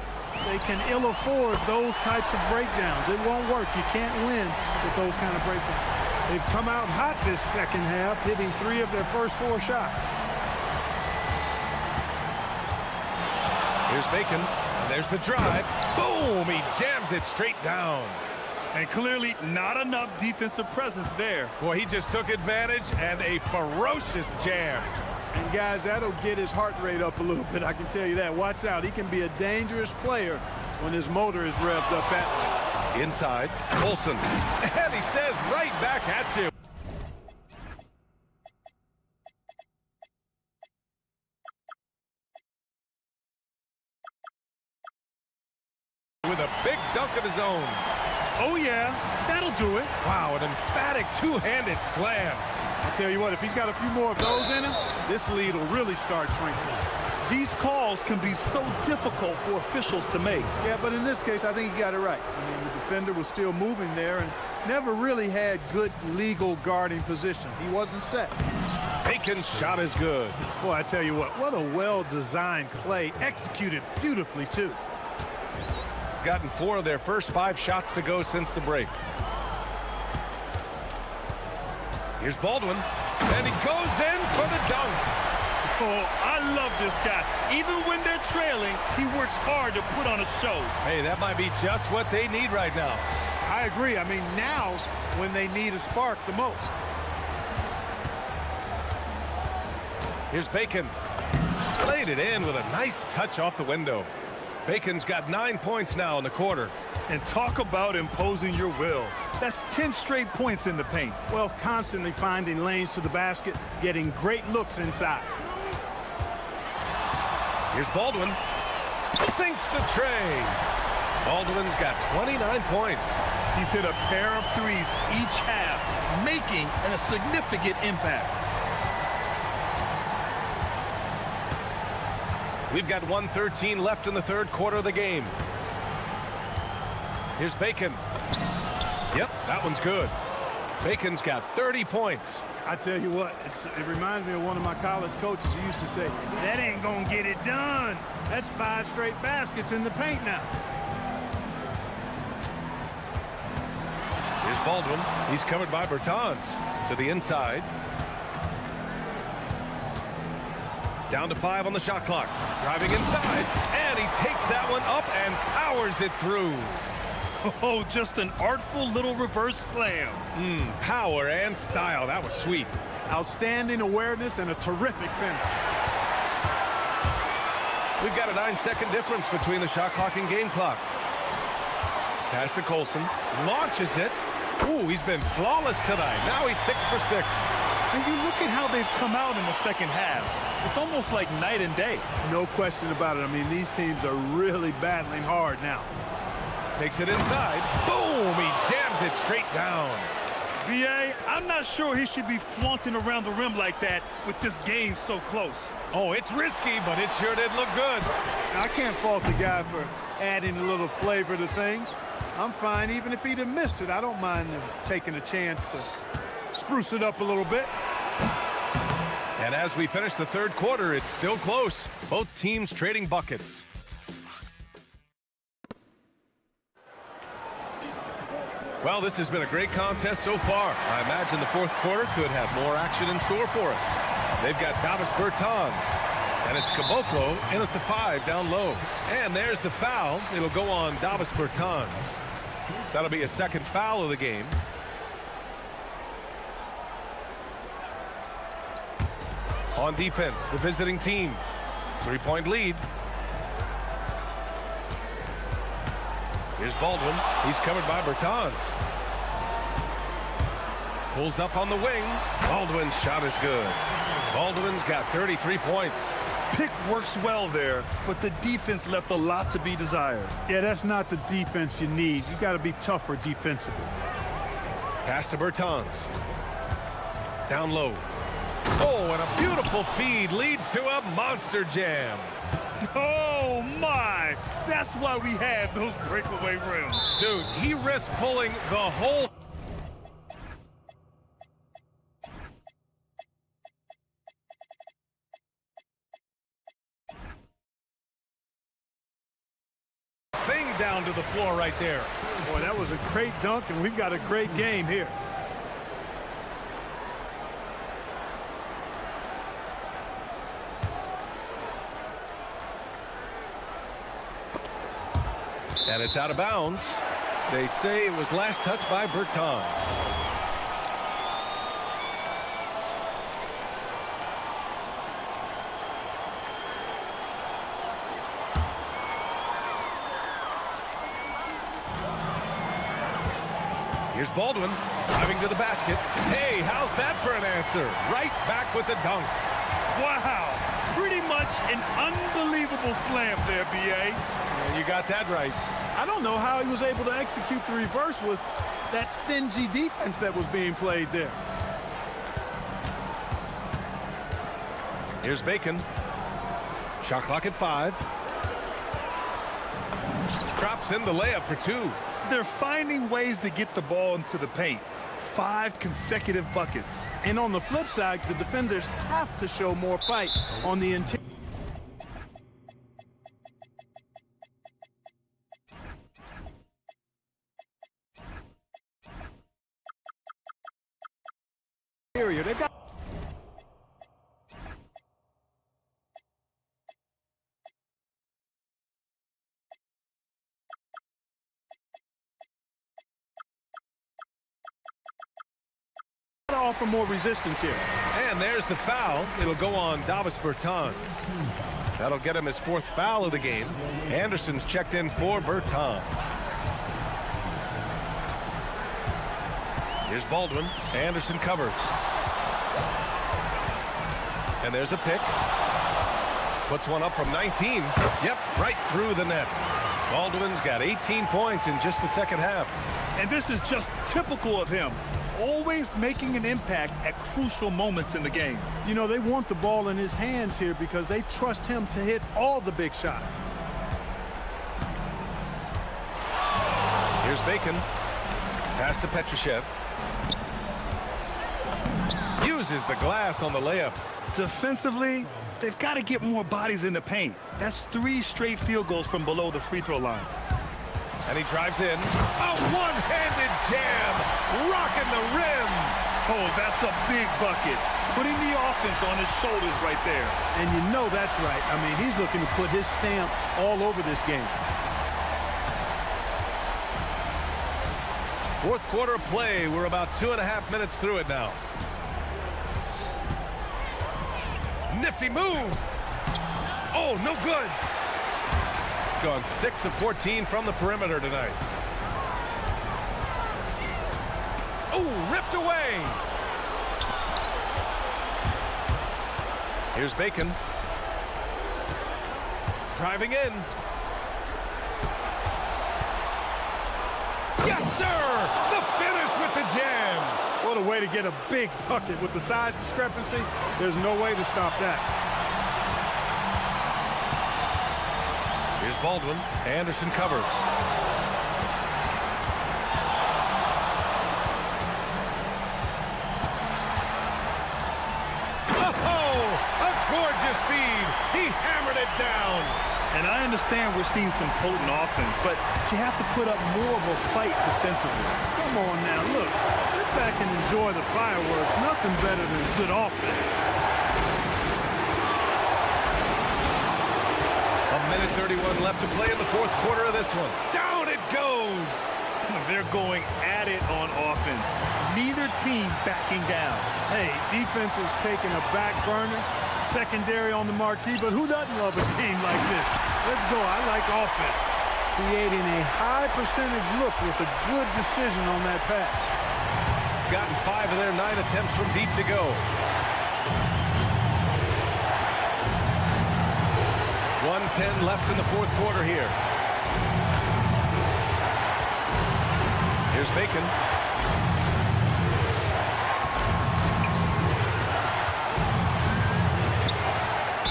They can ill afford those types of breakdowns. It won't work. You can't win with those kind of breakdowns. They've come out hot this second half, hitting 3 of their first 4 shots. Here's Bacon, and there's the drive. Boom! He jams it straight down. And clearly not enough defensive presence there. Boy, he just took advantage and a ferocious jam. And guys, that'll get his heart rate up a little bit, I can tell you that. Watch out, he can be a dangerous player when his motor is revved up that way. Inside, Colson, and he says right back at you. With a big dunk of his own. Oh, yeah, that'll do it. Wow, an emphatic two-handed slam. I'll tell you what, if he's got a few more of those in him, this lead will really start shrinking. These calls can be so difficult for officials to make. Yeah, but in this case, I think he got it right. I mean, the defender was still moving there and never really had good legal guarding position. He wasn't set. Bacon's shot is good. Boy, I tell you what a well-designed play, executed beautifully, too. Gotten 4 of their first 5 shots to go since the break. Here's Baldwin, and he goes in for the dunk. Oh, I love this guy. Even when they're trailing, he works hard to put on a show. Hey, that might be just what they need right now. I agree. I mean, now's when they need a spark the most. Here's Bacon. Played it in with a nice touch off the window. Bacon's got 9 points now in the quarter. And talk about imposing your will. That's 10 straight points in the paint. Well, constantly finding lanes to the basket, getting great looks inside. Here's Baldwin. Sinks the tray. Baldwin's got 29 points. He's hit a pair of threes each half, making a significant impact. We've got 1:13 left in the third quarter of the game. Here's Bacon. Yep, that one's good. Bacon's got 30 points. I tell you what, it reminds me of one of my college coaches who used to say, that ain't gonna get it done. That's 5 straight baskets in the paint now. Here's Baldwin. He's covered by Bertans. To the inside. Down to 5 on the shot clock. Driving inside, and he takes that one up and powers it through. Oh, just an artful little reverse slam. Power and style. That was sweet. Outstanding awareness and a terrific finish. We've got a 9-second difference between the shot clock and game clock. Pass to Colson. Launches it. Ooh, he's been flawless tonight. Now he's 6 for 6. And you look at how they've come out in the second half. It's almost like night and day. No question about it. I mean, these teams are really battling hard now. Takes it inside. Boom! He jams it straight down. B.A., I'm not sure he should be flaunting around the rim like that with this game so close. Oh, it's risky, but it sure did look good. I can't fault the guy for adding a little flavor to things. I'm fine. Even if he'd have missed it, I don't mind him taking a chance to spruce it up a little bit. And as we finish the third quarter, it's still close. Both teams trading buckets. Well, this has been a great contest so far. I imagine the fourth quarter could have more action in store for us. They've got Davis Bertans, and it's Caboclo in at the 5 down low. And there's the foul. It'll go on Davis Bertans. That'll be a second foul of the game. On defense, the visiting team. 3-point lead. Here's Baldwin. He's covered by Bertans. Pulls up on the wing. Baldwin's shot is good. Baldwin's got 33 points. Pick works well there, but the defense left a lot to be desired. Yeah, that's not the defense you need. You got to be tougher defensively. Pass to Bertans. Down low. Oh, and a beautiful feed leads to a monster jam. Oh, my! That's why we have those breakaway rims. Dude, he risked pulling the whole thing down to the floor right there. Boy, that was a great dunk, and we've got a great game here. And it's out of bounds. They say it was last touched by Bertans. Here's Baldwin driving to the basket. Hey, how's that for an answer? Right back with the dunk. Wow, pretty much an unbelievable slam there, B.A. And you got that right. I don't know how he was able to execute the reverse with that stingy defense that was being played there. Here's Bacon. Shot clock at 5. Drops in the layup for 2. They're finding ways to get the ball into the paint. 5 consecutive buckets. And on the flip side, the defenders have to show more fight on the interior. They've got to offer more resistance here. And there's the foul. It'll go on Davis Bertans. That'll get him his 4th foul of the game. Anderson's checked in for Bertans. Here's Baldwin. Anderson covers. And there's a pick. Puts one up from 19. Yep, right through the net. Baldwin's got 18 points in just the second half. And this is just typical of him. Always making an impact at crucial moments in the game. You know, they want the ball in his hands here because they trust him to hit all the big shots. Here's Bacon. Pass to Petrushev. Uses the glass on the layup. Defensively, they've got to get more bodies in the paint. That's 3 straight field goals from below the free throw line. And he drives in. A one-handed jam. Rocking the rim. Oh, that's a big bucket. Putting the offense on his shoulders right there. And you know that's right. I mean, he's looking to put his stamp all over this game. Fourth quarter of play. We're about 2.5 minutes through it now. Nifty move. Oh, no good. Gone 6 of 14 from the perimeter tonight. Oh, ripped away. Here's Bacon. Driving in. Yes, sir! The finish with the jam. What a way to get a big bucket. With the size discrepancy, there's no way to stop that. Here's Baldwin. Anderson covers. A gorgeous feed. He hammered it down. And I understand we're seeing some potent offense, but you have to put up more of a fight defensively. Come on now, look. Sit back and enjoy the fireworks. Nothing better than good offense. A minute 31 left to play in the fourth quarter of this one. Down it goes. They're going at it on offense. Neither team backing down. Hey, defense is taking a back burner, secondary on the marquee, but who doesn't love a game like this? Let's go. I like offense. Creating a high percentage look with a good decision on that pass. Gotten 5 of their 9 attempts from deep to go. 1:10 left in the fourth quarter here. Here's Bacon.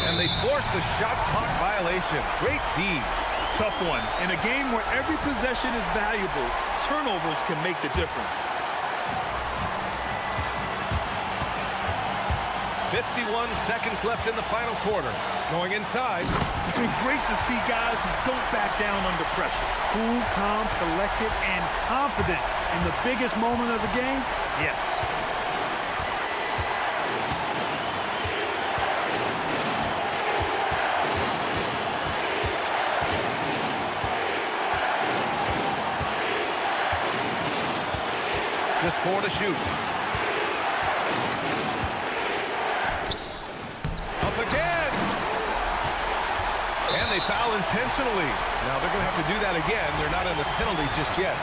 And they forced the shot clock violation. Great D. Tough one. In a game where every possession is valuable, turnovers can make the difference. 51 seconds left in the final quarter. Going inside. It's been great to see guys who don't back down under pressure. Cool, calm, collected, and confident in the biggest moment of the game? Yes. Just 4 to shoot. Up again. And they foul intentionally. Now they're going to have to do that again. They're not in the penalty just yet.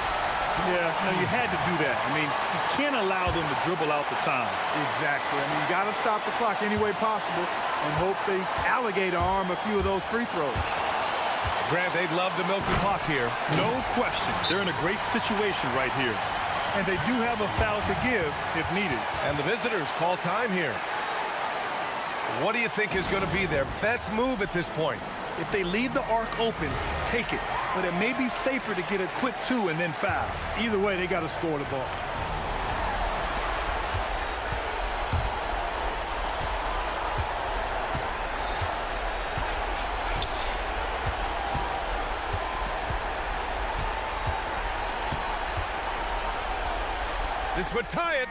Yeah, no, you had to do that. I mean, you can't allow them to dribble out the time. Exactly. I mean, you got to stop the clock any way possible and hope they alligator arm a few of those free throws. Grant, they'd love to milk the clock here. No question. They're in a great situation right here. And they do have a foul to give if needed. And the visitors call time here. What do you think is going to be their best move at this point? If they leave the arc open, take it. But it may be safer to get a quick 2 and then foul. Either way, they got to score the ball. This would tie it.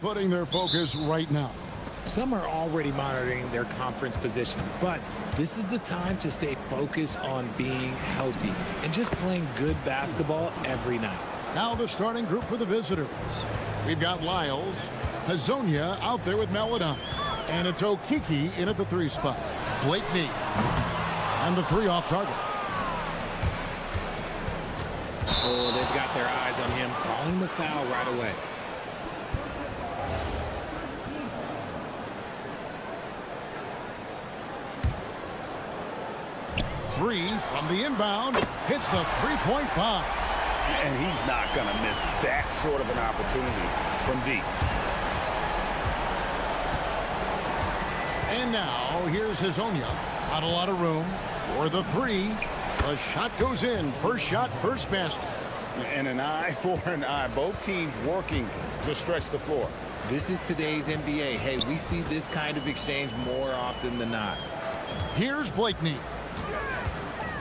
putting their focus right now. Some are already monitoring their conference position, but this is the time to stay focused on being healthy and just playing good basketball every night. Now the starting group for the visitors. We've got Lyles, Hazonia out there with Maladon. And it's Okiki in at the 3 spot. Blakeney. And the 3 off target. Oh, they've got their eyes on him, calling the foul right away. Three from the inbound. Hits the 3-point bomb. And he's not going to miss that sort of an opportunity from deep. And now, here's Hazonia. Not a lot of room for the 3. The shot goes in. First shot, first basket. And an eye for an eye. Both teams working to stretch the floor. This is today's NBA. Hey, we see this kind of exchange more often than not. Here's Blakeney.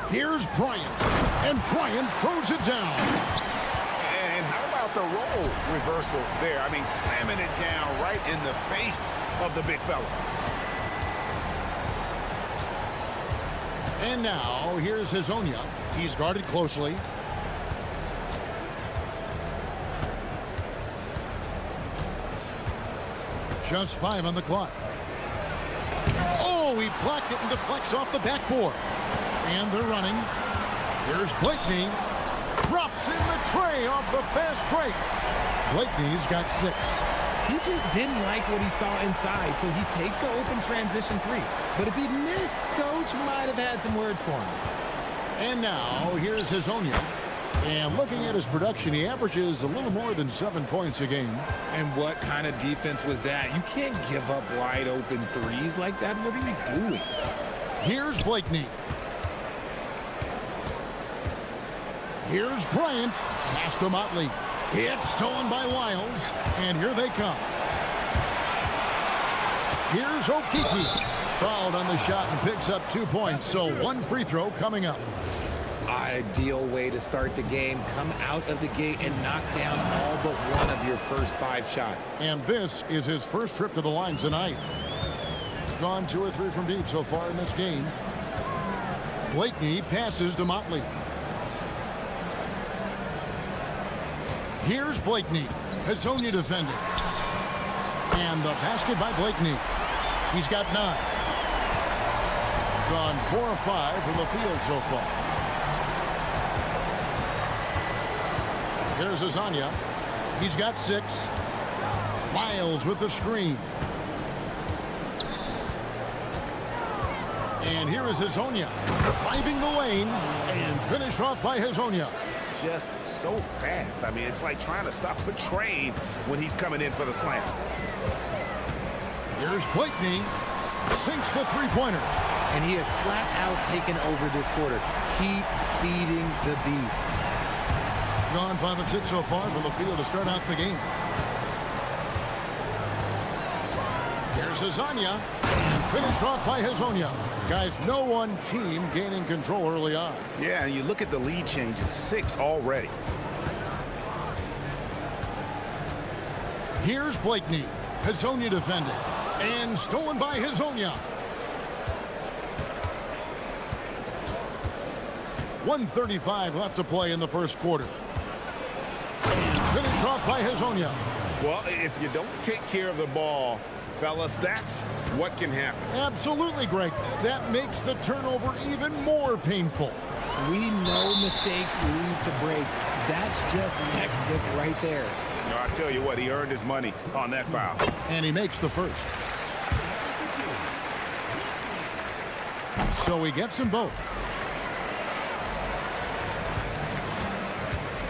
Here's Bryant. And Bryant throws it down. And how about the role reversal there? I mean, slamming it down right in the face of the big fella. And now, here's Hazonia. He's guarded closely. Just 5 on the clock. Oh, he blocked it and deflects off the backboard. And they're running. Here's Blakeney. Drops in the tray off the fast break. Blakeney's got 6. He just didn't like what he saw inside, so he takes the open transition 3. But if he missed, Coach might have had some words for him. And now, here's Hazonia. And looking at his production, he averages a little more than 7 points a game. And what kind of defense was that? You can't give up wide open 3s like that. What are you doing? Here's Blakeney. Here's Bryant. Pass to Motley. It's stolen by Lyles. And here they come. Here's Okiki. Fouled on the shot and picks up 2 points. So 1 free throw coming up. Ideal way to start the game. Come out of the gate and knock down all but one of your first 5 shots. And this is his first trip to the line tonight. Gone 2 or 3 from deep so far in this game. Blakeney passes to Motley. Here's Blakeney. Hazonia defending. And the basket by Blakeney. He's got 9. Gone 4 of 5 from the field so far. Here's Hazonia. He's got 6. Lyles with the screen. And here is Hazonia. Driving the lane and finished off by Hazonia. Just so fast. I mean, it's like trying to stop a train when he's coming in for the slam. Here's Blakeney. Sinks the 3-pointer. And he has flat out taken over this quarter. Keep feeding the beast. Gone 5 of 6 so far from the field to start out the game. Here's Hazonia. And finished off by Hazonia. Guys, no one team gaining control early on. Yeah, and you look at the lead changes. 6 already. Here's Blakeney. Hazonia defending. And stolen by Hazonia. 1:35 left to play in the first quarter. And finished off by Hazonia. Well, if you don't take care of the ball, fellas, that's what can happen. Absolutely, Greg. That makes the turnover even more painful. We know mistakes lead to breaks. That's just textbook right there. No, I tell you what, he earned his money on that foul. And he makes the first. So he gets them both.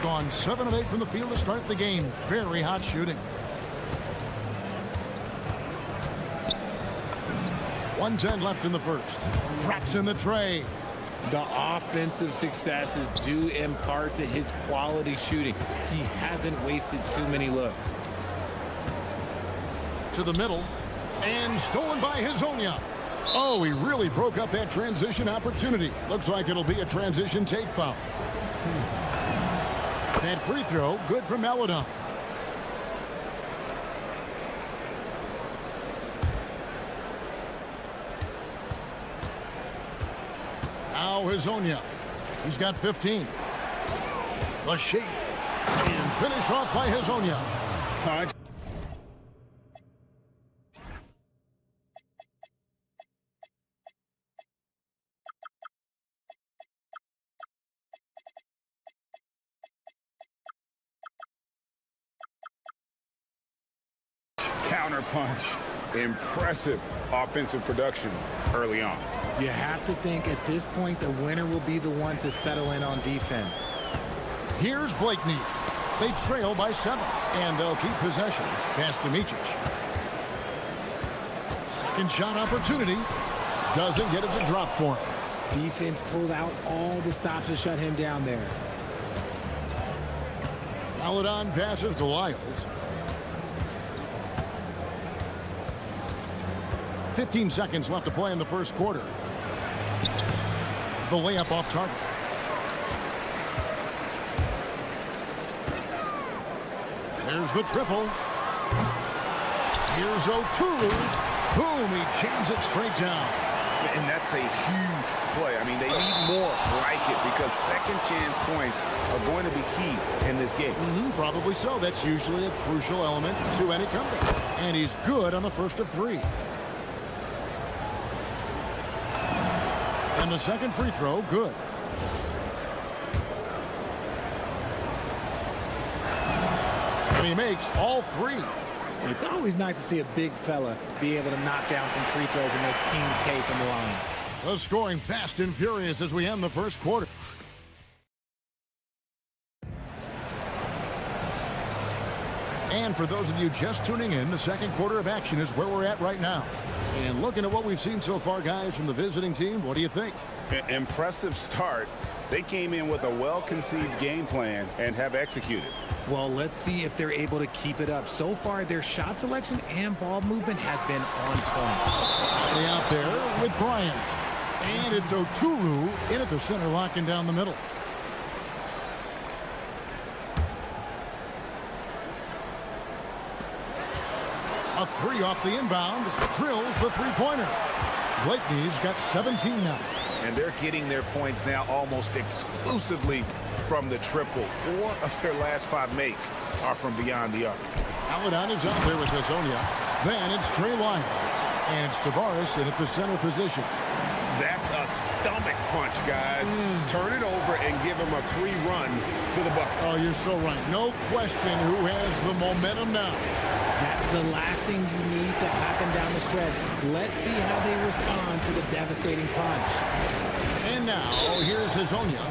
Gone 7 of 8 from the field to start the game. Very hot shooting. 1:10 left in the first. Drops in the tray. The offensive success is due in part to his quality shooting. He hasn't wasted too many looks. To the middle. And stolen by Hazonia. Oh, he really broke up that transition opportunity. Looks like it'll be a transition take foul. That free throw, good for Maladon. Now Hazonia. He's got 15. The shake. And finish off by Hazonia. Punch. Counter punch. Impressive offensive production early on. You have to think at this point the winner will be the one to settle in on defense. Here's Blakeney. They trail by 7, and they'll keep possession. Pass to Micic. Second shot opportunity. Doesn't get it to drop for him. Defense pulled out all the stops to shut him down there. Paladon passes to Lyles. 15 seconds left to play in the first quarter. The layup off target. There's the triple. Here's Okuru. Boom, he jams it straight down. And that's a huge play. I mean, they need more like it because second chance points are going to be key in this game. Probably so. That's usually a crucial element to any comeback. And he's good on the first of 3. And the second free throw, good. And he makes all 3. It's always nice to see a big fella be able to knock down some free throws and make teams pay from the line. The scoring fast and furious as we end the first quarter. And for those of you just tuning in, the second quarter of action is where we're at right now. And looking at what we've seen so far, guys, from the visiting team, what do you think? Impressive start. They came in with a well-conceived game plan and have executed. Well, let's see if they're able to keep it up. So far, their shot selection and ball movement has been on point. Way out there with Bryant. And it's Okuru in at the center, locking down the middle. A 3 off the inbound. Drills the three-pointer. Blakeney's got 17 now. And they're getting their points now almost exclusively from the triple. 4 of their last 5 makes are from beyond the arc. Paladon is out there with Hazonia. Then it's Trey Lyles. And it's Tavares in at the center position. That's a stomach punch, guys. Turn it over and give him a free run to the bucket. Oh, you're so right. No question who has the momentum now. That's the last thing you need to happen down the stretch. Let's see how they respond to the devastating punch. And now, here's Hazonia.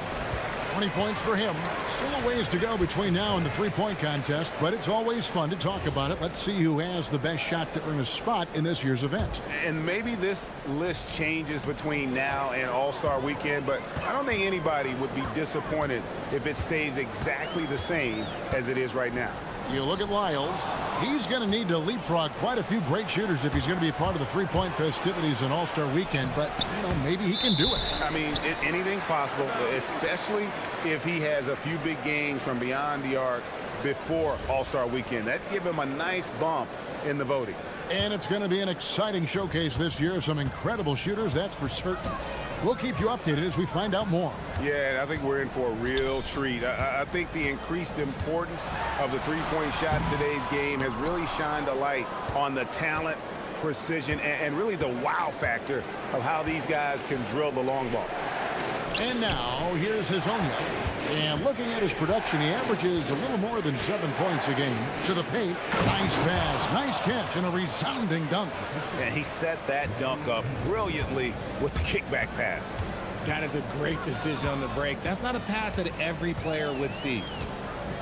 20 points for him. Still a ways to go between now and the three-point contest, but it's always fun to talk about it. Let's see who has the best shot to earn a spot in this year's event. And maybe this list changes between now and All-Star Weekend, but I don't think anybody would be disappointed if it stays exactly the same as it is right now. You look at Lyles. He's going to need to leapfrog quite a few great shooters if he's going to be a part of the three-point festivities in All-Star Weekend, but, you know, maybe he can do it. I mean, anything's possible, especially if he has a few big games from beyond the arc before All-Star Weekend. That'd give him a nice bump in the voting. And it's going to be an exciting showcase this year. Some incredible shooters, that's for certain. We'll keep you updated as we find out more. Yeah, I think we're in for a real treat. I think the increased importance of the three-point shot in today's game has really shined a light on the talent, precision, and really the wow factor of how these guys can drill the long ball. And now, here's Hazonia. And looking at his production, he averages a little more than 7 points a game. To the paint, nice pass, nice catch, and a resounding dunk. And he set that dunk up brilliantly with the kickback pass. That is a great decision on the break. That's not a pass that every player would see.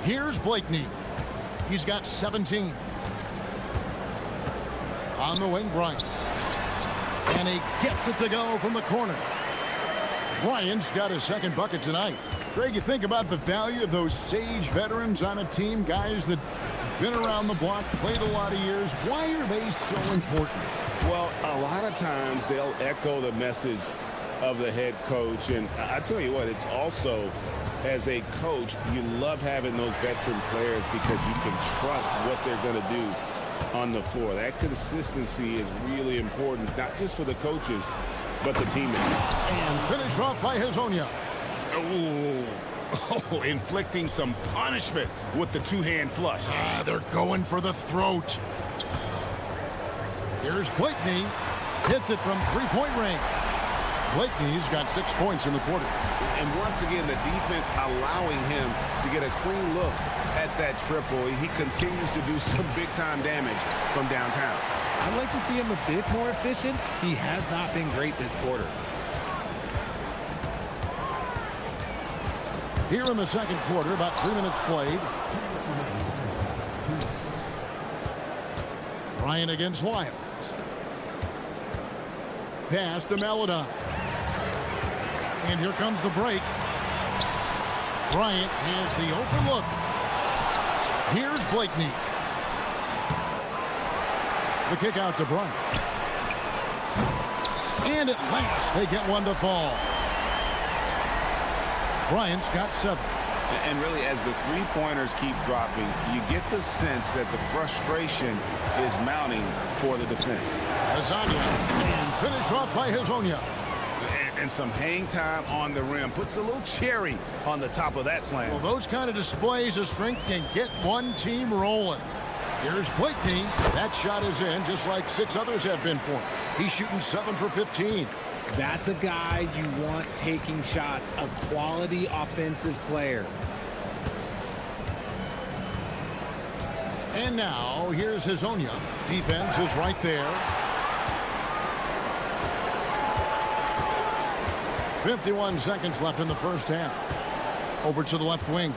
Here's Blakeney. He's got 17. On the wing, Bryant. And he gets it to go from the corner. Bryant's got his second bucket tonight. Greg, you think about the value of those sage veterans on a team, guys that been around the block, played a lot of years. Why are they so important? Well, a lot of times they'll echo the message of the head coach. And I tell you what, it's also, as a coach, you love having those veteran players because you can trust what they're going to do on the floor. That consistency is really important, not just for the coaches, but the teammates. And finished off by Hazonia. Oh, inflicting some punishment with the two-hand flush. They're going for the throat. Here's Blakeney. Hits it from three-point range. Blakeney's got 6 points in the quarter. And once again, the defense allowing him to get a clean look at that triple. He continues to do some big-time damage from downtown. I'd like to see him a bit more efficient. He has not been great this quarter. Here in the second quarter, about 3 minutes played. Bryant against Wiles. Pass to Melodon. And here comes the break. Bryant has the open look. Here's Blakeney. The kick out to Bryant. And at last, they get one to fall. Bryant's got 7. And really, as the three-pointers keep dropping, you get the sense that the frustration is mounting for the defense. Hazonia, and finished off by Hazonia. And some hang time on the rim. Puts a little cherry on the top of that slam. Well, those kind of displays of strength can get one team rolling. Here's Blakeney. That shot is in, just like 6 others have been for him. He's shooting 7 for 15. That's a guy you want taking shots, a quality offensive player. And now, here's Hazonia. Defense is right there. 51 seconds left in the first half. Over to the left wing.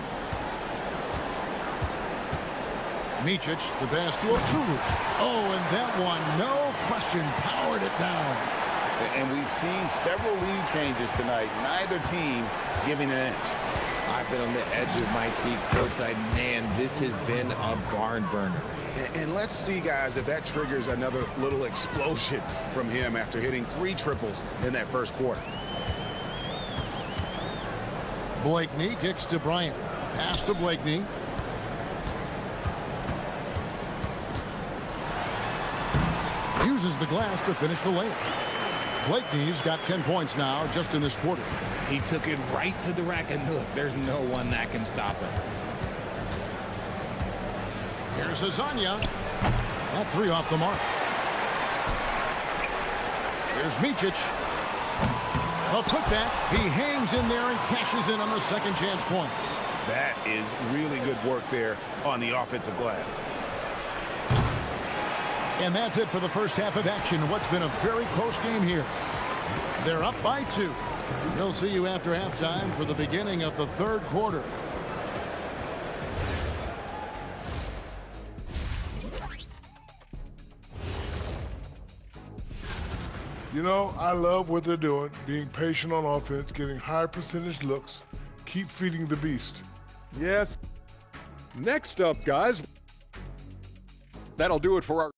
Micic, the pass to Oturu. Oh, and that one, no question, powered it down. And we've seen several lead changes tonight. Neither team giving an inch. I've been on the edge of my seat courtside. Man, this has been a barn burner. And let's see, guys, if that triggers another little explosion from him after hitting 3 triples in that first quarter. Blakeney kicks to Bryant. Pass to Blakeney. Uses the glass to finish the layup. Blakeney's got 10 points now just in this quarter. He took it right to the rack, and look, there's no one that can stop him. Here's Hazonia. That 3 off the mark. Here's Micic. A putback. He hangs in there and cashes in on the second chance points. That is really good work there on the offensive glass. And that's it for the first half of action. What's been a very close game here. They're up by 2. We'll see you after halftime for the beginning of the third quarter. You know, I love what they're doing, being patient on offense, getting high percentage looks, keep feeding the beast. Yes. Next up, guys, that'll do it for our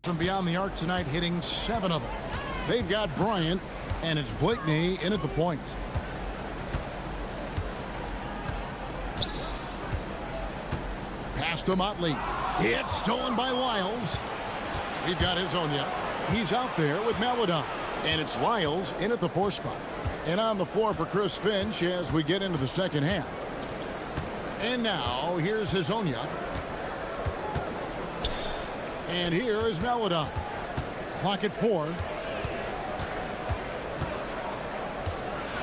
from beyond the arc tonight, hitting 7 of them. They've got Bryant, and it's Blakeney in at the point. Pass to Motley. It's stolen by Wiles. We've got Hazonia. He's out there with Melodon. And it's Wiles in at the 4 spot. And on the floor for Chris Finch as we get into the second half. And now, here's Hazonia. And here is Melodon. Clock at 4.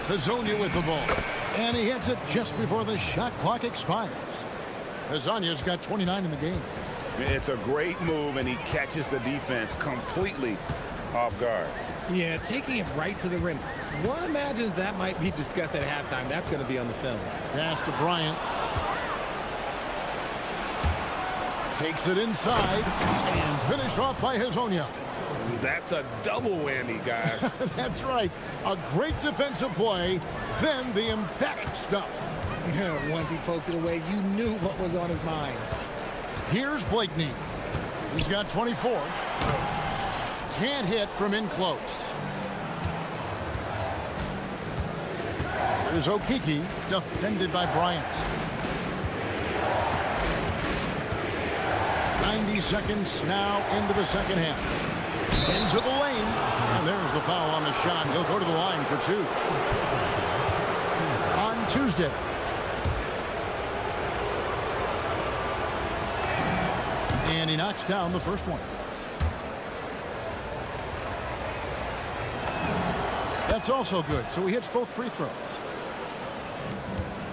Hazonia with the ball. And he hits it just before the shot clock expires. Hazonia's got 29 in the game. It's a great move, and he catches the defense completely off guard. Yeah, taking it right to the rim. One imagines that might be discussed at halftime. That's going to be on the film. Pass to Bryant. Takes it inside and finish off by Hazonia. That's a double whammy, guys. That's right. A great defensive play, then the emphatic stuff. Once he poked it away, you knew what was on his mind. Here's Blakeney. He's got 24. Can't hit from in close. Here's Okiki, defended by Bryant. 90 seconds now into the second half. Into the lane, and there's the foul on the shot. He'll go to the line for 2. On Tuesday. And he knocks down the first one. That's also good, so he hits both free throws.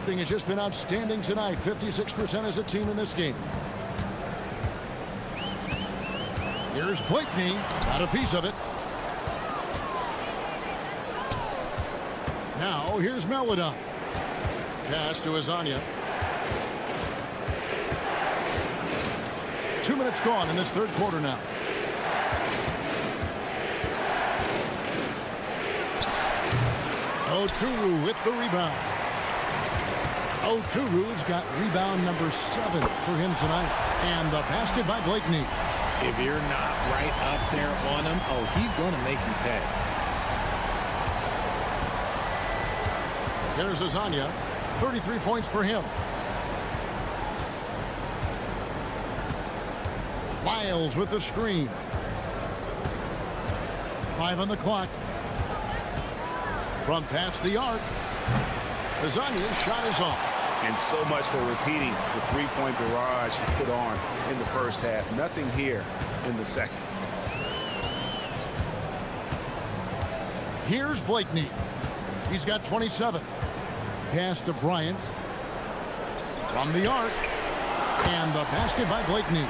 Thing has just been outstanding tonight. 56% as a team in this game. Here's Blakeney, got a piece of it. Now here's Melodon. Pass to Hazonia. 2 minutes gone in this third quarter now. Oturu with the rebound. Oturu's got rebound number 7 for him tonight. And the basket by Blakeney. If you're not right up there on him, oh, he's going to make you pay. There's Hazonia. 33 points for him. Miles with the screen. 5 on the clock. From past the arc. Hazonia's shot is off. And so much for repeating the three-point barrage he put on in the first half. Nothing here in the second. Here's Blakeney. He's got 27. Pass to Bryant. From the arc. And the basket by Blakeney.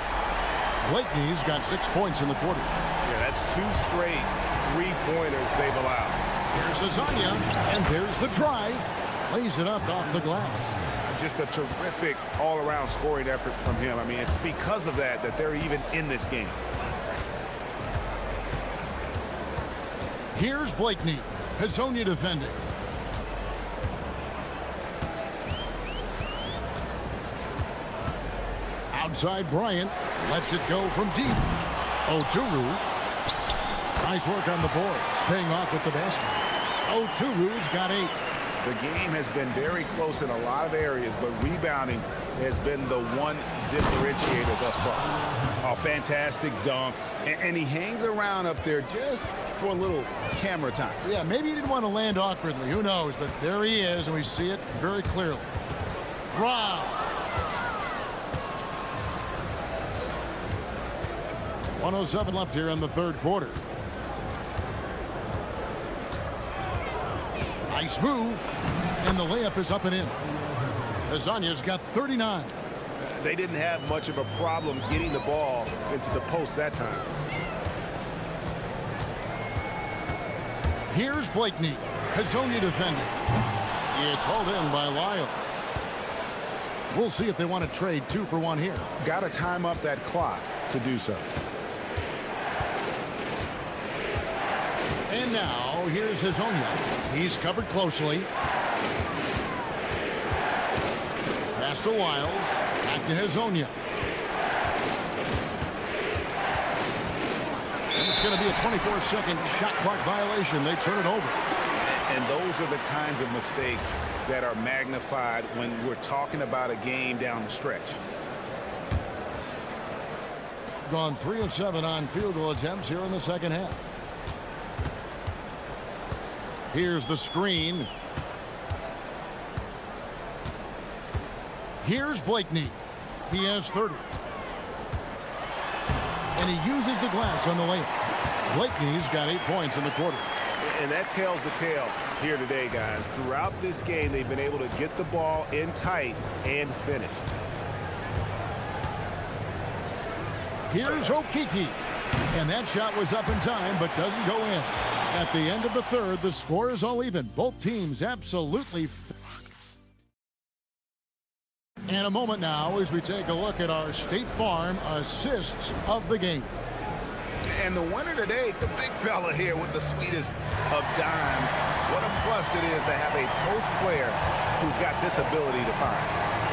Blakeney's got 6 points in the quarter. Yeah, that's 2 straight three-pointers they've allowed. Here's Hazonia. And there's the drive. Lays it up off the glass. Just a terrific all-around scoring effort from him. I mean, it's because of that they're even in this game. Here's Blakeney. Hazonia defending. Outside Bryant. Lets it go from deep. Oturu. Nice work on the boards. Paying off with the basket. Oturu's got 8. The game has been very close in a lot of areas, but rebounding has been the one differentiator thus far. A fantastic dunk, and he hangs around up there just for a little camera time. Yeah, maybe he didn't want to land awkwardly. Who knows? But there he is, and we see it very clearly. Wow. 1:07 left here in the third quarter. Nice move, and the layup is up and in. Hazonia's got 39. They didn't have much of a problem getting the ball into the post that time. Here's Blakeney. Hazonia defending. It's hauled in by Lyles. We'll see if they want to trade 2 for 1 here. Got to time up that clock to do so. And now, here's Hazonia. He's covered closely. Pass to Lyles. Back to Hazonia. And it's going to be a 24-second shot clock violation. They turn it over. And those are the kinds of mistakes that are magnified when we're talking about a game down the stretch. Gone 3 of 7 on field goal attempts here in the second half. Here's the screen. Here's Blakeney. He has 30. And he uses the glass on the layup. Blakeney's got 8 points in the quarter. And that tells the tale here today, guys. Throughout this game, they've been able to get the ball in tight and finish. Here's Okiki. And that shot was up in time, but doesn't go in. At the end of the third, the score is all even. Both teams absolutely. And a moment now as we take a look at our State Farm assists of the game. And the winner today, the big fella here with the sweetest of dimes. What a plus it is to have a post player who's got this ability to find.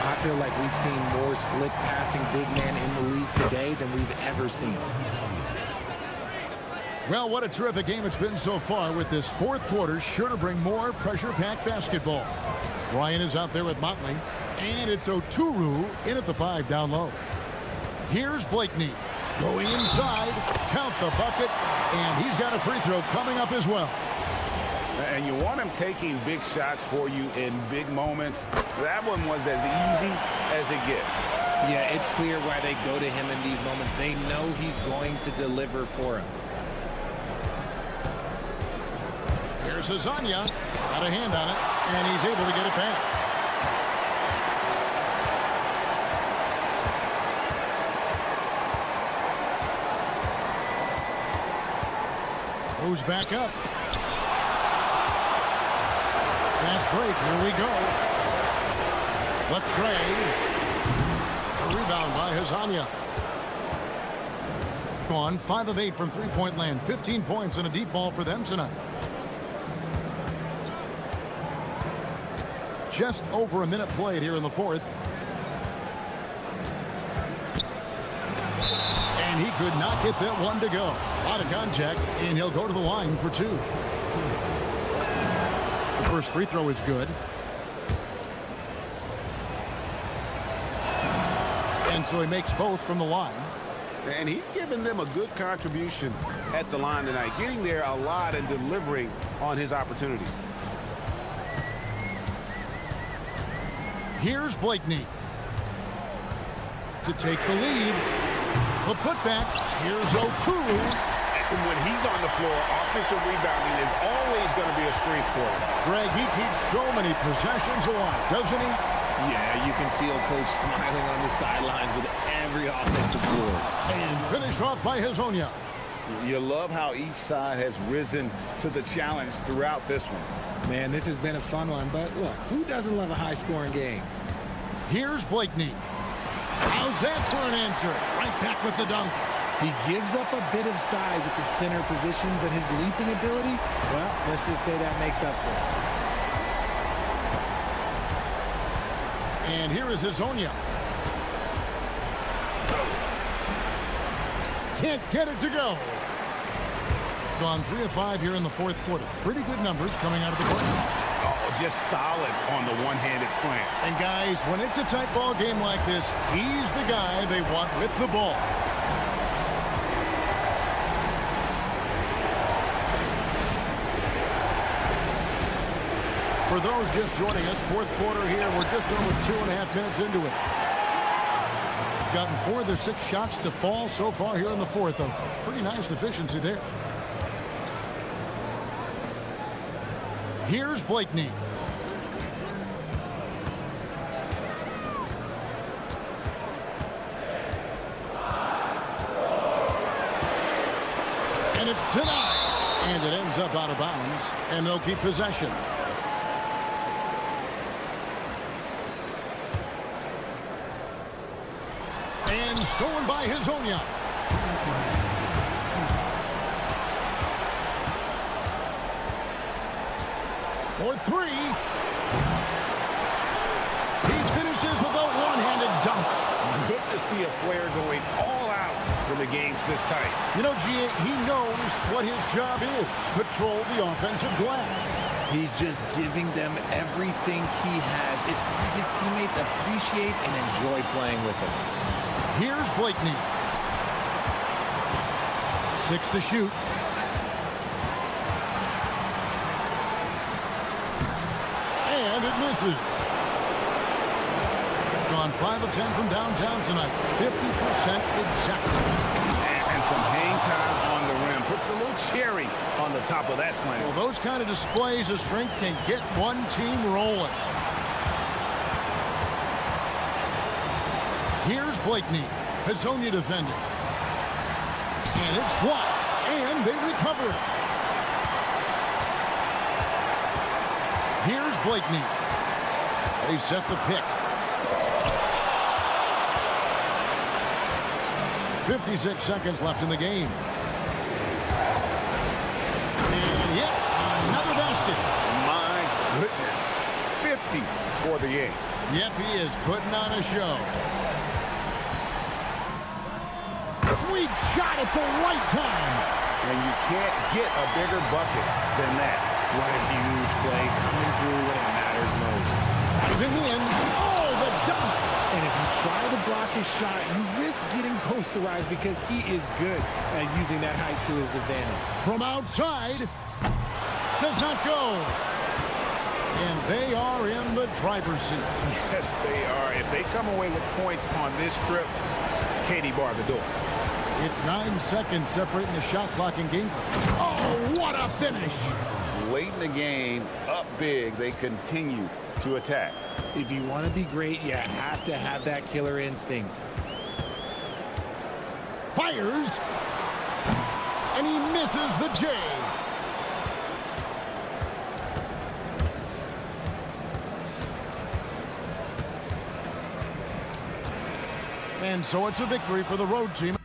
I feel like we've seen more slip passing big men in the league today than we've ever seen. Well, what a terrific game it's been so far, with this fourth quarter sure to bring more pressure-packed basketball. Ryan is out there with Motley, and it's Oturu in at the 5 down low. Here's Blakeney going inside, count the bucket, and he's got a free throw coming up as well. And you want him taking big shots for you in big moments. That one was as easy as it gets. Yeah, it's clear why they go to him in these moments. They know he's going to deliver for them. Here's Azania, got a hand on it, and he's able to get it back. Goes back up. Fast break, here we go. The tray. A rebound by Azania. On 5 of 8 from three-point land, 15 points and a deep ball for them tonight. Just over a minute played here in the fourth. And he could not get that one to go. A lot of contact, and he'll go to the line for 2. The first free throw is good. And so he makes both from the line. And he's given them a good contribution at the line tonight, getting there a lot and delivering on his opportunities. Here's Blakeney to take the lead. The putback. Here's Oturu. And when he's on the floor, offensive rebounding is always going to be a strength for him. Greg, he keeps so many possessions alive, doesn't he? Yeah, you can feel Coach smiling on the sidelines with every offensive board. And finished off by Hazonia. You love how each side has risen to the challenge throughout this one. Man, this has been a fun one, but look, who doesn't love a high-scoring game? Here's Blakeney. How's that for an answer? Right back with the dunk. He gives up a bit of size at the center position, but his leaping ability, well, let's just say that makes up for it. And here is Hazonia. Can't get it to go. Gone 3 of 5 here in the fourth quarter. Pretty good numbers coming out of the break. Oh, just solid on the one-handed slam. And guys, when it's a tight ball game like this, he's the guy they want with the ball. For those just joining us, fourth quarter here, we're just over 2.5 minutes into it. Gotten 4 of their 6 shots to fall so far here in the fourth. A pretty nice efficiency there. Here's Blakeney. And it's denied. And it ends up out of bounds. And they'll keep possession. And stolen by Hazonia. For 3. He finishes with a one-handed dunk. Good to see a player going all out when the game's this tight. You know, G.A., he knows what his job is. Patrol the offensive glass. He's just giving them everything he has. It's why his teammates appreciate and enjoy playing with him. Here's Blakeney. 6 to shoot. And it misses. Gone 5 of 10 from downtown tonight. 50% exactly. And some hang time on the rim. Puts a little cherry on the top of that slam. Well, those kind of displays of strength can get one team rolling. Here's Blakeney. Hazonia defending. And it's blocked. And they recover it. Here's Blakeney. They set the pick. 56 seconds left in the game. And yet, another basket. My goodness. 50 for the game. Yep, he is putting on a show. Sweet shot at the right time. And you can't get a bigger bucket than that. What a huge play coming through when it matters most. Diving in. Oh, the dunk. And if you try to block his shot, you risk getting posterized because he is good at using that height to his advantage. From outside. Does not go. And they are in the driver's seat. Yes, they are. If they come away with points on this trip, Katie bar the door. It's 9 seconds separating the shot clock and game clock. Oh, what a finish. Late in the game, up big, they continue to attack. If you want to be great, you have to have that killer instinct. Fires. And he misses the J. And so it's a victory for the road team.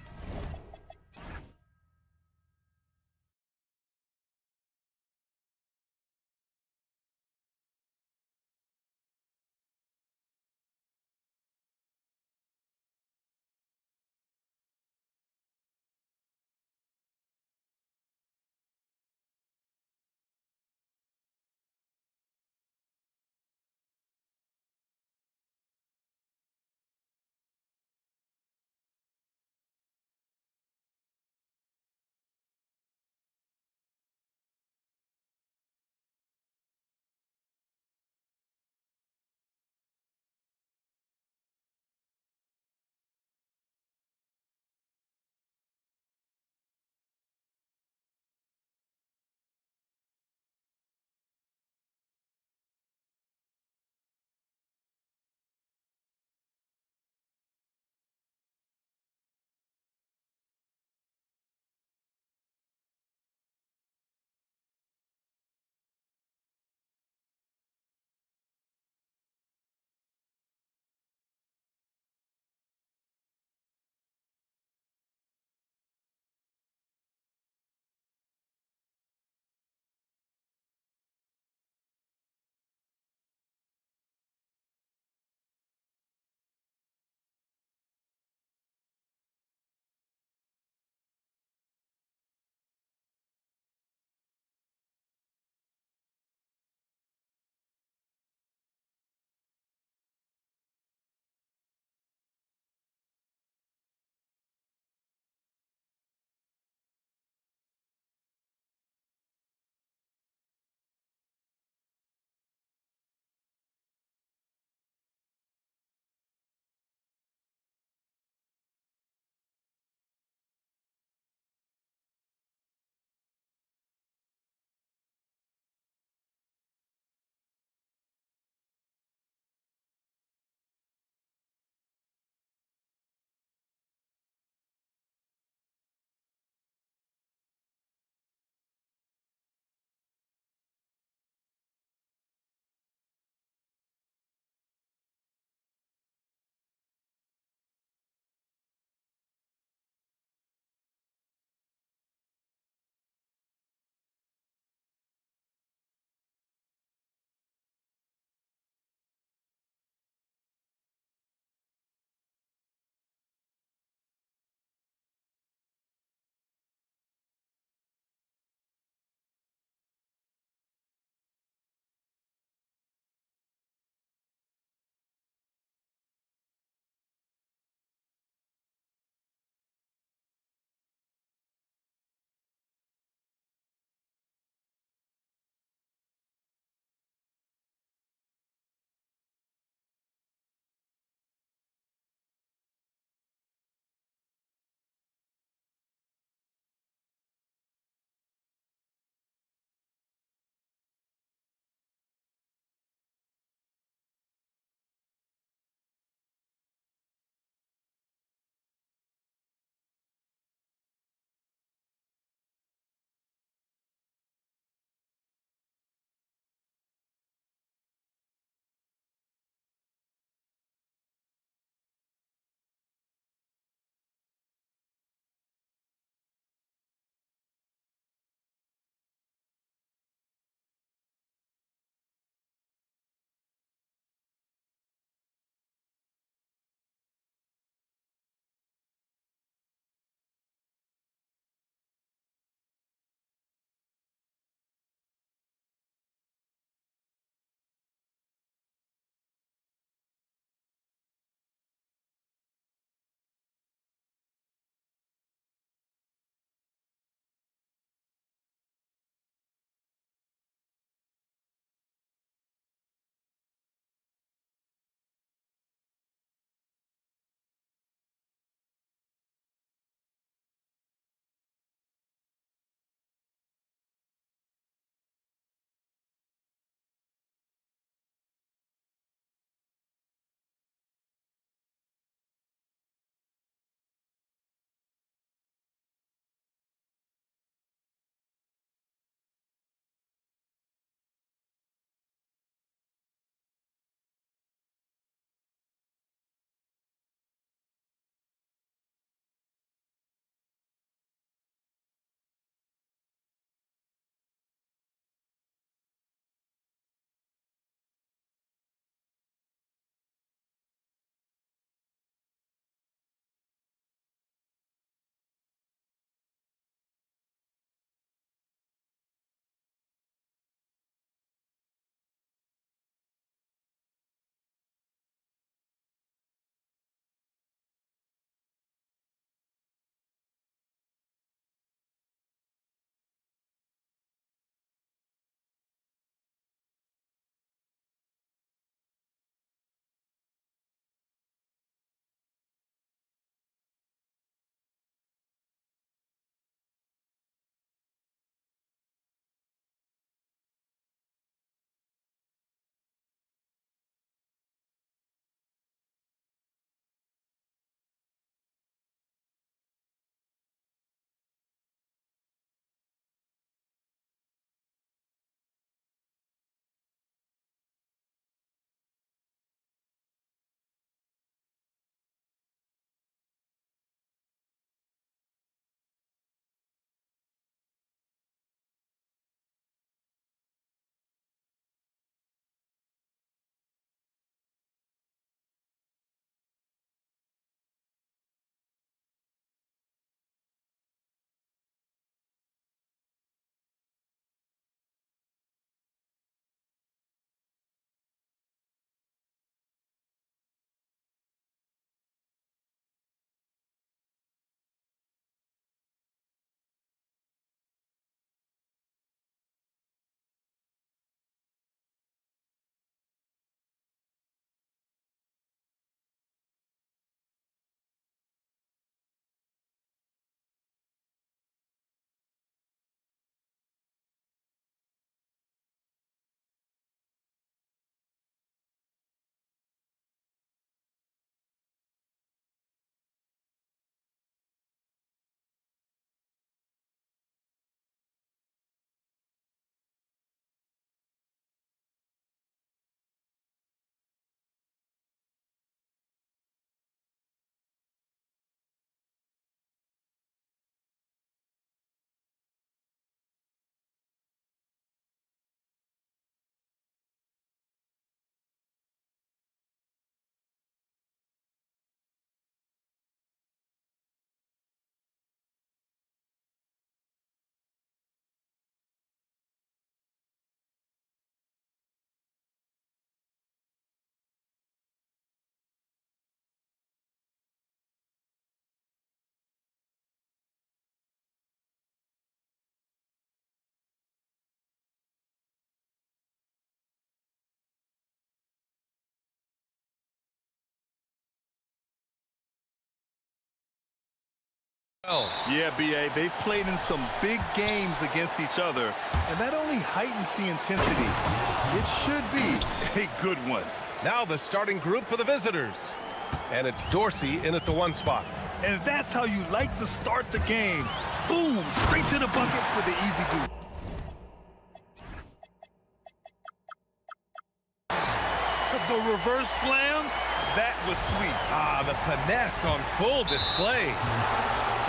Oh. Yeah, B.A., they've played in some big games against each other, and that only heightens the intensity. It should be a good one. Now the starting group for the visitors. And it's Dorsey in at the 1 spot. And that's how you like to start the game. Boom, straight to the bucket for the easy do. The reverse slam, that was sweet. Ah, the finesse on full display.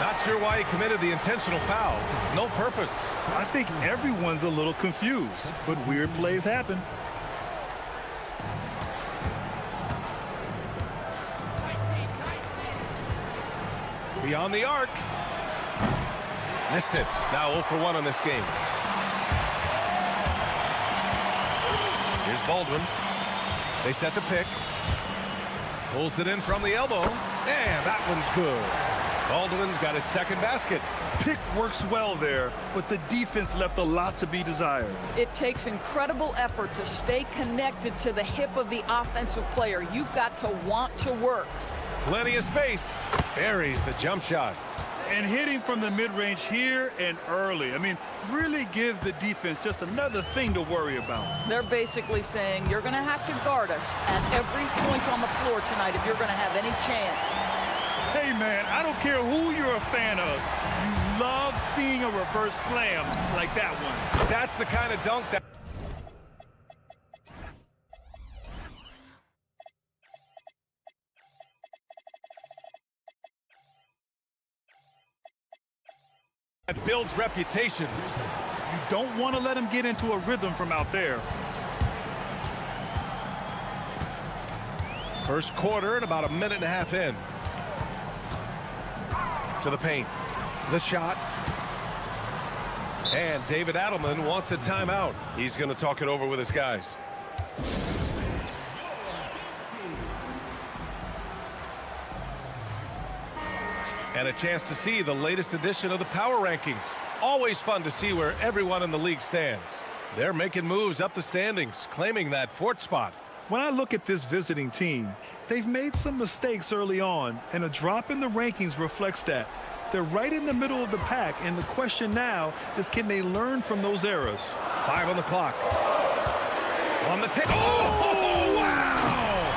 Not sure why he committed the intentional foul. No purpose. I think everyone's a little confused, but weird plays happen. Beyond the arc. Missed it. Now 0 for 1 on this game. Here's Baldwin. They set the pick. Pulls it in from the elbow. And that one's good. Baldwin's got his second basket. Pick works well there, but the defense left a lot to be desired. It takes incredible effort to stay connected to the hip of the offensive player. You've got to want to work. Plenty of space. Buries the jump shot. And hitting from the mid-range here and early. I mean, really give the defense just another thing to worry about. They're basically saying you're going to have to guard us at every point on the floor tonight if you're going to have any chance. Hey, man, I don't care who you're a fan of. You love seeing a reverse slam like that one. That's the kind of dunk that... that builds reputations. You don't want to let him get into a rhythm from out there. First quarter and about a minute and a half in. To the paint. The shot. And David Adelman wants a timeout. He's going to talk it over with his guys. And a chance to see the latest edition of the power rankings. Always fun to see where everyone in the league stands. They're making moves up the standings, claiming that 4th spot. When I look at this visiting team, they've made some mistakes early on, and a drop in the rankings reflects that. They're right in the middle of the pack, and the question now is, can they learn from those errors? 5 on the clock. On the table. Oh, wow!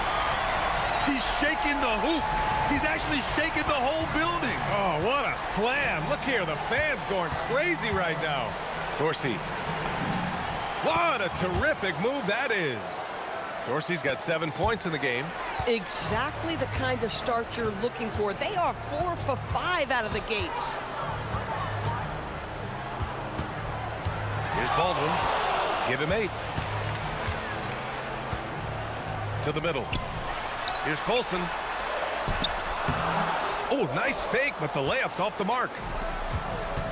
He's shaking the hoop. He's actually shaking the whole building. Oh, what a slam. Look here, the fans going crazy right now. Dorsey. What a terrific move that is. Dorsey's got 7 points in the game. Exactly the kind of start you're looking for. They are 4 for 5 out of the gates. Here's Baldwin. Give him 8. To the middle. Here's Colson. Oh, nice fake, but the layup's off the mark.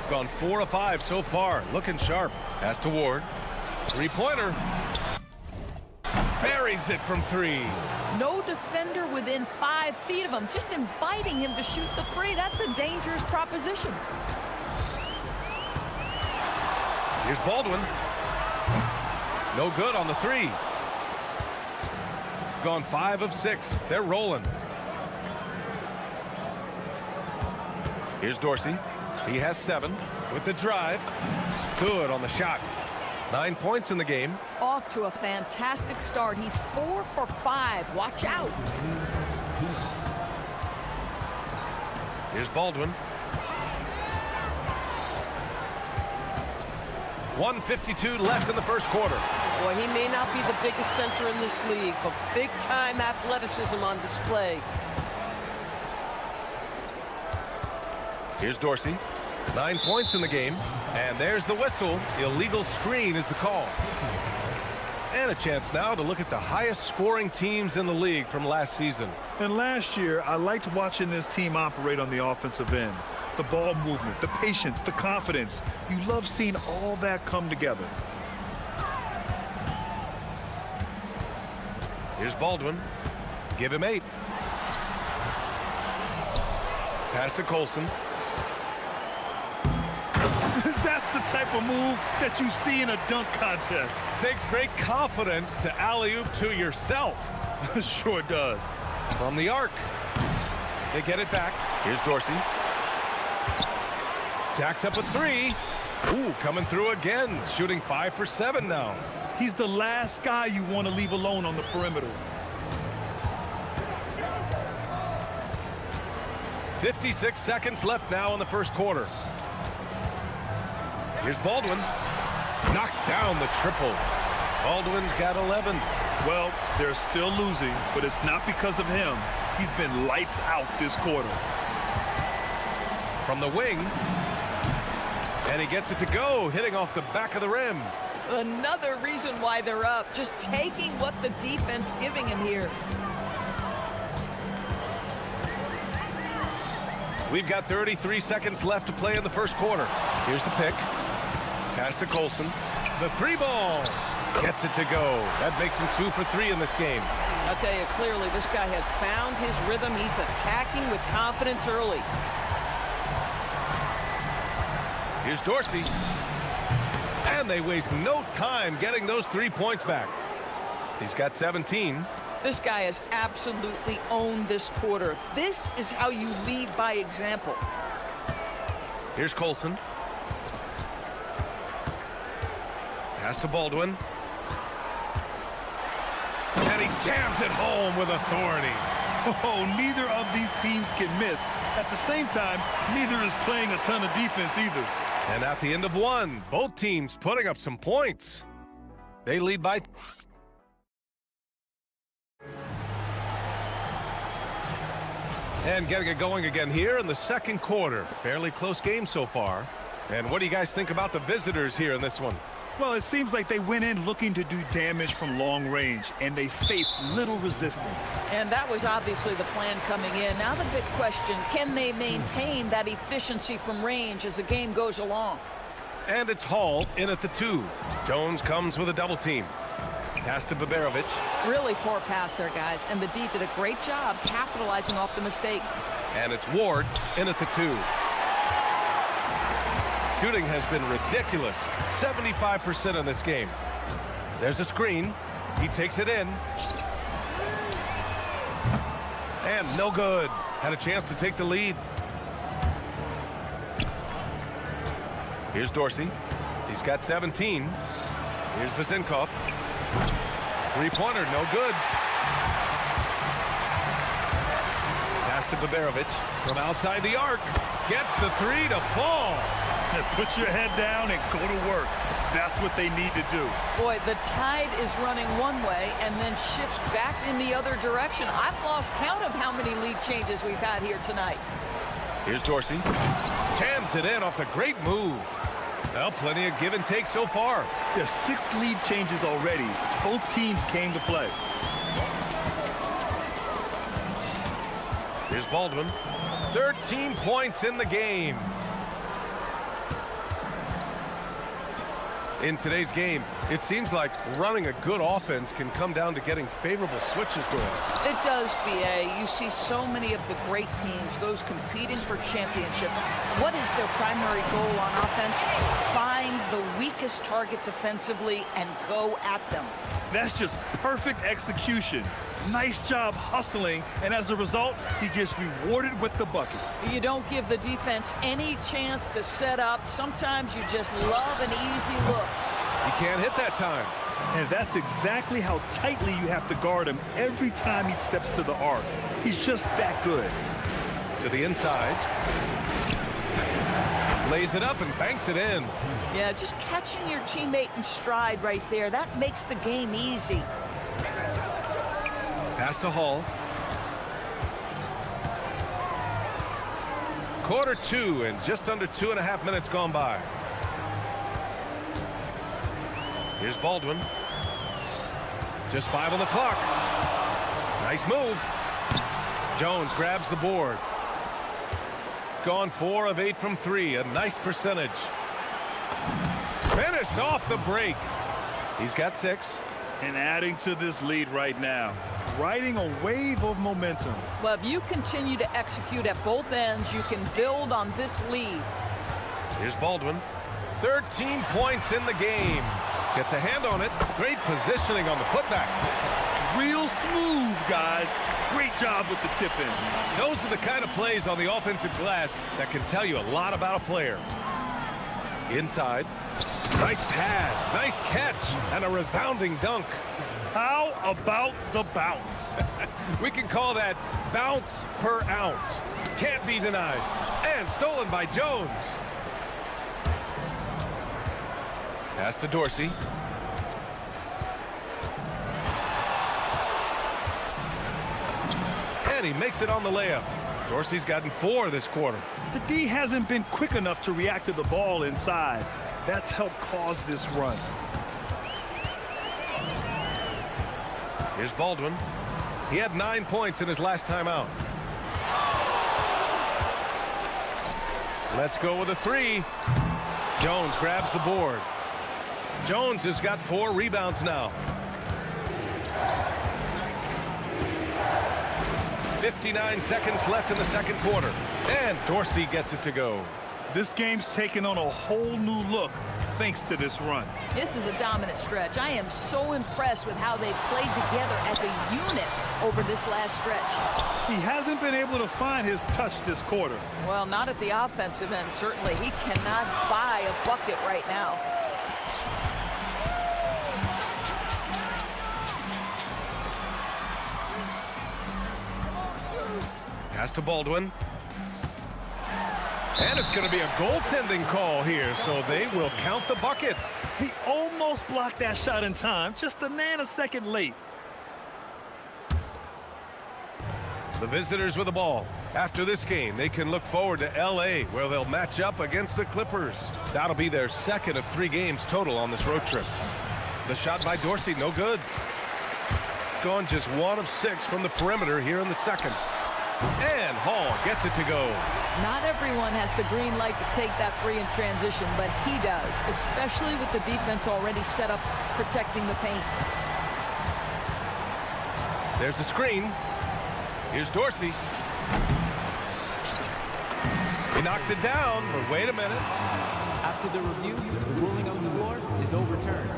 Gone 4 of 5 so far. Looking sharp. Pass to Ward. 3-pointer. Buries it from 3. No defender within 5 feet of him. Just inviting him to shoot the 3. That's a dangerous proposition. Here's Baldwin. No good on the 3. Gone 5 of 6. They're rolling. Here's Dorsey. He has 7 with the drive. Good on the shot. 9 points in the game. Off to a fantastic start. He's 4 for 5. Watch out. Here's Baldwin. 1:52 left in the first quarter. Boy, he may not be the biggest center in this league, but big-time athleticism on display. Here's Dorsey. 9 points in the game. And there's the whistle. Illegal screen is the call. And a chance now to look at the highest scoring teams in the league from last season. And last year, I liked watching this team operate on the offensive end. The ball movement, the patience, the confidence. You love seeing all that come together. Here's Baldwin. Give him 8. Pass to Colson. That's the type of move that you see in a dunk contest. Takes great confidence to alley-oop to yourself. Sure does. From the arc. They get it back. Here's Dorsey. Jacks up with 3. Ooh, coming through again, shooting 5 for 7 now. He's the last guy you want to leave alone on the perimeter. 56 seconds left now in the first quarter. Here's Baldwin. Knocks down the triple. Baldwin's got 11. Well, they're still losing, but it's not because of him. He's been lights out this quarter. From the wing. And he gets it to go, hitting off the back of the rim. Another reason why they're up, just taking what the defense giving him here. We've got 33 seconds left to play in the first quarter. Here's the pick. Pass to Colson. The 3 ball. Gets it to go. That makes him 2 for 3 in this game. I'll tell you clearly, this guy has found his rhythm. He's attacking with confidence early. Here's Dorsey. And they waste no time getting those 3 points back. He's got 17. This guy has absolutely owned this quarter. This is how you lead by example. Here's Colson. Pass to Baldwin. And he jams it home with authority. Oh, neither of these teams can miss. At the same time, neither is playing a ton of defense either. And at the end of 1, both teams putting up some points. They lead by... And getting it going again here in the second quarter. Fairly close game so far. And what do you guys think about the visitors here in this one? Well, it seems like they went in looking to do damage from long range, and they faced little resistance. And that was obviously the plan coming in. Now the big question, can they maintain that efficiency from range as the game goes along? And it's Hall in at the 2. Jones comes with a double team. Pass to Baberovic. Really poor pass there, guys. And the D did a great job capitalizing off the mistake. And it's Ward in at the 2. Shooting has been ridiculous. 75% in this game. There's a screen. He takes it in. And no good. Had a chance to take the lead. Here's Dorsey. He's got 17. Here's Vasenkov. 3-pointer, no good. Pass to Baberovic from outside the arc. Gets the 3 to fall. Put your head down and go to work. That's what they need to do. Boy, the tide is running one way and then shifts back in the other direction. I've lost count of how many lead changes we've had here tonight. Here's Dorsey. Jams it in off the great move. Well, plenty of give and take so far. There's 6 lead changes already. Both teams came to play. Here's Baldwin. 13 points in the game. In today's game, it seems like running a good offense can come down to getting favorable switches going. It does, BA. You see so many of the great teams, those competing for championships. What is their primary goal on offense? Find the weakest target defensively and go at them. That's just perfect execution. Nice job hustling, and as a result, he gets rewarded with the bucket. You don't give the defense any chance to set up. Sometimes you just love an easy look. He can't hit that time. And that's exactly how tightly you have to guard him every time he steps to the arc. He's just that good. To the inside. Lays it up and banks it in. Yeah, just catching your teammate in stride right there. That makes the game easy. Pass to Hall. Quarter 2 and just under 2.5 minutes gone by. Here's Baldwin. Just 5 on the clock. Nice move. Jones grabs the board. Gone 4 of 8 from 3. A nice percentage. Finished off the break. He's got 6. And adding to this lead right now. Riding a wave of momentum. Well, if you continue to execute at both ends, you can build on this lead. Here's Baldwin. 13 points in the game. Gets a hand on it. Great positioning on the putback. Real Smooth, guys. Great job with the tip-in. Those are the kind of plays on the offensive glass that can tell you a lot about a player. Inside. Nice pass, nice catch, and a resounding dunk. How about the bounce? We can call that bounce per ounce. Can't be denied. And stolen by Jones. Pass to Dorsey. And he makes it on the layup. Dorsey's gotten 4 this quarter. The D hasn't been quick enough to react to the ball inside. That's helped cause this run. Here's Baldwin. He had 9 points in his last time out. Let's go with a 3. Jones grabs the board. Jones has got 4 rebounds now. 59 seconds left in the second quarter. And Dorsey gets it to go. This game's taken on a whole new look thanks to this run. This is a dominant stretch. I am so impressed with how they've played together as a unit over this last stretch. He hasn't been able to find his touch this quarter. Well, not at the offensive end, certainly. He cannot buy a bucket right now. Pass to Baldwin. And it's going to be a goaltending call here, so they will count the bucket. He almost blocked that shot in time, just a nanosecond late. The visitors with the ball. After this game, they can look forward to LA, where they'll match up against the Clippers. That'll be their second of 3 games total on this road trip. The shot by Dorsey, no good. Gone just 1 of 6 from the perimeter here in the second. And Hall gets it to go. Not everyone has the green light to take that 3 in transition, but he does, especially with the defense already set up protecting the paint. There's the screen. Here's Dorsey. He knocks it down, but wait a minute. After the review, the ruling on the floor is overturned.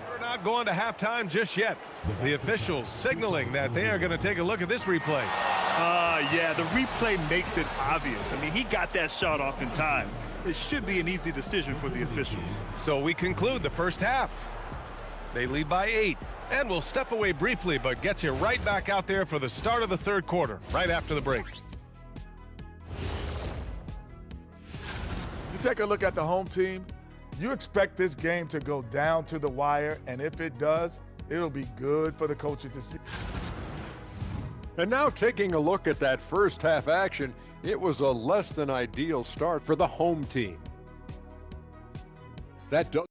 We're not going to halftime just yet. The officials signaling that they are going to take a look at this replay. Yeah, the replay makes it obvious. I mean, he got that shot off in time. It should be an easy decision for the officials. So we conclude the first half. They lead by 8. And we'll step away briefly, but get you right back out there for the start of the third quarter, right after the break. You take a look at the home team, you expect this game to go down to the wire, and if it does, it'll be good for the coaches to see. And now taking a look at that first half action, it was a less than ideal start for the home team. That does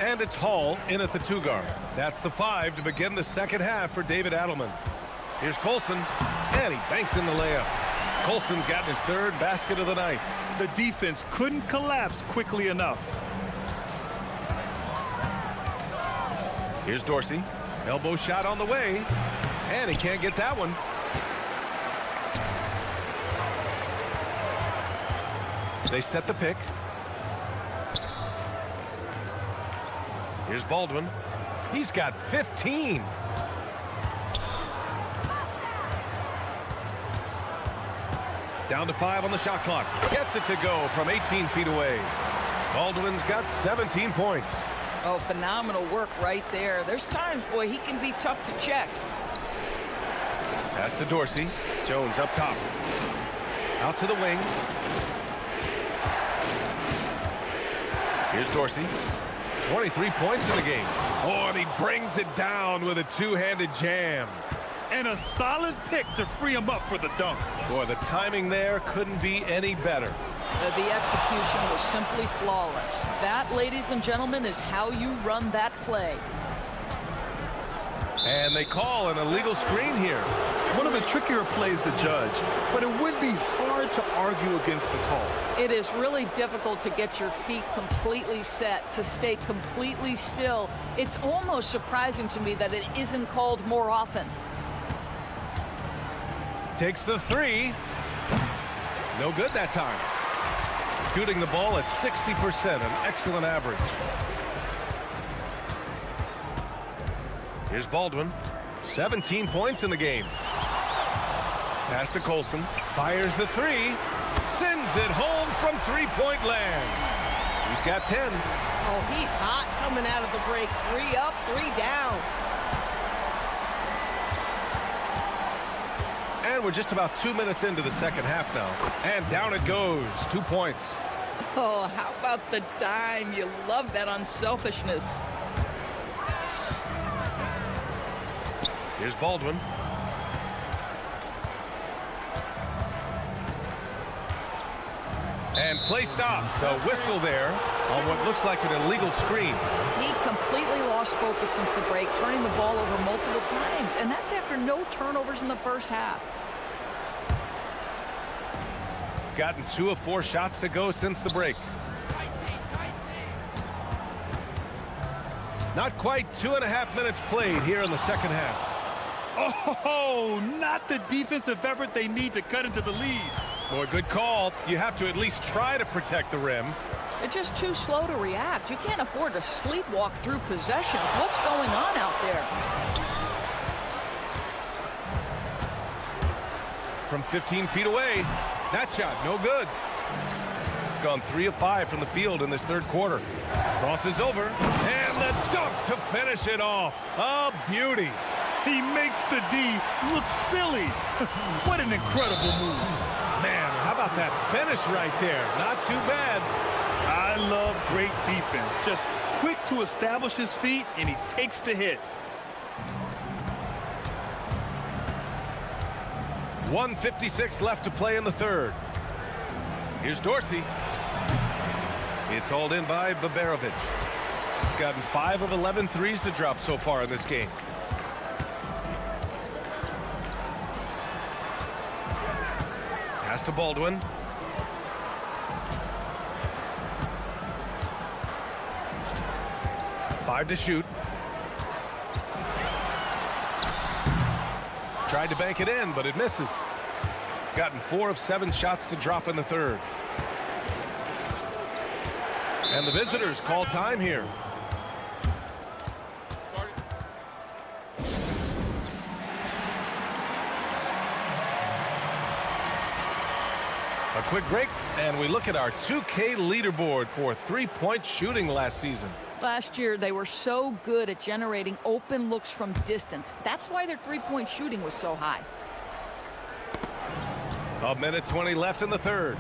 And it's Hall in at the 2-guard. That's the 5 to begin the second half for David Adelman. Here's Colson, and he banks in the layup. Colson's gotten his 3rd basket of the night. The defense couldn't collapse quickly enough. Here's Dorsey. Elbow shot on the way, and he can't get that one. They set the pick. Here's Baldwin. He's got 15. Down to 5 on the shot clock. Gets it to go from 18 feet away. Baldwin's got 17 points. Oh, phenomenal work right there. There's times, boy, he can be tough to check. Pass to Dorsey. Jones up top. Out to the wing. Here's Dorsey. 23 points in the game. Oh, and he brings it down with a 2-handed jam. And a solid pick to free him up for the dunk. Boy, the timing there couldn't be any better. The execution was simply flawless. That, ladies and gentlemen, is how you run that play. And they call an illegal screen here. One of the trickier plays to judge, but it would be hard to argue against the call. It is really difficult to get your feet completely set, to stay completely still. It's almost surprising to me that it isn't called more often. Takes the 3. No good that time. Shooting the ball at 60%, an excellent average. Here's Baldwin. 17 points in the game. Pass to Colson. Fires the 3. Sends it home from 3-point land. He's got 10. Oh, he's hot coming out of the break. 3 up, 3 down. And we're just about 2 minutes into the second half now. And down it goes. 2 points. Oh, how about the dime? You love that unselfishness. Here's Baldwin. And play stops. A whistle there on what looks like an illegal screen. He completely lost focus since the break, turning the ball over multiple times. And that's after no turnovers in the first half. Gotten 2 of 4 shots to go since the break. Not quite 2.5 minutes played here in the second half. Oh, not the defensive effort they need to cut into the lead. Boy, good call. You have to at least try to protect the rim. They're just too slow to react. You can't afford to sleepwalk through possessions. What's going on out there? From 15 feet away. That shot, no good. Gone 3 of 5 from the field in this third quarter. Crosses over, and the dunk to finish it off. A beauty. He makes the D look silly. What an incredible move. Man, how about that finish right there? Not too bad. I love great defense. Just quick to establish his feet, and he takes the hit. 1:56 left to play in the third. Here's Dorsey. It's hauled in by Babarovic. Gotten 5 of 11 threes to drop so far in this game. Pass to Baldwin. Five to shoot. Tried to bank it in, but it misses. Gotten 4 of 7 shots to drop in the third. And the visitors call time here. A quick break, and we look at our 2K leaderboard for three-point shooting last season. Last year, they were so good at generating open looks from distance. That's why their three-point shooting was so high. 1:20 left in the third.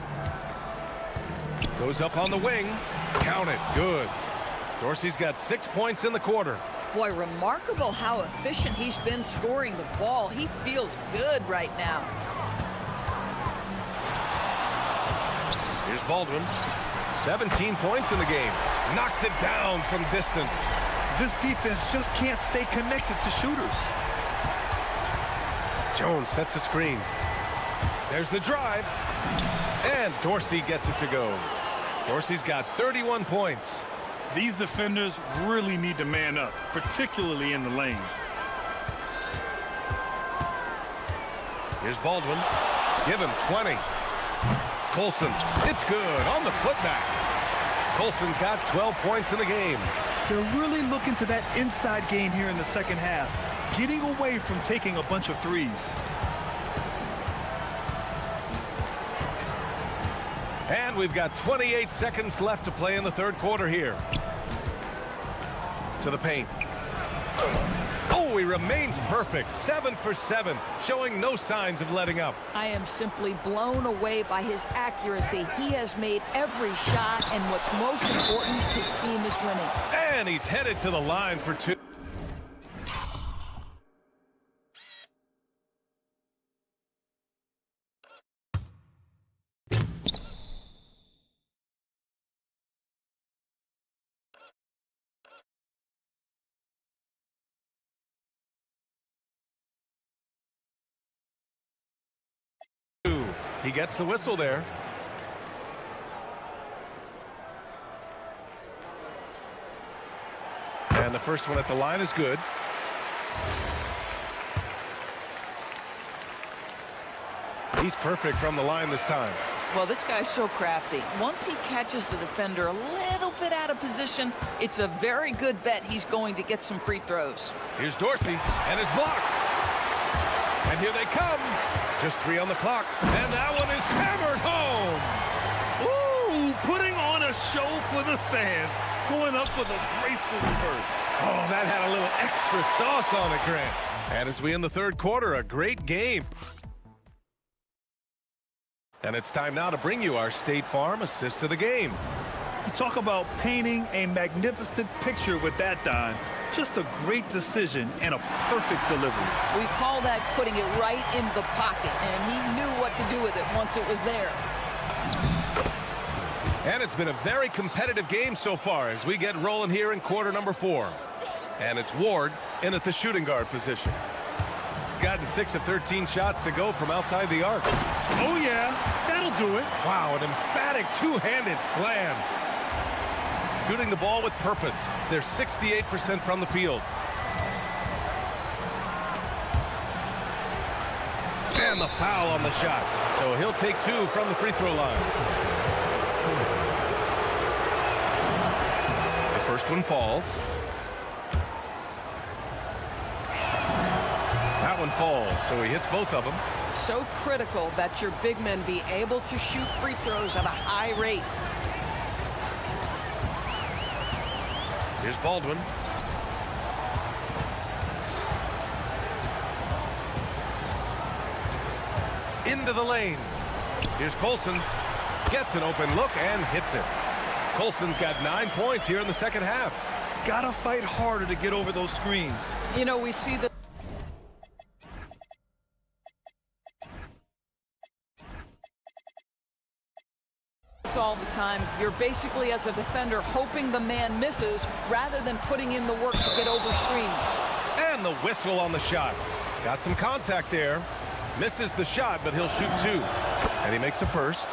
Goes up on the wing. Count it. Good. Dorsey's got 6 points in the quarter. Boy, remarkable how efficient he's been scoring the ball. He feels good right now. Here's Baldwin. 17 points in the game. Knocks it down from distance. This defense just can't stay connected to shooters. Jones sets a screen. There's the drive. And Dorsey gets it to go. Dorsey's got 31 points. These defenders really need to man up, particularly in the lane. Here's Baldwin. Give him 20. Colson, it's good on the putback. Colson's got 12 points in the game. They're really looking to that inside game here in the second half, getting away from taking a bunch of threes. And we've got 28 seconds left to play in the third quarter here. To the paint. Oh, he remains perfect. 7 for 7, showing no signs of letting up. I am simply blown away by his accuracy. He has made every shot, and what's most important, his team is winning. And he's headed to the line for 2. He gets the whistle there. And the first one at the line is good. He's perfect from the line this time. Well, this guy's so crafty. Once he catches the defender a little bit out of position, it's a very good bet he's going to get some free throws. Here's Dorsey, and it's blocked. And here they come. Just 3 on the clock, and that one is hammered home. Ooh, putting on a show for the fans, going up for the graceful reverse. Oh, that had a little extra sauce on it, Grant. And as we end the third quarter, a great game. And it's time now to bring you our State Farm assist of the game. You talk about painting a magnificent picture with that, Don. Just a great decision and a perfect delivery. We call that putting it right in the pocket, and he knew what to do with it once it was there. And it's been a very competitive game so far as we get rolling here in quarter number 4. And it's Ward in at the shooting guard position. Gotten 6 of 13 shots to go from outside the arc. Oh, yeah, that'll do it. Wow, an emphatic two-handed slam. Shooting the ball with purpose. They're 68% from the field. And the foul on the shot. So he'll take 2 from the free throw line. The first one falls. That one falls, so he hits both of them. So critical that your big men be able to shoot free throws at a high rate. Here's Baldwin. Into the lane. Here's Colson. Gets an open look and hits it. Colson's got 9 points here in the second half. Gotta fight harder to get over those screens. You know, we see the all the time. You're basically, as a defender, hoping the man misses rather than putting in the work to get over screens. And the whistle on the shot. Got some contact there. Misses the shot, but he'll shoot 2. And he makes the first.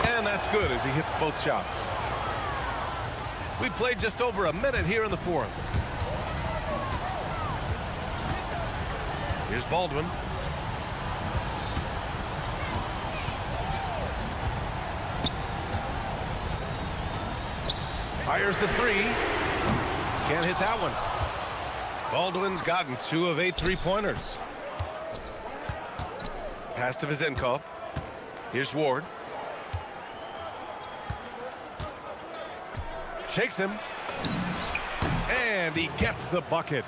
And that's good as he hits both shots. We played just over a minute here in the fourth. Here's Baldwin. Fires the 3. Can't hit that one. Baldwin's gotten 2 of 8 3-pointers. Pass to Vizenkov. Here's Ward. Shakes him. And he gets the bucket.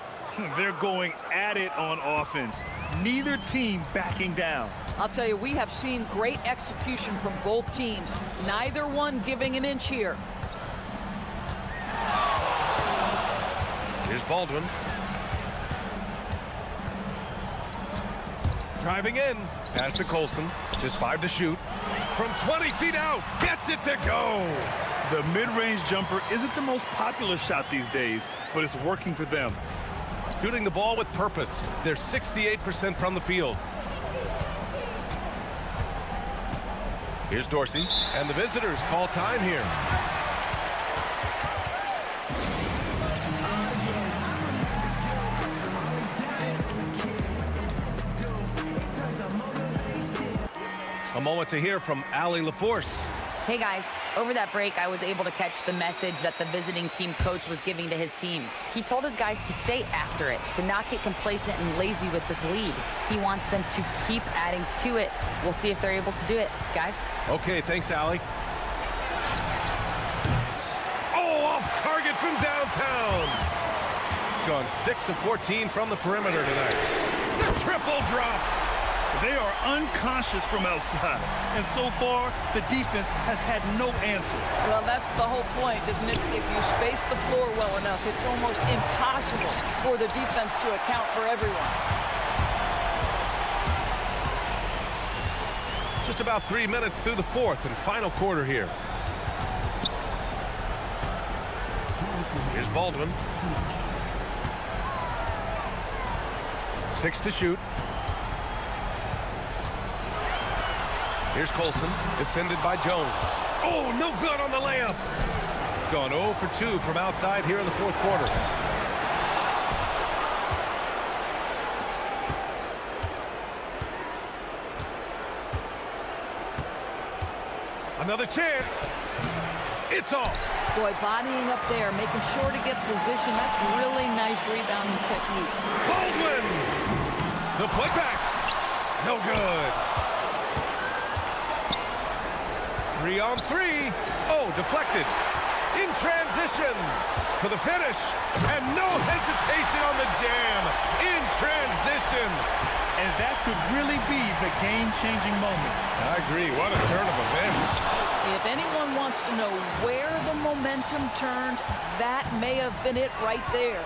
They're going at it on offense. Neither team backing down. I'll tell you, we have seen great execution from both teams. Neither one giving an inch here. Here's Baldwin. Driving in. Pass to Colson. Just 5 to shoot. From 20 feet out. Gets it to go. The mid-range jumper isn't the most popular shot these days, but it's working for them. Shooting the ball with purpose. They're 68% from the field. Here's Dorsey, and the visitors call time here. A moment to hear from Allie LaForce. Hey guys, over that break, I was able to catch the message that the visiting team coach was giving to his team. He told his guys to stay after it, to not get complacent and lazy with this lead. He wants them to keep adding to it. We'll see if they're able to do it, guys. Okay, thanks, Allie. Oh, off target from downtown. Gone 6 of 14 from the perimeter tonight. The triple drops. They are unconscious from outside, and so far, the defense has had no answer. Well, that's the whole point, isn't it? If you space the floor well enough, it's almost impossible for the defense to account for everyone. Just about 3 minutes through the fourth and final quarter here. Here's Baldwin. 6 to shoot. Here's Colson, defended by Jones. Oh, no good on the layup. Gone 0 for 2 from outside here in the fourth quarter. Another chance. It's off. Boy, bodying up there, making sure to get position. That's really nice rebounding technique. Baldwin! The putback. No good. 3 on 3. Oh, deflected. In transition for the finish. And no hesitation on the jam. In transition. And that could really be the game-changing moment. I agree. What a turn of events. If anyone wants to know where the momentum turned, that may have been it right there.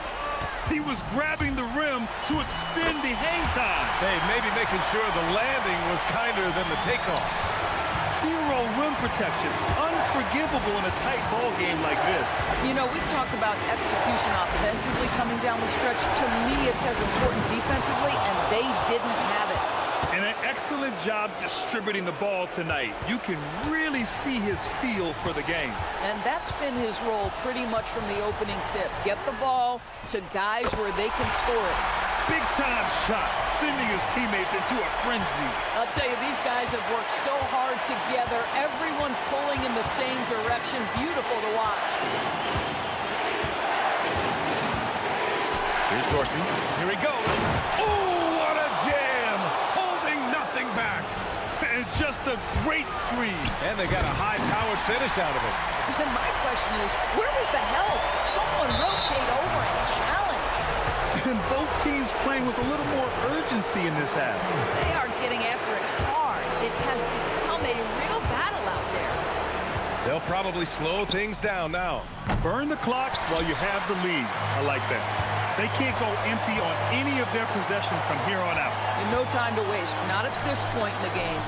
He was grabbing the rim to extend the hang time. Hey, maybe making sure the landing was kinder than the takeoff. Zero rim protection. Unforgivable in a tight ball game like this. You know, we talk about execution offensively coming down the stretch. To me, it's as important defensively, and they didn't have it. And an excellent job distributing the ball tonight. You can really see his feel for the game. And that's been his role pretty much from the opening tip. Get the ball to guys where they can score it. Big-time shot, sending his teammates into a frenzy. I'll tell you, these guys have worked so hard together, everyone pulling in the same direction. Beautiful to watch. Here's Dorsey. Here he goes. Oh, what a jam! Holding nothing back. And just a great screen. And they got a high-powered finish out of it. And my question is, where was the help? Someone rotate over and challenge. And both teams playing with a little more urgency in this half. They are getting after it hard. It has become a real battle out there. They'll probably slow things down now. Burn the clock while you have the lead. I like that. They can't go empty on any of their possessions from here on out. And no time to waste. Not at this point in the game.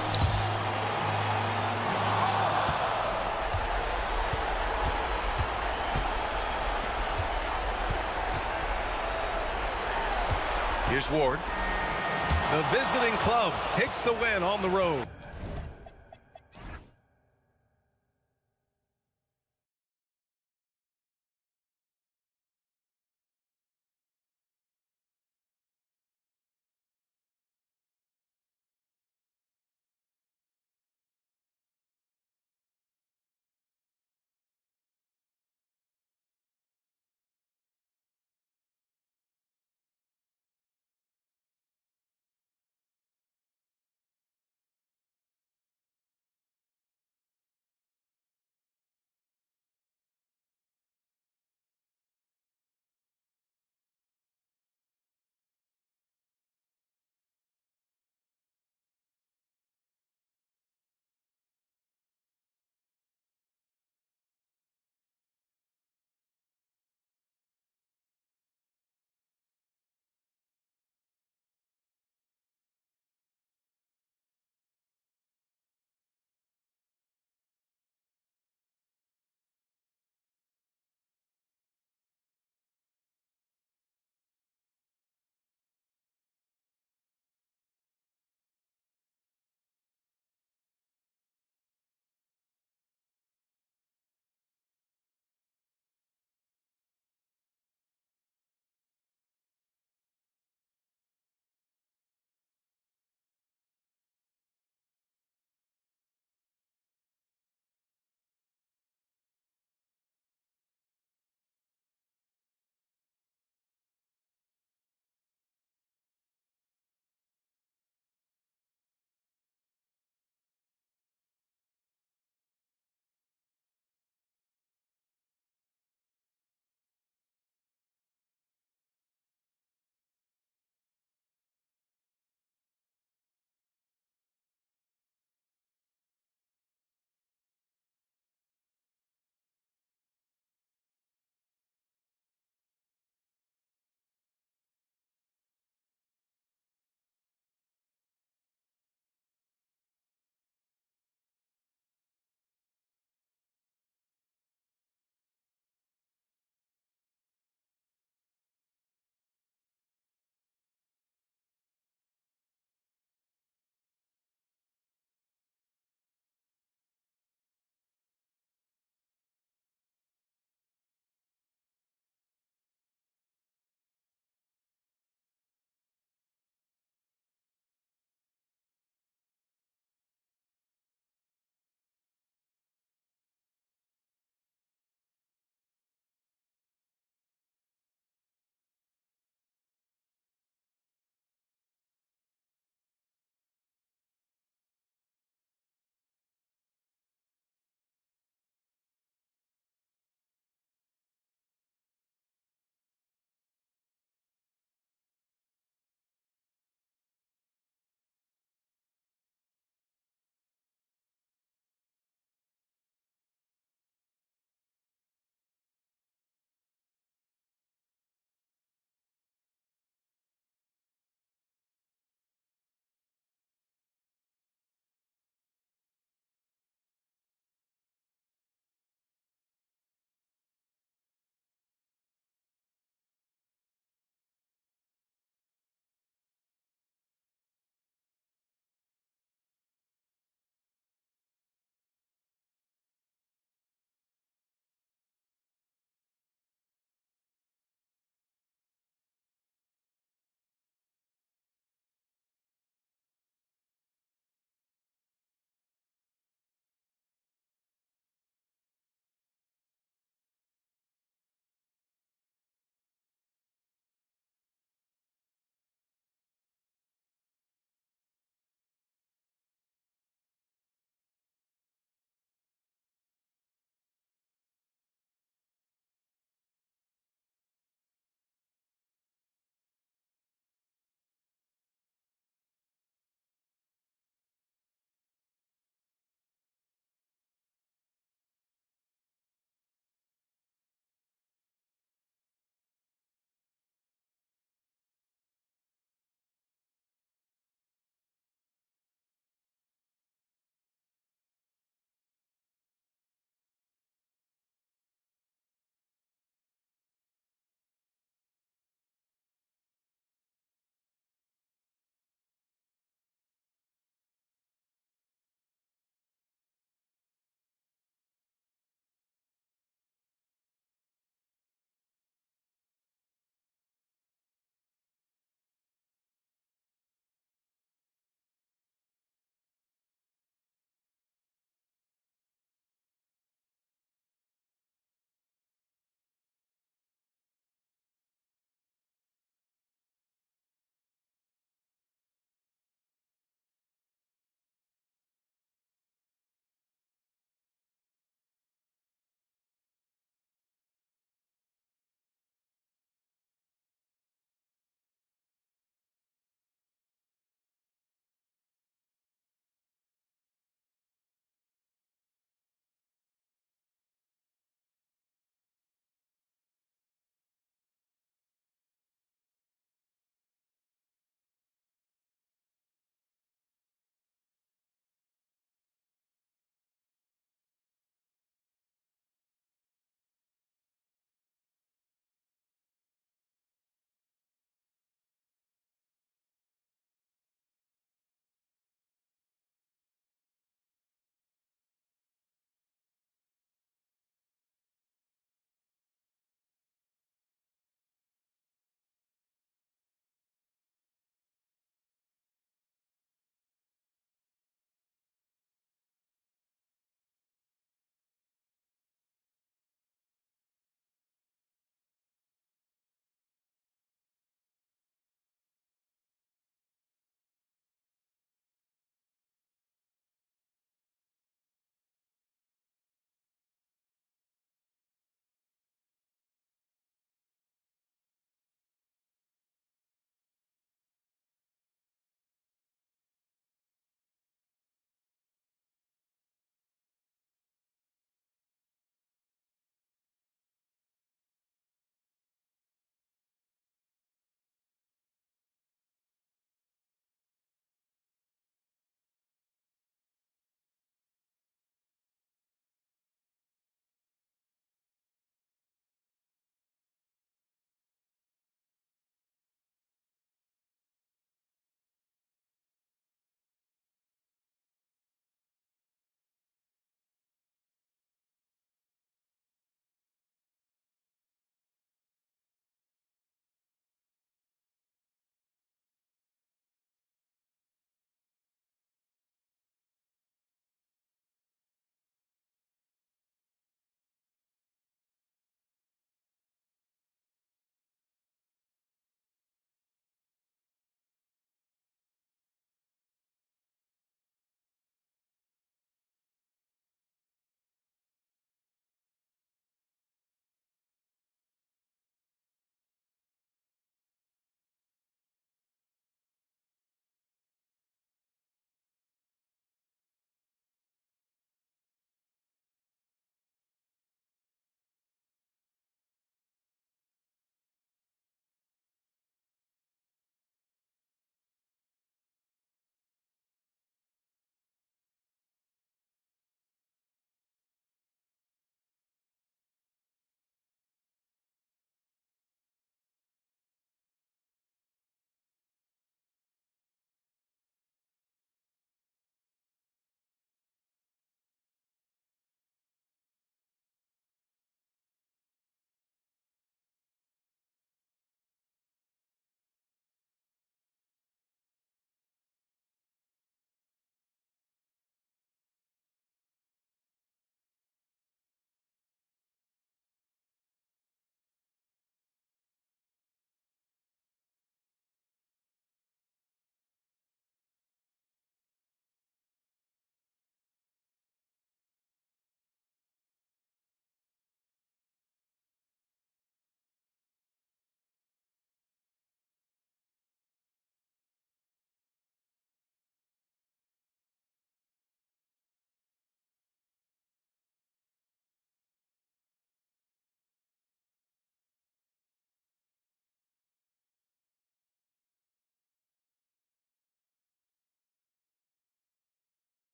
Here's Ward. The visiting club takes the win on the road.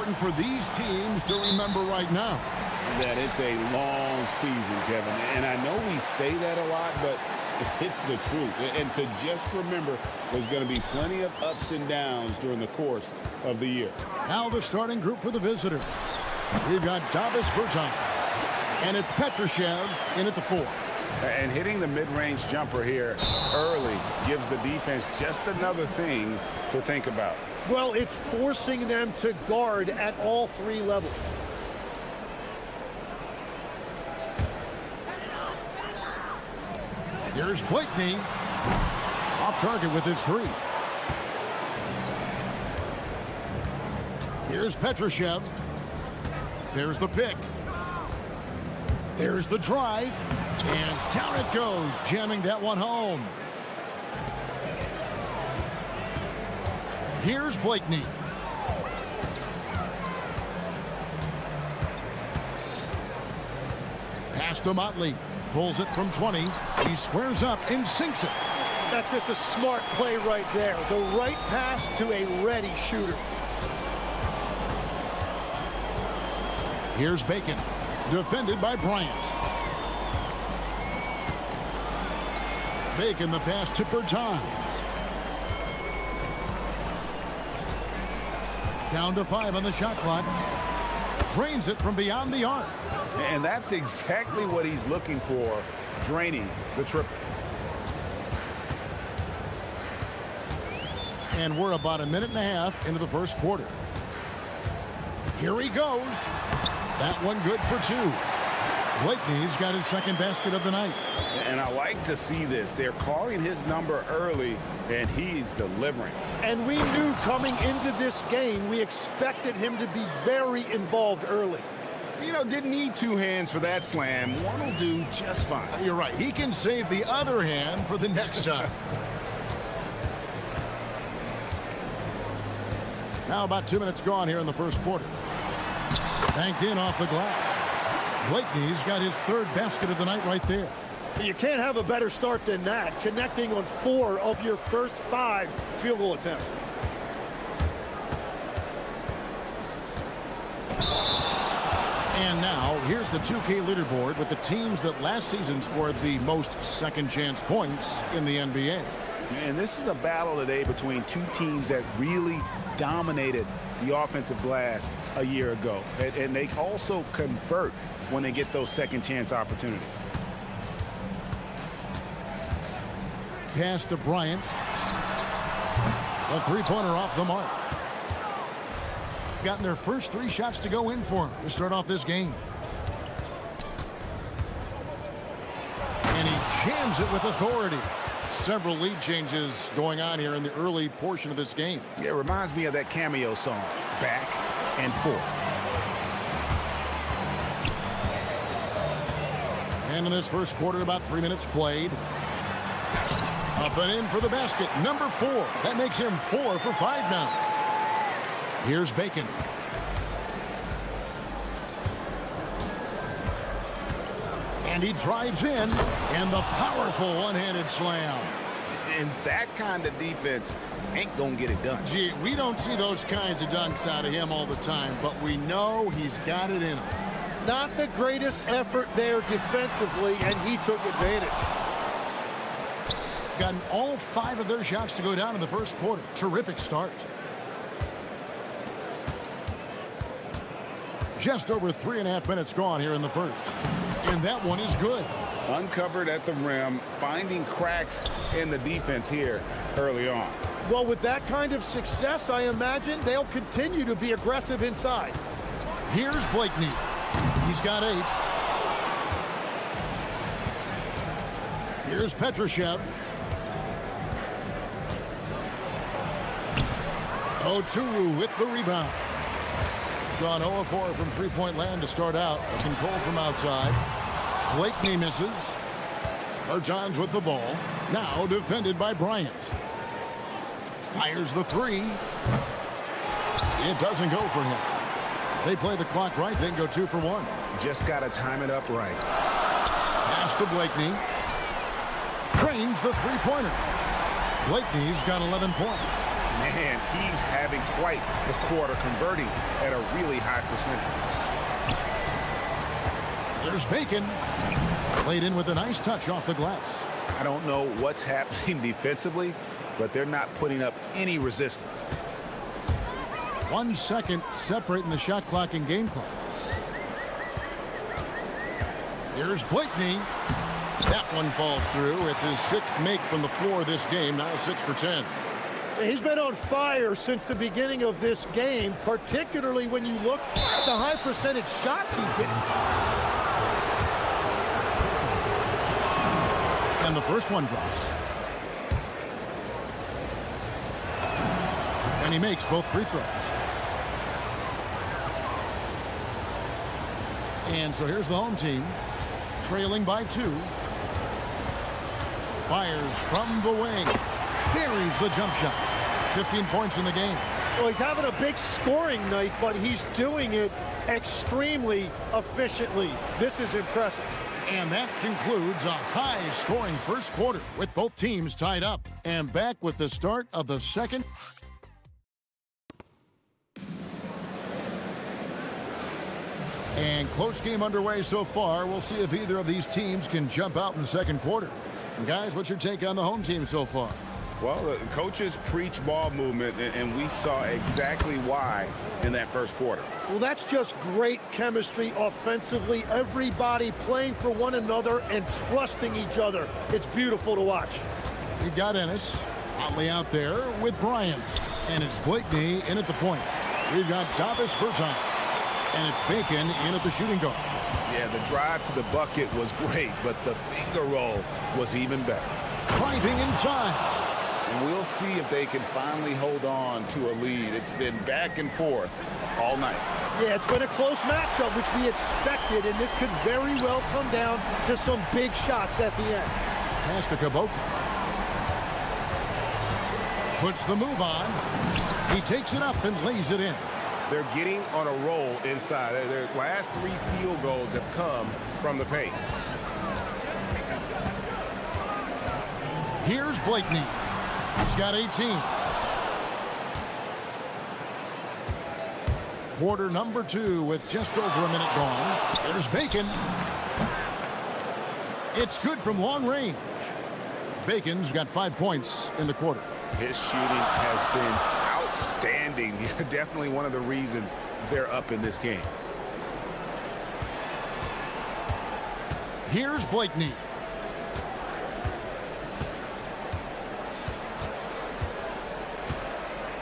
important for these teams to remember right now? That it's a long season, Kevin. And I know we say that a lot, but it's the truth. And to just remember, there's going to be plenty of ups and downs during the course of the year. Now the starting group for the visitors. We've got Davis Bertans, and it's Petrushev in at the 4. And hitting the mid-range jumper here early gives the defense just another thing to think about. Well, it's forcing them to guard at all 3 levels. Here's Blakeney, off target with his 3. Here's Petrushev. There's the pick. There's the drive. And down it goes, jamming that one home. Here's Blakeney. Pass to Motley. Pulls it from 20. He squares up and sinks it. That's just a smart play right there. The right pass to a ready shooter. Here's Bacon, defended by Bryant. Bacon the pass to Bertans. Down to 5 on the shot clock. Drains it from beyond the arc. And that's exactly what he's looking for, draining the triple. And we're about a minute and a half into the first quarter. Here he goes. That one good for 2. Blakeney's got his second basket of the night. And I like to see this. They're calling his number early, and he's delivering. And we knew coming into this game, we expected him to be very involved early. You know, didn't need 2 hands for that slam. One will do just fine. You're right. He can save the other hand for the next time. Now about 2 minutes gone here in the first quarter. Banked in off the glass. Blakeney's got his 3rd basket of the night right there. You can't have a better start than that, connecting on 4 of your first 5 field goal attempts. And now, here's the 2K leaderboard with the teams that last season scored the most second-chance points in the NBA. And this is a battle today between 2 teams that really dominated the offensive glass a year ago. And they also convert when they get those second-chance opportunities. Pass to Bryant. A 3-pointer off the mark. Gotten their first 3 shots to go in for him to start off this game. And he jams it with authority. Several lead changes going on here in the early portion of this game. Yeah, it reminds me of that cameo song, Back and Forth. And in this first quarter, about 3 minutes played. Up and in for the basket, number 4. That makes him 4 for 5 now. Here's Bacon. And he drives in, and the powerful one-handed slam. And that kind of defense ain't gonna get it done. Gee, we don't see those kinds of dunks out of him all the time, but we know he's got it in him. Not the greatest effort there defensively, and he took advantage. Gotten all 5 of their shots to go down in the first quarter. Terrific start. Just over 3.5 minutes gone here in the first. And that one is good. Uncovered at the rim, finding cracks in the defense here early on. Well, with that kind of success, I imagine they'll continue to be aggressive inside. Here's Blakeney. He's got 8. Here's Petrushev. 0-2 with the rebound. Gone 0-4 from 3-point land to start out. Looking cold from outside. Blakeney misses. Bertans with the ball. Now defended by Bryant. Fires the 3. It doesn't go for him. They play the clock right, then go 2 for 1. Just got to time it up right. Pass to Blakeney. Trains the 3-pointer. Blakeney's got 11 points. Man, he's having quite the quarter, converting at a really high percentage. There's Bacon. Played in with a nice touch off the glass. I don't know what's happening defensively, but they're not putting up any resistance. 1 second separating the shot clock and game clock. Here's Blakeney. That one falls through. It's his 6th make from the floor this game, now 6 for 10. He's been on fire since the beginning of this game, particularly when you look at the high percentage shots he's getting. And the first one drops. And he makes both free throws. And so here's the home team, trailing by 2. Fires from the wing. Buries the jump shot. 15 points in the game. Well, he's having a big scoring night, but he's doing it extremely efficiently. This is impressive. And that concludes a high-scoring first quarter with both teams tied up. And back with the start of the second. And close game underway so far. We'll see if either of these teams can jump out in the second quarter. And guys, what's your take on the home team so far? Well, the coaches preach ball movement, and we saw exactly why in that first quarter. Well, that's just great chemistry offensively. Everybody playing for one another and trusting each other. It's beautiful to watch. We've got Ennis Otley out there with Bryant. And it's Blakeney in at the point. We've got Davis Bertans. And it's Bacon in at the shooting guard. Yeah, the drive to the bucket was great, but the finger roll was even better. Driving inside. We'll see if they can finally hold on to a lead. It's been back and forth all night. Yeah, it's been a close matchup, which we expected, and this could very well come down to some big shots at the end. Pass to Kaboka. Puts the move on. He takes it up and lays it in. They're getting on a roll inside. Their last 3 field goals have come from the paint. Here's Blakeney. He's got 18. Quarter number 2 with just over a minute gone. There's Bacon. It's good from long range. Bacon's got 5 points in the quarter. His shooting has been outstanding. Definitely one of the reasons they're up in this game. Here's Blakeney.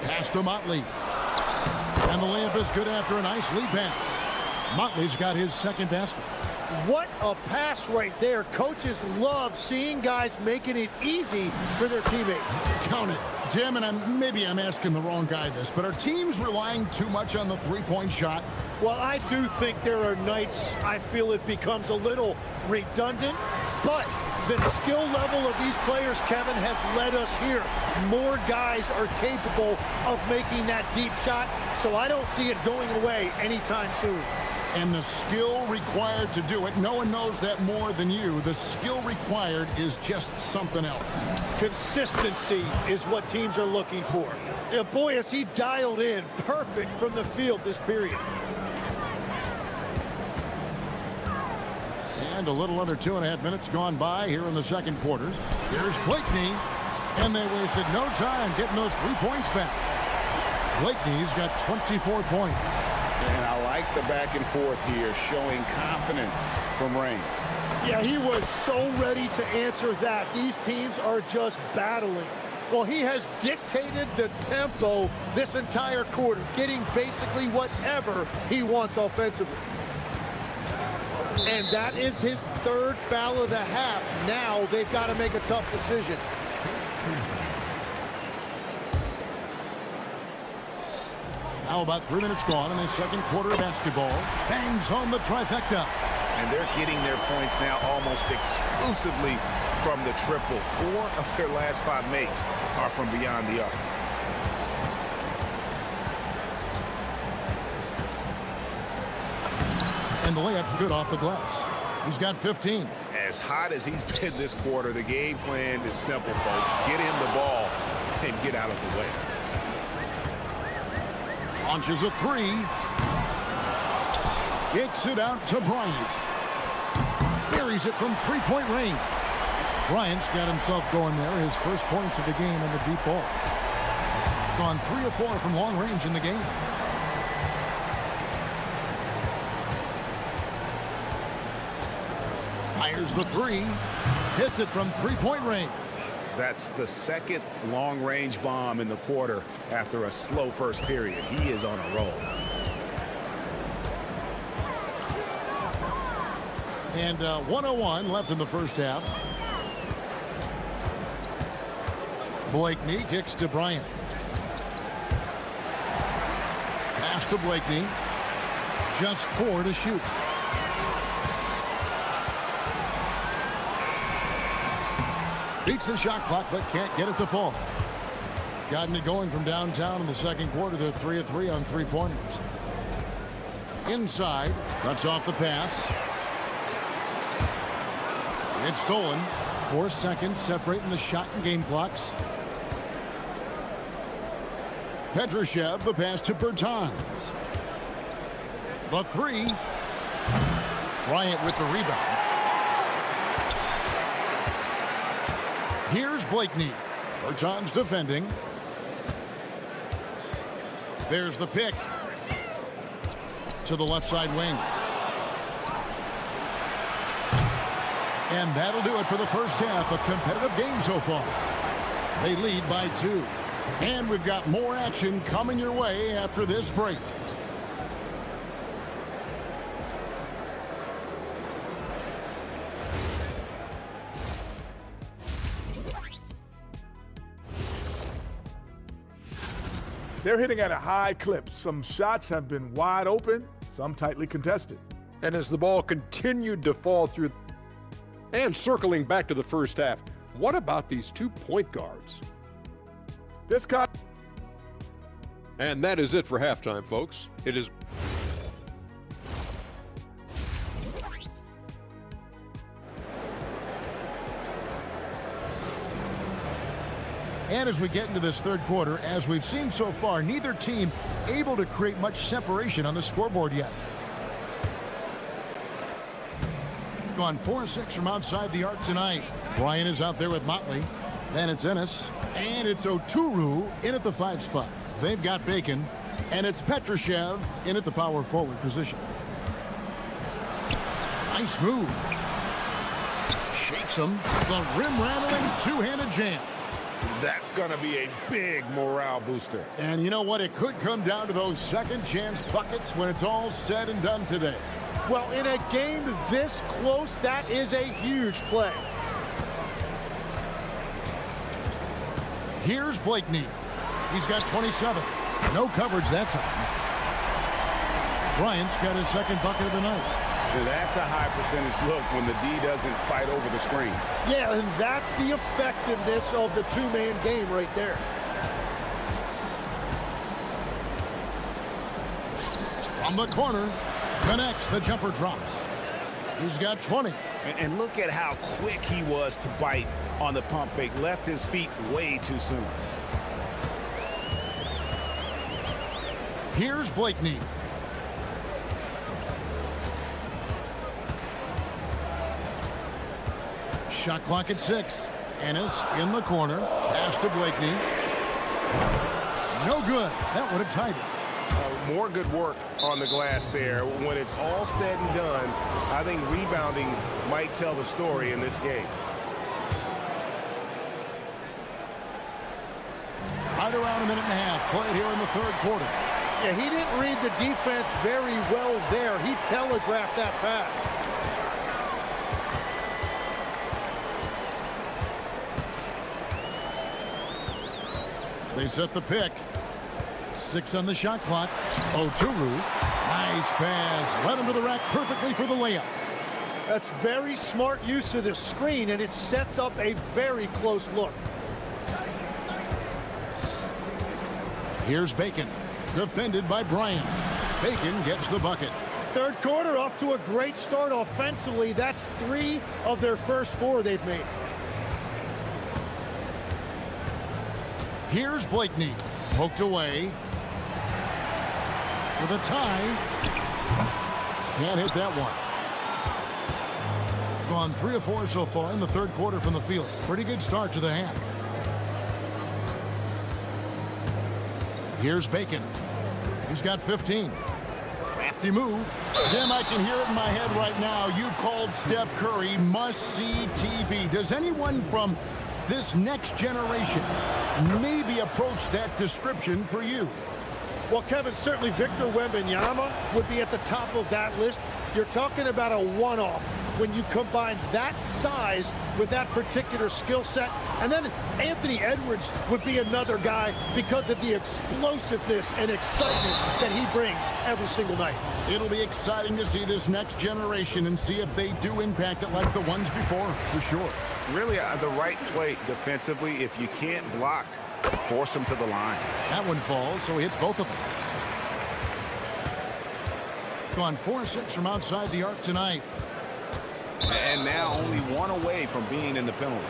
Pass to Motley. And the layup is good after a nice lead pass. Motley's got his 2nd basket. What a pass right there. Coaches love seeing guys making it easy for their teammates. Count it. Tim, and maybe I'm asking the wrong guy this, but are teams relying too much on the three-point shot? Well, I do think there are nights I feel it becomes a little redundant, but the skill level of these players, Kevin, has led us here. More guys are capable of making that deep shot, so I don't see it going away anytime soon. And the skill required to do it, no one knows that more than you. The skill required is just something else. Consistency is what teams are looking for. Yeah, boy, has he dialed in perfect from the field this period. And a little under 2.5 minutes gone by here in the second quarter. Here's Blakeney, and they wasted no time getting those 3 points back. Blakeney's got 24 points. And I like the back and forth here, showing confidence from range. Yeah, he was so ready to answer that. These teams are just battling. Well, he has dictated the tempo this entire quarter, getting basically whatever he wants offensively. And that is his 3rd foul of the half. Now they've got to make a tough decision. Now about 3 minutes gone in the second quarter of basketball. Bangs home the trifecta. And they're getting their points now almost exclusively from the triple. 4 of their last 5 makes are from beyond the arc. And the layup's good off the glass. He's got 15. As hot as he's been this quarter, the game plan is simple, folks. Get in the ball and get out of the way. Launches a three. Kicks it out to Bryant. Buries it from three-point range. Bryant's got himself going there. His first points of the game on the deep ball. Gone 3 of 4 from long range in the game. Fires the three. Hits it from three-point range. That's the second long-range bomb in the quarter after a slow first period. He is on a roll. And 1:01 left in the first half. Blakeney kicks to Bryant. Pass to Blakeney. Just 4 to shoot. Beats the shot clock, but can't get it to fall. Gotten it going from downtown in the second quarter. They're 3 of 3 on three-pointers. Inside, cuts off the pass. It's stolen. 4 seconds separating the shot and game clocks. Petrushev, the pass to Bertans. The three. Bryant with the rebound. Here's Blakeney. Bertans defending. There's the pick. To the left side wing. And that'll do it for the first half. A competitive game so far. They lead by 2. And we've got more action coming your way after this break. They're hitting at a high clip. Some shots have been wide open, some tightly contested. And as the ball continued to fall through, and circling back to the first half, what about these 2 point guards? This guy. And that is it for halftime, folks. It is. And as we get into this third quarter, as we've seen so far, neither team able to create much separation on the scoreboard yet. Gone 4-6 from outside the arc tonight. Bryant is out there with Motley. Then it's Ennis. And it's Oturu in at the 5 spot. They've got Bacon. And it's Petrushev in at the power forward position. Nice move. Shakes him. The rim rattling two-handed jam. That's going to be a big morale booster. And you know what? It could come down to those second chance buckets when it's all said and done today. Well, in a game this close, that is a huge play. Here's Blakeney. He's got 27. No coverage that time. Bryant's got his second bucket of the night. That's a high percentage look when the D doesn't fight over the screen. Yeah, and that's the effectiveness of the two-man game right there. From the corner, connects, the jumper drops. He's got 20. And look at how quick he was to bite on the pump fake. Left his feet way too soon. Here's Blakeney. Shot clock at 6. Ennis in the corner. Pass to Blakeney. No good. That would have tied it. More good work on the glass there. When it's all said and done, I think rebounding might tell the story in this game. Right around a minute and a half played here in the third quarter. Yeah, he didn't read the defense very well there. He telegraphed that pass. They set the pick. 6 on the shot clock. Oturu. Nice pass. Led him to the rack perfectly for the layup. That's very smart use of the screen, and it sets up a very close look. Here's Bacon. Defended by Bryant. Bacon gets the bucket. Third quarter off to a great start offensively. That's 3 of their first 4 they've made. Here's Blakeney. Poked away. for the tie. Can't hit that one. Gone 3 of 4 so far in the third quarter from the field. Pretty good start to the half. Here's Bacon. He's got 15. Crafty move. Tim, I can hear it in my head right now. You called Steph Curry must-see TV. Does anyone from this next generation maybe approach that description for you? Well, Kevin, certainly Victor Wembanyama would be at the top of that list. You're talking about a one-off when you combine that size with that particular skill set. And then Anthony Edwards would be another guy because of the explosiveness and excitement that he brings every single night. It'll be exciting to see this next generation and see if they do impact it like the ones before, for sure. Really, the right play defensively. If you can't block, force them to the line. That one falls, so he hits both of them. Gone 4-6 from outside the arc tonight. And now only one away from being in the penalty.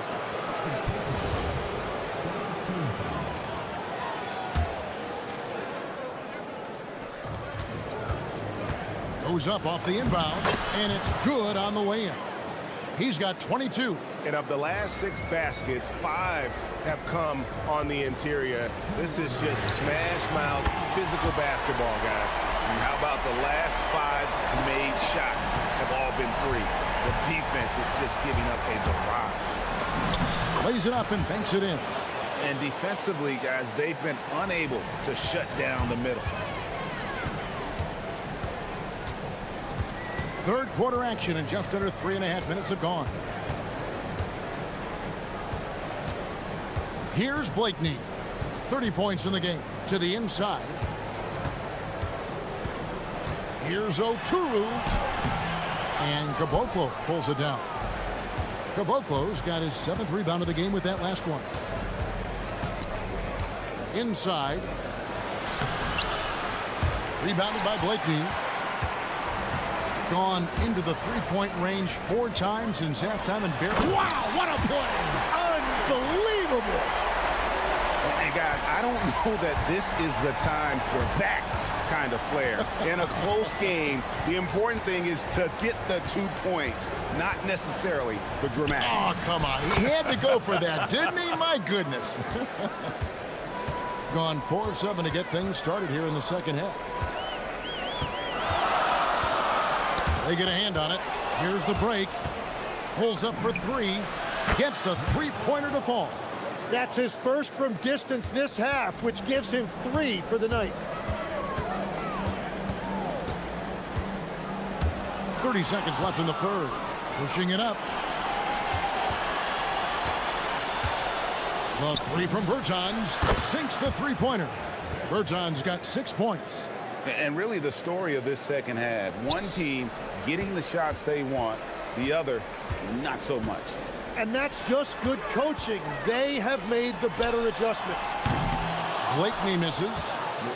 Goes up off the inbound, and it's good on the way in. He's got 22. And of the last 6 baskets, 5 have come on the interior. This is just smash-mouth physical basketball, guys. And how about the last 5 made shots have all been threes? The defense is just giving up a barrage. Plays it up and banks it in. And defensively, guys, they've been unable to shut down the middle. Third quarter action, and just under 3.5 minutes have gone. Here's Blakeney. 30 points in the game. To the inside. Here's Oturu. And Caboclo pulls it down. Caboclo's got his 7th rebound of the game with that last one. Inside. Rebounded by Blakeney. Gone into the three-point range 4 times since halftime and barely. Wow, what a play! Unbelievable! And guys, I don't know that this is the time for that kind of flair. In a close game, the important thing is to get the 2 points, not necessarily the dramatics. Oh, come on. He had to go for that, didn't he? My goodness. Gone 4 of 7 to get things started here in the second half. They get a hand on it. Here's the break. Pulls up for 3. Gets the three-pointer to fall. That's his first from distance this half, which gives him 3 for the night. 30 seconds left in the third. Pushing it up. The 3 from Bertans sinks the three-pointer. Bertans got 6 points. And really the story of this second half, one team getting the shots they want, the other not so much. And that's just good coaching. They have made the better adjustments. Blakeney misses.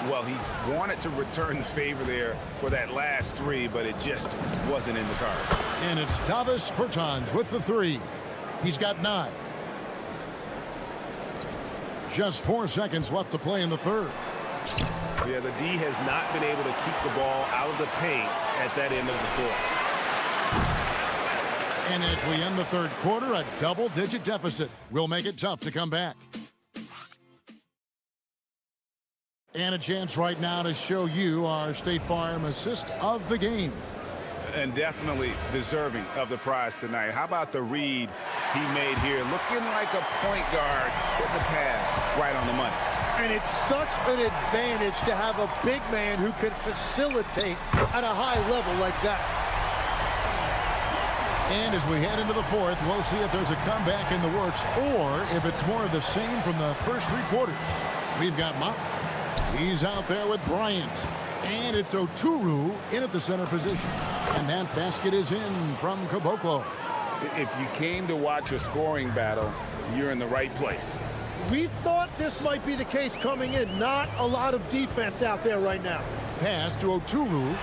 Well, he wanted to return the favor there for that last 3, but it just wasn't in the card. And it's Davis Bertans with the 3. He's got 9. Just 4 seconds left to play in the third. Yeah, the D has not been able to keep the ball out of the paint at that end of the court. And as we end the third quarter, a double-digit deficit will make it tough to come back. And a chance right now to show you our State Farm assist of the game. And definitely deserving of the prize tonight. How about the read he made here? Looking like a point guard with the pass right on the money. And it's such an advantage to have a big man who can facilitate at a high level like that. And as we head into the fourth, we'll see if there's a comeback in the works or if it's more of the same from the first 3 quarters. We've got Motley. He's out there with Bryant. And it's Oturu in at the center position. And that basket is in from Caboclo. If you came to watch a scoring battle, you're in the right place. We thought this might be the case coming in. Not a lot of defense out there right now. Pass to Oturu.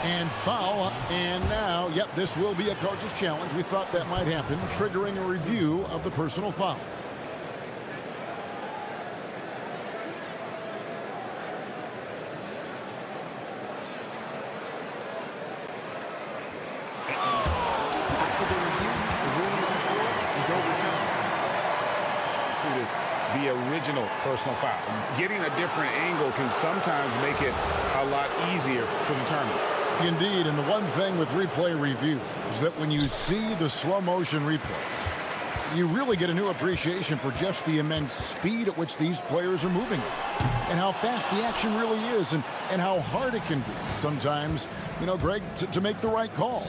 And foul. And now, yep, this will be a coach's challenge. We thought that might happen, triggering a review of the personal foul. original personal foul. Getting a different angle can sometimes make it a lot easier to determine. Indeed, and the one thing with replay review is that when you see the slow motion replay, you really get a new appreciation for just the immense speed at which these players are moving and how fast the action really is and how hard it can be sometimes, you know, Greg, to make the right call.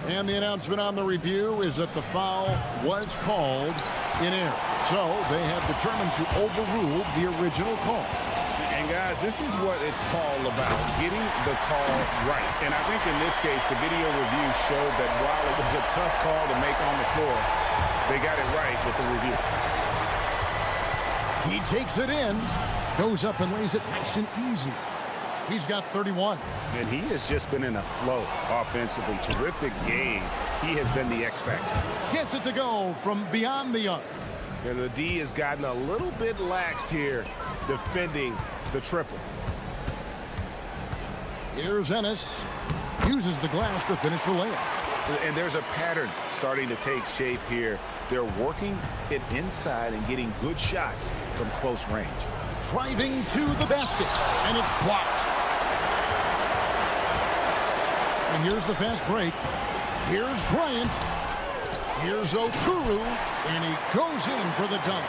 And the announcement on the review is that the foul was called in error. So they have determined to overrule the original call. And guys, this is what it's all about, getting the call right. And I think in this case, the video review showed that while it was a tough call to make on the floor, they got it right with the review. He takes it in, goes up and lays it nice and easy. He's got 31. And he has just been in a flow offensively. Terrific game. He has been the X factor. Gets it to go from beyond the arc. And the D has gotten a little bit laxed here defending the triple. Here's Ennis. Uses the glass to finish the layup. And there's a pattern starting to take shape here. They're working it inside and getting good shots from close range. Driving to the basket, and it's blocked. And here's the fast break. Here's Bryant. Here's Okuru, and he goes in for the dunk.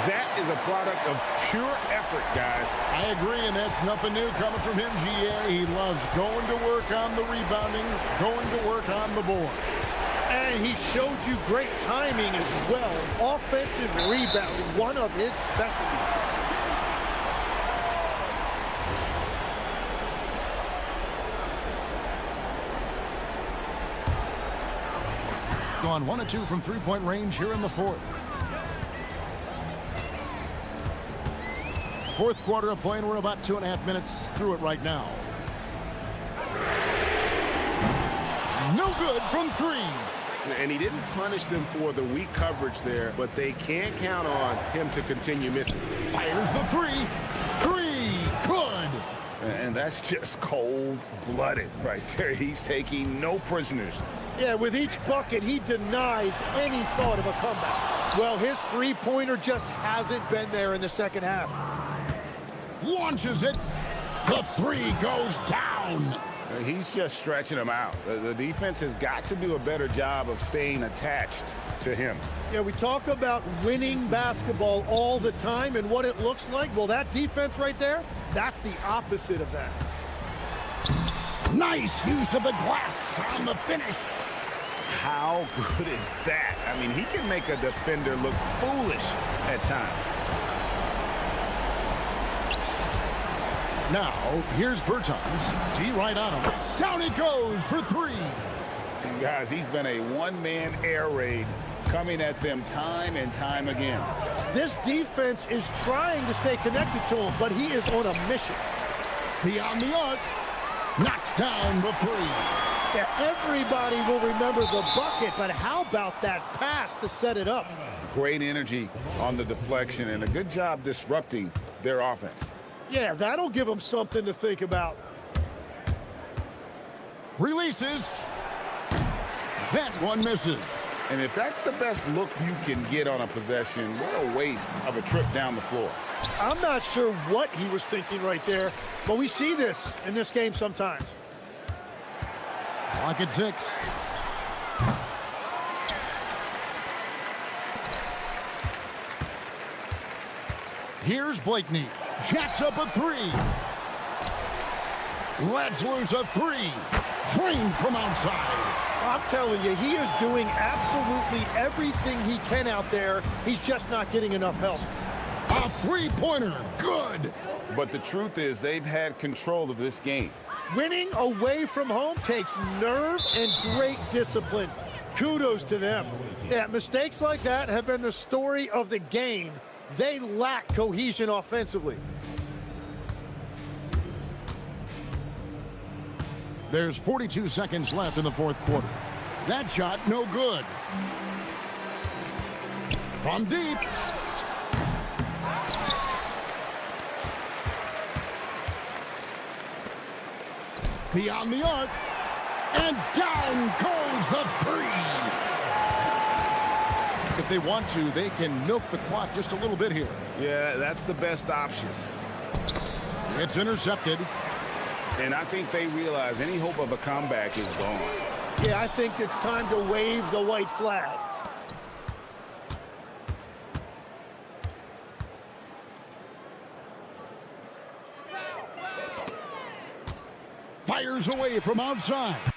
That is a product of pure effort, guys. I agree, and that's nothing new coming from him, GA. He loves going to work on the rebounding, going to work on the board. And he showed you great timing as well. Offensive rebounding, one of his specialties. Gone 1 of 2 from three-point range here in the fourth. Fourth quarter of play, and we're about 2.5 minutes through it right now. No good from three. And he didn't punish them for the weak coverage there, but they can't count on him to continue missing. Fires the three. Three. Good. And that's just cold-blooded right there. He's taking no prisoners. Yeah, with each bucket, he denies any thought of a comeback. Well, his three-pointer just hasn't been there in the second half. Launches it. The three goes down. He's just stretching them out. The defense has got to do a better job of staying attached to him. Yeah, we talk about winning basketball all the time and what it looks like. Well, that defense right there, that's the opposite of that. Nice use of the glass on the finish. How good is that? I mean, he can make a defender look foolish at times. Now, here's Bertans. D right on him. Down he goes for three. And guys, he's been a one-man air raid coming at them time and time again. This defense is trying to stay connected to him, but he is on a mission. Beyond the arc. Knocks down the three. Yeah, everybody will remember the bucket, but how about that pass to set it up? Great energy on the deflection and a good job disrupting their offense. Yeah, that'll give them something to think about. Releases. That one misses. And if that's the best look you can get on a possession, what a waste of a trip down the floor. I'm not sure what he was thinking right there, but we see this in this game sometimes. Clock at 6. Here's Blakeney. Jacks up a three. Lets loose a three. Drained from outside. I'm telling you, he is doing absolutely everything he can out there. He's just not getting enough help. A three-pointer. Good. But the truth is they've had control of this game. Winning away from home takes nerve and great discipline. Kudos to them. Yeah, mistakes like that have been the story of the game. They lack cohesion offensively. There's 42 seconds left in the fourth quarter. That shot, no good. From deep. Beyond the arc. And down goes the three. If they want to, they can milk the clock just a little bit here. Yeah, that's the best option. It's intercepted. And I think they realize any hope of a comeback is gone. Yeah, I think it's time to wave the white flag. Fires away from outside.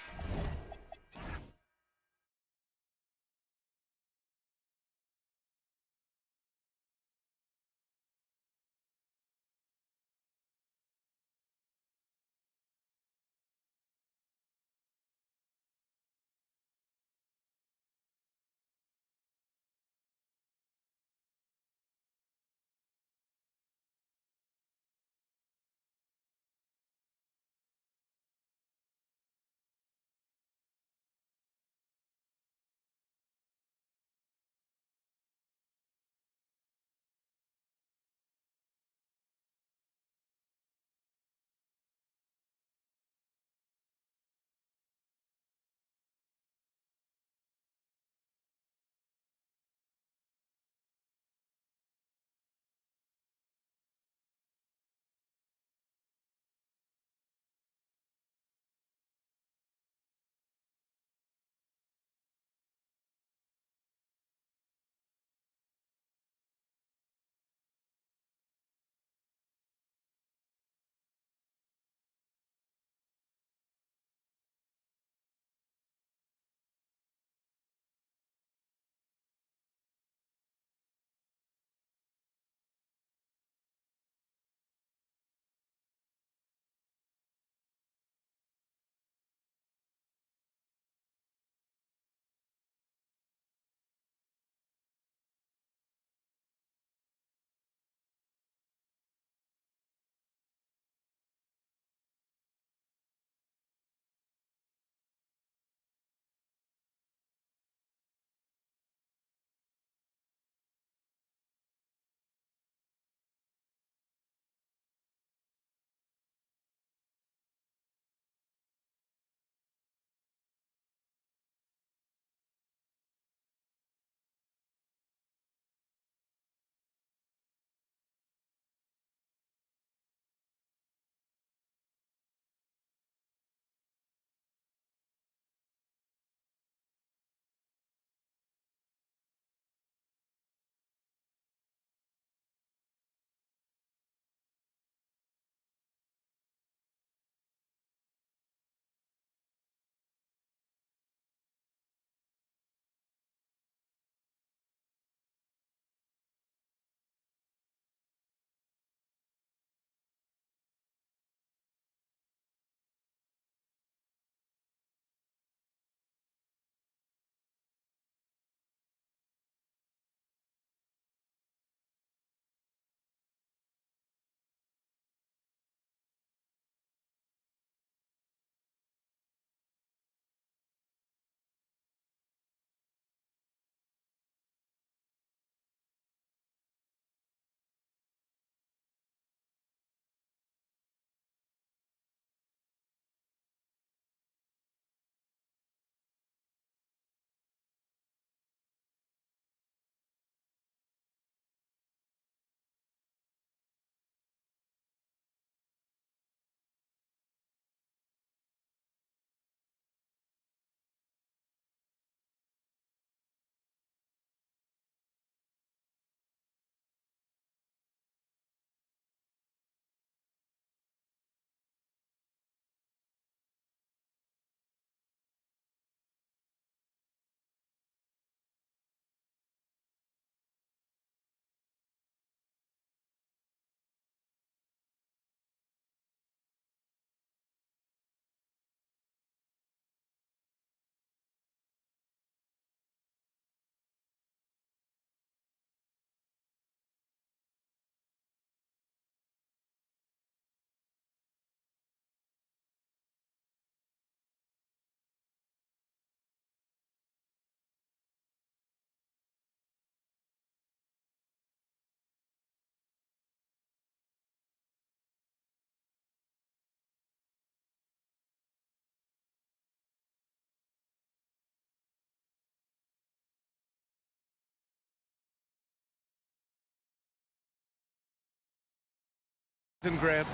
And Grant,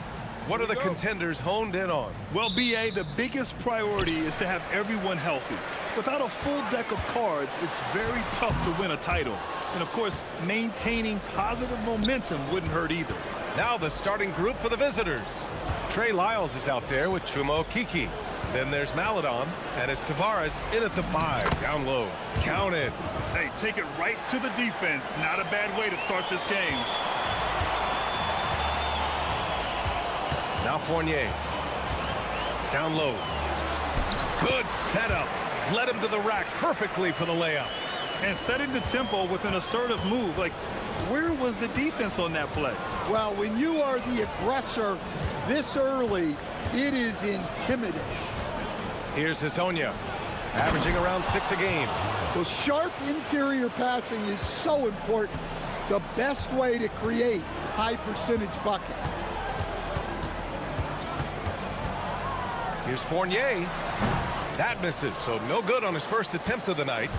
what are the contenders honed in on? Well, BA, the biggest priority is to have everyone healthy. Without a full deck of cards, it's very tough to win a title. And of course, maintaining positive momentum wouldn't hurt either. Now the starting group for the visitors. Trey Lyles is out there with Chuma Okeke. Then there's Maladon, and it's Tavares in at the 5, down low. Counted. Hey, take it right to the defense. Not a bad way to start this game. Now Fournier. Down low. Good setup. Led him to the rack perfectly for the layup. And setting the tempo with an assertive move. Like, where was the defense on that play? Well, when you are the aggressor this early, it is intimidating. Here's Hezonja, averaging around 6 a game. Well, sharp interior passing is so important. The best way to create high percentage buckets. Here's Fournier. That misses, so no good on his first attempt of the night.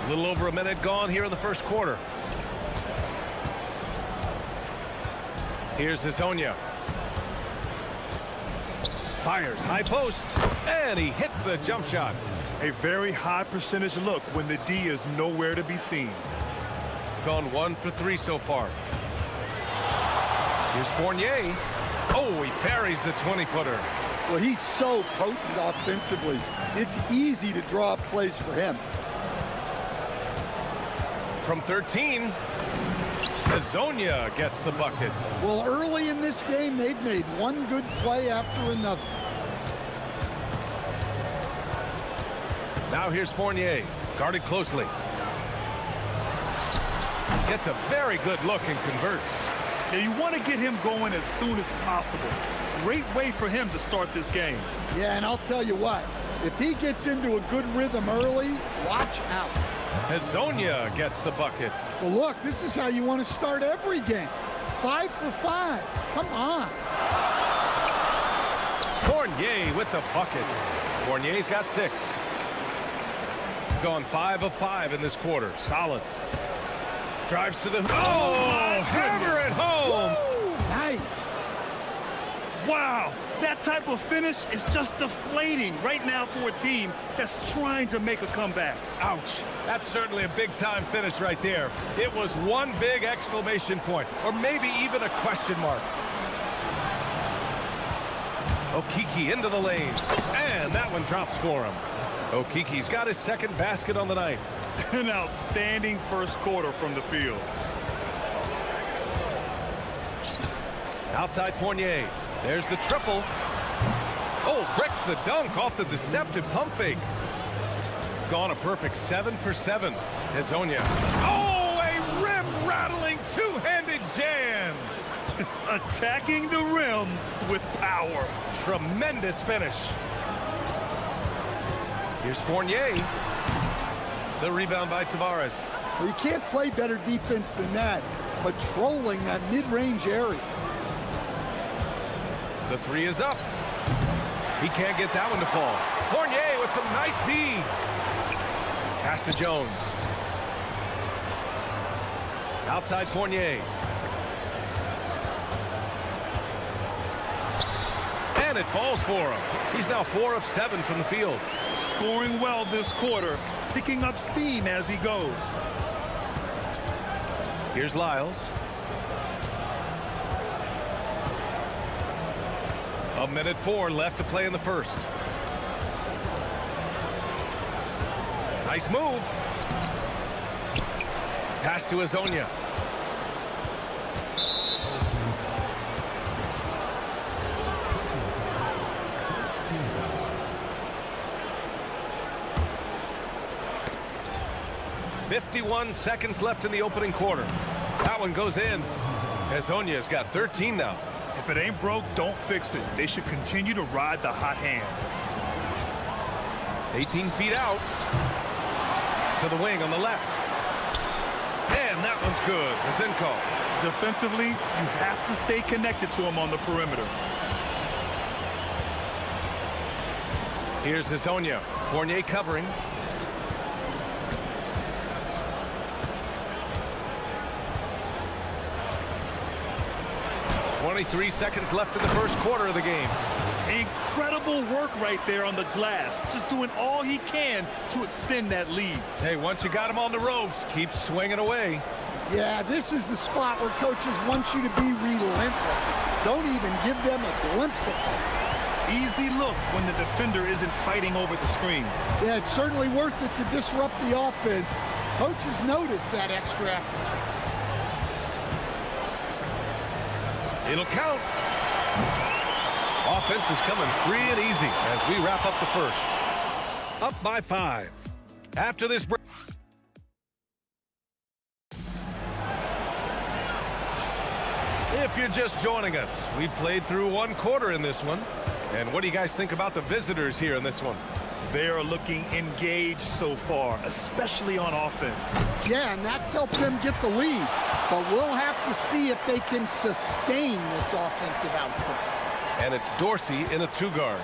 A little over a minute gone here in the first quarter. Here's Hezonja. Fires high post, and he hits the jump shot. A very high percentage look when the D is nowhere to be seen. Gone 1 for 3 so far. Here's Fournier. Oh, he parries the 20-footer. Well, he's so potent offensively. It's easy to draw up plays for him. From 13, Hezonja gets the bucket. Well, early in this game, they've made one good play after another. Now here's Fournier, guarded closely. Gets a very good look and converts. Yeah, you want to get him going as soon as possible. Great way for him to start this game. Yeah, and I'll tell you what, if he gets into a good rhythm early, watch out. Hezonja gets the bucket. Well, look, this is how you want to start every game. 5 for 5. Come on. Fournier with the bucket. Fournier's got 6. Gone 5 of 5 in this quarter. Solid. Drives to the... Oh, hammer it home. Woo, nice. Wow, that type of finish is just deflating right now for a team that's trying to make a comeback. Ouch. That's certainly a big-time finish right there. It was one big exclamation point, or maybe even a question mark. Okeke into the lane, and that one drops for him. Okeke's got his second basket on the night. An outstanding first quarter from the field. Outside Fournier. There's the triple. Oh, bricks the dunk off the deceptive pump fake. Gone a perfect 7 for 7. Hezonja. Oh, a rim-rattling two-handed jam. Attacking the rim with power. Tremendous finish. Here's Fournier. The rebound by Tavares. Well, you can't play better defense than that, patrolling that mid-range area. The 3 is up. He can't get that one to fall. Fournier with some nice D. Pass to Jones. Outside Fournier. And it falls for him. He's now 4 of 7 from the field. Scoring well this quarter, picking up steam as he goes. Here's Lyles. A minute 4 left to play in the first. Nice move. Pass to Hezonja. .51 seconds left in the opening quarter. That one goes in. Hezonja's got 13 now. If it ain't broke, don't fix it. They should continue to ride the hot hand. 18 feet out. To the wing on the left. And that one's good. Zincko. Defensively, you have to stay connected to him on the perimeter. Here's Hezonja. Fournier covering. 23 seconds left in the first quarter of the game. Incredible work right there on the glass. Just doing all he can to extend that lead. Hey, once you got him on the ropes, keep swinging away. Yeah, this is the spot where coaches want you to be relentless. Don't even give them a glimpse of it. Easy look when the defender isn't fighting over the screen. Yeah, it's certainly worth it to disrupt the offense. Coaches notice that extra effort. It'll count. Offense is coming free and easy as we wrap up the first. Up by 5. After this break. If you're just joining us, we played through one quarter in this one. And what do you guys think about the visitors here in this one? They're looking engaged so far, especially on offense. Yeah, and that's helped them get the lead. But we'll have to see if they can sustain this offensive output. And it's Dorsey in a 2-guard.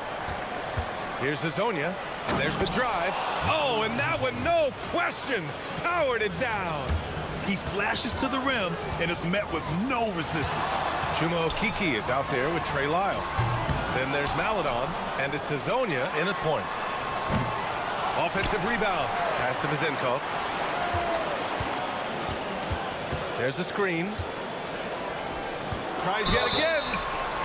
Here's Hazonia, and there's the drive. Oh, and that one, no question, powered it down. He flashes to the rim, and it's met with no resistance. Chuma Okeke is out there with Trey Lyles. Then there's Maladon, and it's Hazonia in at point. Offensive rebound. Pass to Vezenkov. There's a screen. Tries yet again.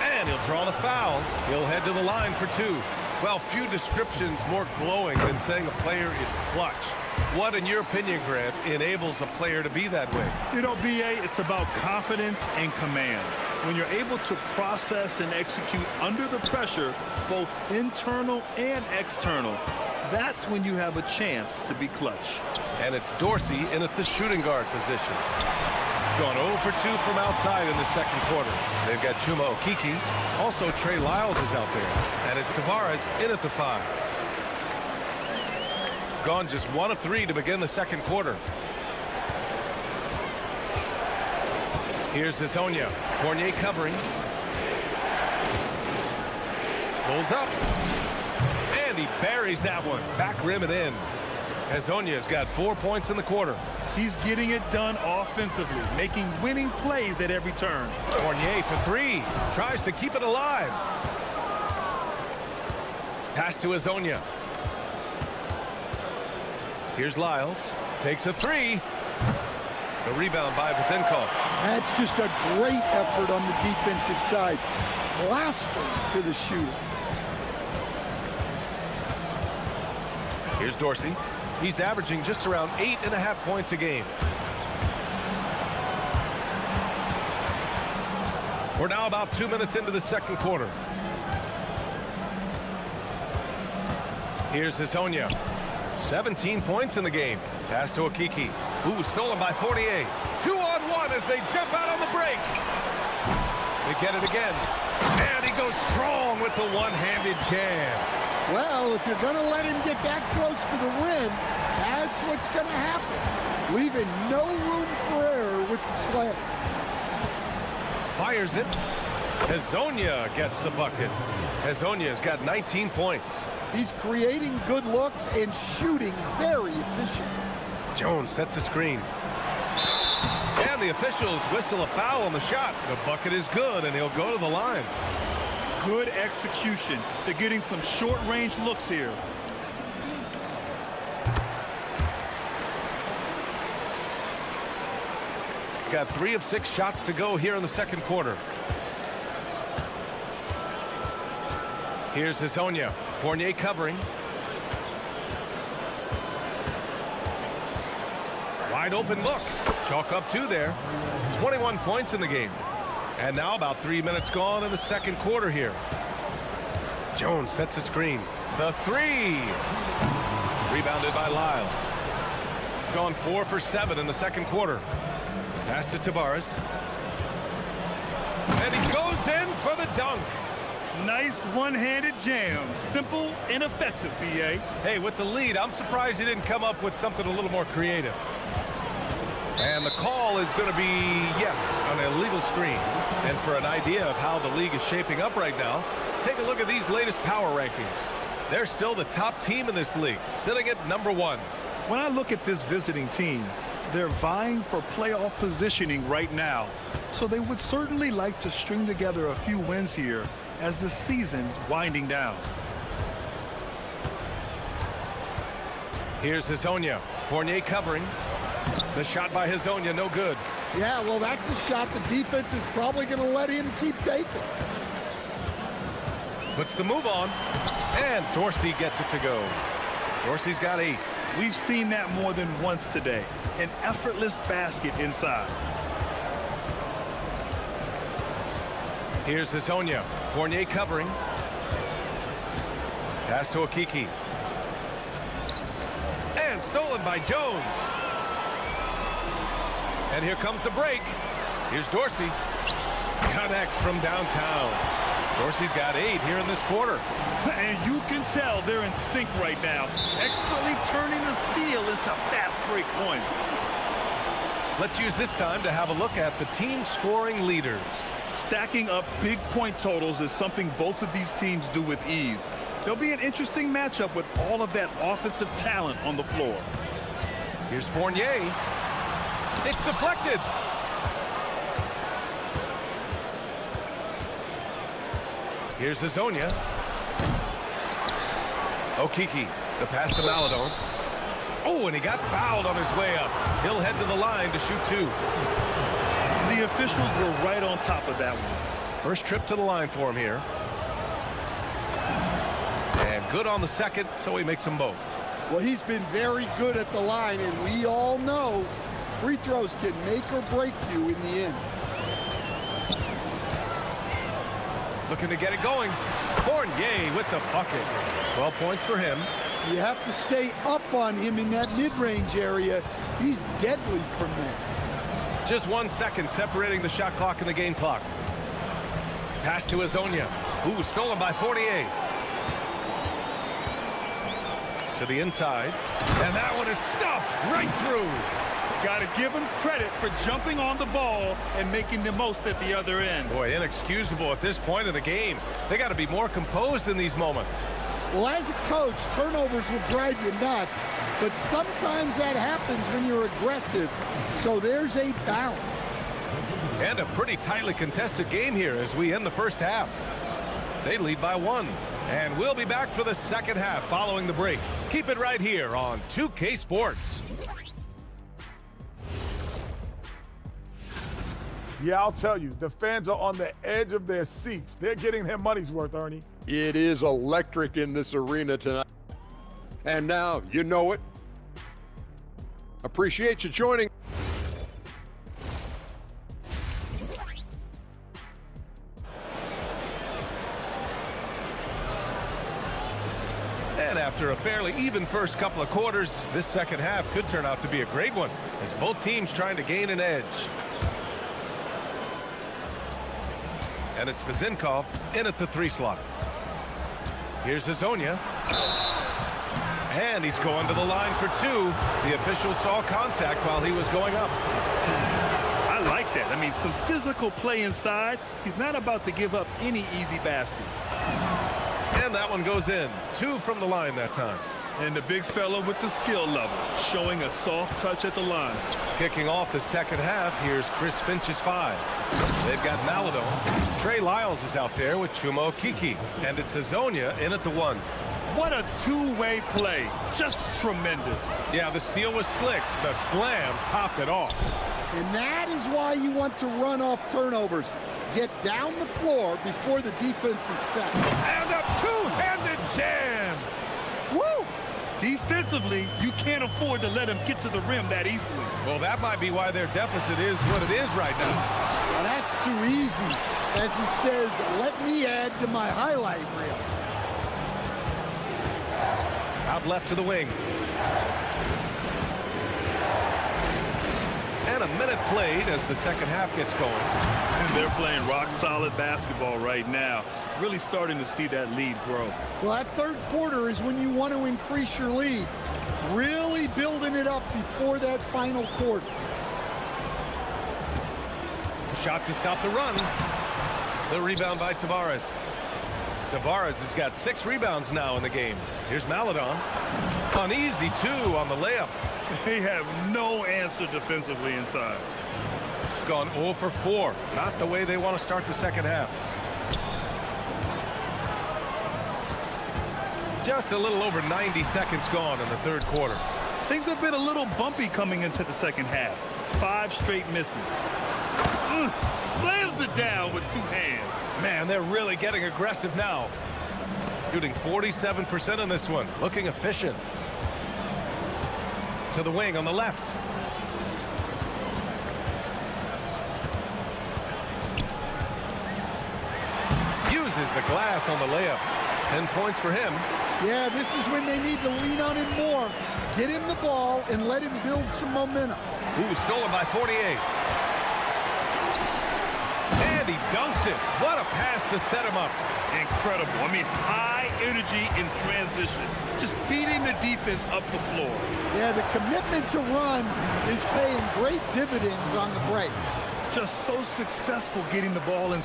And he'll draw the foul. He'll head to the line for 2. Well, few descriptions more glowing than saying a player is clutch. What, in your opinion, Grant, enables a player to be that way? You know, B.A., it's about confidence and command. When you're able to process and execute under the pressure, both internal and external, that's when you have a chance to be clutch. And it's Dorsey in at the shooting guard position. Gone 0 for 2 from outside in the second quarter. They've got Chuma Okeke. Also, Trey Lyles is out there. And it's Tavares in at the 5. Gone just 1 of 3 to begin the second quarter. Here's Hazonia. Fournier covering. Pulls up. And he buries that one. Back rim and in. Hazonia's got 4 points in the quarter. He's getting it done offensively, making winning plays at every turn. Fournier for 3. Tries to keep it alive. Pass to Hazonia. Here's Lyles. Takes a 3. The rebound by Vezenkov. That's just a great effort on the defensive side. Blasting to the shooter. Here's Dorsey. He's averaging just around 8.5 points a game. We're now about 2 minutes into the second quarter. Here's Hazonia. 17 points in the game. Pass to Okeke. Ooh, stolen by Fournier. 2-on-1 as they jump out on the break. They get it again. And he goes strong with the one-handed jam. Well, if you're going to let him get that close to the rim, that's what's going to happen. Leaving no room for error with the slam. Fires it. Hazonia gets the bucket. Hazonia's got 19 points. He's creating good looks and shooting very efficient. Jones sets a screen. And the officials whistle a foul on the shot. The bucket is good, and he'll go to the line. Good execution. They're getting some short-range looks here. Got 3 of 6 shots to go here in the second quarter. Here's Hazonia. Fournier covering. Wide open look. Chalk up 2 there. 21 points in the game. And now about 3 minutes gone in the second quarter here. Jones sets a screen. The 3. Rebounded by Lyles. Gone 4 for 7 in the second quarter. Pass to Tavares. And he goes in for the dunk. Nice one-handed jam. Simple and effective, B.A. Hey, with the lead, I'm surprised he didn't come up with something a little more creative. And the call is going to be, yes, an illegal screen. And for an idea of how the league is shaping up right now, take a look at these latest power rankings. They're still the top team in this league, sitting at number 1. When I look at this visiting team, They're vying for playoff positioning right now, so they would certainly like to string together a few wins here as the season winding down. Here's Hezonja. Fournier covering. The shot by Hezonja, no good. Yeah, well, that's a shot the defense is probably going to let him keep taking. Puts the move on, and Dorsey gets it to go. Dorsey's got 8. We've seen that more than once today. An effortless basket inside. Here's Hezonja. Fournier covering. Pass to Okiki. And stolen by Jones. And here comes the break. Here's Dorsey. Connects from downtown. Dorsey's got 8 here in this quarter. And you can tell they're in sync right now, expertly turning the steal into fast break points. Let's use this time to have a look at the team scoring leaders. Stacking up big point totals is something both of these teams do with ease. There'll be an interesting matchup with all of that offensive talent on the floor. Here's Fournier. It's deflected. Here's Hezonja. Okiki, the pass to Maladon. Oh, and he got fouled on his way up. He'll head to the line to shoot 2. The officials were right on top of that one. First trip to the line for him here. And good on the second, so he makes them both. Well, he's been very good at the line, and we all know free throws can make or break you in the end. Looking to get it going. Fournier with the bucket. 12 points for him. You have to stay up on him in that mid-range area. He's deadly from there. Just 1 second separating the shot clock and the game clock. Pass to Hezonja. Ooh, stolen by Fournier. To the inside. And that one is stuffed right through. Got to give him credit for jumping on the ball and making the most at the other end. Boy, inexcusable at this point of the game. They got to be more composed in these moments. Well, as a coach, turnovers will drive you nuts, but sometimes that happens when you're aggressive. So there's a balance. And a pretty tightly contested game here as we end the first half. They lead by 1. And we'll be back for the second half following the break. Keep it right here on 2K Sports. Yeah, I'll tell you, the fans are on the edge of their seats. They're getting their money's worth, Ernie. It is electric in this arena tonight. And now, you know it. Appreciate you joining. And after a fairly even first couple of quarters, this second half could turn out to be a great one as both teams trying to gain an edge. And it's Vezinkov in at the 3 slot. Here's Hezonja. And he's going to the line for 2. The official saw contact while he was going up. I like that. I mean, some physical play inside. He's not about to give up any easy baskets. And that one goes in. 2 from the line that time. And the big fella with the skill level, showing a soft touch at the line. Kicking off the second half, here's Chris Finch's 5. They've got Maladon. Trey Lyles is out there with Chuma Okiki. And it's Hezonja in at the 1. What a two-way play. Just tremendous. Yeah, the steal was slick. The slam topped it off. And that is why you want to run off turnovers. Get down the floor before the defense is set. And a two-handed jam. Woo! Defensively, you can't afford to let him get to the rim that easily. Well, that might be why their deficit is what it is right now. Well, that's too easy. As he says, let me add to my highlight reel. Out left to the wing. And a minute played as the second half gets going. And they're playing rock-solid basketball right now. Really starting to see that lead grow. Well, that third quarter is when you want to increase your lead. Really building it up before that final quarter. Shot to stop the run. The rebound by Tavares. Tavares has got 6 rebounds now in the game. Here's Maladon. An easy 2 on the layup. They have no answer defensively inside. Gone 0 for 4. Not the way they want to start the second half. Just a little over 90 seconds gone in the third quarter. Things have been a little bumpy coming into the second half. 5 straight misses. Slams it down with 2 hands. Man, they're really getting aggressive now. Shooting 47% on this one. Looking efficient. To the wing on the left. Uses the glass on the layup. 10 points for him. Yeah, this is when they need to lean on him more. Get him the ball and let him build some momentum. Ooh, stolen by 48. And he dunks it. What a pass to set him up. Incredible. I mean, high energy in transition. Just beating the defense up the floor. Yeah, the commitment to run is paying great dividends on the break. Just so successful getting the ball in.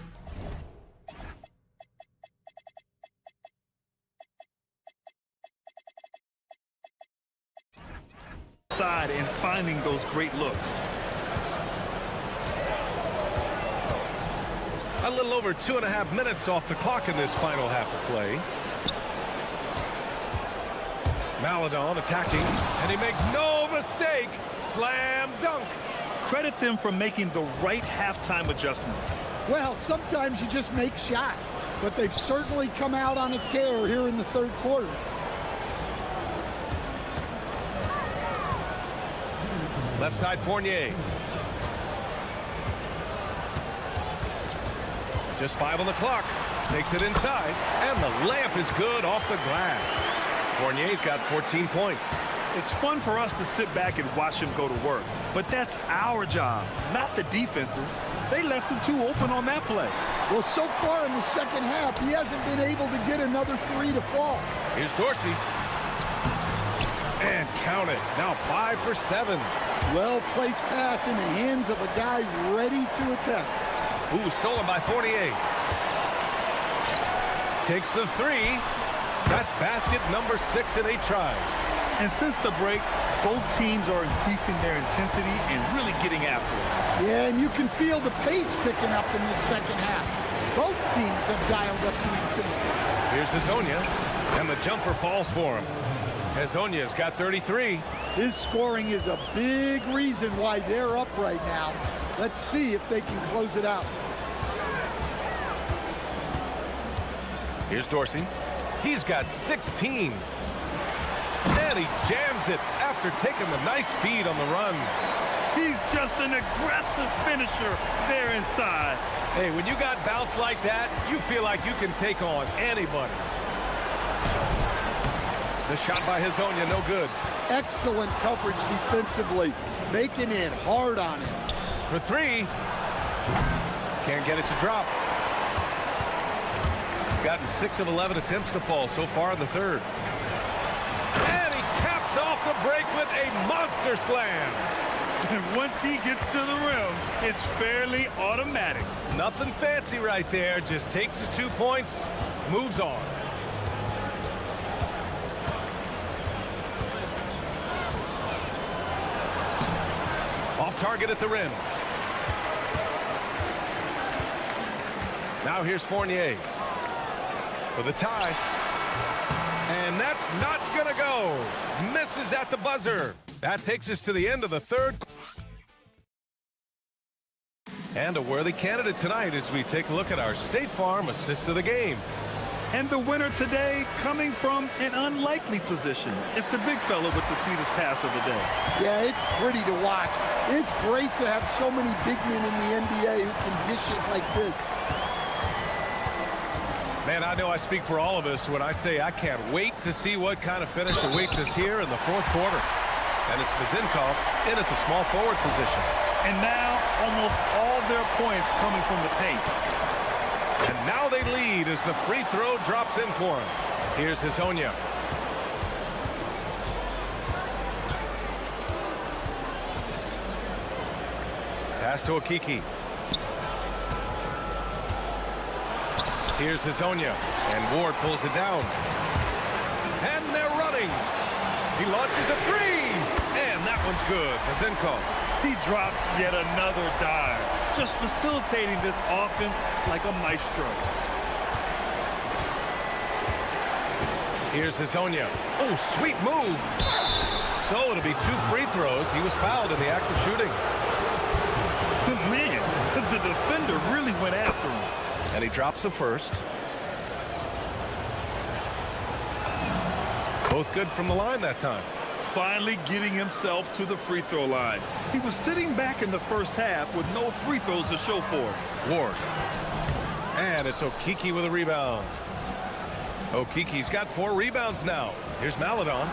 Side and finding those great looks. A little over 2.5 minutes off the clock in this final half of play. Maladon attacking, and he makes no mistake. Slam dunk. Credit them for making the right halftime adjustments. Well, sometimes you just make shots, but they've certainly come out on a tear here in the third quarter. Left side Fournier. Just 5 on the clock. Takes it inside, and the layup is good off the glass. Fournier's got 14 points. It's fun for us to sit back and watch him go to work, but that's our job, not the defense's. They left him too open on that play. Well, so far in the second half, he hasn't been able to get another 3 to fall. Here's Dorsey. And count it. Now 5 for 7. Well-placed pass in the hands of a guy ready to attack. Ooh, stolen by Fournier. Takes the 3. That's basket number 6 in 8 tries. And since the break, both teams are increasing their intensity and really getting after it. Yeah, and you can feel the pace picking up in this second half. Both teams have dialed up the intensity. Here's Hazonia, and the jumper falls for him. Hazonia's got 33. His scoring is a big reason why they're up right now. Let's see if they can close it out. Here's Dorsey. He's got 16. And he jams it after taking the nice feed on the run. He's just an aggressive finisher there inside. Hey, when you got bounce like that, you feel like you can take on anybody. The shot by Hazonia, no good. Excellent coverage defensively, making it hard on him. For 3. Can't get it to drop. Gotten 6 of 11 attempts to fall so far in the third. And he caps off the break with a monster slam. And once he gets to the rim, it's fairly automatic. Nothing fancy right there. Just takes his 2 points, moves on. Off target at the rim. Now here's Fournier for the tie. And that's not gonna go. Misses at the buzzer. That takes us to the end of the third. And a worthy candidate tonight as we take a look at our State Farm assists of the game. And the winner today coming from an unlikely position. It's the big fella with the sweetest pass of the day. Yeah, it's pretty to watch. It's great to have so many big men in the NBA who can dish it like this. Man, I know I speak for all of us when I say I can't wait to see what kind of finish awaits us here in the fourth quarter. And it's Vizinkov in at the small forward position. And now almost all their points coming from the paint. And now they lead as the free throw drops in for him. Here's Hazonia. Pass to Okiki. Here's Hazonia, and Ward pulls it down. And they're running. He launches a 3, and that That one's good. Kazenkov. He drops yet another dime, just facilitating this offense like a maestro. Here's Hazonia. Oh, sweet move. So it'll be 2 free throws. He was fouled in the act of shooting. Man, the defender really went after him. And he drops the first. Both good from the line that time. Finally getting himself to the free throw line. He was sitting back in the first half with no free throws to show for it. Ward. And it's Okiki with a rebound. Okiki's got 4 rebounds now. Here's Maladon.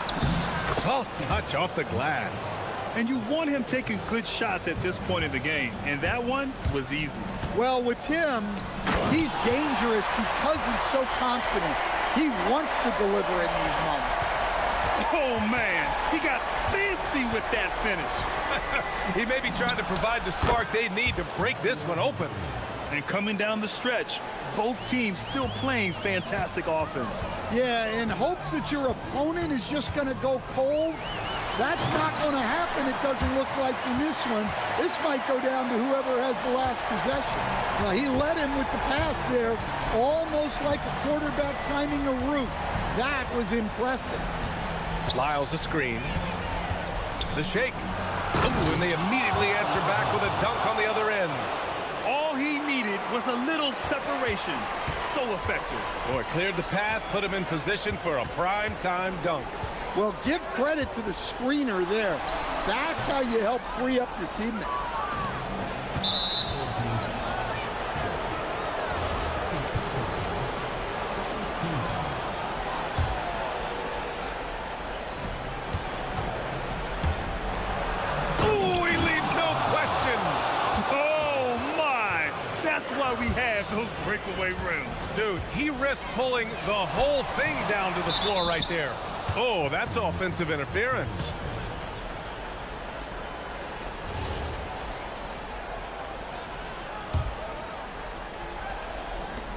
Soft touch off the glass. And you want him taking good shots at this point in the game. And that one was easy. Well, with him, he's dangerous because he's so confident. He wants to deliver in these moments. Oh, man, he got fancy with that finish. He may be trying to provide the spark they need to break this one open. And coming down the stretch, both teams still playing fantastic offense. Yeah, in hopes that your opponent is just going to go cold, that's not going to happen, it doesn't look like in this one. This might go down to whoever has the last possession. Now, he led him with the pass there, almost like a quarterback timing a route. That was impressive. Lyles a screen. The shake. Ooh, and they immediately answer back with a dunk on the other end. All he needed was a little separation. So effective. Boy, cleared the path, put him in position for a prime-time dunk. Well, give credit to the screener there. That's how you help free up your teammates. Ooh, he leaves no question. Oh, my. That's why we have those breakaway rims. Dude, he risked pulling the whole thing down to the floor right there. Oh, that's offensive interference.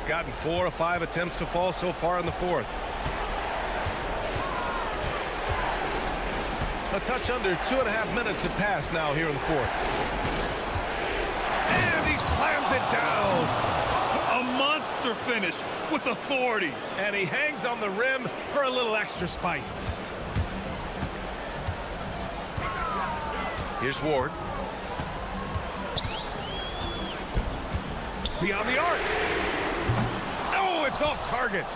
Gotten 4 of 5 attempts to fall so far in the fourth. A touch under 2.5 minutes have passed now here in the fourth. And he slams it down. A monster finish with authority. And he hangs on the rim for a little extra spice. Here's Ward. Beyond the arc. Oh, it's off target.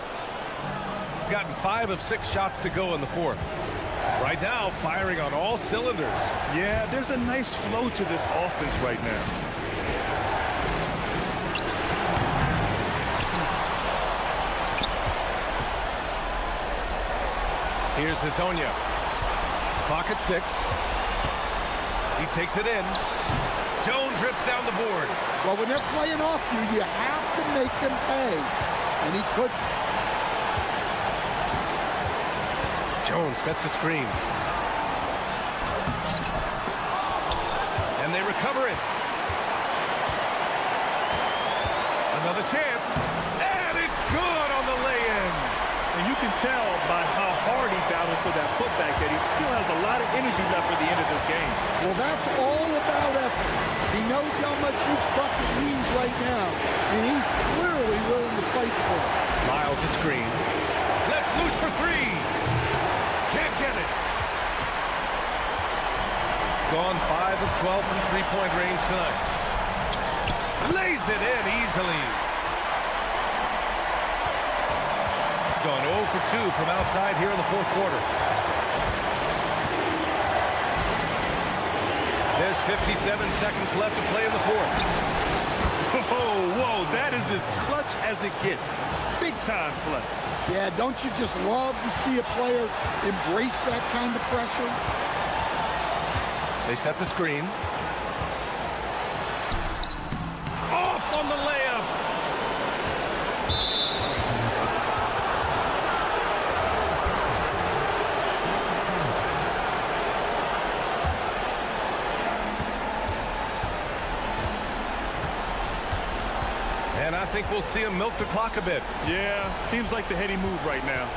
Gotten 5 of 6 shots to go in the fourth. Right now, firing on all cylinders. Yeah, there's a nice flow to this offense right now. Here's Hazonia. Clock at 6. He takes it in. Jones rips down the board. Well, when they're playing off you, you have to make them pay. And he couldn't. Jones sets a screen. And they recover it. Another chance. And it's good on the lay-in. And you can tell by how hard he battled for that putback that he still has a lot of energy left for the end of this game. Well, that's all about effort. He knows how much each bucket means right now, and he's clearly willing to fight for it. Lyles a screen. Let's loose for 3. Can't get it. Gone 5 of 12 from three-point range tonight. Lays it in easily. Gone 0 for 2 from outside here in the fourth quarter. There's 57 seconds left to play in the fourth. Whoa, that is as clutch as it gets. Big time play. Yeah, don't you just love to see a player embrace that kind of pressure? They set the screen. Off on the layup. And I think we'll see him milk the clock a bit. Yeah, seems like the heady move right now.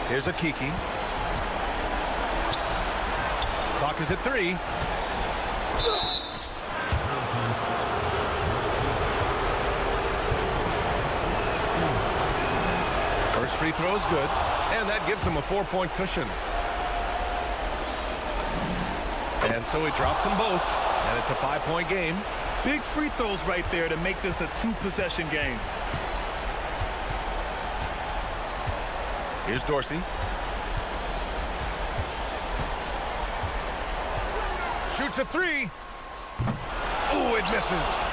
Here's a Kiki. Clock is at 3. First free throw is good, and that gives him a 4-point cushion. And so he drops them both, and it's a 5-point game. Big free throws right there to make this a 2-possession game. Here's Dorsey. Shoots a 3. Ooh, it misses.